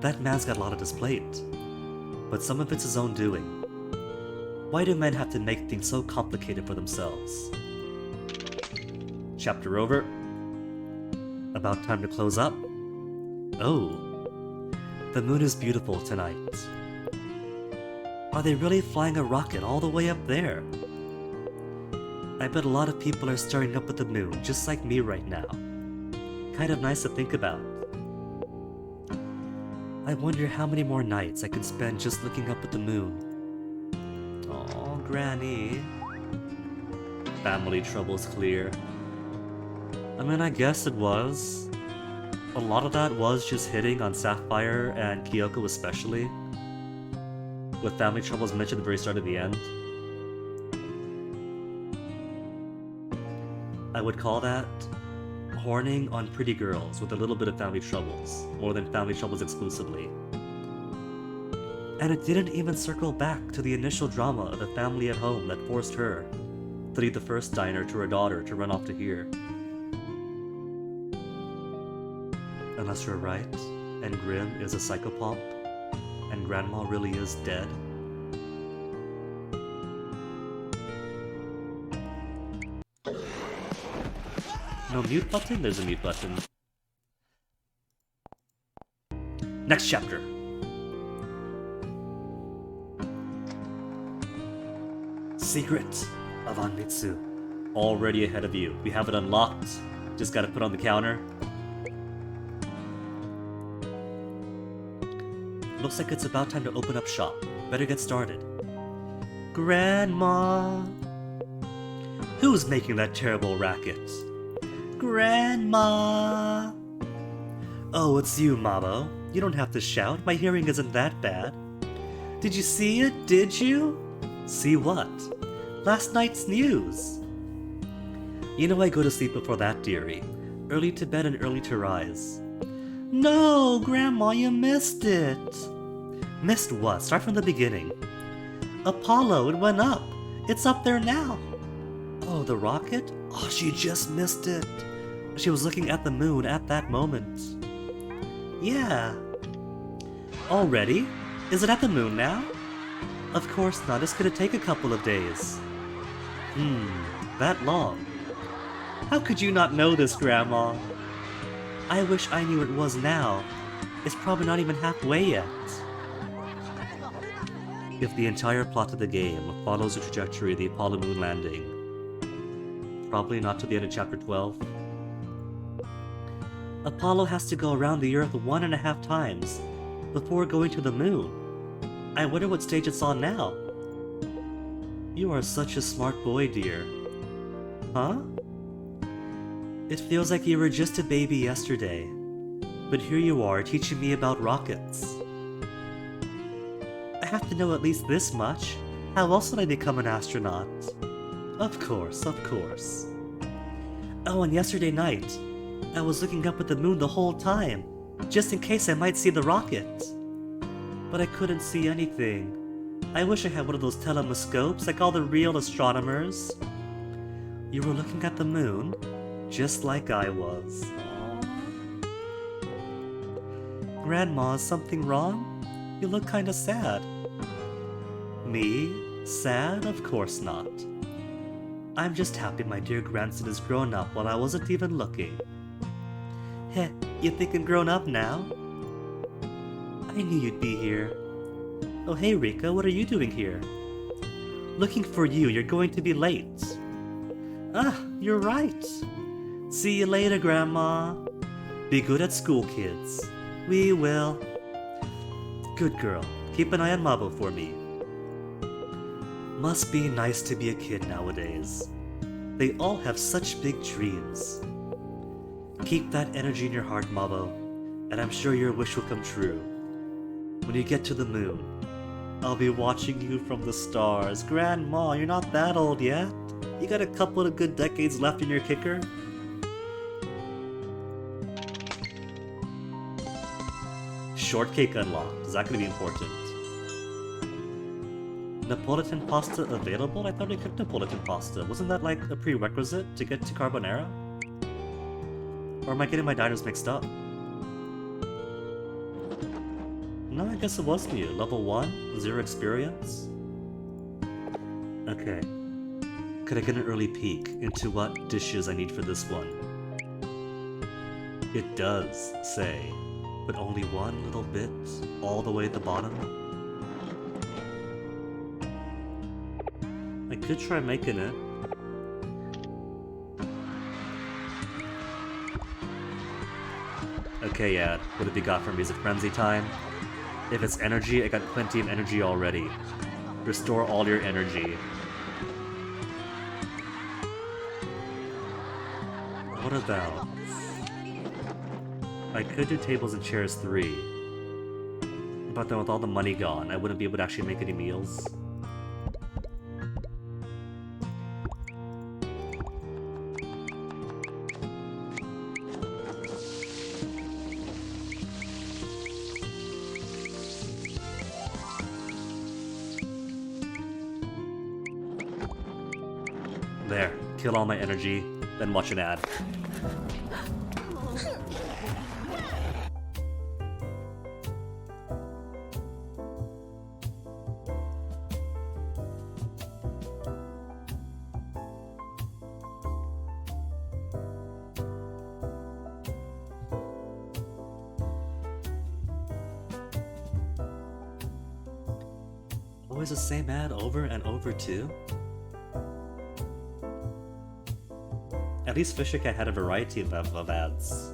That man's got a lot on his plate, but some of it's his own doing. Why do men have to make things so complicated for themselves? Chapter over. About time to close up. Oh, the moon is beautiful tonight. Are they really flying a rocket all the way up there? I bet a lot of people are staring up at the moon, just like me right now. Kind of nice to think about. I wonder how many more nights I can spend just looking up at the moon. Aw, Granny. Family troubles clear. I mean, I guess it was. A lot of that was just hitting on Sapphire and Kyoko especially, with family troubles mentioned at the very start of the end. I would call that horning on pretty girls with a little bit of family troubles, more than family troubles exclusively. And it didn't even circle back to the initial drama of the family at home that forced her to leave the first diner to her daughter to run off to here. Unless you're right, and Grim is a psychopomp, and Grandma really is dead. No mute button? There's a mute button. Next chapter. Secret of Anmitsu. Already ahead of you. We have it unlocked. Just gotta put on the counter. Looks like it's about time to open up shop. Better get started. Grandma! Who's making that terrible racket? Grandma! Oh, it's you, Mamo. You don't have to shout. My hearing isn't that bad. Did you see it? Did you? See what? Last night's news. You know I go to sleep before that, dearie. Early to bed and early to rise. No, Grandma, you missed it. Missed what? Start from the beginning. Apollo, it went up. It's up there now. Oh, the rocket? Oh, she just missed it. She was looking at the moon at that moment. Yeah. Already? Is it at the moon now? Of course not. It's gonna take a couple of days. That long. How could you not know this, Grandma? I wish I knew it was now. It's probably not even halfway yet. If the entire plot of the game follows the trajectory of the Apollo moon landing, probably not to the end of chapter 12. Apollo has to go around the Earth 1.5 times before going to the moon. I wonder what stage it's on now. You are such a smart boy, dear. Huh? It feels like you were just a baby yesterday, but here you are teaching me about rockets. I have to know at least this much. How else would I become an astronaut? Of course, of course. Oh, and yesterday night, I was looking up at the moon the whole time, just in case I might see the rocket. But I couldn't see anything. I wish I had one of those telescopes like all the real astronomers. You were looking at the moon, just like I was. Grandma, is something wrong? You look kinda sad. Me? Sad? Of course not. I'm just happy my dear grandson has grown up while I wasn't even looking. Heh, you thinking grown up now? I knew you'd be here. Oh hey Rika, what are you doing here? Looking for you, you're going to be late. Ah, you're right. See you later, Grandma. Be good at school, kids. We will. Good girl. Keep an eye on Mabo for me. Must be nice to be a kid nowadays. They all have such big dreams. Keep that energy in your heart, Mabo, and I'm sure your wish will come true. When you get to the moon, I'll be watching you from the stars. Grandma, you're not that old yet. You got a couple of good decades left in your kicker. Shortcake unlocked. Is that going to be important? Napolitan pasta available? I thought we cooked Napolitan pasta. Wasn't that like a prerequisite to get to carbonara? Or am I getting my diners mixed up? No, I guess it was new. Level 1, 0 experience. Okay. Could I get an early peek into what dishes I need for this one? It does say but only one little bit, all the way at the bottom. I could try making it. Okay, yeah, what have you got for Music Frenzy time? If it's energy, I got plenty of energy already. Restore all your energy. What about... I could do tables and chairs 3. But then with all the money gone, I wouldn't be able to actually make any meals. There, kill all my energy, then watch an ad. Always the same ad over and over too? At least Fisher Cat had a variety of ads.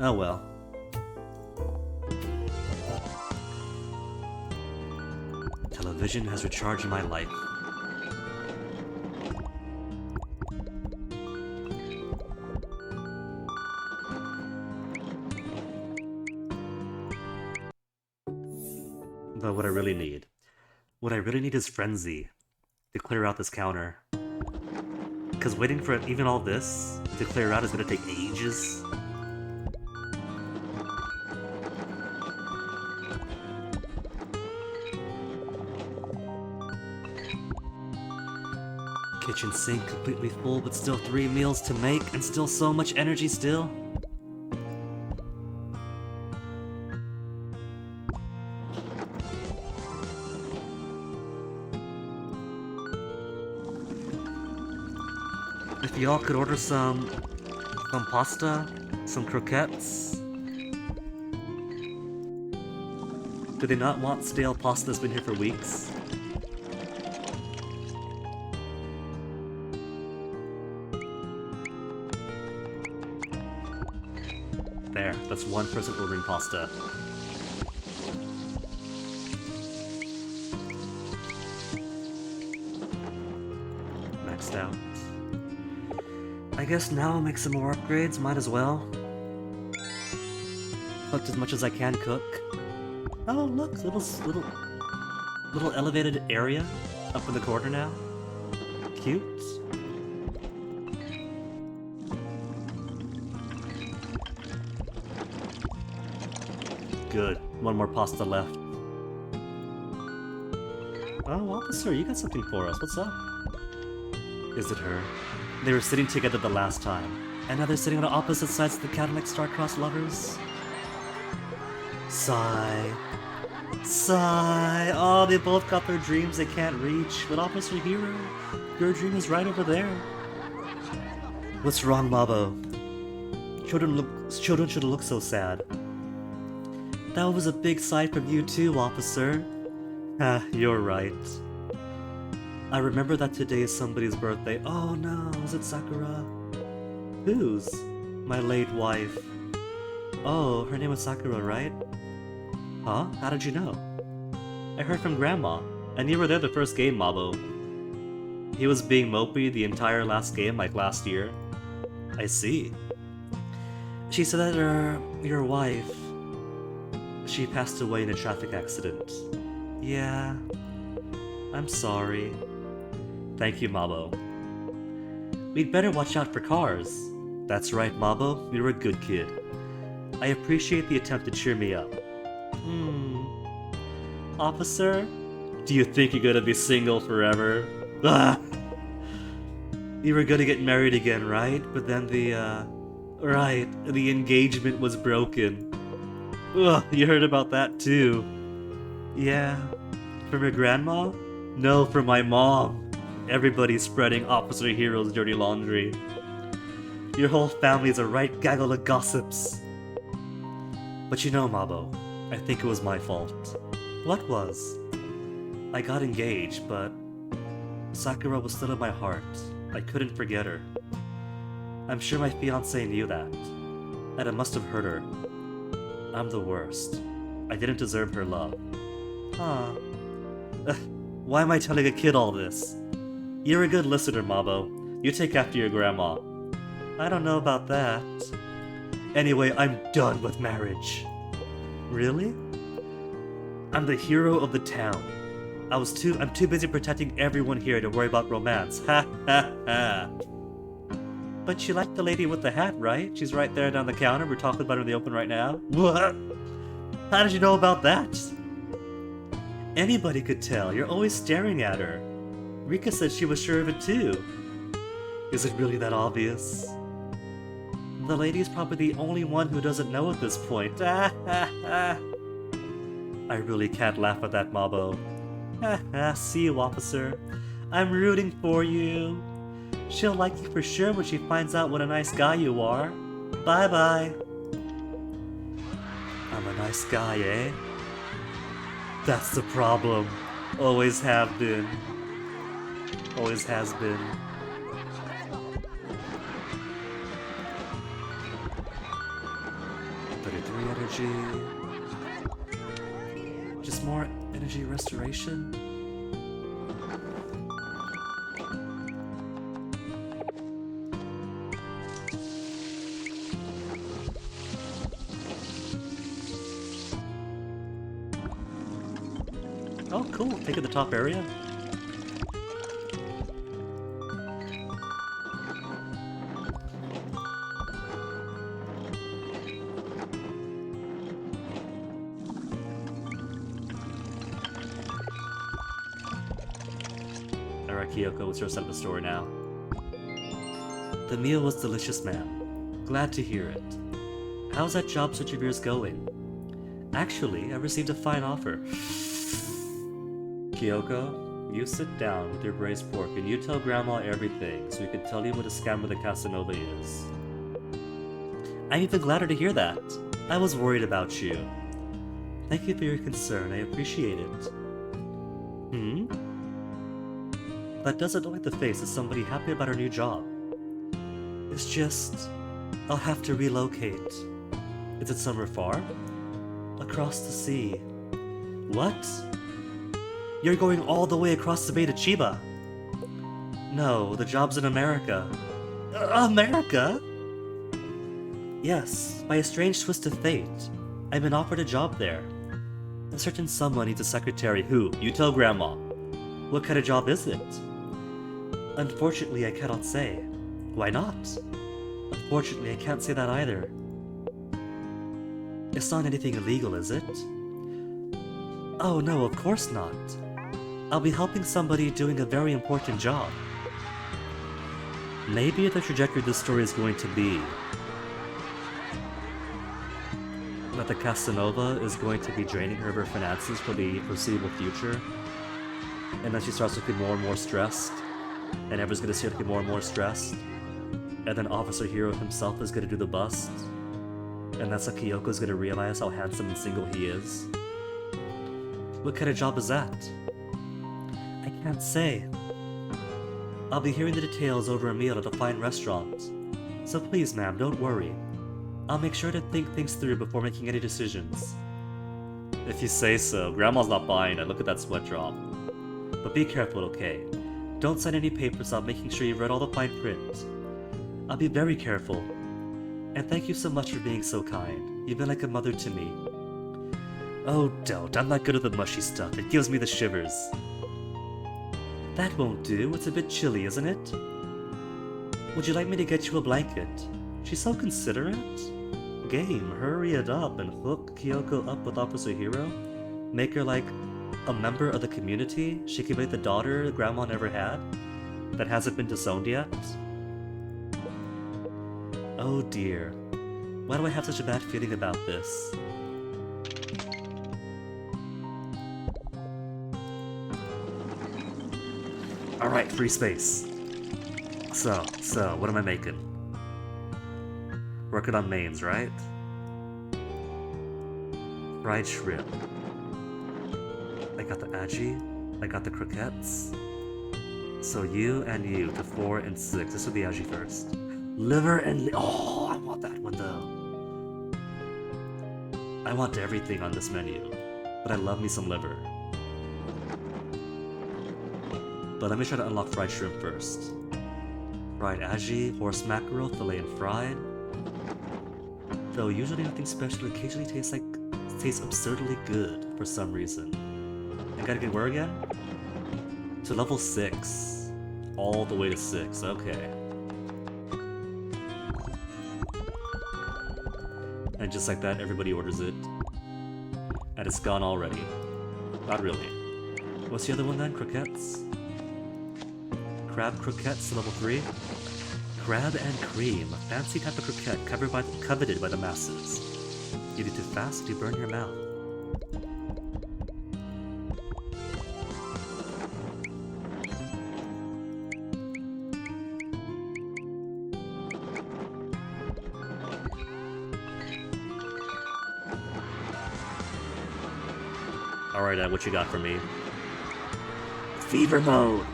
Oh well. Television has recharged my life. But what I really need is Frenzy to clear out this counter. Because waiting for even all this to clear out is gonna take ages. Kitchen sink completely full, but still 3 meals to make, and still so much energy still. If y'all could order some pasta, some croquettes. Do they not want stale pasta that's been here for weeks? There, that's one person ordering pasta. Maxed out. I guess now I'll make some more upgrades, might as well. Cooked as much as I can cook. Oh look, little elevated area up in the corner now. Cute. Good. One more pasta left. Oh, officer, you got something for us. What's up? Is it her? They were sitting together the last time, and now they're sitting on opposite sides of the Cadillac star-crossed lovers. Sigh. Sigh. Oh, they both got their dreams they can't reach. But Officer Hero, your dream is right over there. What's wrong, Mabo? Children shouldn't look so sad. That was a big sigh from you too, officer. Ah, you're right. I remember that today is somebody's birthday. Oh no, is it Sakura? Whose? My late wife. Oh, her name was Sakura, right? Huh? How did you know? I heard from Grandma, and you were there the first game, Mabo. He was being mopey the entire last game, like last year. I see. She said that your wife... She passed away in a traffic accident. Yeah. I'm sorry. Thank you, Mabo. We'd better watch out for cars. That's right, Mabo. You're a good kid. I appreciate the attempt to cheer me up. Officer? Do you think you're gonna be single forever? Ah! You were gonna get married again, right? But then the engagement was broken. Ugh, you heard about that too. Yeah. From your grandma? No, from my mom. Everybody's spreading Officer Hero's dirty laundry. Your whole family's a right gaggle of gossips. But you know, Mabo, I think it was my fault. What was? I got engaged, but Sakura was still in my heart. I couldn't forget her. I'm sure my fiancé knew that, and it must have hurt her. I'm the worst. I didn't deserve her love. Huh. Why am I telling a kid all this? You're a good listener, Mabo. You take after your grandma. I don't know about that. Anyway, I'm done with marriage. Really? I'm the hero of the town. I'm too busy protecting everyone here to worry about romance. Ha ha ha. But you like the lady with the hat, right? She's right there down the counter. We're talking about her in the open right now. What? How did you know about that? Anybody could tell. You're always staring at her. Rika said she was sure of it too. Is it really that obvious? The lady's probably the only one who doesn't know at this point. I really can't laugh at that, Mabo. See you, officer. I'm rooting for you. She'll like you for sure when she finds out what a nice guy you are. Bye-bye. I'm a nice guy, eh? That's the problem. Always have been. Always has been. Energy. Just more energy restoration. Oh, cool. Taking the top area. Kyoko, let's set up the store now. The meal was delicious, ma'am. Glad to hear it. How's that job search of yours going? Actually, I received a fine offer. Kyoko, you sit down with your braised pork and you tell Grandma everything so we can tell you what a scam with the Casanova is. I'm even gladder to hear that. I was worried about you. Thank you for your concern, I appreciate it. That doesn't look like the face of somebody happy about her new job. It's just... I'll have to relocate. Is it somewhere far? Across the sea. What? You're going all the way across the bay to Chiba? No, the job's in America. America? Yes, by a strange twist of fate, I've been offered a job there. A certain someone needs a secretary who, you tell Grandma. What kind of job is it? Unfortunately, I cannot say. Why not? Unfortunately, I can't say that either. It's not anything illegal, is it? Oh no, of course not. I'll be helping somebody doing a very important job. Maybe the trajectory of this story is going to be that the Casanova is going to be draining her of her finances for the foreseeable future, and then she starts looking more and more stressed, and everyone's going to see her looking more and more stressed, and then Officer Hero himself is going to do the bust, and that's how Kyoko's going to realize how handsome and single he is. What kind of job is that? I can't say. I'll be hearing the details over a meal at a fine restaurant, so please ma'am, don't worry. I'll make sure to think things through before making any decisions. If you say so. Grandma's not buying it, look at that sweat drop. But be careful, okay? Don't sign any papers without making sure you've read all the fine print. I'll be very careful. And thank you so much for being so kind. You've been like a mother to me. Oh, don't. I'm not good at the mushy stuff. It gives me the shivers. That won't do. It's a bit chilly, isn't it? Would you like me to get you a blanket? She's so considerate. Game, hurry it up and hook Kyoko up with Officer Hero. Make her like a member of the community. She can be the daughter Grandma never had, that hasn't been disowned yet. Oh dear. Why do I have such a bad feeling about this? Alright, free space. So, what am I making? Working on mains, right? fried shrimp. I got the aji. I got the croquettes. So you and you to 4 and 6. This will be aji first. Liver and oh, I want that one though. I want everything on this menu, but I love me some liver. But let me try to unlock fried shrimp first. Fried aji, horse mackerel, fillet and fried. Though usually nothing special, occasionally tastes absurdly good for some reason. I gotta get where again? To level 6. All the way to 6, okay. And just like that, everybody orders it. And it's gone already. Not really. What's the other one then? Croquettes? Crab croquettes, level 3? Crab and cream, a fancy type of croquette coveted by the masses. You eat too fast, you burn your mouth. Alright, Ed, what you got for me? Fever mode!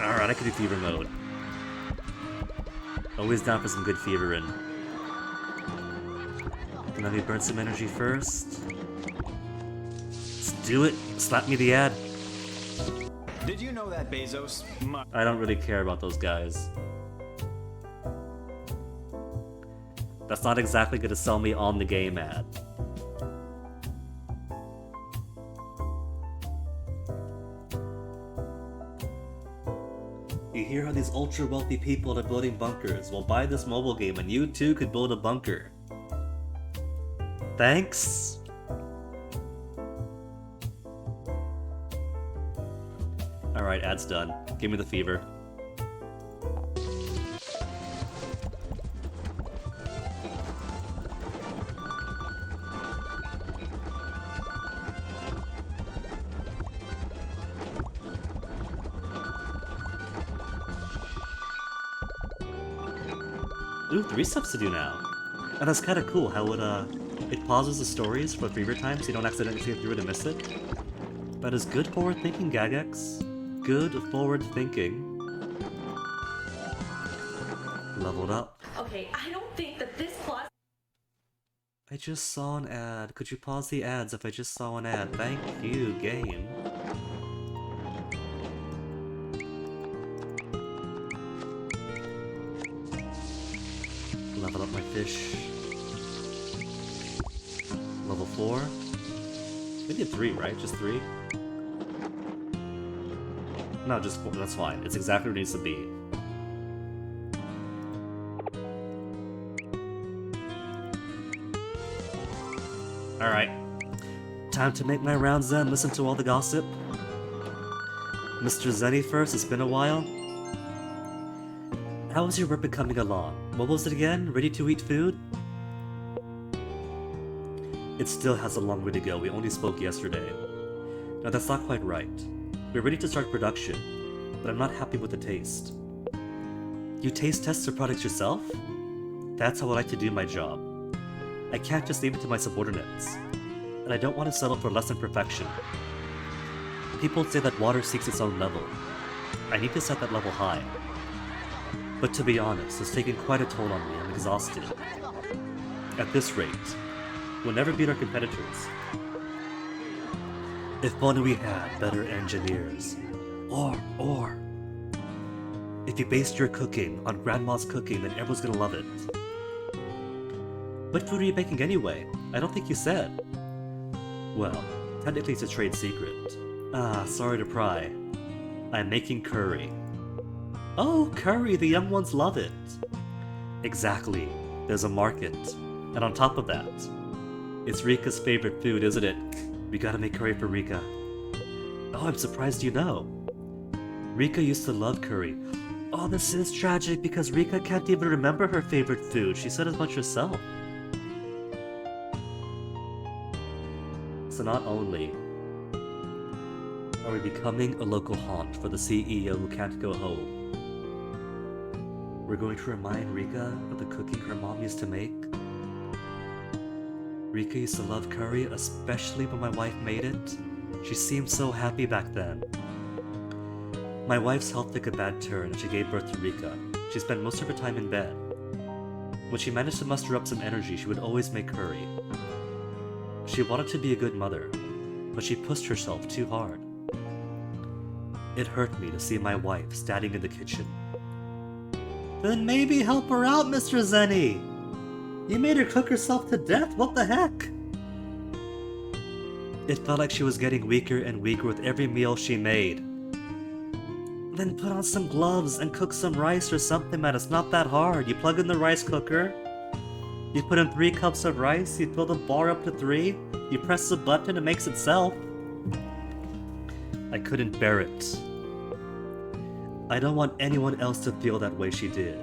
Alright, I can do fever mode. Always down for some good fevering. Let me burn some energy first. Let's do it! Slap me the ad! Did you know that Bezos must... I don't really care about those guys. That's not exactly gonna sell me on the game ad. You hear how these ultra wealthy people are building bunkers? Well, buy this mobile game and you too could build a bunker. Thanks? Alright, ad's done. Give me the fever. Ooh, 3 steps to do now. And that's kinda cool how it pauses the stories for fever time so you don't accidentally see through it and miss it. That is good forward thinking, Gagex. Good forward thinking. Leveled up. Okay, I don't think that this plus. I just saw an ad. Could you pause the ads if I just saw an ad? Thank you, game. Level up my fish. Level 4? Maybe a 3, right? Just 3? No, just 4. That's fine. It's exactly what it needs to be. Alright. Time to make my rounds then. Listen to all the gossip. Mr. Zenny first. It's been a while. How is your work coming along? What was it again? Ready to eat food? It still has a long way to go. We only spoke yesterday. Now that's not quite right. We're ready to start production, but I'm not happy with the taste. You taste test the products yourself? That's how I like to do my job. I can't just leave it to my subordinates. And I don't want to settle for less than perfection. People say that water seeks its own level. I need to set that level high. But to be honest, it's taken quite a toll on me. I'm exhausted. At this rate, we'll never beat our competitors. If only we had better engineers. Or... If you based your cooking on Grandma's cooking, then everyone's gonna love it. What food are you making anyway? I don't think you said. Well, technically it's a trade secret. Ah, sorry to pry. I'm making curry. Oh, curry! The young ones love it! Exactly. There's a market. And on top of that, it's Rika's favorite food, isn't it? We gotta make curry for Rika. Oh, I'm surprised you know. Rika used to love curry. Oh, this is tragic because Rika can't even remember her favorite food. She said as much herself. So not only are we becoming a local haunt for the CEO who can't go home, we're going to remind Rika of the cooking her mom used to make. Rika used to love curry, especially when my wife made it. She seemed so happy back then. My wife's health took a bad turn and she gave birth to Rika. She spent most of her time in bed. When she managed to muster up some energy, she would always make curry. She wanted to be a good mother, but she pushed herself too hard. It hurt me to see my wife standing in the kitchen. Then maybe help her out, Mr. Zenny! You made her cook herself to death, what the heck? It felt like she was getting weaker and weaker with every meal she made. Then put on some gloves and cook some rice or something, man. It's not that hard. You plug in the rice cooker, you put in 3 cups of rice, you fill the bar up to 3, you press the button, it makes itself. I couldn't bear it. I don't want anyone else to feel that way she did.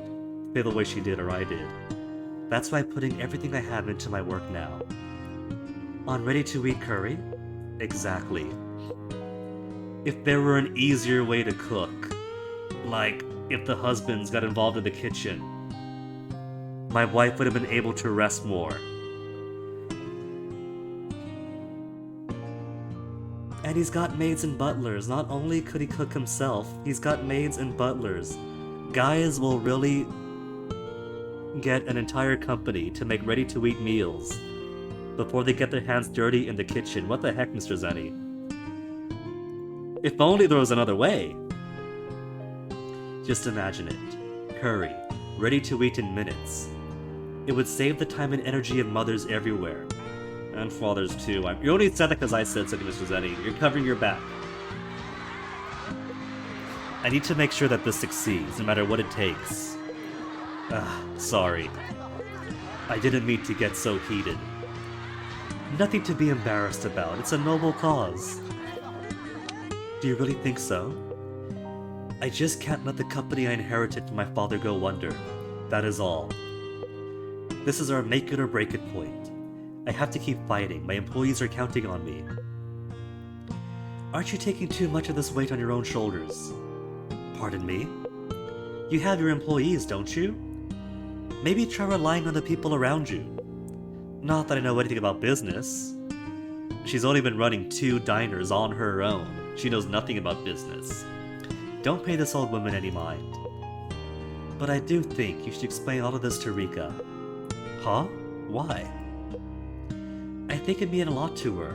Feel the way she did or I did. That's why I'm putting everything I have into my work now. On ready-to-eat curry? Exactly. If there were an easier way to cook, like if the husbands got involved in the kitchen, my wife would have been able to rest more. And he's got maids and butlers. Not only could he cook himself, he's got maids and butlers. Guys will really get an entire company to make ready-to-eat meals before they get their hands dirty in the kitchen. What the heck, Mr. Zenny? If only there was another way. Just imagine it. Curry, ready to eat in minutes. It would save the time and energy of mothers everywhere. And fathers too. You only said that because I said so, Mr. Zenny. You're covering your back. I need to make sure that this succeeds, no matter what it takes. Sorry. I didn't mean to get so heated. Nothing to be embarrassed about. It's a noble cause. Do you really think so? I just can't let the company I inherited from my father go under. That is all. This is our make it or break it point. I have to keep fighting. My employees are counting on me. Aren't you taking too much of this weight on your own shoulders? Pardon me? You have your employees, don't you? Maybe try relying on the people around you. Not that I know anything about business. She's only been running 2 diners on her own. She knows nothing about business. Don't pay this old woman any mind. But I do think you should explain all of this to Rika. Huh? Why? I think it'd mean a lot to her.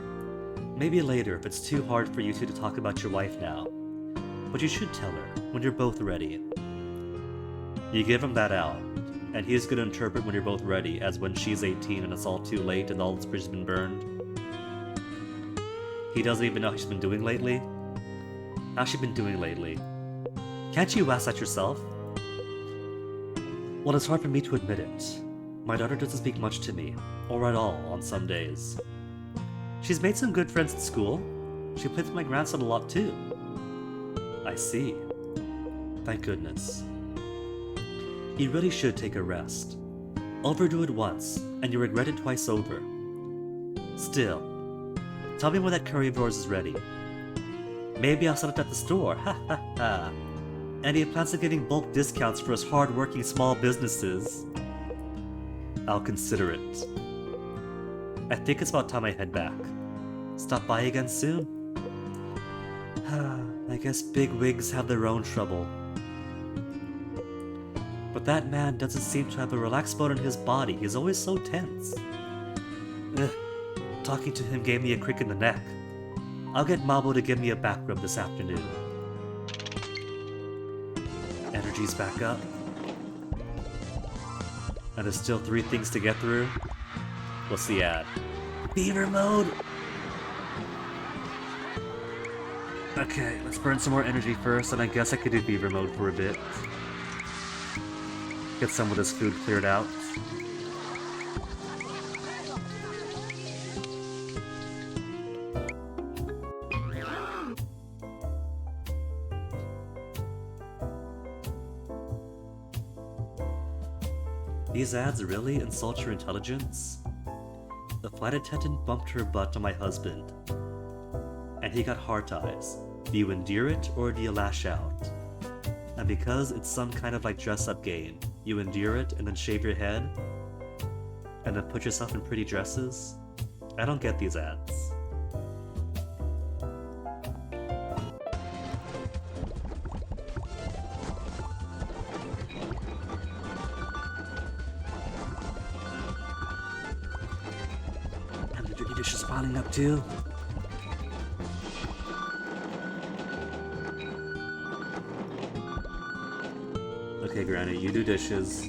Maybe later if it's too hard for you two to talk about your wife now. But you should tell her when you're both ready. You give him that out, and he's gonna interpret when you're both ready as when she's 18 and it's all too late and all this bridge has been burned. He doesn't even know how she's been doing lately. How's she been doing lately? Can't you ask that yourself? Well, it's hard for me to admit it. My daughter doesn't speak much to me, or at all, on some days. She's made some good friends at school. She plays with my grandson a lot too. I see. Thank goodness. You really should take a rest. Overdo it once, and you regret it twice over. Still, tell me when that curry of yours is ready. Maybe I'll sell it at the store, ha ha ha. And he plans on giving bulk discounts for his hard-working small businesses. I'll consider it. I think it's about time I head back. Stop by again soon? I guess big wigs have their own trouble. But that man doesn't seem to have a relaxed mode in his body. He's always so tense. Talking to him gave me a crick in the neck. I'll get Mabo to give me a back rub this afternoon. Energy's back up. And there's still 3 things to get through. What's the ad? Beaver mode! Okay, let's burn some more energy first, and I guess I could do beaver mode for a bit. Get some of this food cleared out. These ads really insult your intelligence? The flight attendant bumped her butt to my husband, and he got heart eyes. Do you endure it, or do you lash out? And because it's some kind of like dress-up game, you endure it and then shave your head? And then put yourself in pretty dresses? I don't get these ads. And the dirty dish is piling up too. Okay, Granny, you do dishes.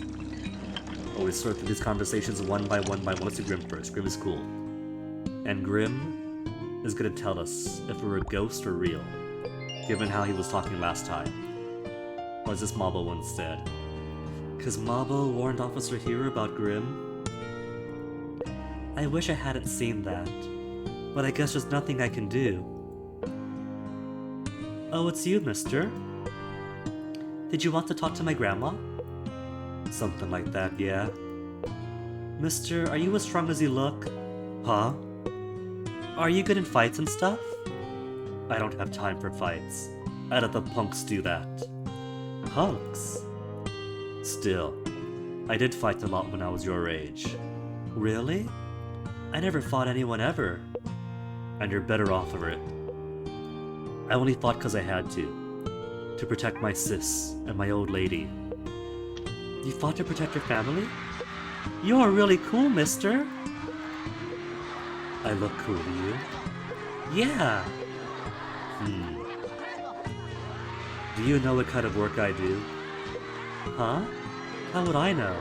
Always sort through these conversations one by one. Let's do Grim first. Grim is cool. And Grim is gonna tell us if we're a ghost or real, given how he was talking last time. Or is this Mabo instead? Cause Mabo warned Officer Hero about Grim? I wish I hadn't seen that, but I guess there's nothing I can do. Oh, it's you, mister. Did you want to talk to my grandma? Something like that, yeah. Mister, are you as strong as you look? Huh? Are you good in fights and stuff? I don't have time for fights. I let the punks do that. Punks? Still, I did fight a lot when I was your age. Really? I never fought anyone ever. And you're better off for it. I only fought because I had to protect my sis and my old lady. You fought to protect your family? You're really cool, mister. I look cool to you? Yeah. Do you know what kind of work I do? Huh? How would I know?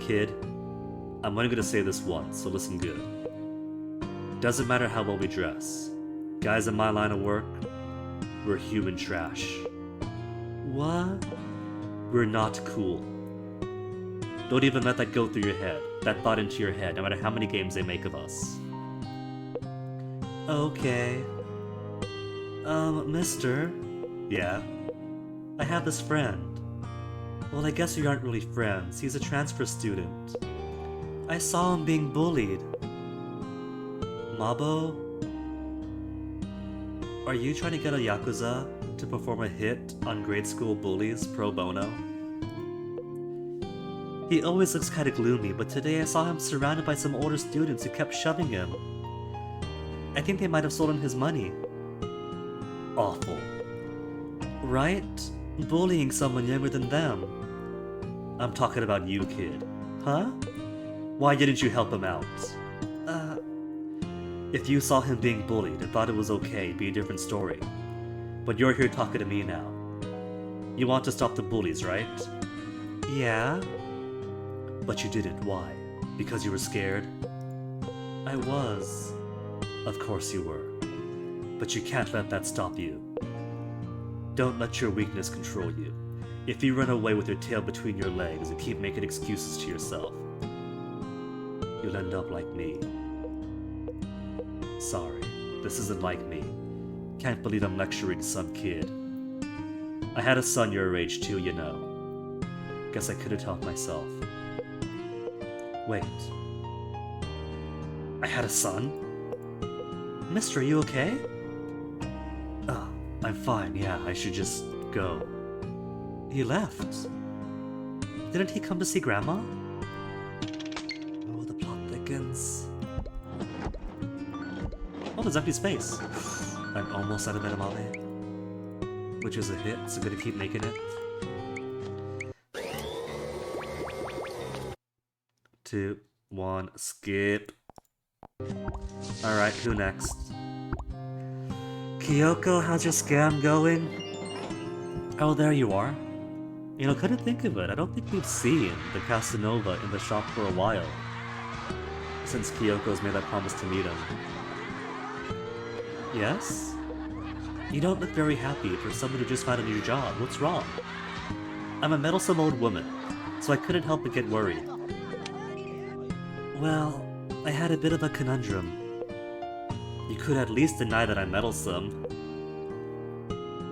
Kid, I'm only gonna say this once, so listen good. Doesn't matter how well we dress. Guys in my line of work, we're human trash. What? We're not cool. Don't even let that go through your head, that thought into your head, no matter how many games they make of us. Okay. Mister? Yeah? I have this friend. Well, I guess we aren't really friends. He's a transfer student. I saw him being bullied. Mabo? Are you trying to get a Yakuza to perform a hit on grade school bullies pro bono? He always looks kinda gloomy, but today I saw him surrounded by some older students who kept shoving him. I think they might have stolen his money. Awful. Right? Bullying someone younger than them. I'm talking about you, kid. Huh? Why didn't you help him out? If you saw him being bullied and thought it was okay, it'd be a different story. But you're here talking to me now. You want to stop the bullies, right? Yeah. But you didn't. Why? Because you were scared? I was. Of course you were. But you can't let that stop you. Don't let your weakness control you. If you run away with your tail between your legs and keep making excuses to yourself, you'll end up like me. Sorry, this isn't like me. Can't believe I'm lecturing some kid. I had a son your age too, you know. Guess I couldn't help myself. Wait. I had a son? Mister, are you okay? Oh, I'm fine, yeah, I should just go. He left. Didn't he come to see Grandma? Oh, the plot thickens. Oh, there's empty space. I'm almost out of edamame. Which is a hit, so I'm gonna keep making it. 2, 1, skip. Alright, who next? Kyoko, how's your scam going? Oh, there you are. You know, couldn't think of it. I don't think we've seen the Casanova in the shop for a while. Since Kyoko's made that promise to meet him. Yes? You don't look very happy for someone who just found a new job. What's wrong? I'm a meddlesome old woman, so I couldn't help but get worried. Well, I had a bit of a conundrum. You could at least deny that I'm meddlesome.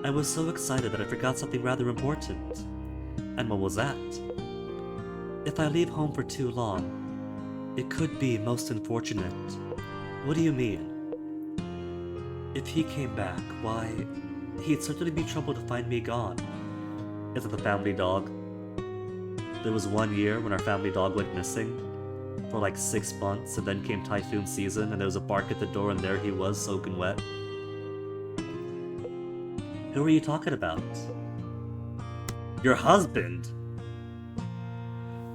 I was so excited that I forgot something rather important. And what was that? If I leave home for too long, it could be most unfortunate. What do you mean? If he came back, why, he'd certainly be troubled to find me gone. Is it the family dog? There was one year when our family dog went missing, for like 6 months, and then came typhoon season, and there was a bark at the door, and there he was, soaking wet. Who are you talking about? Your husband?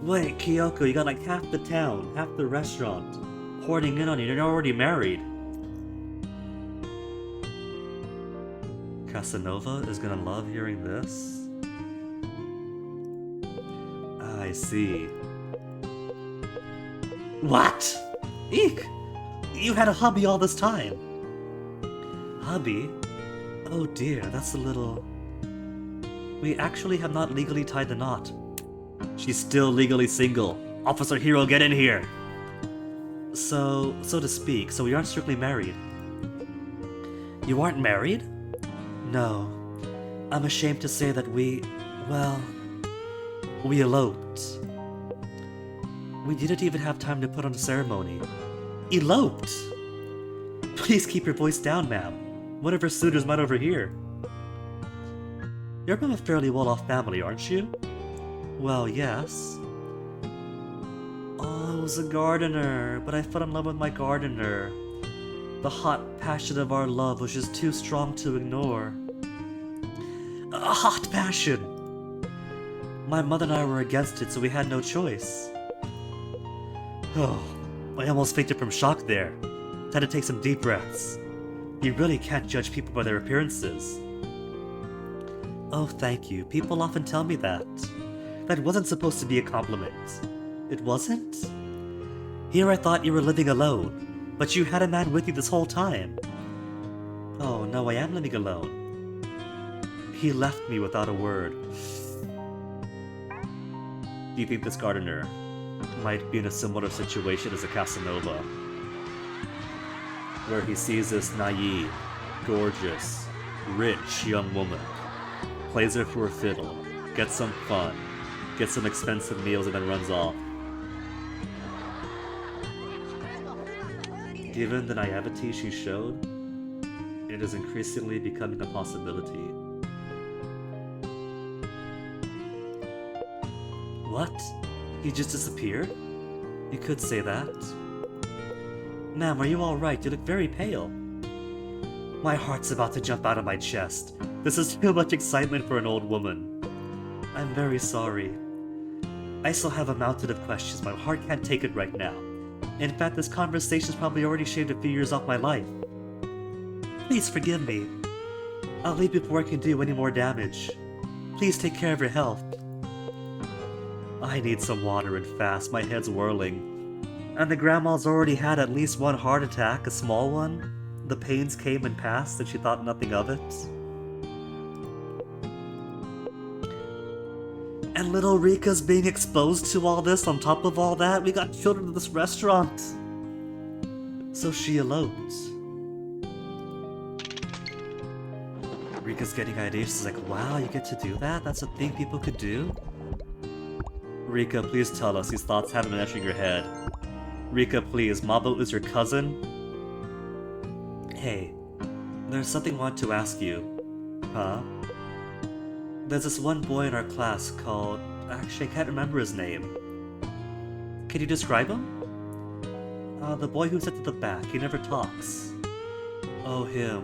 Wait, Kyoko, you got like half the town, half the restaurant, hoarding in on you, and you're already married. Casanova is gonna love hearing this. I see. What? Eek! You had a hubby all this time! Hubby? Oh dear, that's a little... We actually have not legally tied the knot. She's still legally single. Officer Hero, get in here! So to speak, so we aren't strictly married. You aren't married? No. I'm ashamed to say that we eloped. We didn't even have time to put on a ceremony. Eloped? Please keep your voice down, ma'am. One of her suitors might overhear. You're from a fairly well-off family, aren't you? Well, yes. Oh, I was a gardener, but I fell in love with my gardener. The hot passion of our love was just too strong to ignore. A hot passion! My mother and I were against it, so we had no choice. Oh, I almost fainted from shock there. Had to take some deep breaths. You really can't judge people by their appearances. Oh, thank you. People often tell me that. That wasn't supposed to be a compliment. It wasn't? Here I thought you were living alone, but you had a man with you this whole time. Oh, no, I am living alone. He left me without a word. Do you think this gardener might be in a similar situation as a Casanova? Where he sees this naive, gorgeous, rich young woman, plays her for a fiddle, gets some fun, gets some expensive meals, and then runs off. Given the naivety she showed, it is increasingly becoming a possibility. What? He just disappeared? You could say that. Ma'am, are you alright? You look very pale. My heart's about to jump out of my chest. This is too much excitement for an old woman. I'm very sorry. I still have a mountain of questions. My heart can't take it right now. In fact, this conversation's probably already shaved a few years off my life. Please forgive me. I'll leave before I can do any more damage. Please take care of your health. I need some water and fast. My head's whirling. And the grandma's already had at least one heart attack, a small one. The pains came and passed, and she thought nothing of it. And little Rika's being exposed to all this on top of all that. We got children in this restaurant. So she eloped. Rika's getting ideas. She's like, wow, you get to do that? That's a thing people could do? Rika, please tell us. These thoughts haven't been entering your head. Rika, please. Mabo is your cousin? Hey, there's something I want to ask you. Huh? There's this one boy in our class called... Actually, I can't remember his name. Can you describe him? The boy who's at the back. He never talks. Oh, him.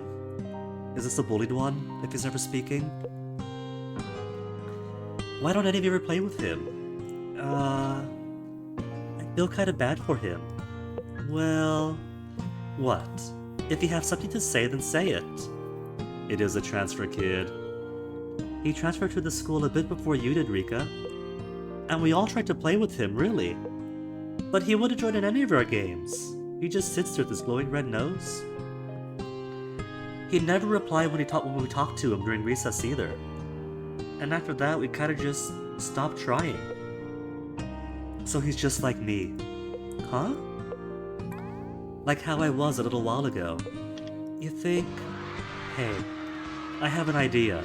Is this the bullied one, if he's never speaking? Why don't any of you ever play with him? I feel kinda bad for him. Well... What? If you have something to say, then say it. It is a transfer kid. He transferred to the school a bit before you did, Rika. And we all tried to play with him, really. But he wouldn't join in any of our games. He just sits there with his glowing red nose. He never replied when we talked to him during recess either. And after that, we kinda just stopped trying. So he's just like me. Huh? Like how I was a little while ago. You think... Hey, I have an idea.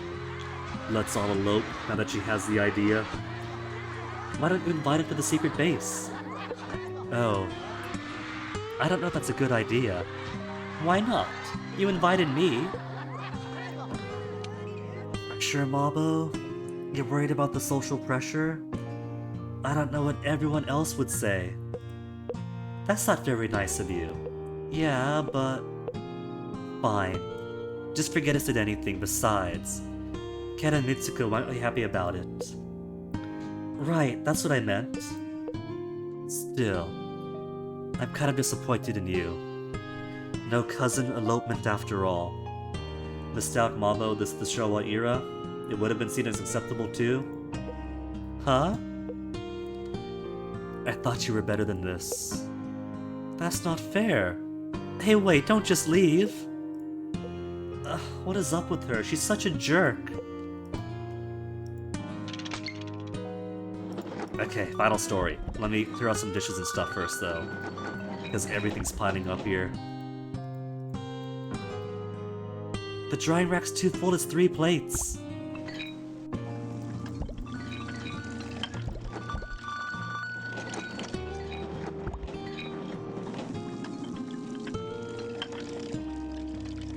Let's all elope now that she has the idea. Why don't you invite him to the secret base? Oh. I don't know if that's a good idea. Why not? You invited me. Sure, Mabo? You're worried about the social pressure? I don't know what everyone else would say. That's not very nice of you. Yeah, but... Fine. Just forget I said anything. Besides, Ken and Mitsuko aren't really happy about it. Right, that's what I meant. Still, I'm kind of disappointed in you. No cousin elopement after all. The stout Mabo, this the Showa era, it would have been seen as acceptable too? Huh? I thought you were better than this. That's not fair. Hey wait, don't just leave. What is up with her? She's such a jerk. Okay, final story. Let me clear out some dishes and stuff first though, because everything's piling up here. The drying rack's too full, it's 3 plates.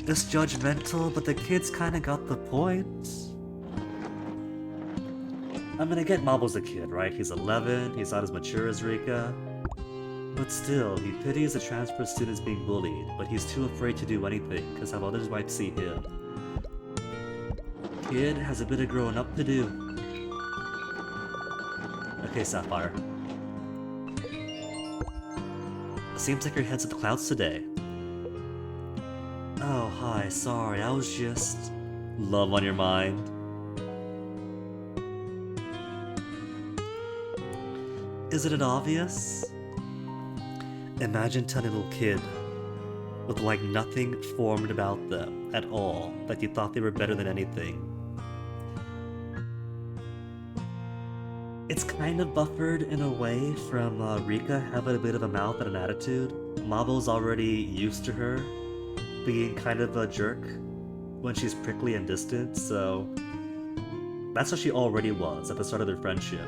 It's judgmental, but the kids kinda got the point. I mean, I get Mabo's a kid, right? He's 11, he's not as mature as Rika. But still, he pities the transfer students being bullied, but he's too afraid to do anything, because how others might see him. Kid has a bit of growing up to do. Okay, Sapphire. Seems like your head's in the clouds today. Oh, hi, sorry, I was just... Love on your mind. Isn't it obvious? Imagine telling a little kid with like nothing formed about them at all that you thought they were better than anything. It's kind of buffered in a way from Rika having a bit of a mouth and an attitude. Mabo's already used to her being kind of a jerk when she's prickly and distant, so that's how she already was at the start of their friendship.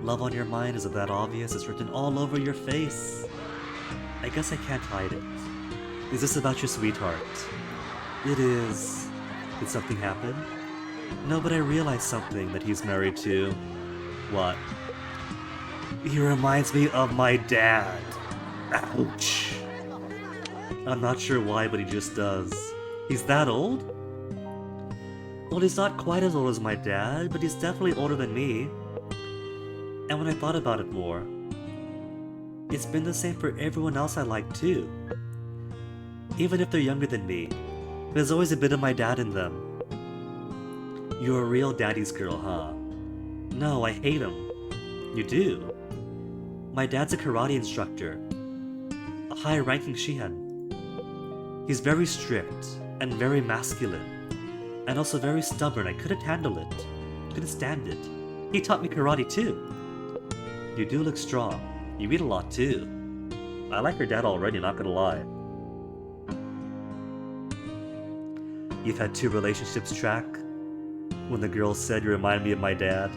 Love on your mind isn't that obvious, it's written all over your face. I guess I can't hide it. Is this about your sweetheart? It is. Did something happen? No, but I realized something that he's married to. What? He reminds me of my dad. Ouch. I'm not sure why, but he just does. He's that old? Well, he's not quite as old as my dad, but he's definitely older than me. And when I thought about it more, it's been the same for everyone else I like too. Even if they're younger than me, there's always a bit of my dad in them. You're a real daddy's girl, huh? No, I hate him. You do? My dad's a karate instructor, a high-ranking shihan. He's very strict and very masculine, and also very stubborn. I couldn't handle it. Couldn't stand it. He taught me karate too. You do look strong. You eat a lot too. I like your dad already, not gonna lie. You've had 2 relationships track when the girl said you remind me of my dad.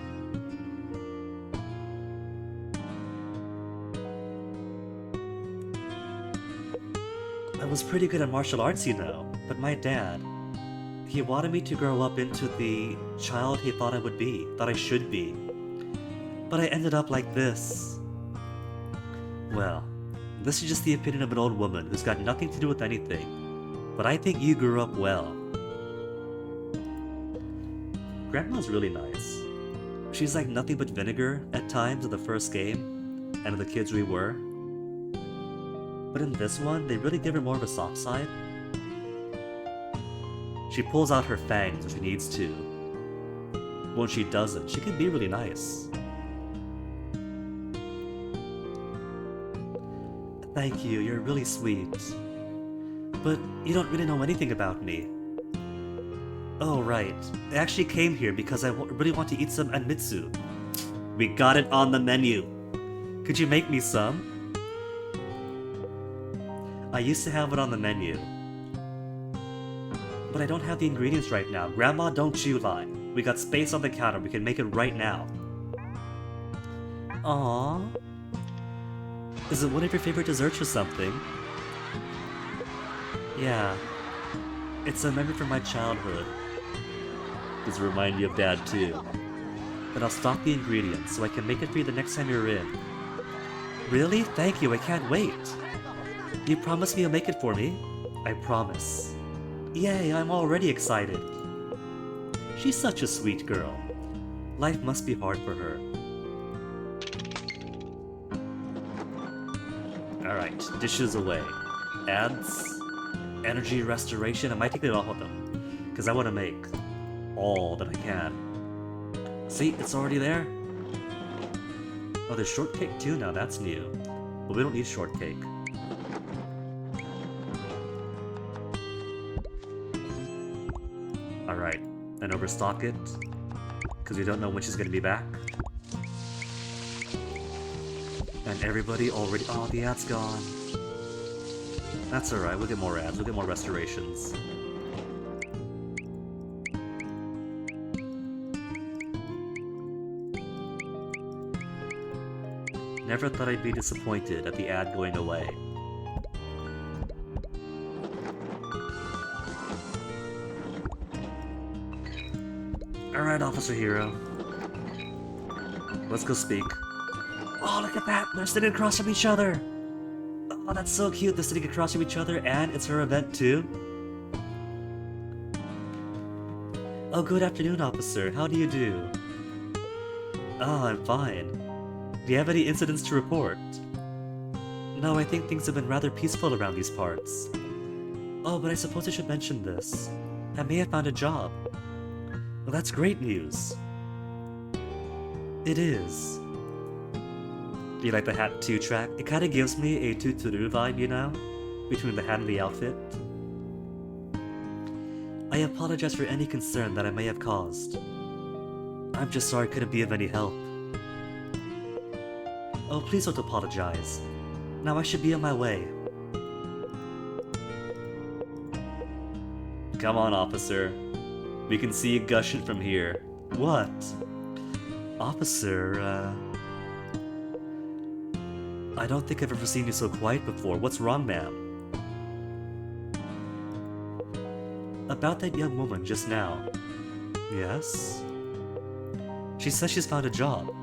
I was pretty good at martial arts, you know, but my dad, he wanted me to grow up into the child he thought I would be, thought I should be. But I ended up like this. Well, this is just the opinion of an old woman who's got nothing to do with anything. But I think you grew up well. Grandma's really nice. She's like nothing but vinegar at times in the first game, and of the kids we were. But in this one, they really give her more of a soft side. She pulls out her fangs when she needs to. When she doesn't, she can be really nice. Thank you, you're really sweet. But you don't really know anything about me. Oh, right. I actually came here because I really want to eat some anmitsu. We got it on the menu. Could you make me some? I used to have it on the menu. But I don't have the ingredients right now. Grandma, don't you lie. We got space on the counter. We can make it right now. Aww. Is it one of your favorite desserts or something? Yeah. It's a memory from my childhood. Does it remind you of Dad too? Then I'll stock the ingredients so I can make it for you the next time you're in. Really? Thank you, I can't wait. You promise me you'll make it for me? I promise. Yay, I'm already excited. She's such a sweet girl. Life must be hard for her. Alright, dishes away. Ads, energy restoration. I might take it off of them, because I want to make all that I can. See, it's already there. Oh, there's shortcake too now, that's new. But we don't need shortcake. Alright, and overstock it, because we don't know when she's going to be back. And everybody already... Oh, the ad's gone. That's alright, we'll get more ads, we'll get more restorations. Never thought I'd be disappointed at the ad going away. Alright, Officer Hero. Let's go speak. Oh, look at that! They're sitting across from each other! Oh, that's so cute, they're sitting across from each other, and it's her event too. Oh, good afternoon, officer. How do you do? Oh, I'm fine. Do you have any incidents to report? No, I think things have been rather peaceful around these parts. Oh, but I suppose I should mention this. I may have found a job. Well, that's great news. It is. Do you like the hat 2 track? It kinda gives me a Tuturu vibe, you know? Between the hat and the outfit. I apologize for any concern that I may have caused. I'm just sorry I couldn't be of any help. Oh, please don't apologize. Now I should be on my way. Come on, officer. We can see you gushing from here. What? Officer, I don't think I've ever seen you so quiet before. What's wrong, ma'am? About that young woman just now. Yes? She says she's found a job.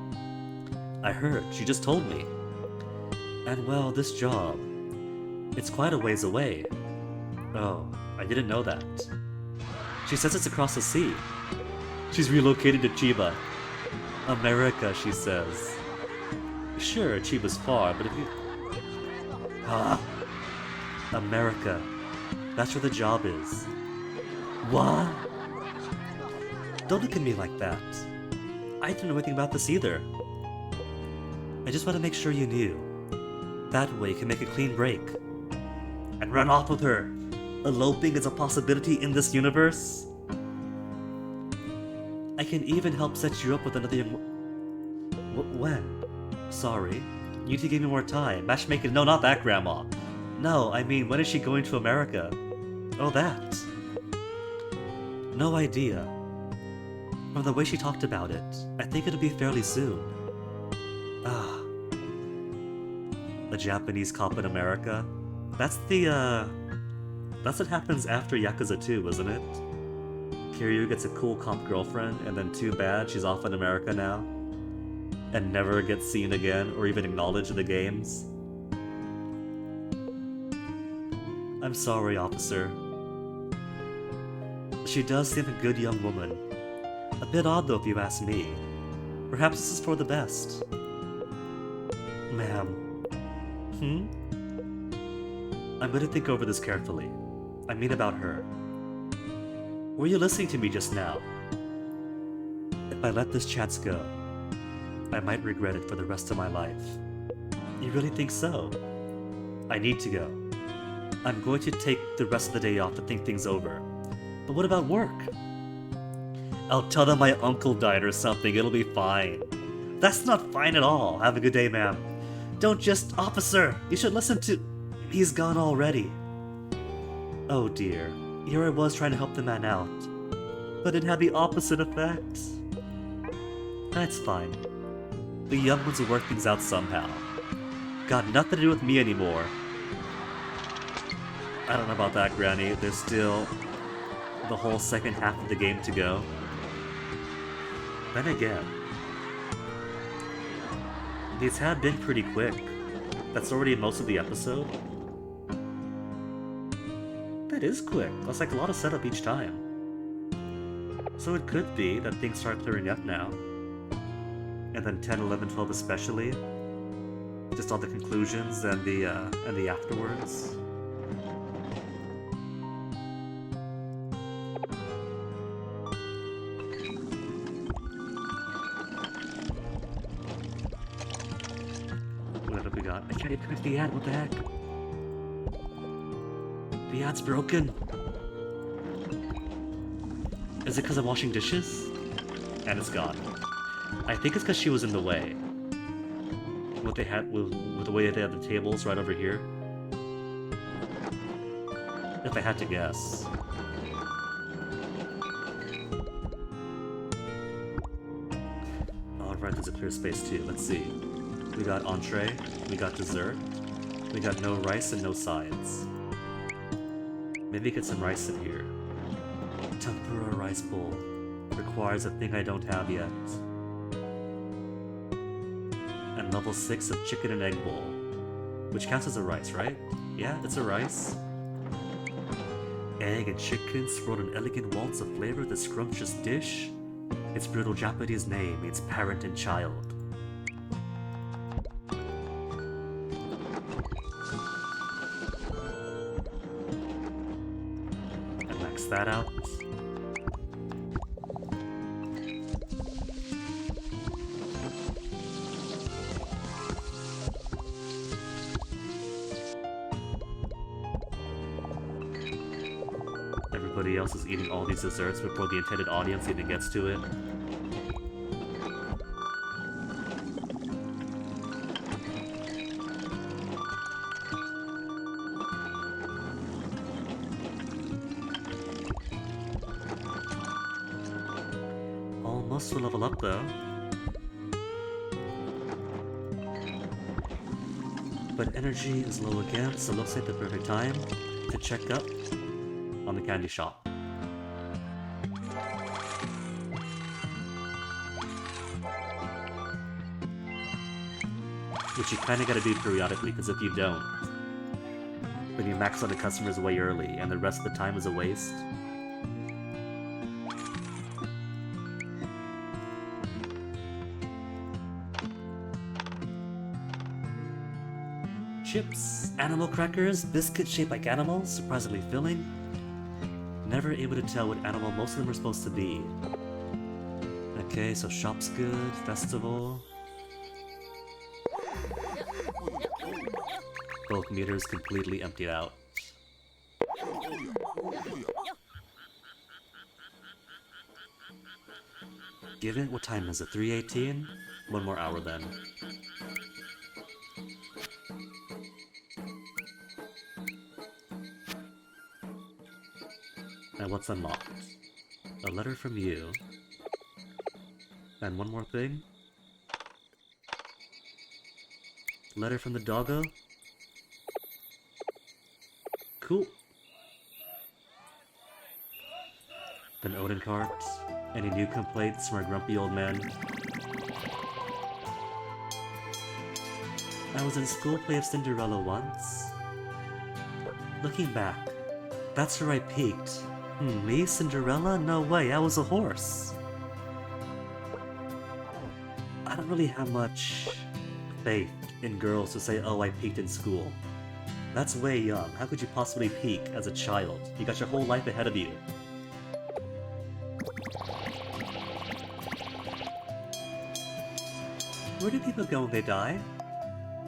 I heard, she just told me. And well, this job, it's quite a ways away. Oh, I didn't know that. She says it's across the sea. She's relocated to Chiba. America, she says. Sure, Chiba's far, but if you... Ah! America. That's where the job is. What? Don't look at me like that. I didn't know anything about this either. I just want to make sure you knew. That way you can make a clean break. And run off with her. Eloping is a possibility in this universe. I can even help set you up with another young... When? Sorry. You need to give me more time. Matchmaking... No, not that, Grandma. No, I mean, when is she going to America? Oh, that. No idea. From the way she talked about it, I think it'll be fairly soon. Ah. A Japanese cop in America? That's the, That's what happens after Yakuza 2, isn't it? Kiryu gets a cool cop girlfriend, and then too bad she's off in America now. And never gets seen again, or even acknowledged in the games. I'm sorry, officer. She does seem a good young woman. A bit odd though if you ask me. Perhaps this is for the best. Ma'am. I'm going to think over this carefully. I mean about her. Were you listening to me just now? If I let this chance go, I might regret it for the rest of my life. You really think so? I need to go. I'm going to take the rest of the day off to think things over. But what about work? I'll tell them my uncle died or something, it'll be fine. That's not fine at all. Have a good day, ma'am. Don't just... Officer! You should listen to... He's gone already. Oh dear. Here I was trying to help the man out. But it had the opposite effect. That's fine. The young ones will work things out somehow. Got nothing to do with me anymore. I don't know about that, Granny. There's still the whole second half of the game to go. Then again, These have been pretty quick. That's already most of the episode. That is quick. That's like a lot of setup each time. So it could be that things start clearing up now. And then 10, 11, 12 especially. Just all the conclusions and the afterwards. What have we got? I can't even connect the ad, what the heck? The ad's broken. Is it because I'm washing dishes? And it's gone. I think it's because she was in the way. What they had with the way they had the tables right over here. If I had to guess. Alright, there's a clear space too. Let's see. We got entree, we got dessert, we got no rice and no sides. Maybe get some rice in here. Tempura rice bowl. Requires a thing I don't have yet. And level 6 of chicken and egg bowl. Which counts as a rice, right? Yeah, it's a rice. Egg and chicken swirled an elegant waltz of flavor, the scrumptious dish. Its brutal Japanese name means parent and child. And max that out. Everybody else is eating all these desserts before the intended audience even gets to it. Almost to level up though. But energy is low again, so looks like the perfect time to check up on the candy shop. Which you kinda gotta do periodically, because if you don't, then you max out the customers way early, and the rest of the time is a waste. Chips, animal crackers, biscuits shaped like animals, surprisingly filling. Never able to tell what animal most of them are supposed to be. Okay, so shop's good, festival. Both meters completely emptied out. Given what time is it? 3:18? One more hour then. And what's unlocked? A letter from you. And one more thing. Letter from the doggo. Cool. Then Odin cart. Any new complaints from our grumpy old man? I was in school play of Cinderella once. Looking back, that's where I peaked. Me, Cinderella? No way, I was a horse. I don't really have much faith in girls to say, oh, I peaked in school. That's way young. How could you possibly peak as a child? You got your whole life ahead of you. Where do people go when they die?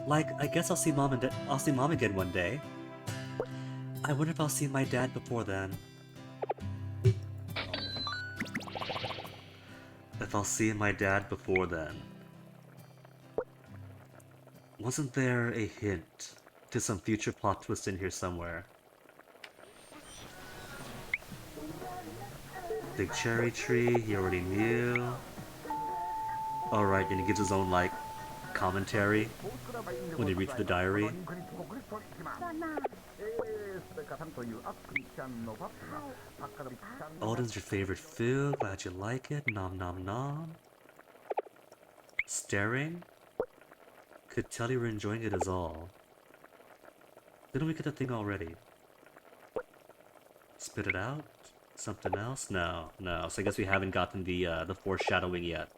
Like, I guess I'll see mom again one day. I wonder if I'll see my dad before then. If I'll see my dad before then. Wasn't there a hint to some future plot twist in here somewhere? Big cherry tree, he already knew. Alright, and he gives his own, like, commentary when he reads the diary. Odin's your favorite food, glad you like it, nom nom nom. Staring? Could tell you were enjoying it as all. Didn't we get the thing already? Spit it out? Something else? No, no. So I guess we haven't gotten the foreshadowing yet.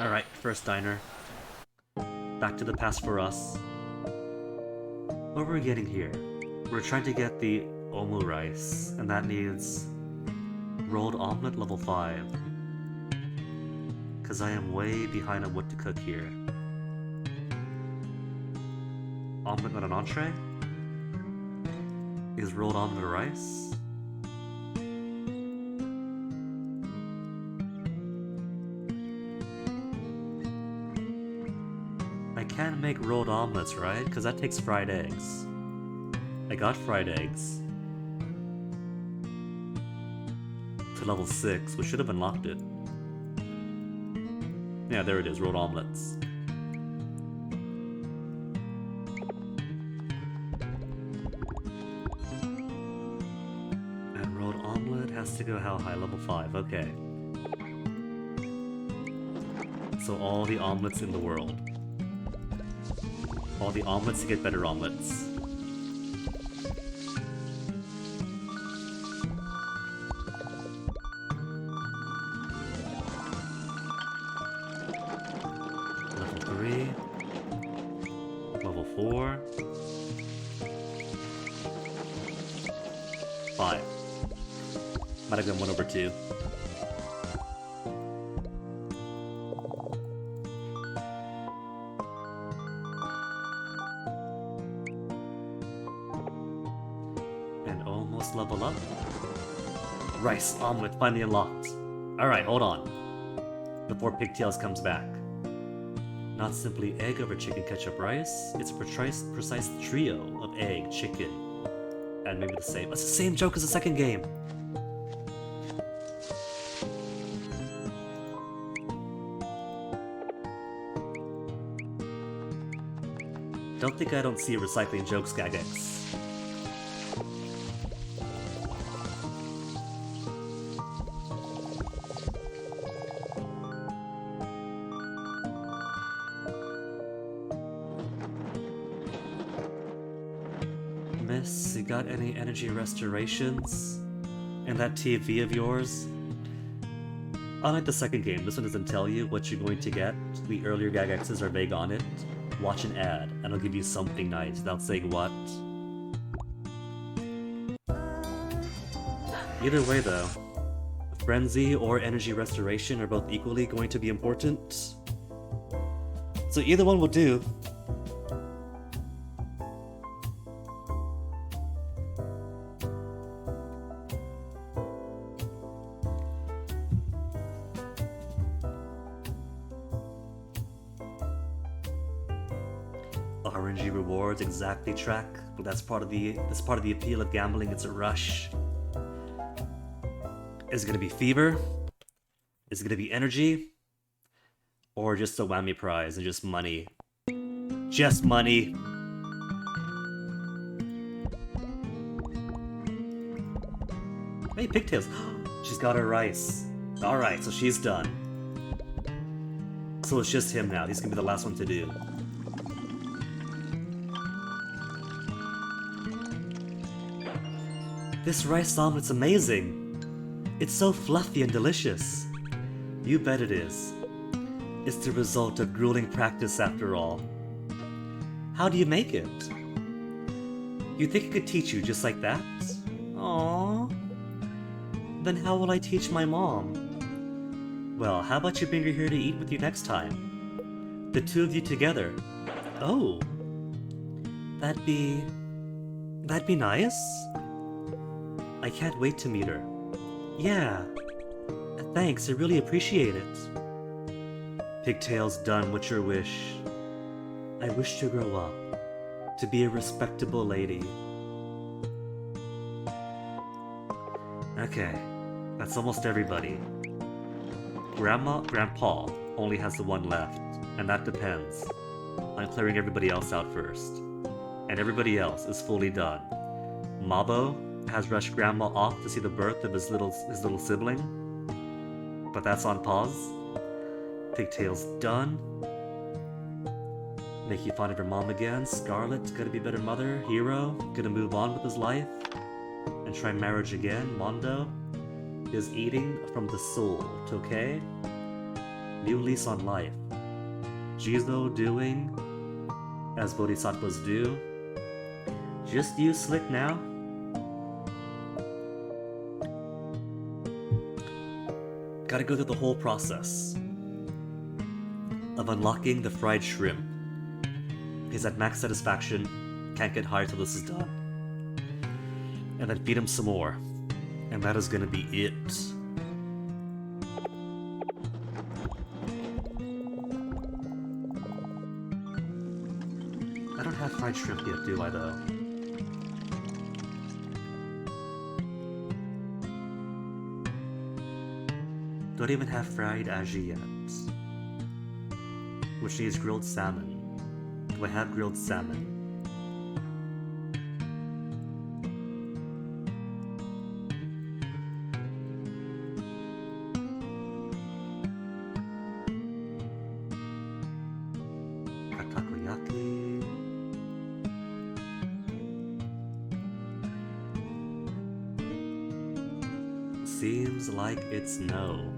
Alright, first diner. Back to the past for us. What are we getting here? We're trying to get the omu rice, and that needs rolled omelet level 5. Cause I am way behind on what to cook here. Omelet not an entree? Is rolled omelet rice? I can make rolled omelets, right? Because that takes fried eggs. I got fried eggs. To level 6, which should have unlocked it. Yeah, there it is, rolled omelets. And rolled omelet has to go how high? Level 5, okay. So all the omelets in the world. All the omelets to get better omelets. Level 3. Level 4. 5. Might have gone 1 over 2. Level up. Rice omelet finally unlocked. Alright, hold on. Before Pigtails comes back. Not simply egg over chicken ketchup rice, it's a precise trio of egg, chicken, and maybe the same. It's the same joke as the second game. Don't think I don't see recycling jokes, Gagex. Miss, you got any energy restorations? And that TV of yours? Unlike the second game, this one doesn't tell you what you're going to get. The earlier Gagexes are vague on it. Watch an ad, and it'll give you something nice without saying what. Either way though, Frenzy or Energy Restoration are both equally going to be important. So either one will do. RNG rewards exactly track, but that's part of the appeal of gambling. It's a rush. Is it gonna be fever? Is it gonna be energy? Or just a whammy prize and just money? Just money. Hey, Pigtails. She's got her rice. Alright, so she's done. So it's just him now. He's gonna be the last one to do. This rice omelet's amazing. It's so fluffy and delicious. You bet it is. It's the result of grueling practice after all. How do you make it? You think I could teach you just like that? Aww. Then how will I teach my mom? Well, how about you bring her here to eat with you next time? The two of you together. Oh. That'd be nice. I can't wait to meet her. Yeah. Thanks, I really appreciate it. Pigtails, done. What's your wish? I wish to grow up. To be a respectable lady. Okay. That's almost everybody. Grandpa only has the one left. And that depends. I'm clearing everybody else out first. And everybody else is fully done. Mabo, has rushed Grandma off to see the birth of his little sibling. But that's on pause. Pigtails done. Make you fond of your mom again. Scarlet, gonna be a better mother. Hero, gonna move on with his life. And try marriage again. Mondo is eating from the soul. Tokay, new lease on life. Jizo doing as bodhisattvas do. Just you slick now. Gotta go through the whole process of unlocking the fried shrimp. He's at max satisfaction, can't get higher till this is done. And then feed him some more. And that is gonna be it. I don't have fried shrimp yet, do I though? Don't even have fried aji yet. Which needs grilled salmon. Do I have grilled salmon? Takoyaki. Seems like it's no.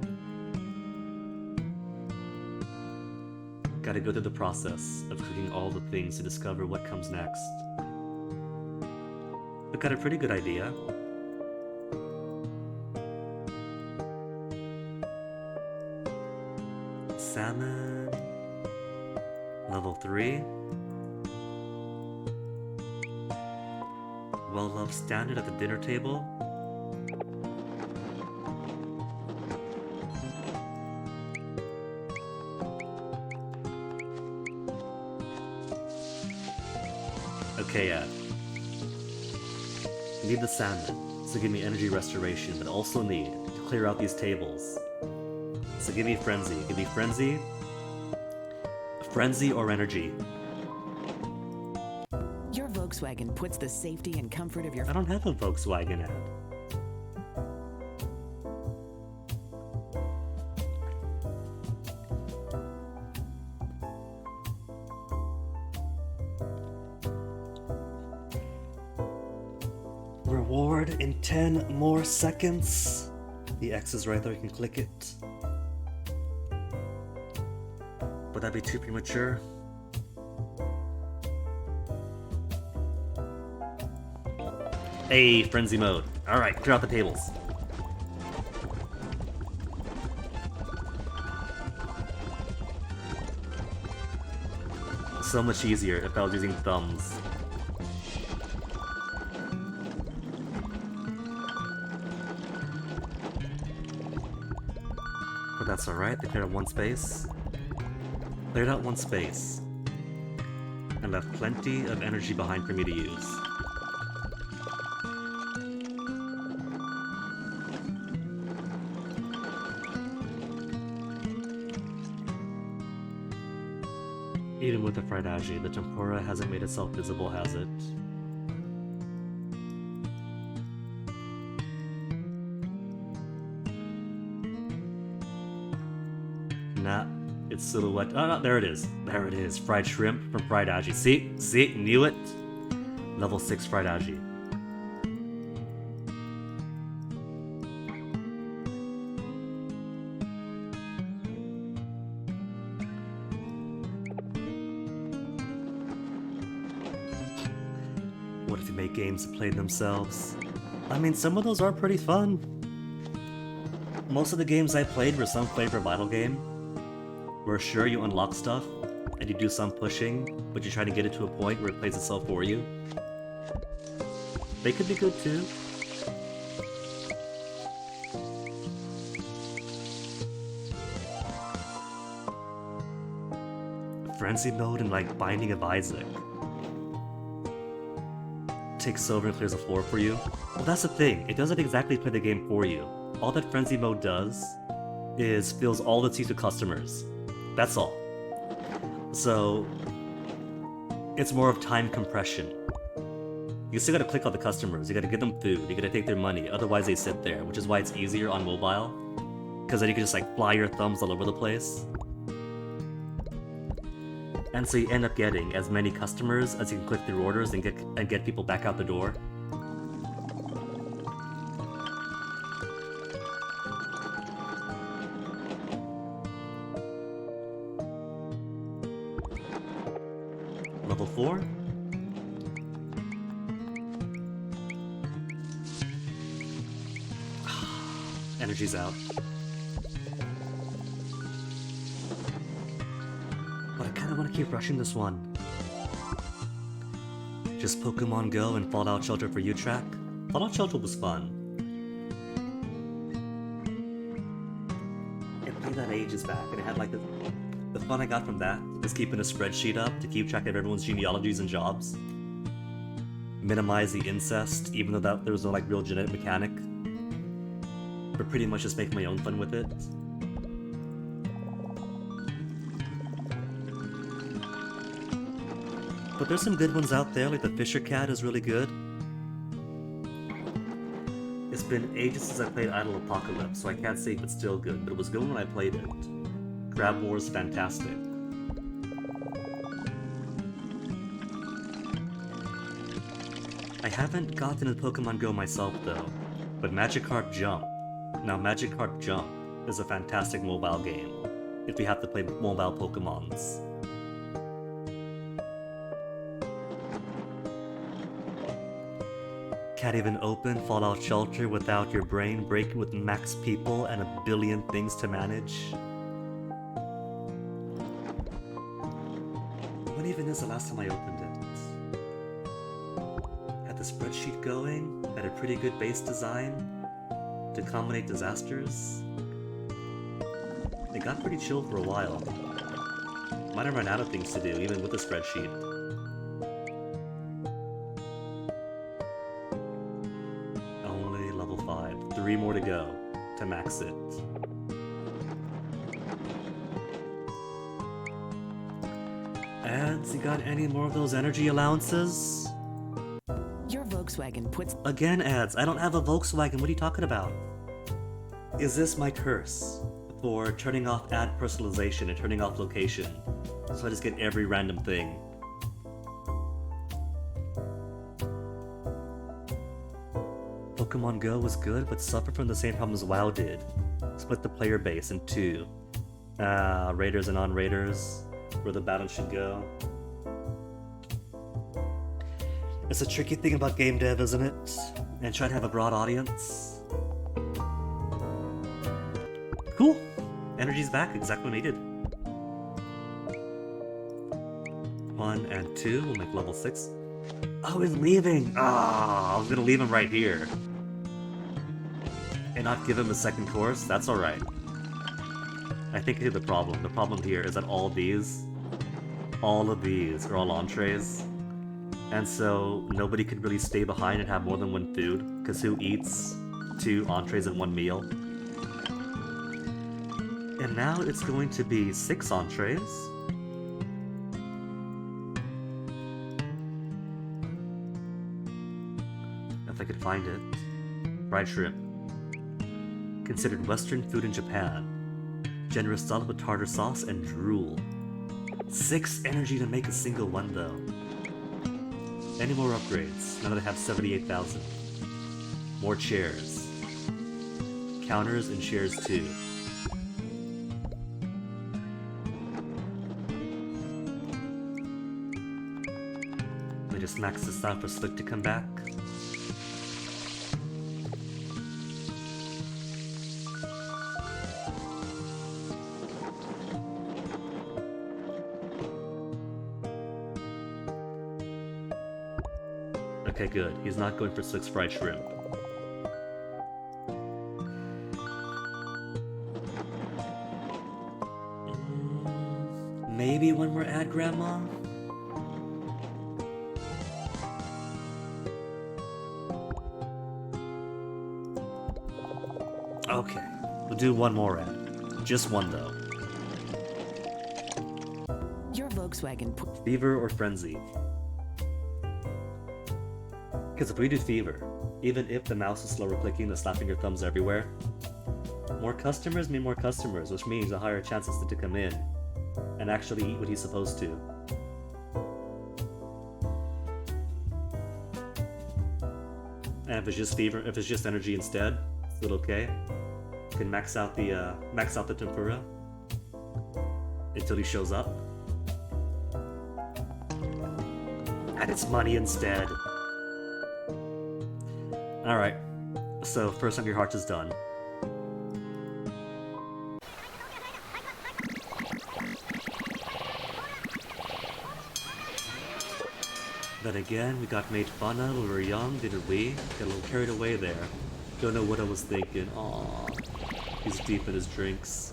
Gotta go through the process of cooking all the things to discover what comes next. But got a pretty good idea. Salmon. Level 3. Well-loved standard at the dinner table. Okay, need the salmon, so give me energy restoration, but also need to clear out these tables. So give me frenzy. Give me frenzy. Frenzy or energy. Your Volkswagen puts the safety and comfort of your... I don't have a Volkswagen ad. Reward in 10 more seconds. The X is right there, you can click it. Would that be too premature? Hey, frenzy mode. Alright, clear out the tables. So much easier if I was using thumbs. But that's alright, they cleared out one space. Cleared out one space. And left plenty of energy behind for me to use. Even with the fried aji, the tempura hasn't made itself visible, has it? Nah, it's silhouette. Oh no, there it is. There it is. Fried shrimp from fried aji. See, knew it. Level 6 fried aji. What if you make games that play themselves? I mean, some of those are pretty fun. Most of the games I played were some flavor of idle game, where sure you unlock stuff, and you do some pushing, but you try to get it to a point where it plays itself for you. They could be good too. Frenzy mode and like Binding of Isaac. Takes over and clears the floor for you. Well, that's the thing, it doesn't exactly play the game for you. All that Frenzy mode does is fills all the seats with customers. That's all. So, it's more of time compression. You still gotta click on the customers, you gotta give them food, you gotta take their money, otherwise they sit there, which is why it's easier on mobile. Because then you can just like fly your thumbs all over the place. And so you end up getting as many customers as you can click through orders and get people back out the door. Level 4? Energy's out. But I kinda wanna keep rushing this one. Just Pokemon Go and Fallout Shelter for you track? Fallout Shelter was fun. I played that ages back and it had like the fun I got from that is keeping a spreadsheet up to keep track of everyone's genealogies and jobs. Minimize the incest, even though there was no like real genetic mechanic. But pretty much just make my own fun with it. But there's some good ones out there, like the Fisher Cat is really good. It's been ages since I played Idle Apocalypse, so I can't say if it's still good, but it was good when I played it. Crab War is fantastic. I haven't gotten into Pokemon Go myself though, but Magikarp Jump. Now Magikarp Jump is a fantastic mobile game, if you have to play mobile Pokemons. Can't even open Fallout Shelter without your brain breaking with max people and a billion things to manage. When even is the last time I opened it? Had the spreadsheet going, had a pretty good base design to accommodate disasters. It got pretty chill for a while. Might have run out of things to do, even with the spreadsheet. Only level 5. 3 more to go to max it. Ads, you got any more of those energy allowances? Your Volkswagen puts... Again, ads. I don't have a Volkswagen. What are you talking about? Is this my curse for turning off ad personalization and turning off location? So I just get every random thing. Pokemon Go was good, but suffered from the same problems WoW did. Split the player base in 2. Raiders and non-raiders, where the battle should go. It's a tricky thing about game dev, isn't it? And trying to have a broad audience. Cool! Energy's back, exactly what needed. 1 and 2 will make level 6. Oh, he's leaving! Ah, I was gonna leave him right here. And not give him a second course? That's alright. I think I see the problem. The problem here is that all of these are all entrees. And so nobody could really stay behind and have more than one food, because who eats 2 entrees in 1 meal? And now it's going to be 6 entrees. If I could find it. Fried shrimp. Considered Western food in Japan. Generous salad with tartar sauce and drool. 6 energy to make a single one though. Any more upgrades, now that I have 78,000. More chairs. Counters and chairs too. Let me just max this out for Slick to come back. Okay, good. He's not going for 6 fried shrimp. Maybe when we're at Grandma? Okay, we'll do one more ad. Just one though. Your Volkswagen... Fever or Frenzy? Because if we do fever, even if the mouse is slower clicking than slapping your thumbs everywhere, more customers mean more customers, which means a higher chance of to come in and actually eat what he's supposed to. And if it's just fever, if it's just energy instead, it's still okay. You can max out the tempura until he shows up. And it's money instead. Alright, so first of your hearts is done. Then again, we got made fun of when we were young, didn't we? Got a little carried away there. Don't know what I was thinking. Aww. He's deep in his drinks.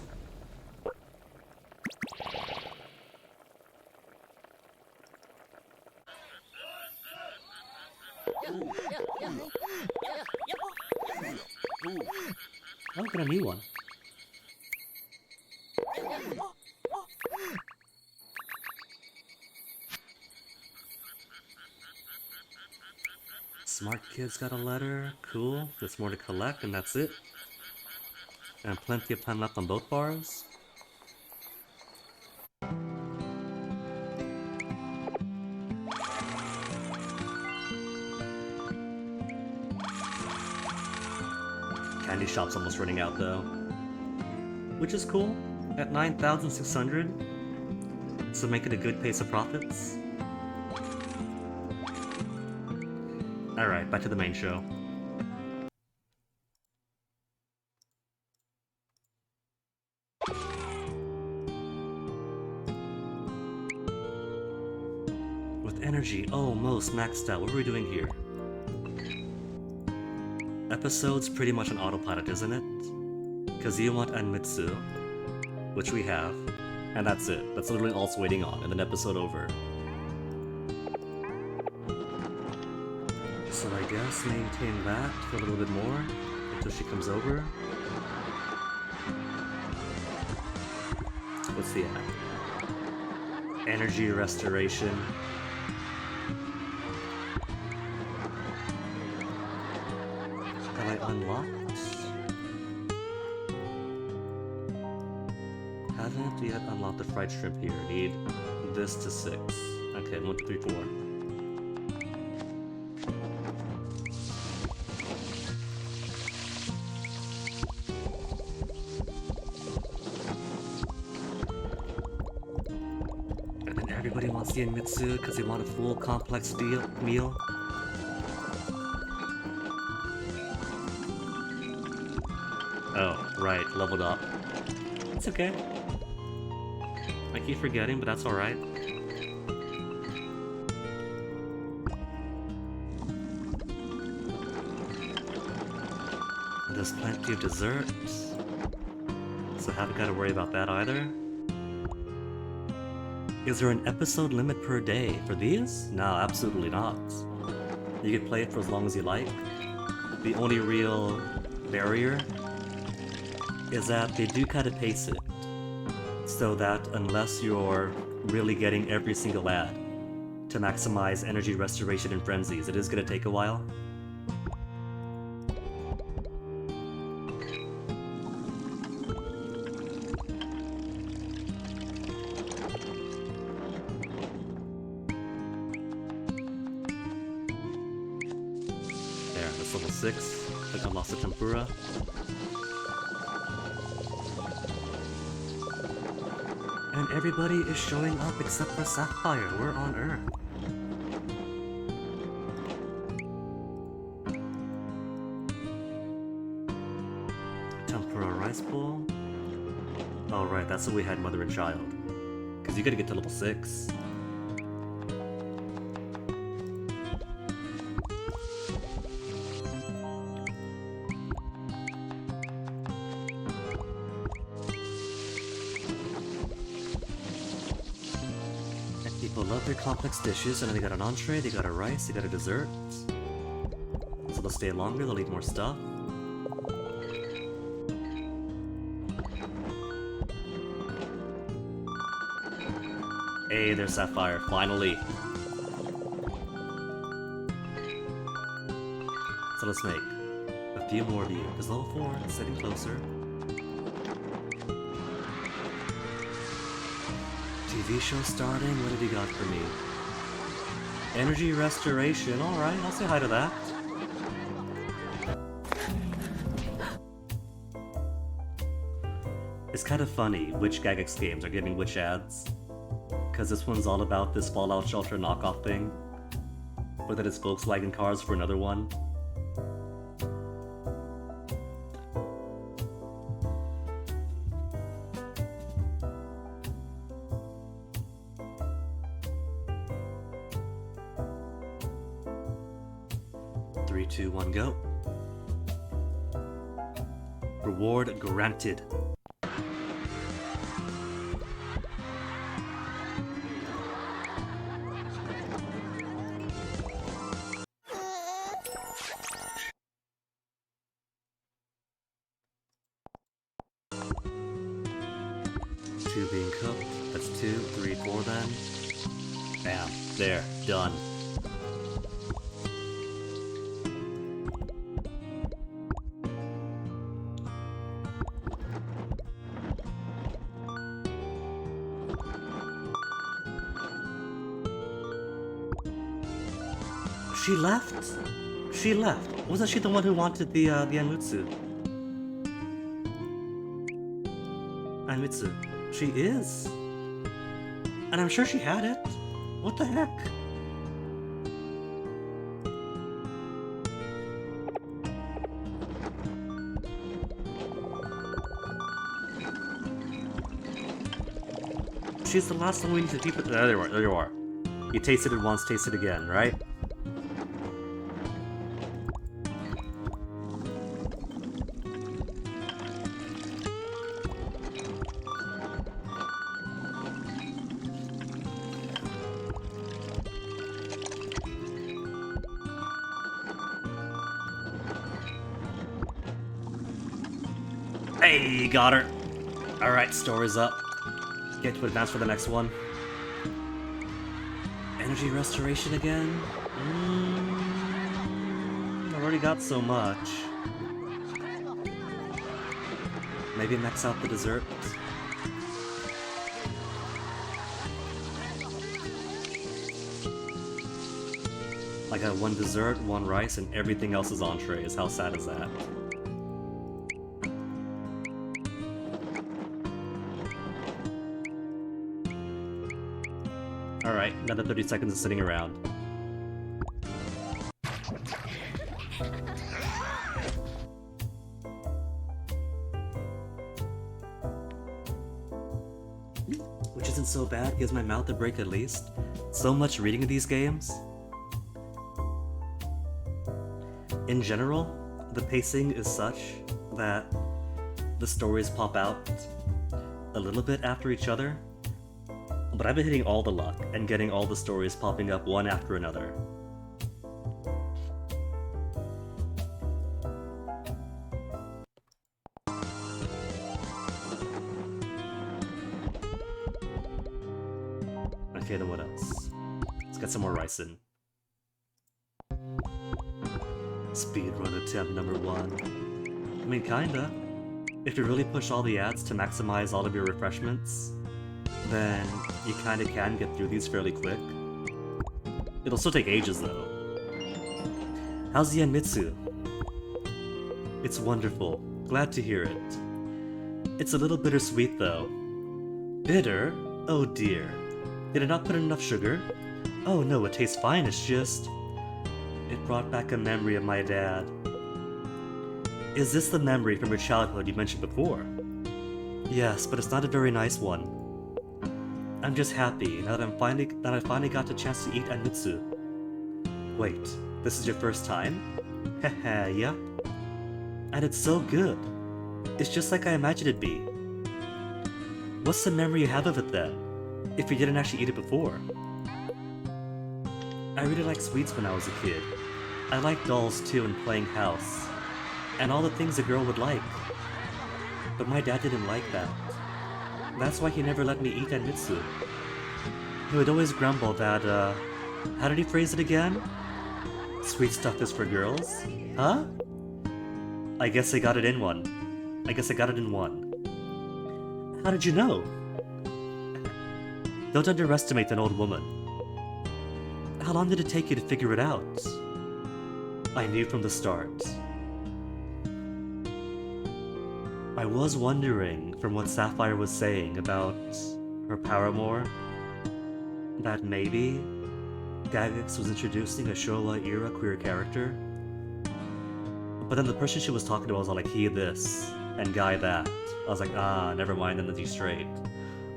I'll get a new one. Smart kids got a letter. Cool. There's more to collect, and that's it. And plenty of time left on both bars. Candy shop's almost running out though. Which is cool. At 9,600. So make it a good pace of profits. Alright, back to the main show. With energy almost maxed out, what are we doing here? Episode's pretty much on autopilot, isn't it? Kazuya and Mitsu, which we have, and that's it. That's literally all it's waiting on, and then episode over. So I guess maintain that for a little bit more until she comes over. What's the app? Energy restoration. Have I unlocked? Haven't yet unlocked the fried shrimp here. Need this to 6. Okay, 1, 2, 3, 4. Everybody wants the Mitsu because they want a full complex meal. Oh, right, leveled up. It's okay. I keep forgetting, but that's alright. There's plenty of desserts, so haven't got to worry about that either. Is there an episode limit per day for these? No, absolutely not. You can play it for as long as you like. The only real barrier is that they do kind of pace it, so that unless you're really getting every single ad to maximize energy restoration and frenzies, it is going to take a while. Level 6. I think I lost the tempura. And everybody is showing up except for Sapphire. We're on Earth. Tempura rice bowl. Oh right, that's what we had, mother and child. Because you gotta get to level 6. People love their complex dishes, and then they got an entree, they got a rice, they got a dessert. So they'll stay longer, they'll eat more stuff. Hey, there's Sapphire, finally. So let's make a few more of you, because level 4 is getting closer. TV show starting? What have you got for me? Energy restoration, alright, I'll say hi to that. It's kind of funny which Gagex games are giving which ads. Because this one's all about this Fallout Shelter knockoff thing. But then it's Volkswagen cars for another one. Three, two, one, go. Reward granted. Two being cooked. That's 2, 3, 4 then. Bam. There. Done. She left? She left. Wasn't she the one who wanted the Anmutsu? Anmutsu. She is. And I'm sure she had it. What the heck? She's the last one we need to keep it. There you are. There you are. You tasted it once, taste it again, right? Hey, got her. Alright, story's up. Get to advance for the next one. Energy restoration again? I've already got so much. Maybe max out the dessert. I got 1 dessert, 1 rice, and everything else is entrees. How sad is that? Alright, another 30 seconds of sitting around. Which isn't so bad, gives my mouth a break at least. So much reading of these games. In general, the pacing is such that the stories pop out a little bit after each other. But I've been hitting all the luck and getting all the stories popping up one after another. Okay, then what else? Let's get some more rice in. Speedrun attempt number 1. I mean, kinda. If you really push all the ads to maximize all of your refreshments, then you kinda can get through these fairly quick. It'll still take ages though. How's the Anmitsu? It's wonderful. Glad to hear it. It's a little bittersweet though. Bitter? Oh dear. Did I not put in enough sugar? Oh no, it tastes fine, it's just... It brought back a memory of my dad. Is this the memory from your childhood you mentioned before? Yes, but it's not a very nice one. I'm just happy now that I finally got the chance to eat Anmitsu. Wait, this is your first time? Haha, yeah. And it's so good. It's just like I imagined it'd be. What's the memory you have of it then, if you didn't actually eat it before? I really liked sweets when I was a kid. I liked dolls too and playing house. And all the things a girl would like. But my dad didn't like that. That's why he never let me eat Anmitsu. He would always grumble that, how did he phrase it again? Sweet stuff is for girls? Huh? I guess I got it in one. How did you know? Don't underestimate an old woman. How long did it take you to figure it out? I knew from the start. I was wondering, from what Sapphire was saying about her paramour, that maybe Gagex was introducing a Showa-era queer character. But then the person she was talking to was all like, he this, and guy that. I was like, ah, never mind, then you straight.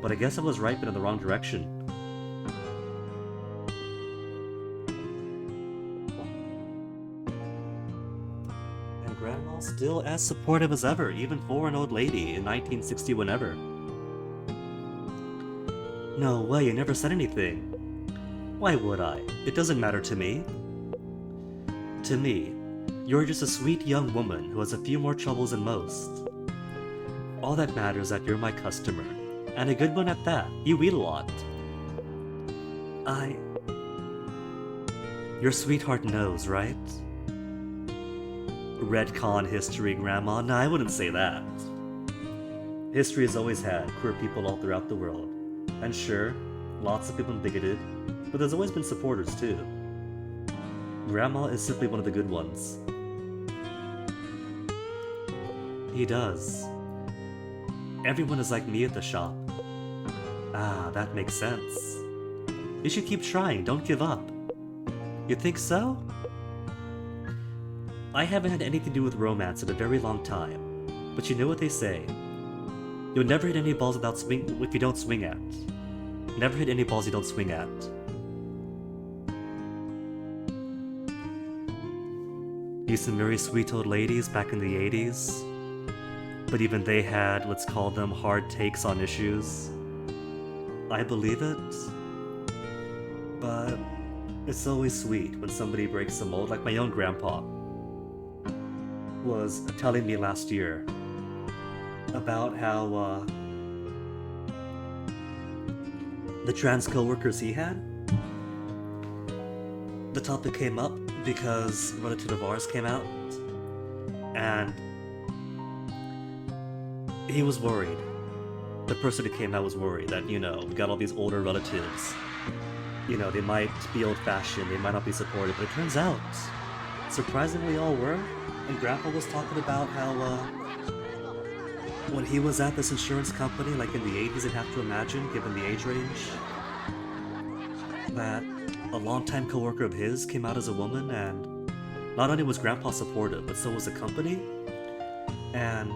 But I guess I was right, but in the wrong direction. And Grandma's still as supportive as ever, even for an old lady in 1960 whenever. No way, you never said anything. Why would I? It doesn't matter to me. To me, you're just a sweet young woman who has a few more troubles than most. All that matters is that you're my customer, and a good one at that. You eat a lot. Your sweetheart knows, right? Redcon history, Grandma? No, I wouldn't say that. History has always had queer people all throughout the world. And sure, lots of people bigoted, but there's always been supporters too. Grandma is simply one of the good ones. He does. Everyone is like me at the shop. Ah, that makes sense. You should keep trying, don't give up. You think so? I haven't had anything to do with romance in a very long time, but you know what they say. You'll never hit any balls if you don't swing at. Never hit any balls you don't swing at. Used some very sweet old ladies back in the 80s, but even they had, let's call them, hard takes on issues. I believe it, but it's always sweet when somebody breaks the mold, like my own grandpa was telling me last year about how the trans co-workers he had, the topic came up because a relative of ours came out, and he was worried. The person who came out was worried that, we got all these older relatives. They might be old-fashioned, they might not be supportive, but it turns out, surprisingly all were. And Grandpa was talking about how, when he was at this insurance company, like in the 80s, you'd have to imagine, given the age range, that a longtime coworker of his came out as a woman, and not only was Grandpa supportive, but so was the company. And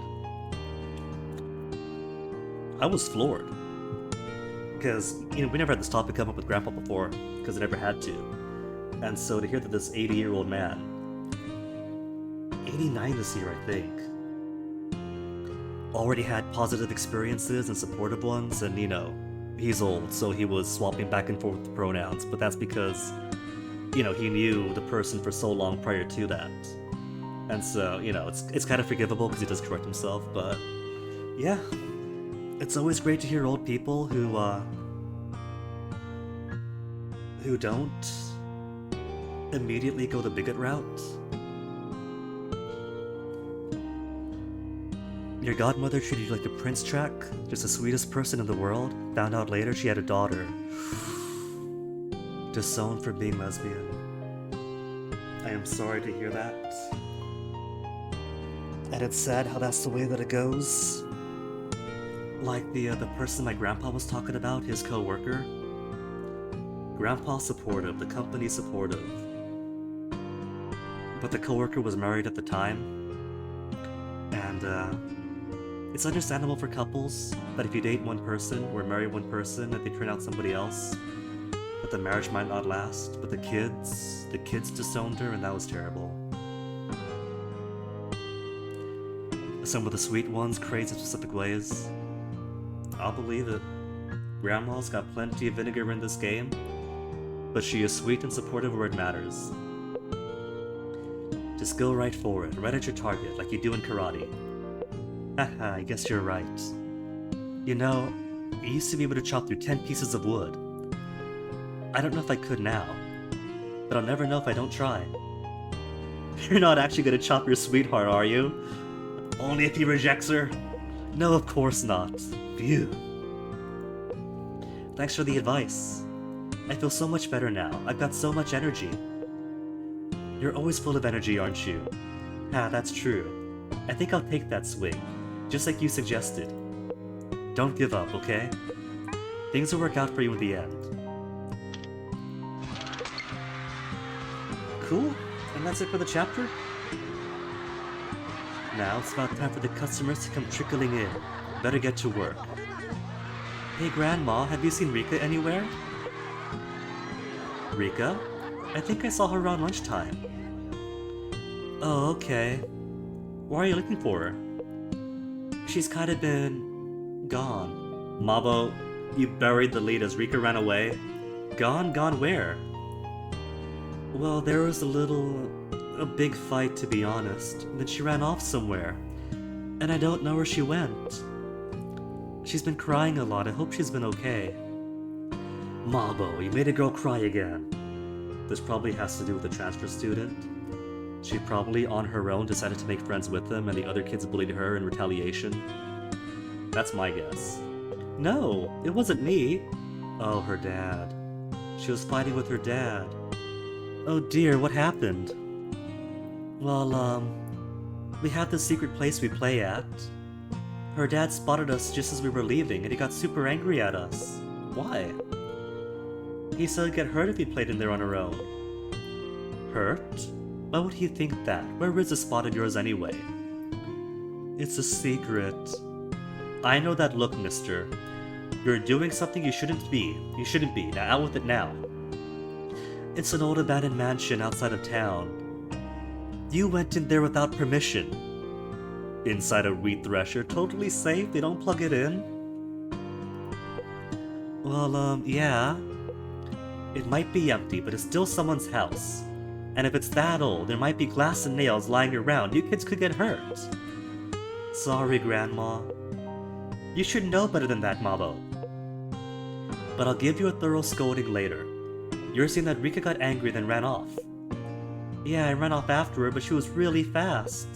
I was floored. Because, we never had this topic come up with Grandpa before, because it never had to. And so to hear that this 80-year-old man, 89 this year, I think, already had positive experiences and supportive ones, and he's old, so he was swapping back and forth with the pronouns, but that's because, he knew the person for so long prior to that. And so, it's kind of forgivable because he does correct himself, but yeah. It's always great to hear old people who don't immediately go the bigot route. Your godmother treated you like a prince track, just the sweetest person in the world. Found out later she had a daughter. Disowned for being lesbian. I am sorry to hear that. And it's sad how that's the way that it goes. Like the person my grandpa was talking about, his co-worker. Grandpa's supportive, the company's supportive. But the co-worker was married at the time. And it's understandable for couples that if you date one person or marry one person that they turn out somebody else, that the marriage might not last. But the kids disowned her, and that was terrible. Some of the sweet ones craze in specific ways. I'll believe it. Grandma's got plenty of vinegar in this game, but she is sweet and supportive where it matters. Just go right for it, right at your target, like you do in karate. Haha, I guess you're right. I used to be able to chop through 10 pieces of wood. I don't know if I could now, but I'll never know if I don't try. You're not actually gonna chop your sweetheart, are you? Only if he rejects her? No, of course not. Phew. Thanks for the advice. I feel so much better now. I've got so much energy. You're always full of energy, aren't you? Ah, that's true. I think I'll take that swing, just like you suggested. Don't give up, okay? Things will work out for you in the end. Cool, and that's it for the chapter? Now it's about time for the customers to come trickling in. Better get to work. Hey Grandma, have you seen Rika anywhere? Rika? I think I saw her around lunchtime. Oh, okay. Why are you looking for her? She's kind of been... gone. Mabo, you buried the lead as Rika ran away? Gone? Gone where? Well, there was a big fight, to be honest. Then she ran off somewhere. And I don't know where she went. She's been crying a lot. I hope she's been okay. Mabo, you made a girl cry again. This probably has to do with the transfer student. She probably, on her own, decided to make friends with him, and the other kids bullied her in retaliation. That's my guess. No, it wasn't me. Oh, her dad. She was fighting with her dad. Oh dear, what happened? Well, we have this secret place we play at. Her dad spotted us just as we were leaving, and he got super angry at us. Why? He said we'd get hurt if we played in there on our own. Hurt? Why would he think that? Where is the spot of yours anyway? It's a secret. I know that look, mister. You're doing something you shouldn't be. You shouldn't be. Now out with it now. It's an old abandoned mansion outside of town. You went in there without permission. Inside a wheat thresher, totally safe, they don't plug it in? Well, yeah. It might be empty, but it's still someone's house. And if it's that old, there might be glass and nails lying around. You kids could get hurt. Sorry, Grandma. You should know better than that, Mabo. But I'll give you a thorough scolding later. You're saying that Rika got angry then ran off. Yeah, I ran off after her, but she was really fast.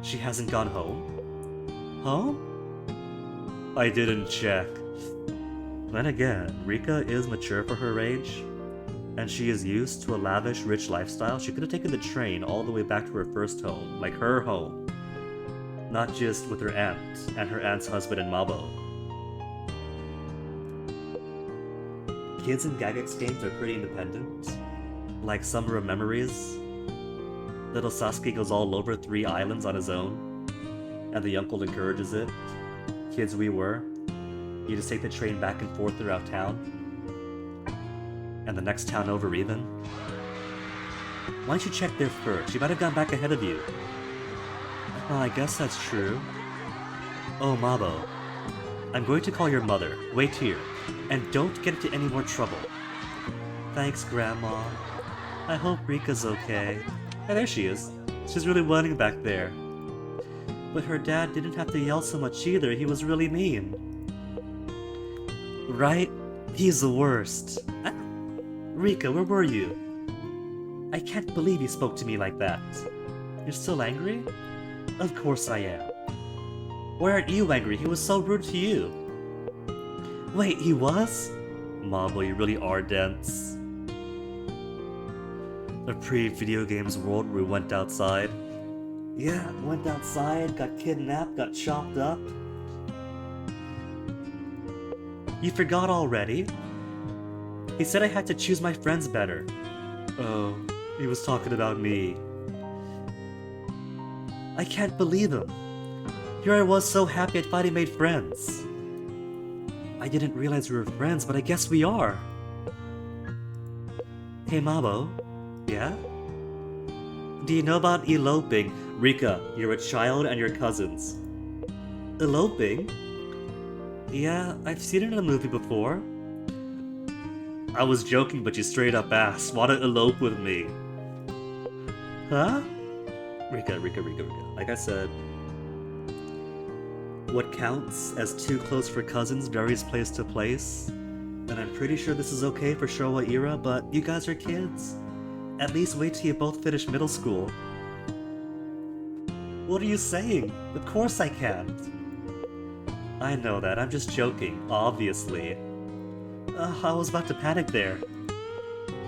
She hasn't gone home? Home? I didn't check. Then again, Rika is mature for her age, and she is used to a lavish, rich lifestyle. She could have taken the train all the way back to her first home, like her home. Not just with her aunt, and her aunt's husband and Mabo. Kids in Gagex games are pretty independent. Like Summer of Memories. Little Sasuke goes all over 3 islands on his own, and the uncle encourages it. Kids we were. You just take the train back and forth throughout town. And the next town over even. Why don't you check there first? She might have gone back ahead of you. Well, I guess that's true. Oh, Mabo. I'm going to call your mother. Wait here. And don't get into any more trouble. Thanks, Grandma. I hope Rika's okay. Hey, there she is. She's really whining back there. But her dad didn't have to yell so much either. He was really mean. Right? He's the worst. Rika, where were you? I can't believe you spoke to me like that. You're still angry? Of course I am. Why aren't you angry? He was so rude to you. Wait, he was? Mabo, you really are dense. A pre-video games world where we went outside. Yeah, went outside, got kidnapped, got chopped up. You forgot already? He said I had to choose my friends better. Oh, he was talking about me. I can't believe him. Here I was so happy I'd finally made friends. I didn't realize we were friends, but I guess we are. Hey Mabo, yeah? Do you know about eloping? Rika, you're a child and your cousins. Eloping? Yeah, I've seen it in a movie before. I was joking, but you straight up asked, wanna elope with me? Huh? Rika. Like I said, what counts as too close for cousins varies place to place. And I'm pretty sure this is okay for Showa era, but you guys are kids. At least wait till you both finish middle school. What are you saying? Of course I can't. I know that, I'm just joking, obviously. I was about to panic there.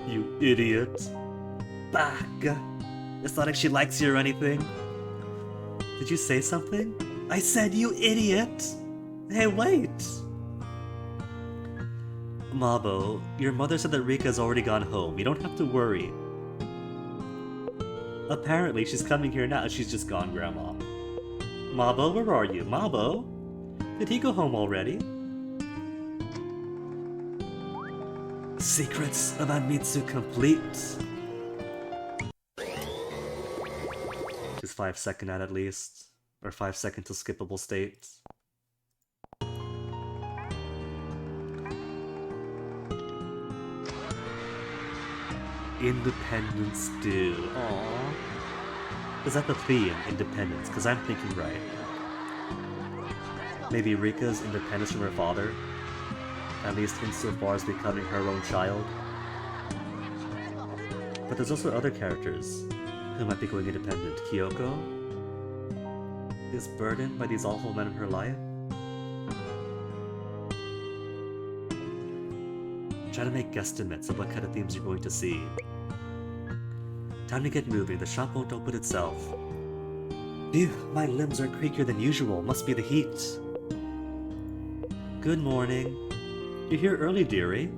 You idiot. Back. It's not like she likes you or anything. Did you say something? I said you idiot! Hey, wait! Mabo, your mother said that Rika's already gone home. You don't have to worry. Apparently, she's coming here now. She's just gone, Grandma. Mabo, where are you? Mabo? Did he go home already? Secrets of Anmitsu complete. Just 5 second at least. Or 5 second to skippable state. Independence Due. Aww. Is that the theme? Independence? Because I'm thinking right. Maybe Rika's independence from her father? At least insofar as becoming her own child? But there's also other characters who might be going independent. Kyoko is burdened by these awful men in her life. Try to make guesstimates of what kind of themes you're going to see. Time to get moving, the shop won't open itself. Phew, my limbs are creakier than usual, must be the heat. Good morning. You're here early, dearie.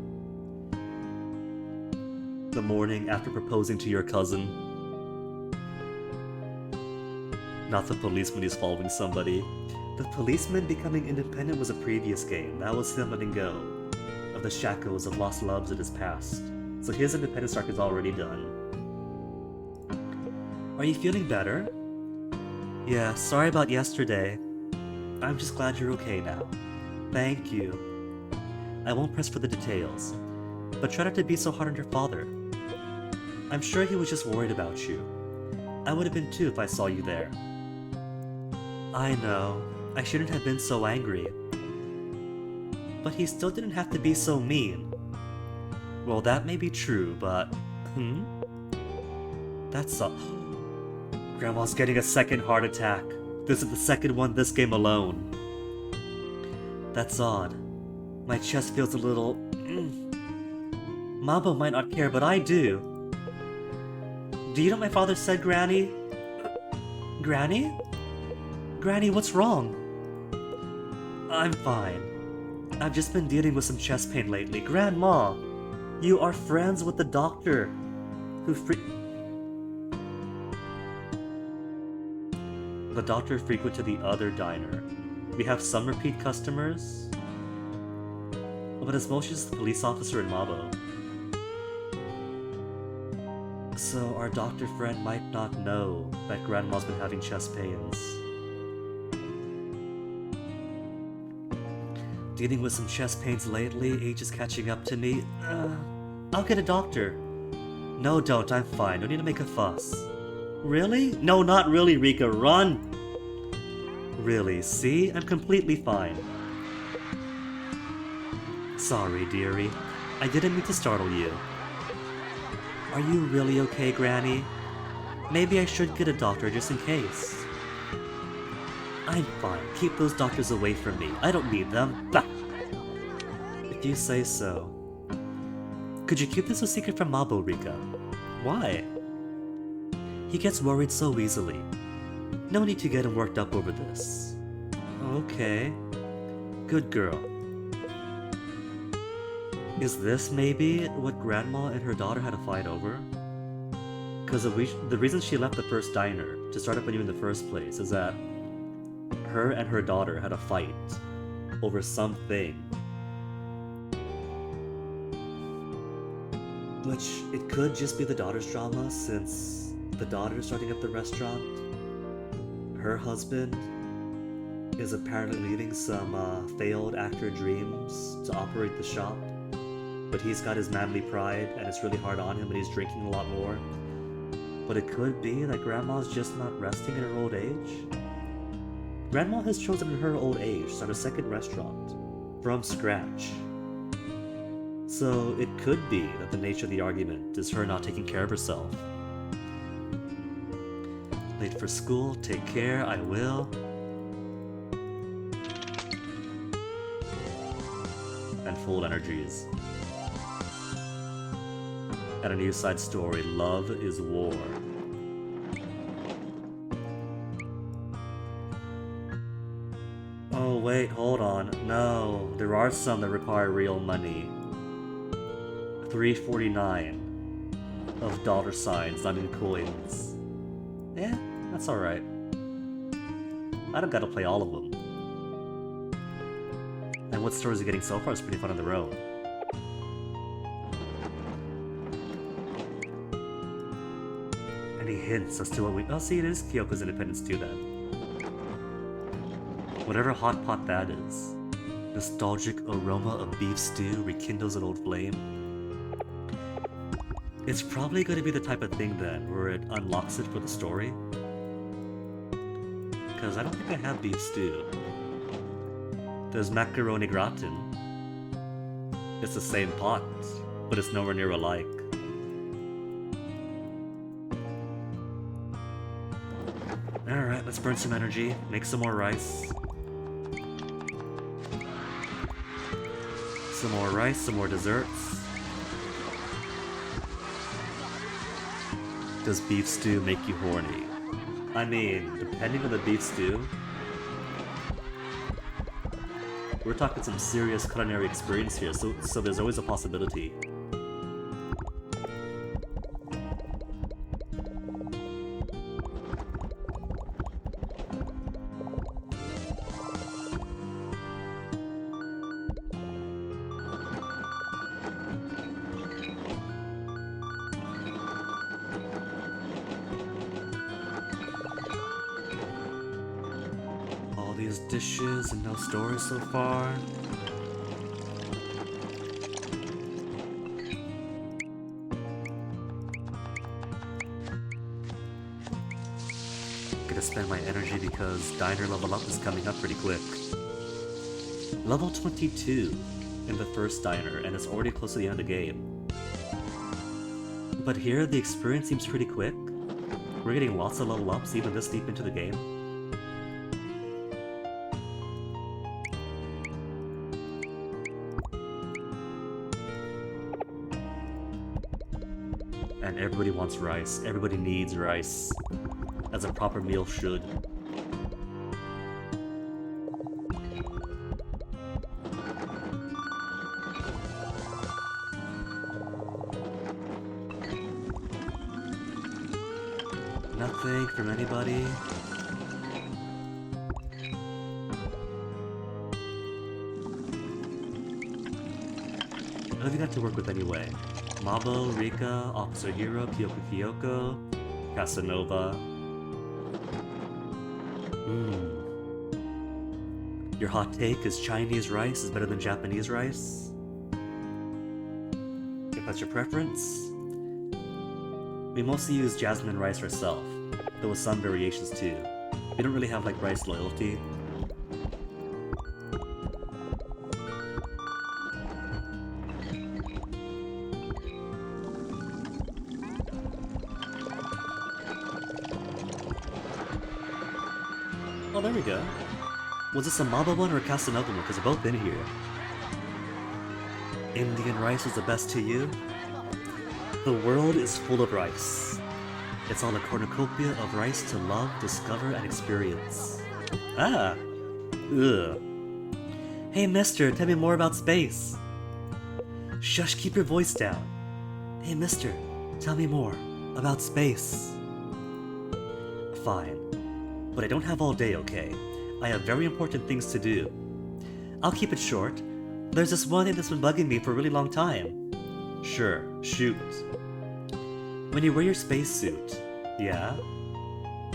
The morning after proposing to your cousin. Not the policeman who's following somebody. The policeman becoming independent was a previous game. That was him letting go of the shackles of lost loves in his past. So his independence arc is already done. Are you feeling better? Yeah, sorry about yesterday. I'm just glad you're okay now. Thank you. I won't press for the details, but try not to be so hard on your father. I'm sure he was just worried about you. I would have been too if I saw you there. I know, I shouldn't have been so angry. But he still didn't have to be so mean. Well, that may be true, but... That's all. Grandma's getting a second heart attack. This is the second one this game alone. That's odd. My chest feels a little... Mabo might not care, but I do. Do you know what my father said, Granny? Granny? Granny, what's wrong? I'm fine. I've just been dealing with some chest pain lately. Grandma, you are friends with the doctor who The doctor frequented the other diner. We have some repeat customers, but as most as the police officer in Mabo. So our doctor friend might not know that Grandma's been having chest pains. Dealing with some chest pains lately, age is catching up to me. I'll get a doctor. No, don't, I'm fine. Don't need to make a fuss. Really? No, not really, Rika, run! Really, see? I'm completely fine. Sorry, dearie. I didn't mean to startle you. Are you really okay, Granny? Maybe I should get a doctor just in case. I'm fine. Keep those doctors away from me. I don't need them. Bah! If you say so. Could you keep this a secret from Mabo, Rika? Why? He gets worried so easily. No need to get him worked up over this. Okay. Good girl. Is this maybe what Grandma and her daughter had a fight over? Because the reason she left the first diner to start up anew in the first place is that her and her daughter had a fight over something. Which, it could just be the daughter's drama, since the daughter is starting up the restaurant. Her husband is apparently leading some failed actor dreams to operate the shop. But he's got his manly pride, and it's really hard on him, and he's drinking a lot more. But it could be that Grandma's just not resting in her old age. Grandma has chosen in her old age to start a second restaurant from scratch. So it could be that the nature of the argument is her not taking care of herself. Late for school, take care, I will. And full energies. And a new side story, love is war. Oh wait, hold on. No, there are some that require real money. $3.49 of dollar signs, not in coins. Eh, that's alright. I don't gotta play all of them. And what stories are getting so far is pretty fun on their own. Any hints as to what we... Oh, see, it is Kyoko's Independence too, then. Whatever hot pot that is. Nostalgic aroma of beef stew rekindles an old flame. It's probably going to be the type of thing, then, where it unlocks it for the story. Because I don't think I have beef stew. There's macaroni gratin. It's the same pot, but it's nowhere near alike. Alright, let's burn some energy, make some more rice. Some more rice, some more desserts. Does beef stew make you horny? I mean, depending on the beef stew, we're talking some serious culinary experience here, so there's always a possibility. These dishes and no story so far. Gonna spend my energy because diner level up is coming up pretty quick. Level 22 in the first diner, and it's already close to the end of the game. But here the experience seems pretty quick. We're getting lots of level ups even this deep into the game. And everybody wants rice. Everybody needs rice. As a proper meal should. Nothing from anybody. What have you got to work with anyway? Mabo, Rika, Officer Hero, Kyoko, Casanova. Your hot take is Chinese rice is better than Japanese rice? If that's your preference. We mostly use jasmine rice ourselves, though with some variations too. We don't really have like rice loyalty. Oh, there we go. Was this a Maba one or a Casanova one? Because they're both in here. Indian rice is the best to you? The world is full of rice. It's all a cornucopia of rice to love, discover, and experience. Ah! Ugh. Hey mister, tell me more about space. Shush, keep your voice down. Hey mister, tell me more about space. Fine. But I don't have all day, okay? I have very important things to do. I'll keep it short. There's this one thing that's been bugging me for a really long time. Sure, shoot. When you wear your spacesuit, yeah?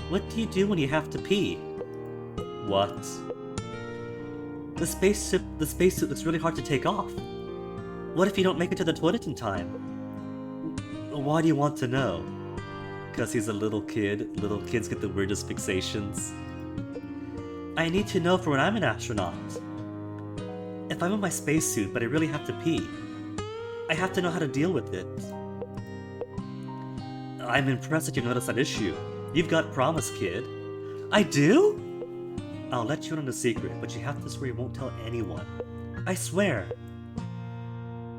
What do you do when you have to pee? What? The spacesuit looks really hard to take off. What if you don't make it to the toilet in time? Why do you want to know? Because he's a little kid. Little kids get the weirdest fixations. I need to know for when I'm an astronaut. If I'm in my spacesuit but I really have to pee, I have to know how to deal with it. I'm impressed that you noticed that issue. You've got promise, kid. I do? I'll let you in on the secret, but you have to swear you won't tell anyone. I swear.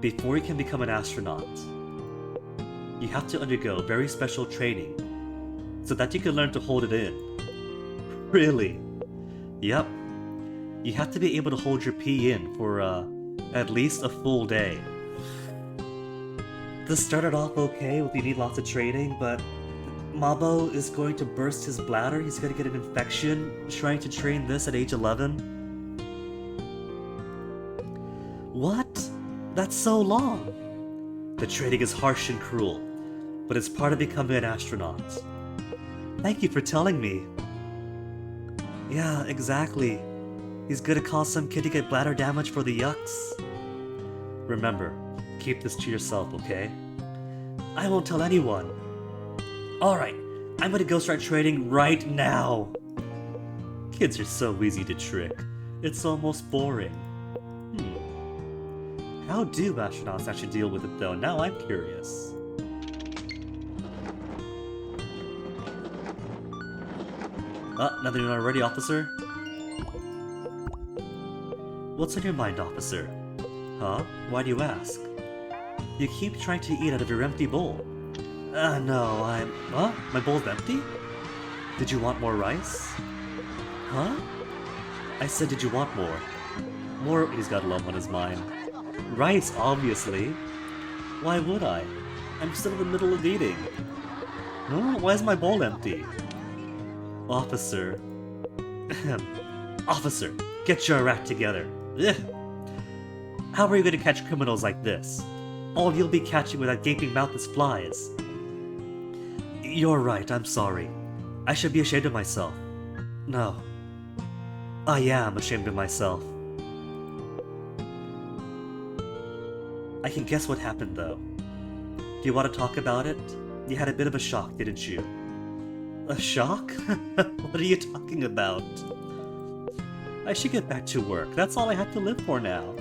Before you can become an astronaut, you have to undergo very special training so that you can learn to hold it in. Really? Yep. You have to be able to hold your pee in for, at least a full day. This started off okay with you need lots of training, but Mabo is going to burst his bladder, he's going to get an infection trying to train this at age 11. What? That's so long! The training is harsh and cruel, but it's part of becoming an astronaut. Thank you for telling me. Yeah, exactly. He's gonna cause some kid to get bladder damage for the yucks. Remember, keep this to yourself, okay? I won't tell anyone. Alright, I'm gonna go start training right now. Kids are so easy to trick. It's almost boring. How do astronauts actually deal with it though? Now I'm curious. Nothing already, officer? What's on your mind, officer? Huh? Why do you ask? You keep trying to eat out of your empty bowl. No, Huh? My bowl's empty? Did you want more rice? Huh? I said, did you want more? More, he's got love on his mind. Rice, obviously. Why would I? I'm still in the middle of eating. Huh? Why is my bowl empty? Officer. Officer, get your act together. Ugh. How are you going to catch criminals like this? All you'll be catching with that gaping mouth is flies. You're right, I'm sorry. I should be ashamed of myself. No. I am ashamed of myself. I can guess what happened though. Do you want to talk about it? You had a bit of a shock, didn't you? A shock? What are you talking about? I should get back to work. That's all I have to live for now.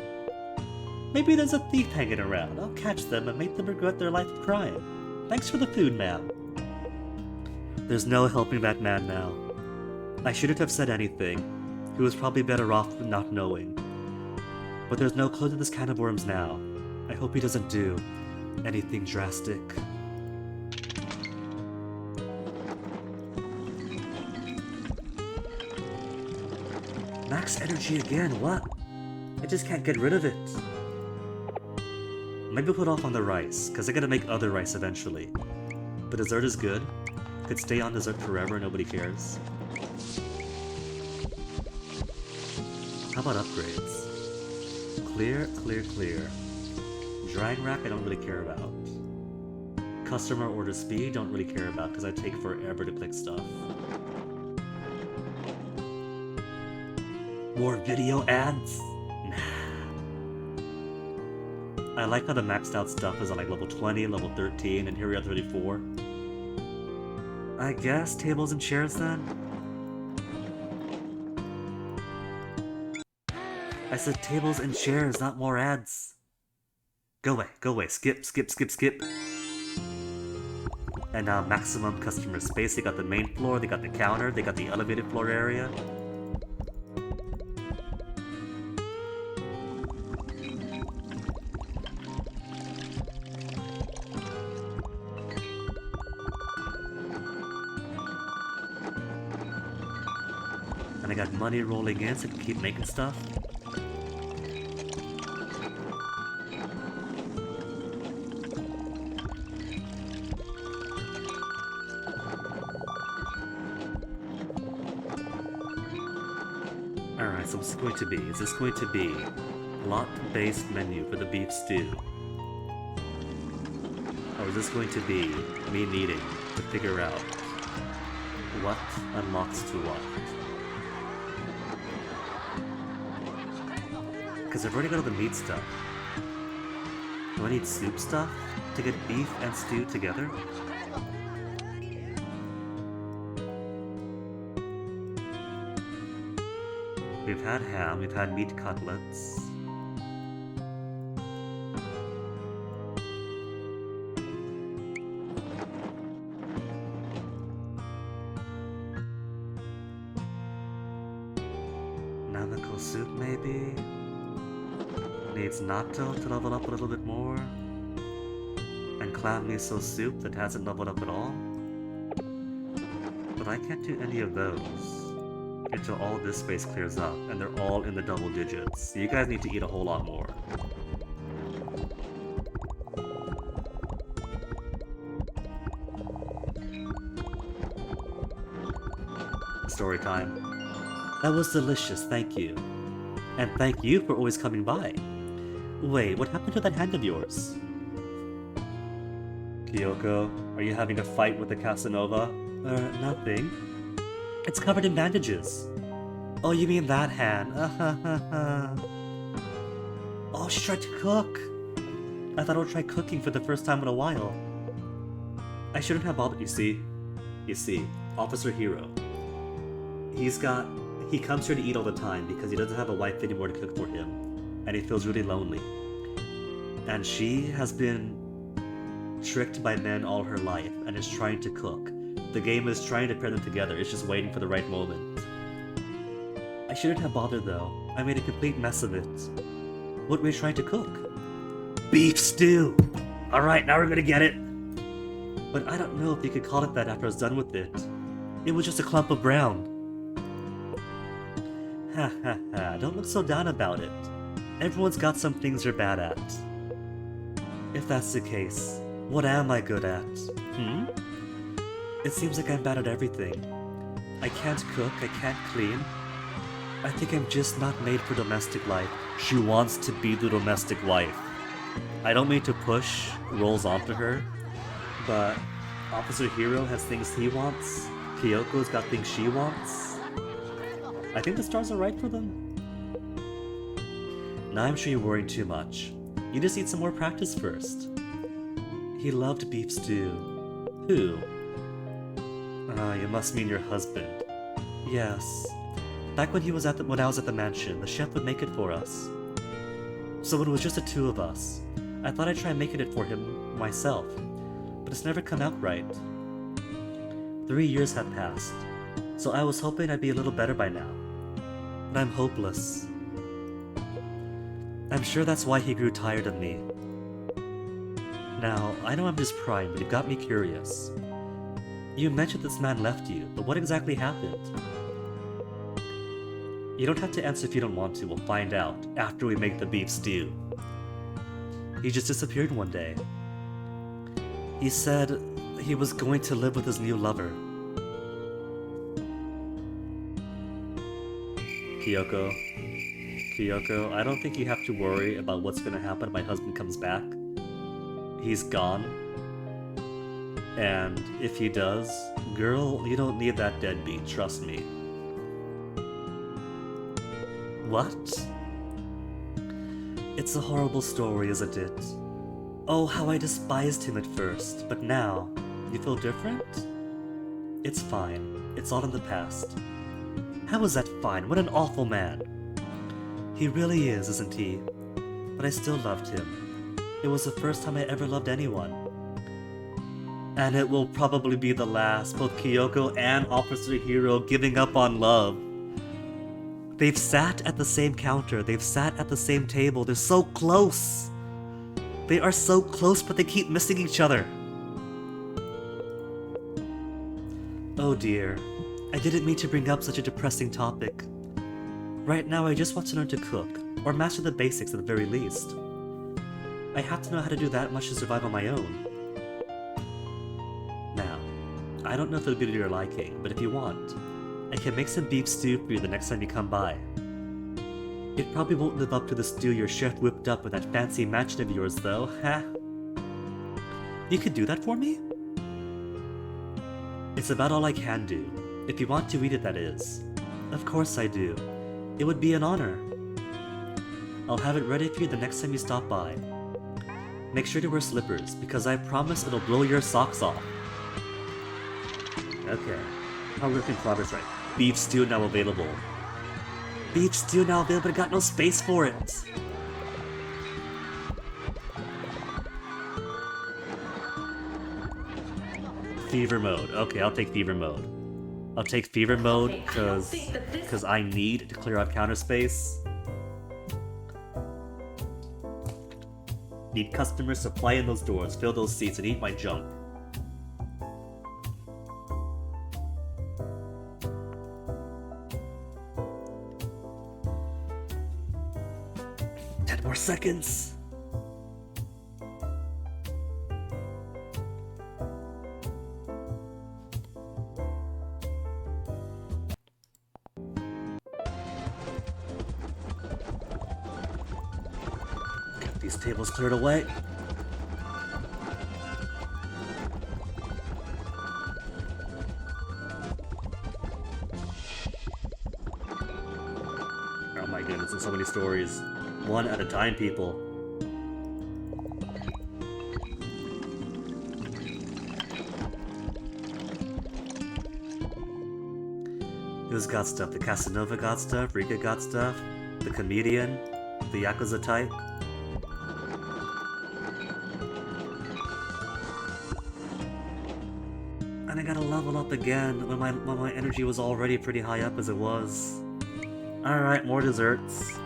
Maybe there's a thief hanging around. I'll catch them and make them regret their life of crime. Thanks for the food, ma'am. There's no helping that man now. I shouldn't have said anything. He was probably better off not knowing. But there's no clue to this can of worms now. I hope he doesn't do anything drastic. Max energy again, what? I just can't get rid of it. Maybe put off on the rice, because I gotta make other rice eventually. But dessert is good. Could stay on dessert forever, nobody cares. How about upgrades? Clear, clear, clear. Drying rack, I don't really care about. Customer order speed, don't really care about, because I take forever to click stuff. More video ads? Nah. I like how the maxed out stuff is on like level 20, level 13, and here we are 34. I guess tables and chairs then? I said tables and chairs, not more ads. Go away, skip, skip, skip, skip. And now maximum customer space. They got the main floor, they got the counter, they got the elevated floor area. And I got money rolling in so I can keep making stuff. Alright, so what's it going to be? Is this going to be lot-based menu for the beef stew? Or is this going to be me needing to figure out what unlocks to what? Because I've already got all the meat stuff. Do I need soup stuff to get beef and stew together? We've had ham, we've had meat cutlets. soup, maybe? Needs natto to level up a little bit more? And clam miso soup that hasn't leveled up at all? But I can't do any of those until all this space clears up, and they're all in the double digits. So you guys need to eat a whole lot more. Story time. That was delicious, thank you. And thank you for always coming by. Wait, what happened to that hand of yours? Kyoko, are you having a fight with the Casanova? Nothing. It's covered in bandages. Oh, you mean that hand? Oh, she tried to cook. I thought I would try cooking for the first time in a while. I shouldn't have bothered. You see, Officer Hero. He comes here to eat all the time because he doesn't have a wife anymore to cook for him, and he feels really lonely. And she has been tricked by men all her life and is trying to cook. The game is trying to pair them together, it's just waiting for the right moment. I shouldn't have bothered though. I made a complete mess of it. What were you trying to cook? Beef stew! Alright, now we're gonna get it! But I don't know if you could call it that after I was done with it. It was just a clump of brown. Ha ha ha, don't look so down about it. Everyone's got some things you're bad at. If that's the case, what am I good at? It seems like I'm bad at everything. I can't cook, I can't clean. I think I'm just not made for domestic life. She wants to be the domestic wife. I don't mean to push roles onto her, but Officer Hero has things he wants. Kyoko's got things she wants. I think the stars are right for them. Now I'm sure you're worrying too much. You just need some more practice first. He loved beef stew. Who? You must mean your husband. Yes. Back when when I was at the mansion, the chef would make it for us. So when it was just the two of us, I thought I'd try making it for him myself, but it's never come out right. 3 years have passed, so I was hoping I'd be a little better by now. But I'm hopeless. I'm sure that's why he grew tired of me. Now, I know I'm just prying, but it got me curious. You mentioned this man left you, but what exactly happened? You don't have to answer if you don't want to, we'll find out after we make the beef stew. He just disappeared one day. He said he was going to live with his new lover. Kyoko, I don't think you have to worry about what's gonna happen when my husband comes back. He's gone. And if he does, girl, you don't need that deadbeat, trust me. What? It's a horrible story, isn't it? Oh, how I despised him at first, but now, you feel different? It's fine. It's all in the past. How is that fine? What an awful man. He really is, isn't he? But I still loved him. It was the first time I ever loved anyone. And it will probably be the last, both Kyoko and Officer Hero giving up on love. They've sat at the same counter, they've sat at the same table, they're so close! They are so close, but they keep missing each other. Oh dear, I didn't mean to bring up such a depressing topic. Right now I just want to learn to cook, or master the basics at the very least. I have to know how to do that much to survive on my own. Now, I don't know if it'll be to your liking, but if you want, I can make some beef stew for you the next time you come by. It probably won't live up to the stew your chef whipped up with that fancy mansion of yours though, ha? You could do that for me? It's about all I can do. If you want to eat it, that is. Of course I do. It would be an honor. I'll have it ready for you the next time you stop by. Make sure to wear slippers, because I promise it'll blow your socks off. Okay. How work in progress, right? Beef stew now available. Beef stew now available, but I got no space for it. Fever mode. Okay, I'll take fever mode. I'll take fever mode Okay, I don't think that this- because I need to clear out counter space. Need customers, supply in those doors, fill those seats, and eat my junk. More seconds. Get these tables cleared away. Oh my goodness, there's so many stories. One at a time, people. Who's got stuff? The Casanova got stuff, Rika got stuff, the comedian, the Yakuza type. And I gotta level up again when my energy was already pretty high up as it was. Alright, more desserts.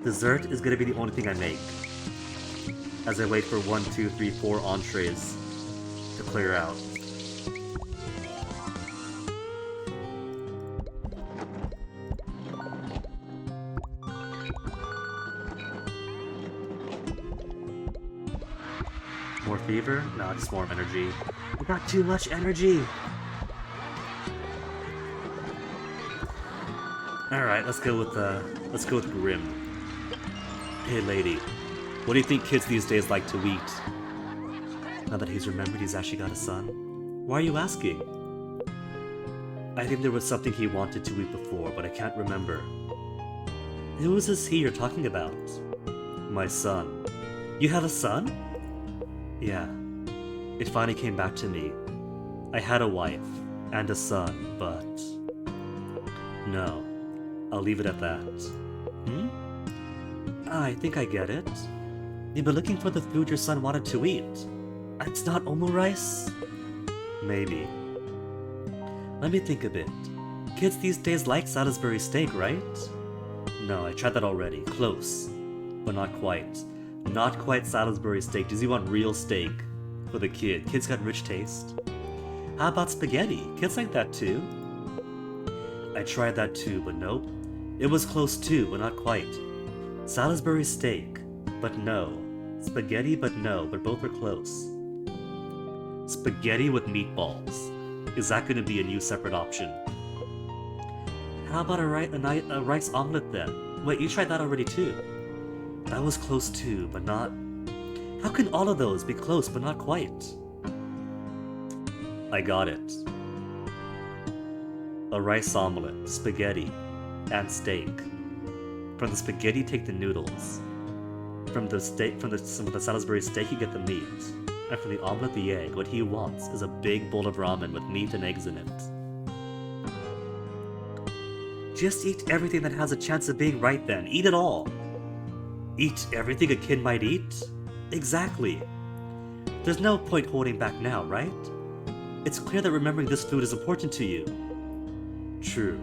Dessert is gonna be the only thing I make. As I wait for 1, 2, 3, 4 entrees to clear out. More fever? No, just more energy. I got too much energy! Alright, let's go with Grim. Hey lady, what do you think kids these days like to eat? Now that he's remembered he's actually got a son? Why are you asking? I think there was something he wanted to eat before, but I can't remember. Who is this he you're talking about? My son. You have a son? Yeah. It finally came back to me. I had a wife and a son, but... No. I'll leave it at that. Hmm? I think I get it. You've been looking for the food your son wanted to eat. It's not omu rice? Maybe. Let me think a bit. Kids these days like Salisbury steak, right? No, I tried that already. Close. But not quite. Not quite Salisbury steak. Does he want real steak for the kid? Kids got rich taste. How about spaghetti? Kids like that too. I tried that too, but nope. It was close too, but not quite. Salisbury steak, but no. Spaghetti, but no, but both are close. Spaghetti with meatballs. Is that going to be a new separate option? How about a rice omelet then? Wait, you tried that already too. That was close too, but not... How can all of those be close, but not quite? I got it. A rice omelet, spaghetti, and steak. From the spaghetti, take the noodles. From the Salisbury steak, you get the meat. And from the omelet, the egg. What he wants is a big bowl of ramen with meat and eggs in it. Just eat everything that has a chance of being right then. Eat it all. Eat everything a kid might eat? Exactly. There's no point holding back now, right? It's clear that remembering this food is important to you. True.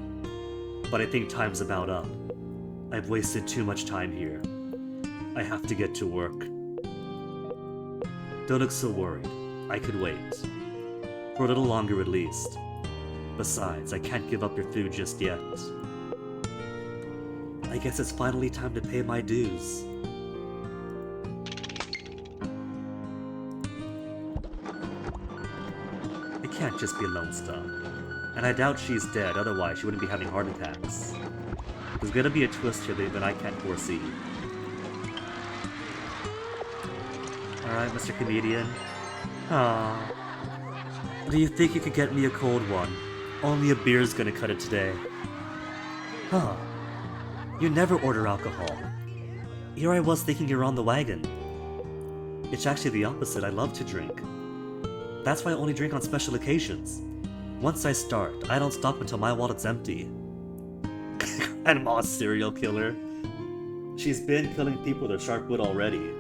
But I think time's about up. I've wasted too much time here. I have to get to work. Don't look so worried. I could wait. For a little longer at least. Besides, I can't give up your food just yet. I guess it's finally time to pay my dues. It can't just be Lone Star. And I doubt she's dead, otherwise she wouldn't be having heart attacks. There's gonna be a twist here that I can't foresee. Alright, Mr. Comedian. Aww. Do you think you could get me a cold one? Only a beer's gonna cut it today. Huh. You never order alcohol. Here I was thinking you're on the wagon. It's actually the opposite, I love to drink. That's why I only drink on special occasions. Once I start, I don't stop until my wallet's empty. Grandma's serial killer. She's been killing people with her sharp wit already.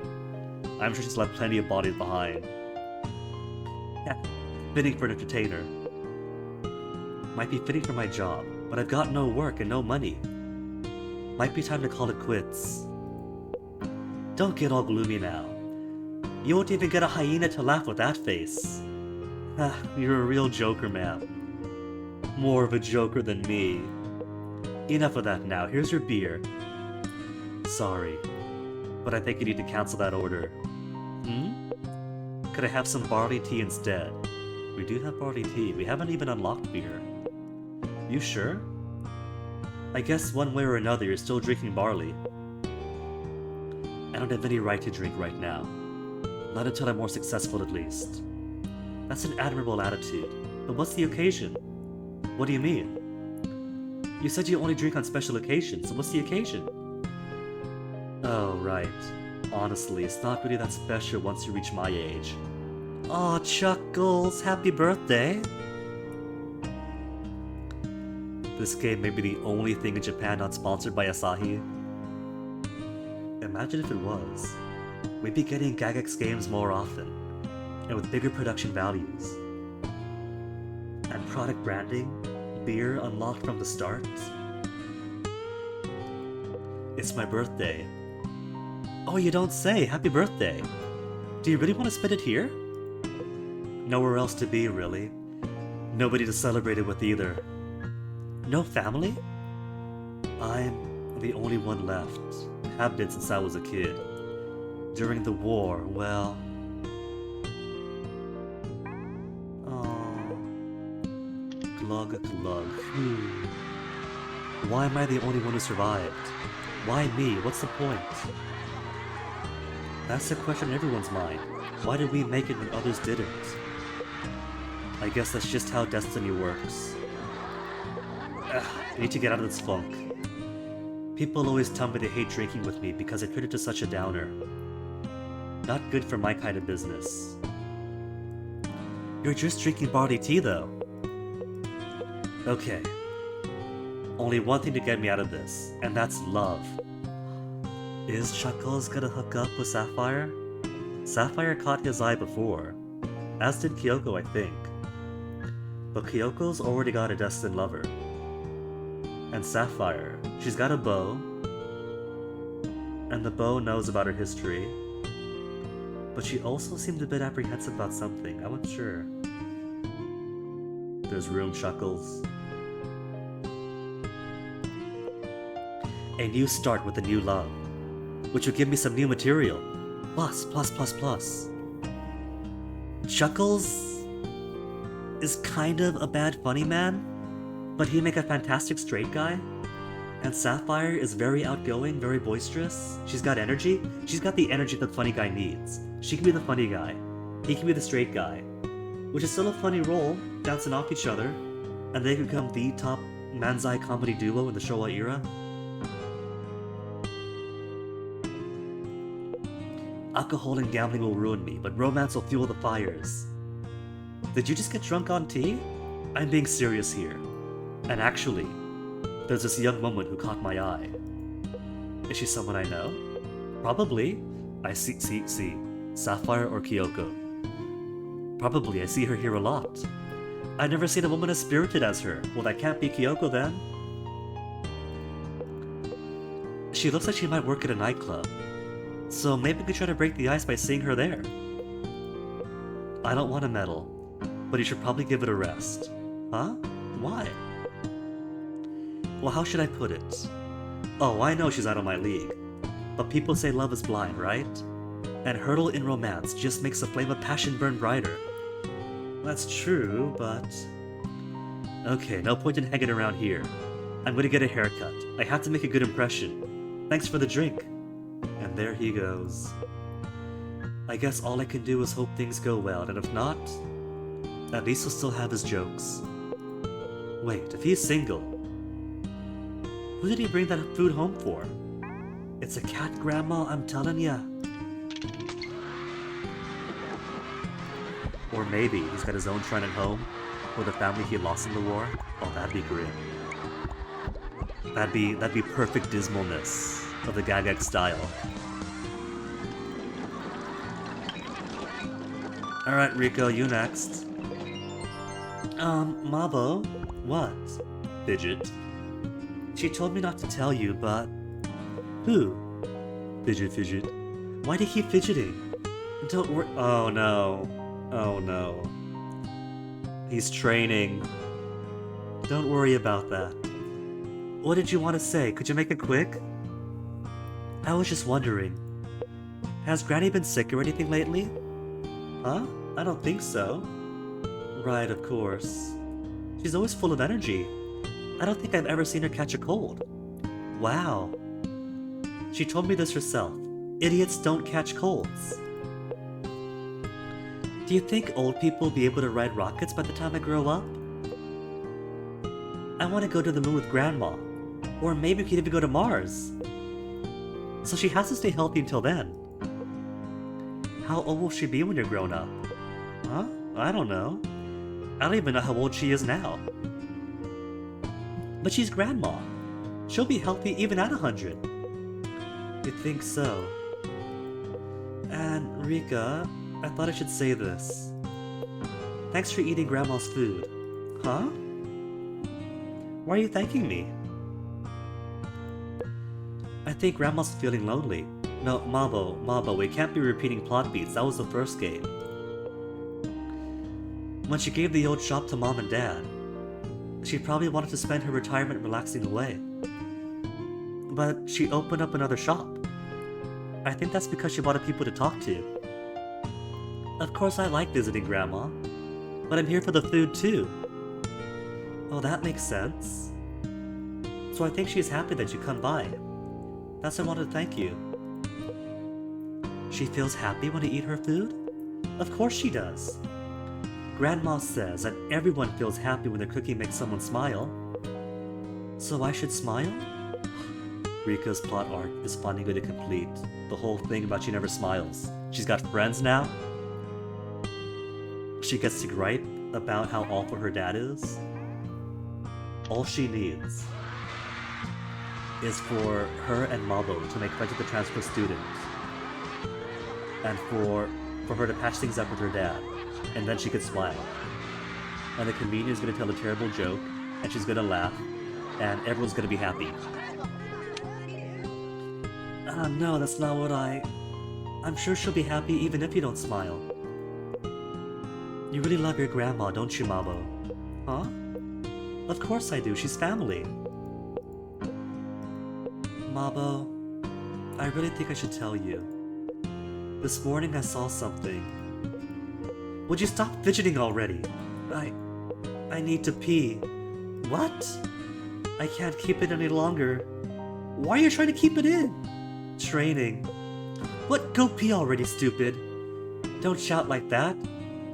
I'm sure she's left plenty of bodies behind. Yeah, fitting for an entertainer. Might be fitting for my job, but I've got no work and no money. Might be time to call it quits. Don't get all gloomy now. You won't even get a hyena to laugh with that face. Ah, you're a real joker, man. More of a joker than me. Enough of that now, here's your beer. Sorry, but I think you need to cancel that order. Could I have some barley tea instead? We do have barley tea, we haven't even unlocked beer. You sure? I guess one way or another you're still drinking barley. I don't have any right to drink right now. Not until I'm more successful at least. That's an admirable attitude, but what's the occasion? What do you mean? You said you only drink on special occasions, so what's the occasion? Oh, right. Honestly, it's not really that special once you reach my age. Aw, Chuckles, happy birthday! This game may be the only thing in Japan not sponsored by Asahi. Imagine if it was. We'd be getting Gagex games more often, and with bigger production values. And product branding, beer unlocked from the start. It's my birthday. Oh, you don't say! Happy birthday! Do you really want to spend it here? Nowhere else to be, really. Nobody to celebrate it with either. No family? I'm the only one left. Have been since I was a kid. During the war, well... Glug glug. Why am I the only one who survived? Why me? What's the point? That's the question in everyone's mind. Why did we make it when others didn't? I guess that's just how destiny works. I need to get out of this funk. People always tell me they hate drinking with me because I turned into such a downer. Not good for my kind of business. You're just drinking barley tea though. Okay. Only one thing to get me out of this, and that's love. Is Chuckles gonna hook up with Sapphire? Sapphire caught his eye before, as did Kyoko, I think. But Kyoko's already got a destined lover. And Sapphire, she's got a bow, and the bow knows about her history. But she also seemed a bit apprehensive about something, I wasn't sure. There's room, Chuckles. A new start with a new love, which would give me some new material. Plus. Chuckles is kind of a bad funny man, but he'd make a fantastic straight guy. And Sapphire is very outgoing, very boisterous. She's got energy. She's got the energy that the funny guy needs. She can be the funny guy. He can be the straight guy. Which is still a funny role, bouncing off each other. And they could become the top manzai comedy duo in the Showa era. Alcohol and gambling will ruin me, but romance will fuel the fires. Did you just get drunk on tea? I'm being serious here. And actually, there's this young woman who caught my eye. Is she someone I know? Probably. I see, Sapphire or Kyoko. Probably, I see her here a lot. I've never seen a woman as spirited as her. Well, that can't be Kyoko then. She looks like she might work at a nightclub. So maybe we could try to break the ice by seeing her there. I don't want to meddle, but you should probably give it a rest. Huh? Why? Well, how should I put it? Oh, I know she's out of my league. But people say love is blind, right? And hurdle in romance just makes the flame of passion burn brighter. That's true, but... Okay, no point in hanging around here. I'm gonna get a haircut. I have to make a good impression. Thanks for the drink. And there he goes. I guess all I can do is hope things go well, and if not, at least he'll still have his jokes. Wait, if he's single, who did he bring that food home for? It's a cat, Grandma, I'm telling ya. Or maybe he's got his own shrine at home, or the family he lost in the war. Oh, that'd be grim. That'd be perfect dismalness of the Gagex style. Alright, Rico, you next. Mabo, What? Fidget. She told me not to tell you, but... Who? Fidget. Why do you keep fidgeting? Don't worry. Oh no. Oh no. He's training. Don't worry about that. What did you want to say? Could you make it quick? I was just wondering. Has Granny been sick or anything lately? Huh? I don't think so. Right, of course. She's always full of energy. I don't think I've ever seen her catch a cold. Wow. She told me this herself. Idiots don't catch colds. Do you think old people will be able to ride rockets by the time I grow up? I want to go to the moon with Grandma. Or maybe we could even go to Mars. So she has to stay healthy until then. How old will she be when you're grown up? Huh? I don't know. I don't even know how old she is now. But she's Grandma. She'll be healthy even at 100. You think so? And Rika, I thought I should say this. Thanks for eating Grandma's food. Huh? Why are you thanking me? I think Grandma's feeling lonely. No, Mabo, we can't be repeating plot beats. That was the first game. When she gave the old shop to Mom and Dad, she probably wanted to spend her retirement relaxing away. But she opened up another shop. I think that's because she wanted people to talk to. Of course I like visiting Grandma, but I'm here for the food too. Oh, that makes sense. So I think she's happy that you come by. That's why I wanted to thank you. She feels happy when I eat her food? Of course she does. Grandma says that everyone feels happy when their cooking makes someone smile. So I should smile? Rika's plot arc is finally going to complete. The whole thing about she never smiles. She's got friends now. She gets to gripe about how awful her dad is. All she needs is for her and Mabo to make friends with the transfer student. And for her to patch things up with her dad. And then she could smile. And the comedian is going to tell a terrible joke, and she's going to laugh, and everyone's going to be happy. No, that's not what I'm sure she'll be happy even if you don't smile. You really love your grandma, don't you, Mabo? Huh? Of course I do, she's family. Mabo, I really think I should tell you. This morning I saw something. Would you stop fidgeting already? I need to pee. What? I can't keep it any longer. Why are you trying to keep it in? Training. What? Go pee already, stupid. Don't shout like that.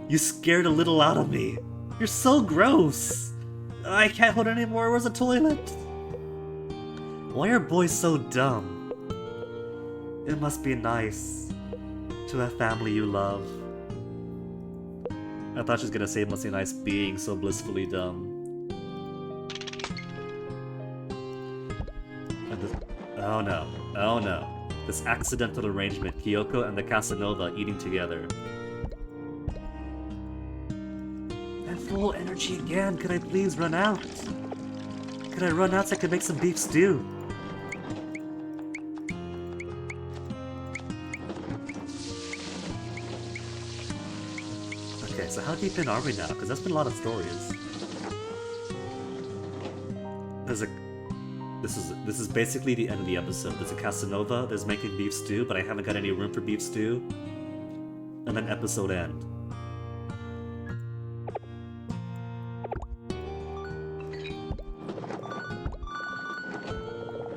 You scared a little out of me. You're so gross. I can't hold it anymore. Where's the toilet? Why are boys so dumb? It must be nice to have family you love. I thought she was gonna say it must be nice being so blissfully dumb. And this, oh no. This accidental arrangement, Kyoko and the Casanova eating together. I'm full energy again, could I please run out? Could I run out so I could make some beef stew? Okay, so how deep in are we now? Because that's been a lot of stories. This is basically the end of the episode. There's a Casanova, there's making beef stew, but I haven't got any room for beef stew. And then episode end.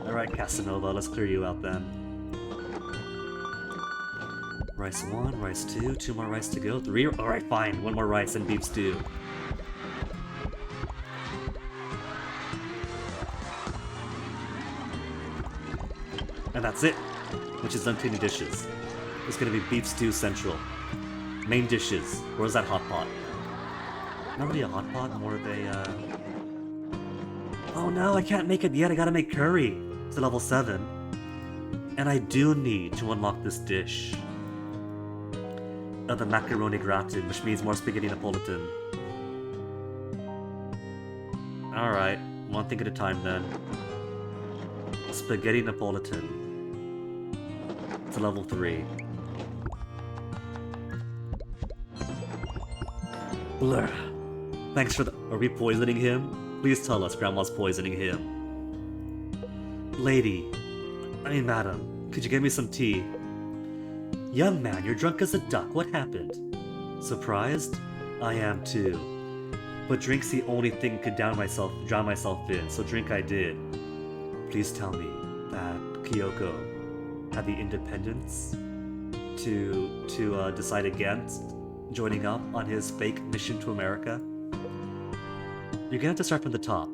Alright, Casanova, let's clear you out then. Rice 1, rice 2, 2 more rice to go, 3, alright fine, 1 more rice and beef stew. And that's it, which is unclean dishes. It's gonna be beef stew central. Main dishes, where's that hot pot? Not really a hot pot, more of a, Oh no, I can't make it yet, I gotta make curry. It's a level 7. And I do need to unlock this dish. Of the macaroni gratin, which means more spaghetti Napolitan. Alright, one thing at a time then. Spaghetti Napolitan. It's a level 3. Blur. Thanks for the— Are we poisoning him? Please tell us Grandma's poisoning him. Lady. Madam. Could you get me some tea? Young man, you're drunk as a duck. What happened? Surprised? I am too. But drink's the only thing could drown myself in, so drink I did. Please tell me that Kyoko had the independence to decide against joining up on his fake mission to America? You're gonna have to start from the top.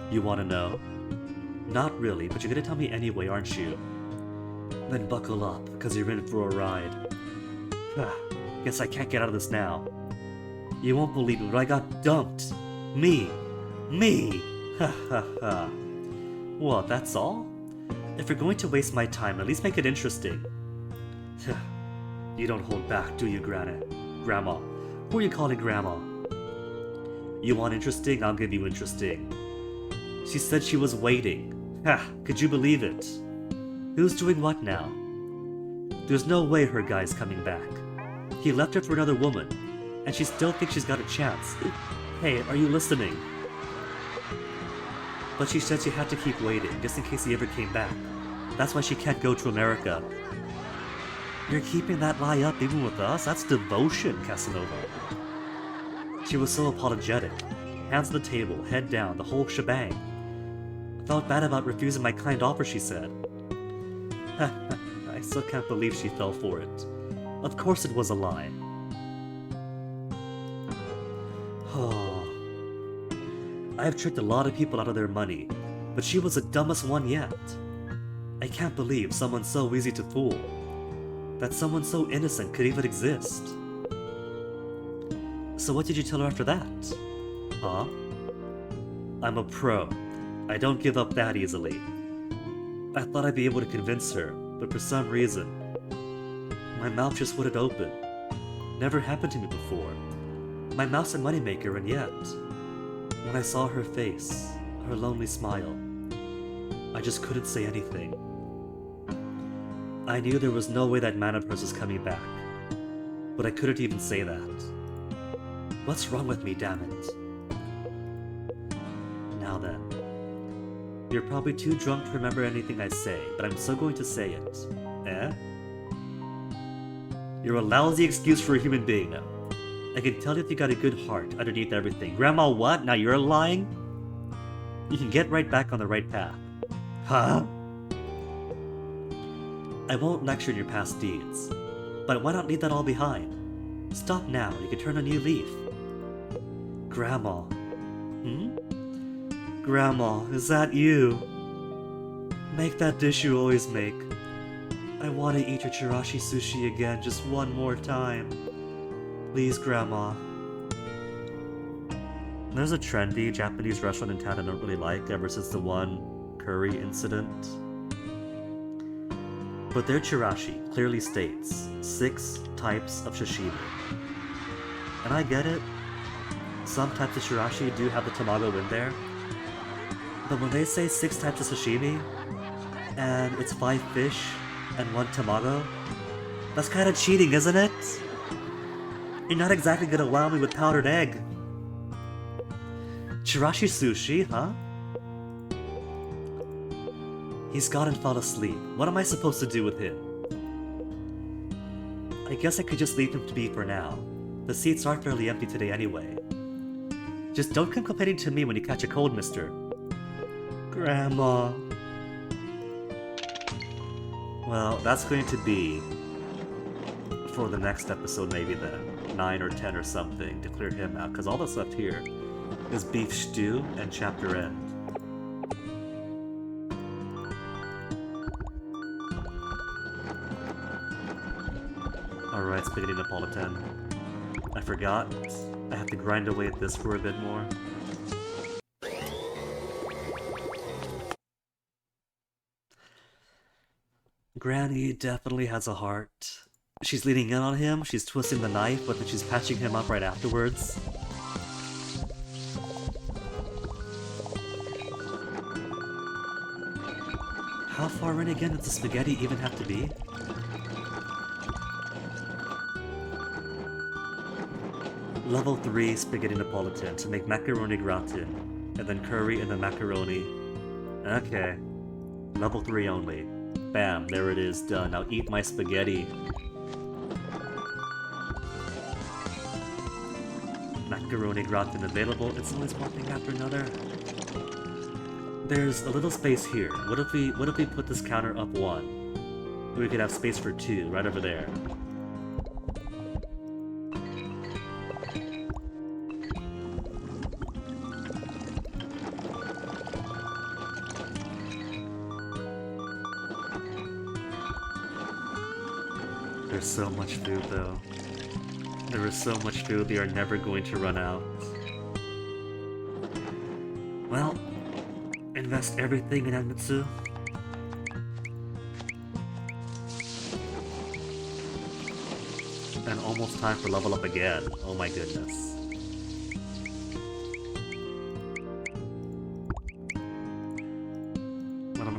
You wanna know? Not really, but you're gonna tell me anyway, aren't you? Then buckle up, because you're in for a ride. Guess I can't get out of this now. You won't believe it, but I got dumped. Me! Ha ha ha. What, that's all? If you're going to waste my time, at least make it interesting. You don't hold back, do you, Grandma? Who are you calling Grandma? You want interesting? I'll give you interesting. She said she was waiting. Could you believe it? Who's doing what now? There's no way her guy's coming back. He left her for another woman, and she still thinks she's got a chance. Hey, are you listening? But she said she had to keep waiting, just in case he ever came back. That's why she can't go to America. You're keeping that lie up even with us? That's devotion, Casanova. She was so apologetic. Hands on the table, head down, the whole shebang. Felt bad about refusing my kind offer, she said. I still can't believe she fell for it. Of course it was a lie. I have tricked a lot of people out of their money, but she was the dumbest one yet. I can't believe someone so easy to fool. That someone so innocent could even exist. So what did you tell her after that? Huh? I'm a pro. I don't give up that easily. I thought I'd be able to convince her, but for some reason, my mouth just wouldn't open. Never happened to me before. My mouth's a moneymaker, and yet, when I saw her face, her lonely smile, I just couldn't say anything. I knew there was no way that man of hers was coming back, but I couldn't even say that. What's wrong with me, damn it? Now then. You're probably too drunk to remember anything I say, but I'm still going to say it. Eh? You're a lousy excuse for a human being. I can tell if you got a good heart underneath everything. Grandma, what? Now you're lying? You can get right back on the right path. Huh? I won't lecture on your past deeds, but why not leave that all behind? Stop now, you can turn a new leaf. Grandma. Grandma, is that you? Make that dish you always make. I want to eat your chirashi sushi again just one more time. Please, Grandma. There's a trendy Japanese restaurant in town I don't really like ever since the one curry incident. But their chirashi clearly states 6 types of sashimi. And I get it. Some types of chirashi do have the tamago in there. But when they say 6 types of sashimi, and it's 5 fish and 1 tamago, that's kind of cheating, isn't it? You're not exactly gonna wow me with powdered egg. Chirashi sushi, huh? He's gone and fell asleep. What am I supposed to do with him? I guess I could just leave him to be for now. The seats are fairly empty today anyway. Just don't come complaining to me when you catch a cold, mister. Grandma. Well, that's going to be for the next episode maybe then. 9 or 10 or something to clear him out, because all that's left here is beef stew and chapter end. Alright, spaghetti Napolitan. I forgot. I have to grind away at this for a bit more. Granny definitely has a heart. She's leaning in on him, she's twisting the knife, but then she's patching him up right afterwards. How far in again does the spaghetti even have to be? Level 3 spaghetti Napolitan to make macaroni gratin, and then curry and then macaroni. Okay. Level 3 only. Bam, there it is, done. Now eat my spaghetti. Macaroni gratin available. It's always one thing after another. There's a little space here. What if we put this counter up 1? We could have space for 2 right over there. There's so much food though. There is so much food, they are never going to run out. Well, invest everything in Anmitsu. And almost time for level up again. Oh my goodness. But I'm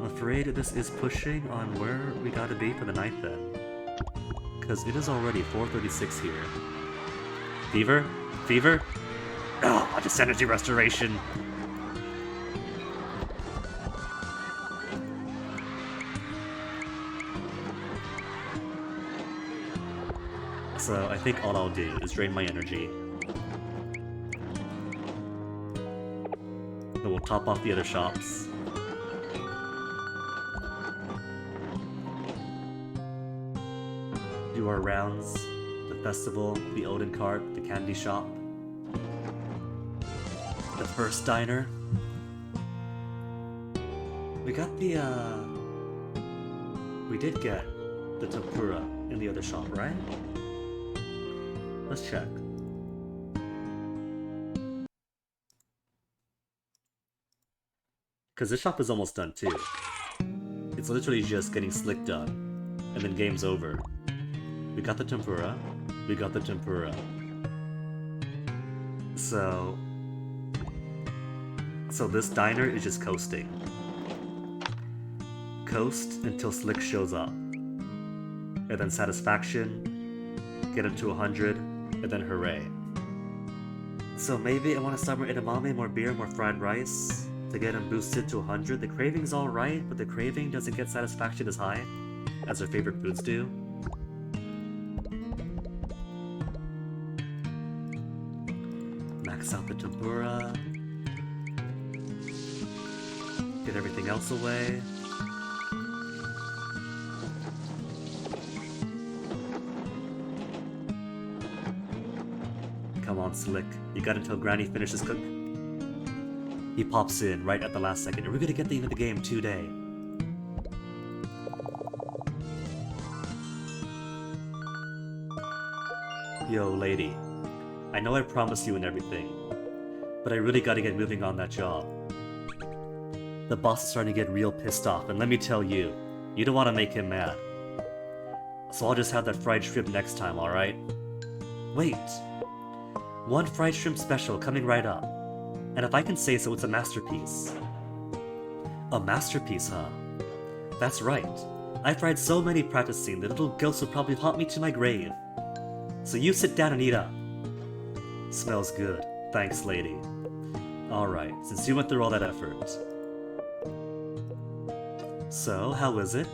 afraid this is pushing on where we gotta be for the night then. Because it is already 4:36 here. Fever? Fever? Oh, just energy restoration! So I think all I'll do is drain my energy. Then we'll top off the other shops. Do our rounds, the festival, the Odin cart, the candy shop, the first diner. We got the, we did get the tempura in the other shop, right? Let's check. Because this shop is almost done too. It's literally just getting slick done, and then game's over. We got the tempura. We got the tempura. So this diner is just coasting. Coast until Slick shows up. And then satisfaction, get him to 100, and then hooray. So maybe I want to start more edamame, more beer, more fried rice, to get him boosted to 100. The craving's alright, but the craving doesn't get satisfaction as high as our favorite foods do. Max out the tempura. Get everything else away. Come on, Slick. You got until Granny finishes cook. He pops in right at the last second. Are we gonna get the end of the game today? Yo, lady. I know I promised you and everything, but I really gotta get moving on that job. The boss is starting to get real pissed off, and let me tell you, you don't want to make him mad. So I'll just have that fried shrimp next time, alright? Wait. One fried shrimp special coming right up. And if I can say so, it's a masterpiece. A masterpiece, huh? That's right. I tried so many practicing, the little ghost will probably haunt me to my grave. So you sit down and eat up. Smells good. Thanks, lady. Alright, since you went through all that effort. So, how is it?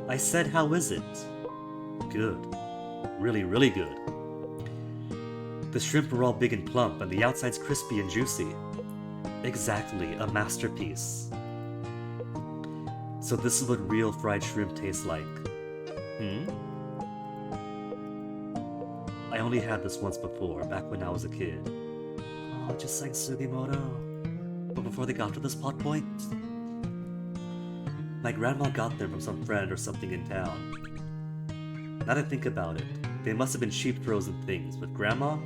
I said, how is it? Good. Really, really good. The shrimp are all big and plump, and the outside's crispy and juicy. Exactly, a masterpiece. So this is what real fried shrimp tastes like. I only had this once before, back when I was a kid. Oh, just like Sugimoto. But before they got to this plot point, my grandma got them from some friend or something in town. Now that I think about it, they must have been cheap frozen things, but Grandma,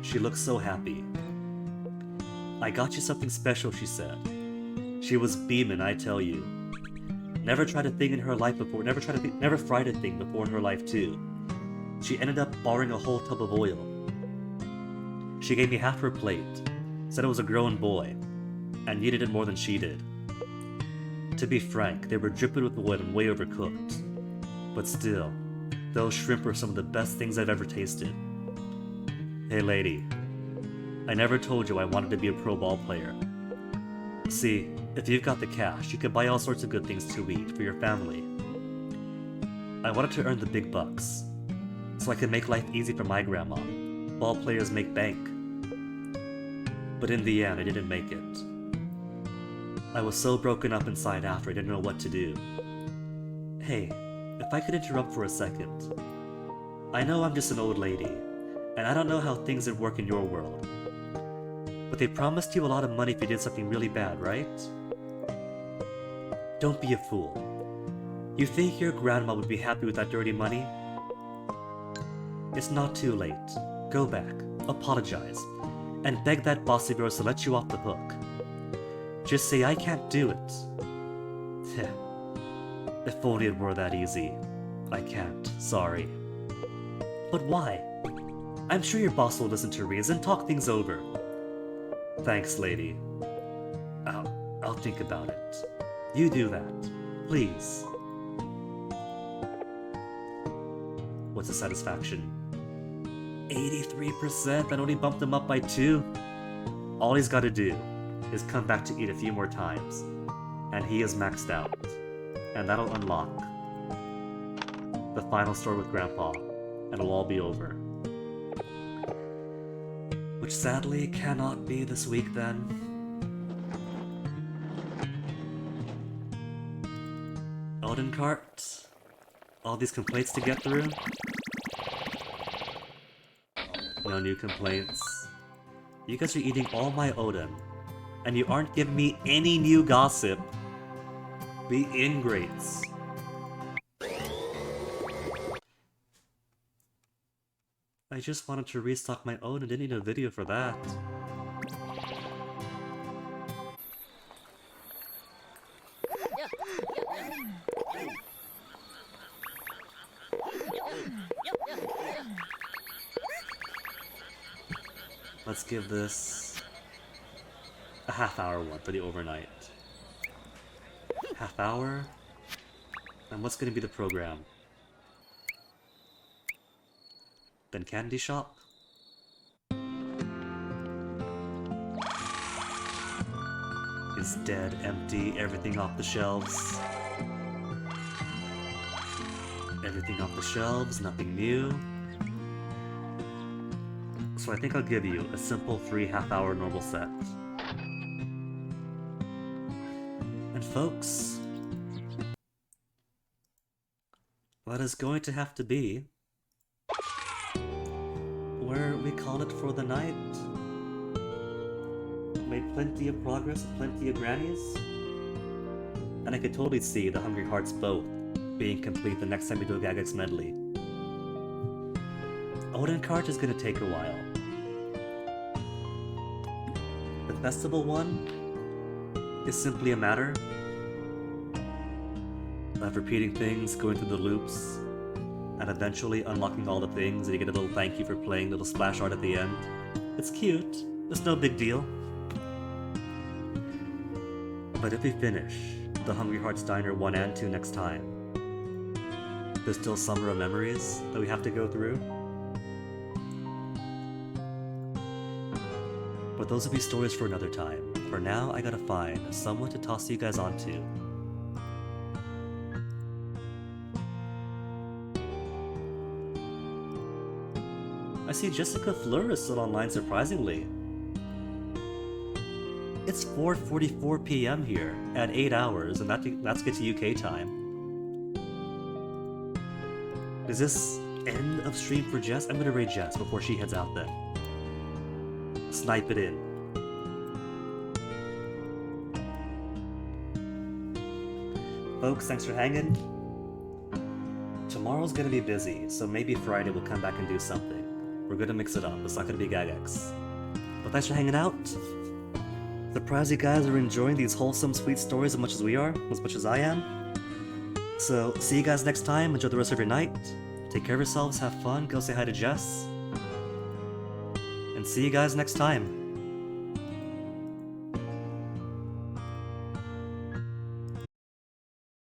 she looks so happy. I got you something special, she said. She was beaming, I tell you. Never tried a thing in her life before, never fried a thing before in her life too. She ended up borrowing a whole tub of oil. She gave me half her plate, said I was a grown boy. and needed it more than she did. To be frank, they were dripping with oil and way overcooked. But still, those shrimp are some of the best things I've ever tasted. Hey lady, I never told you I wanted to be a pro ball player. See, if you've got the cash, you could buy all sorts of good things to eat for your family. I wanted to earn the big bucks, so I could make life easy for my grandma. Ball players make bank. But in the end, I didn't make it. I was so broken up inside after I didn't know what to do. Hey, if I could interrupt for a second. I know I'm just an old lady, and I don't know how things would work in your world. But they promised you a lot of money if you did something really bad, right? Don't be a fool. You think your grandma would be happy with that dirty money? It's not too late. Go back, apologize, and beg that bossy girl to let you off the hook. Just say I can't do it. If only it were that easy. I can't, sorry. But why? I'm sure your boss will listen to reason, talk things over. Thanks, lady. I'll think about it. You do that, please. What's the satisfaction? 83%? That only bumped him up by 2? All he's gotta do is come back to eat a few more times, and he is maxed out. And that'll unlock the final story with Grandpa, and it'll all be over. Which sadly cannot be this week then. Odin cart? All these complaints to get through? No new complaints. You guys are eating all my Odin, and you aren't giving me any new gossip. The ingrates. I just wanted to restock my own and didn't need a video for that. Let's give this a half-hour one for the overnight. Half hour? And what's gonna be the program? Then candy shop? Is dead, empty, everything off the shelves. Everything off the shelves, nothing new. So I think I'll give you a simple 3 half-hour normal set. And folks, that is going to have to be where we call it for the night. Made plenty of progress, plenty of grannies. And I could totally see the Hungry Hearts both being complete the next time we do a Gagex medley. Odin cart is gonna take a while. The festival one is simply a matter of repeating things, going through the loops, and eventually unlocking all the things, and you get a little thank you for playing, little splash art at the end. It's cute, it's no big deal. But if we finish the Hungry Hearts Diner 1 and 2 next time, there's still Summer of Memories that we have to go through. But those will be stories for another time. For now, I gotta find someone to toss you guys onto. I see Jessica Fleur is still online, surprisingly. It's 4:44 p.m. here, at 8 hours, and that's good to UK time. Is this end of stream for Jess? I'm gonna raid Jess before she heads out then. Snipe it in. Folks, thanks for hanging. Tomorrow's gonna be busy, so maybe Friday we'll come back and do something. We're gonna mix it up, it's not gonna be Gagex. But thanks for hanging out. Surprised you guys are enjoying these wholesome, sweet stories as much as we are, as much as I am. So, see you guys next time, enjoy the rest of your night. Take care of yourselves, have fun, go say hi to Jess. And see you guys next time.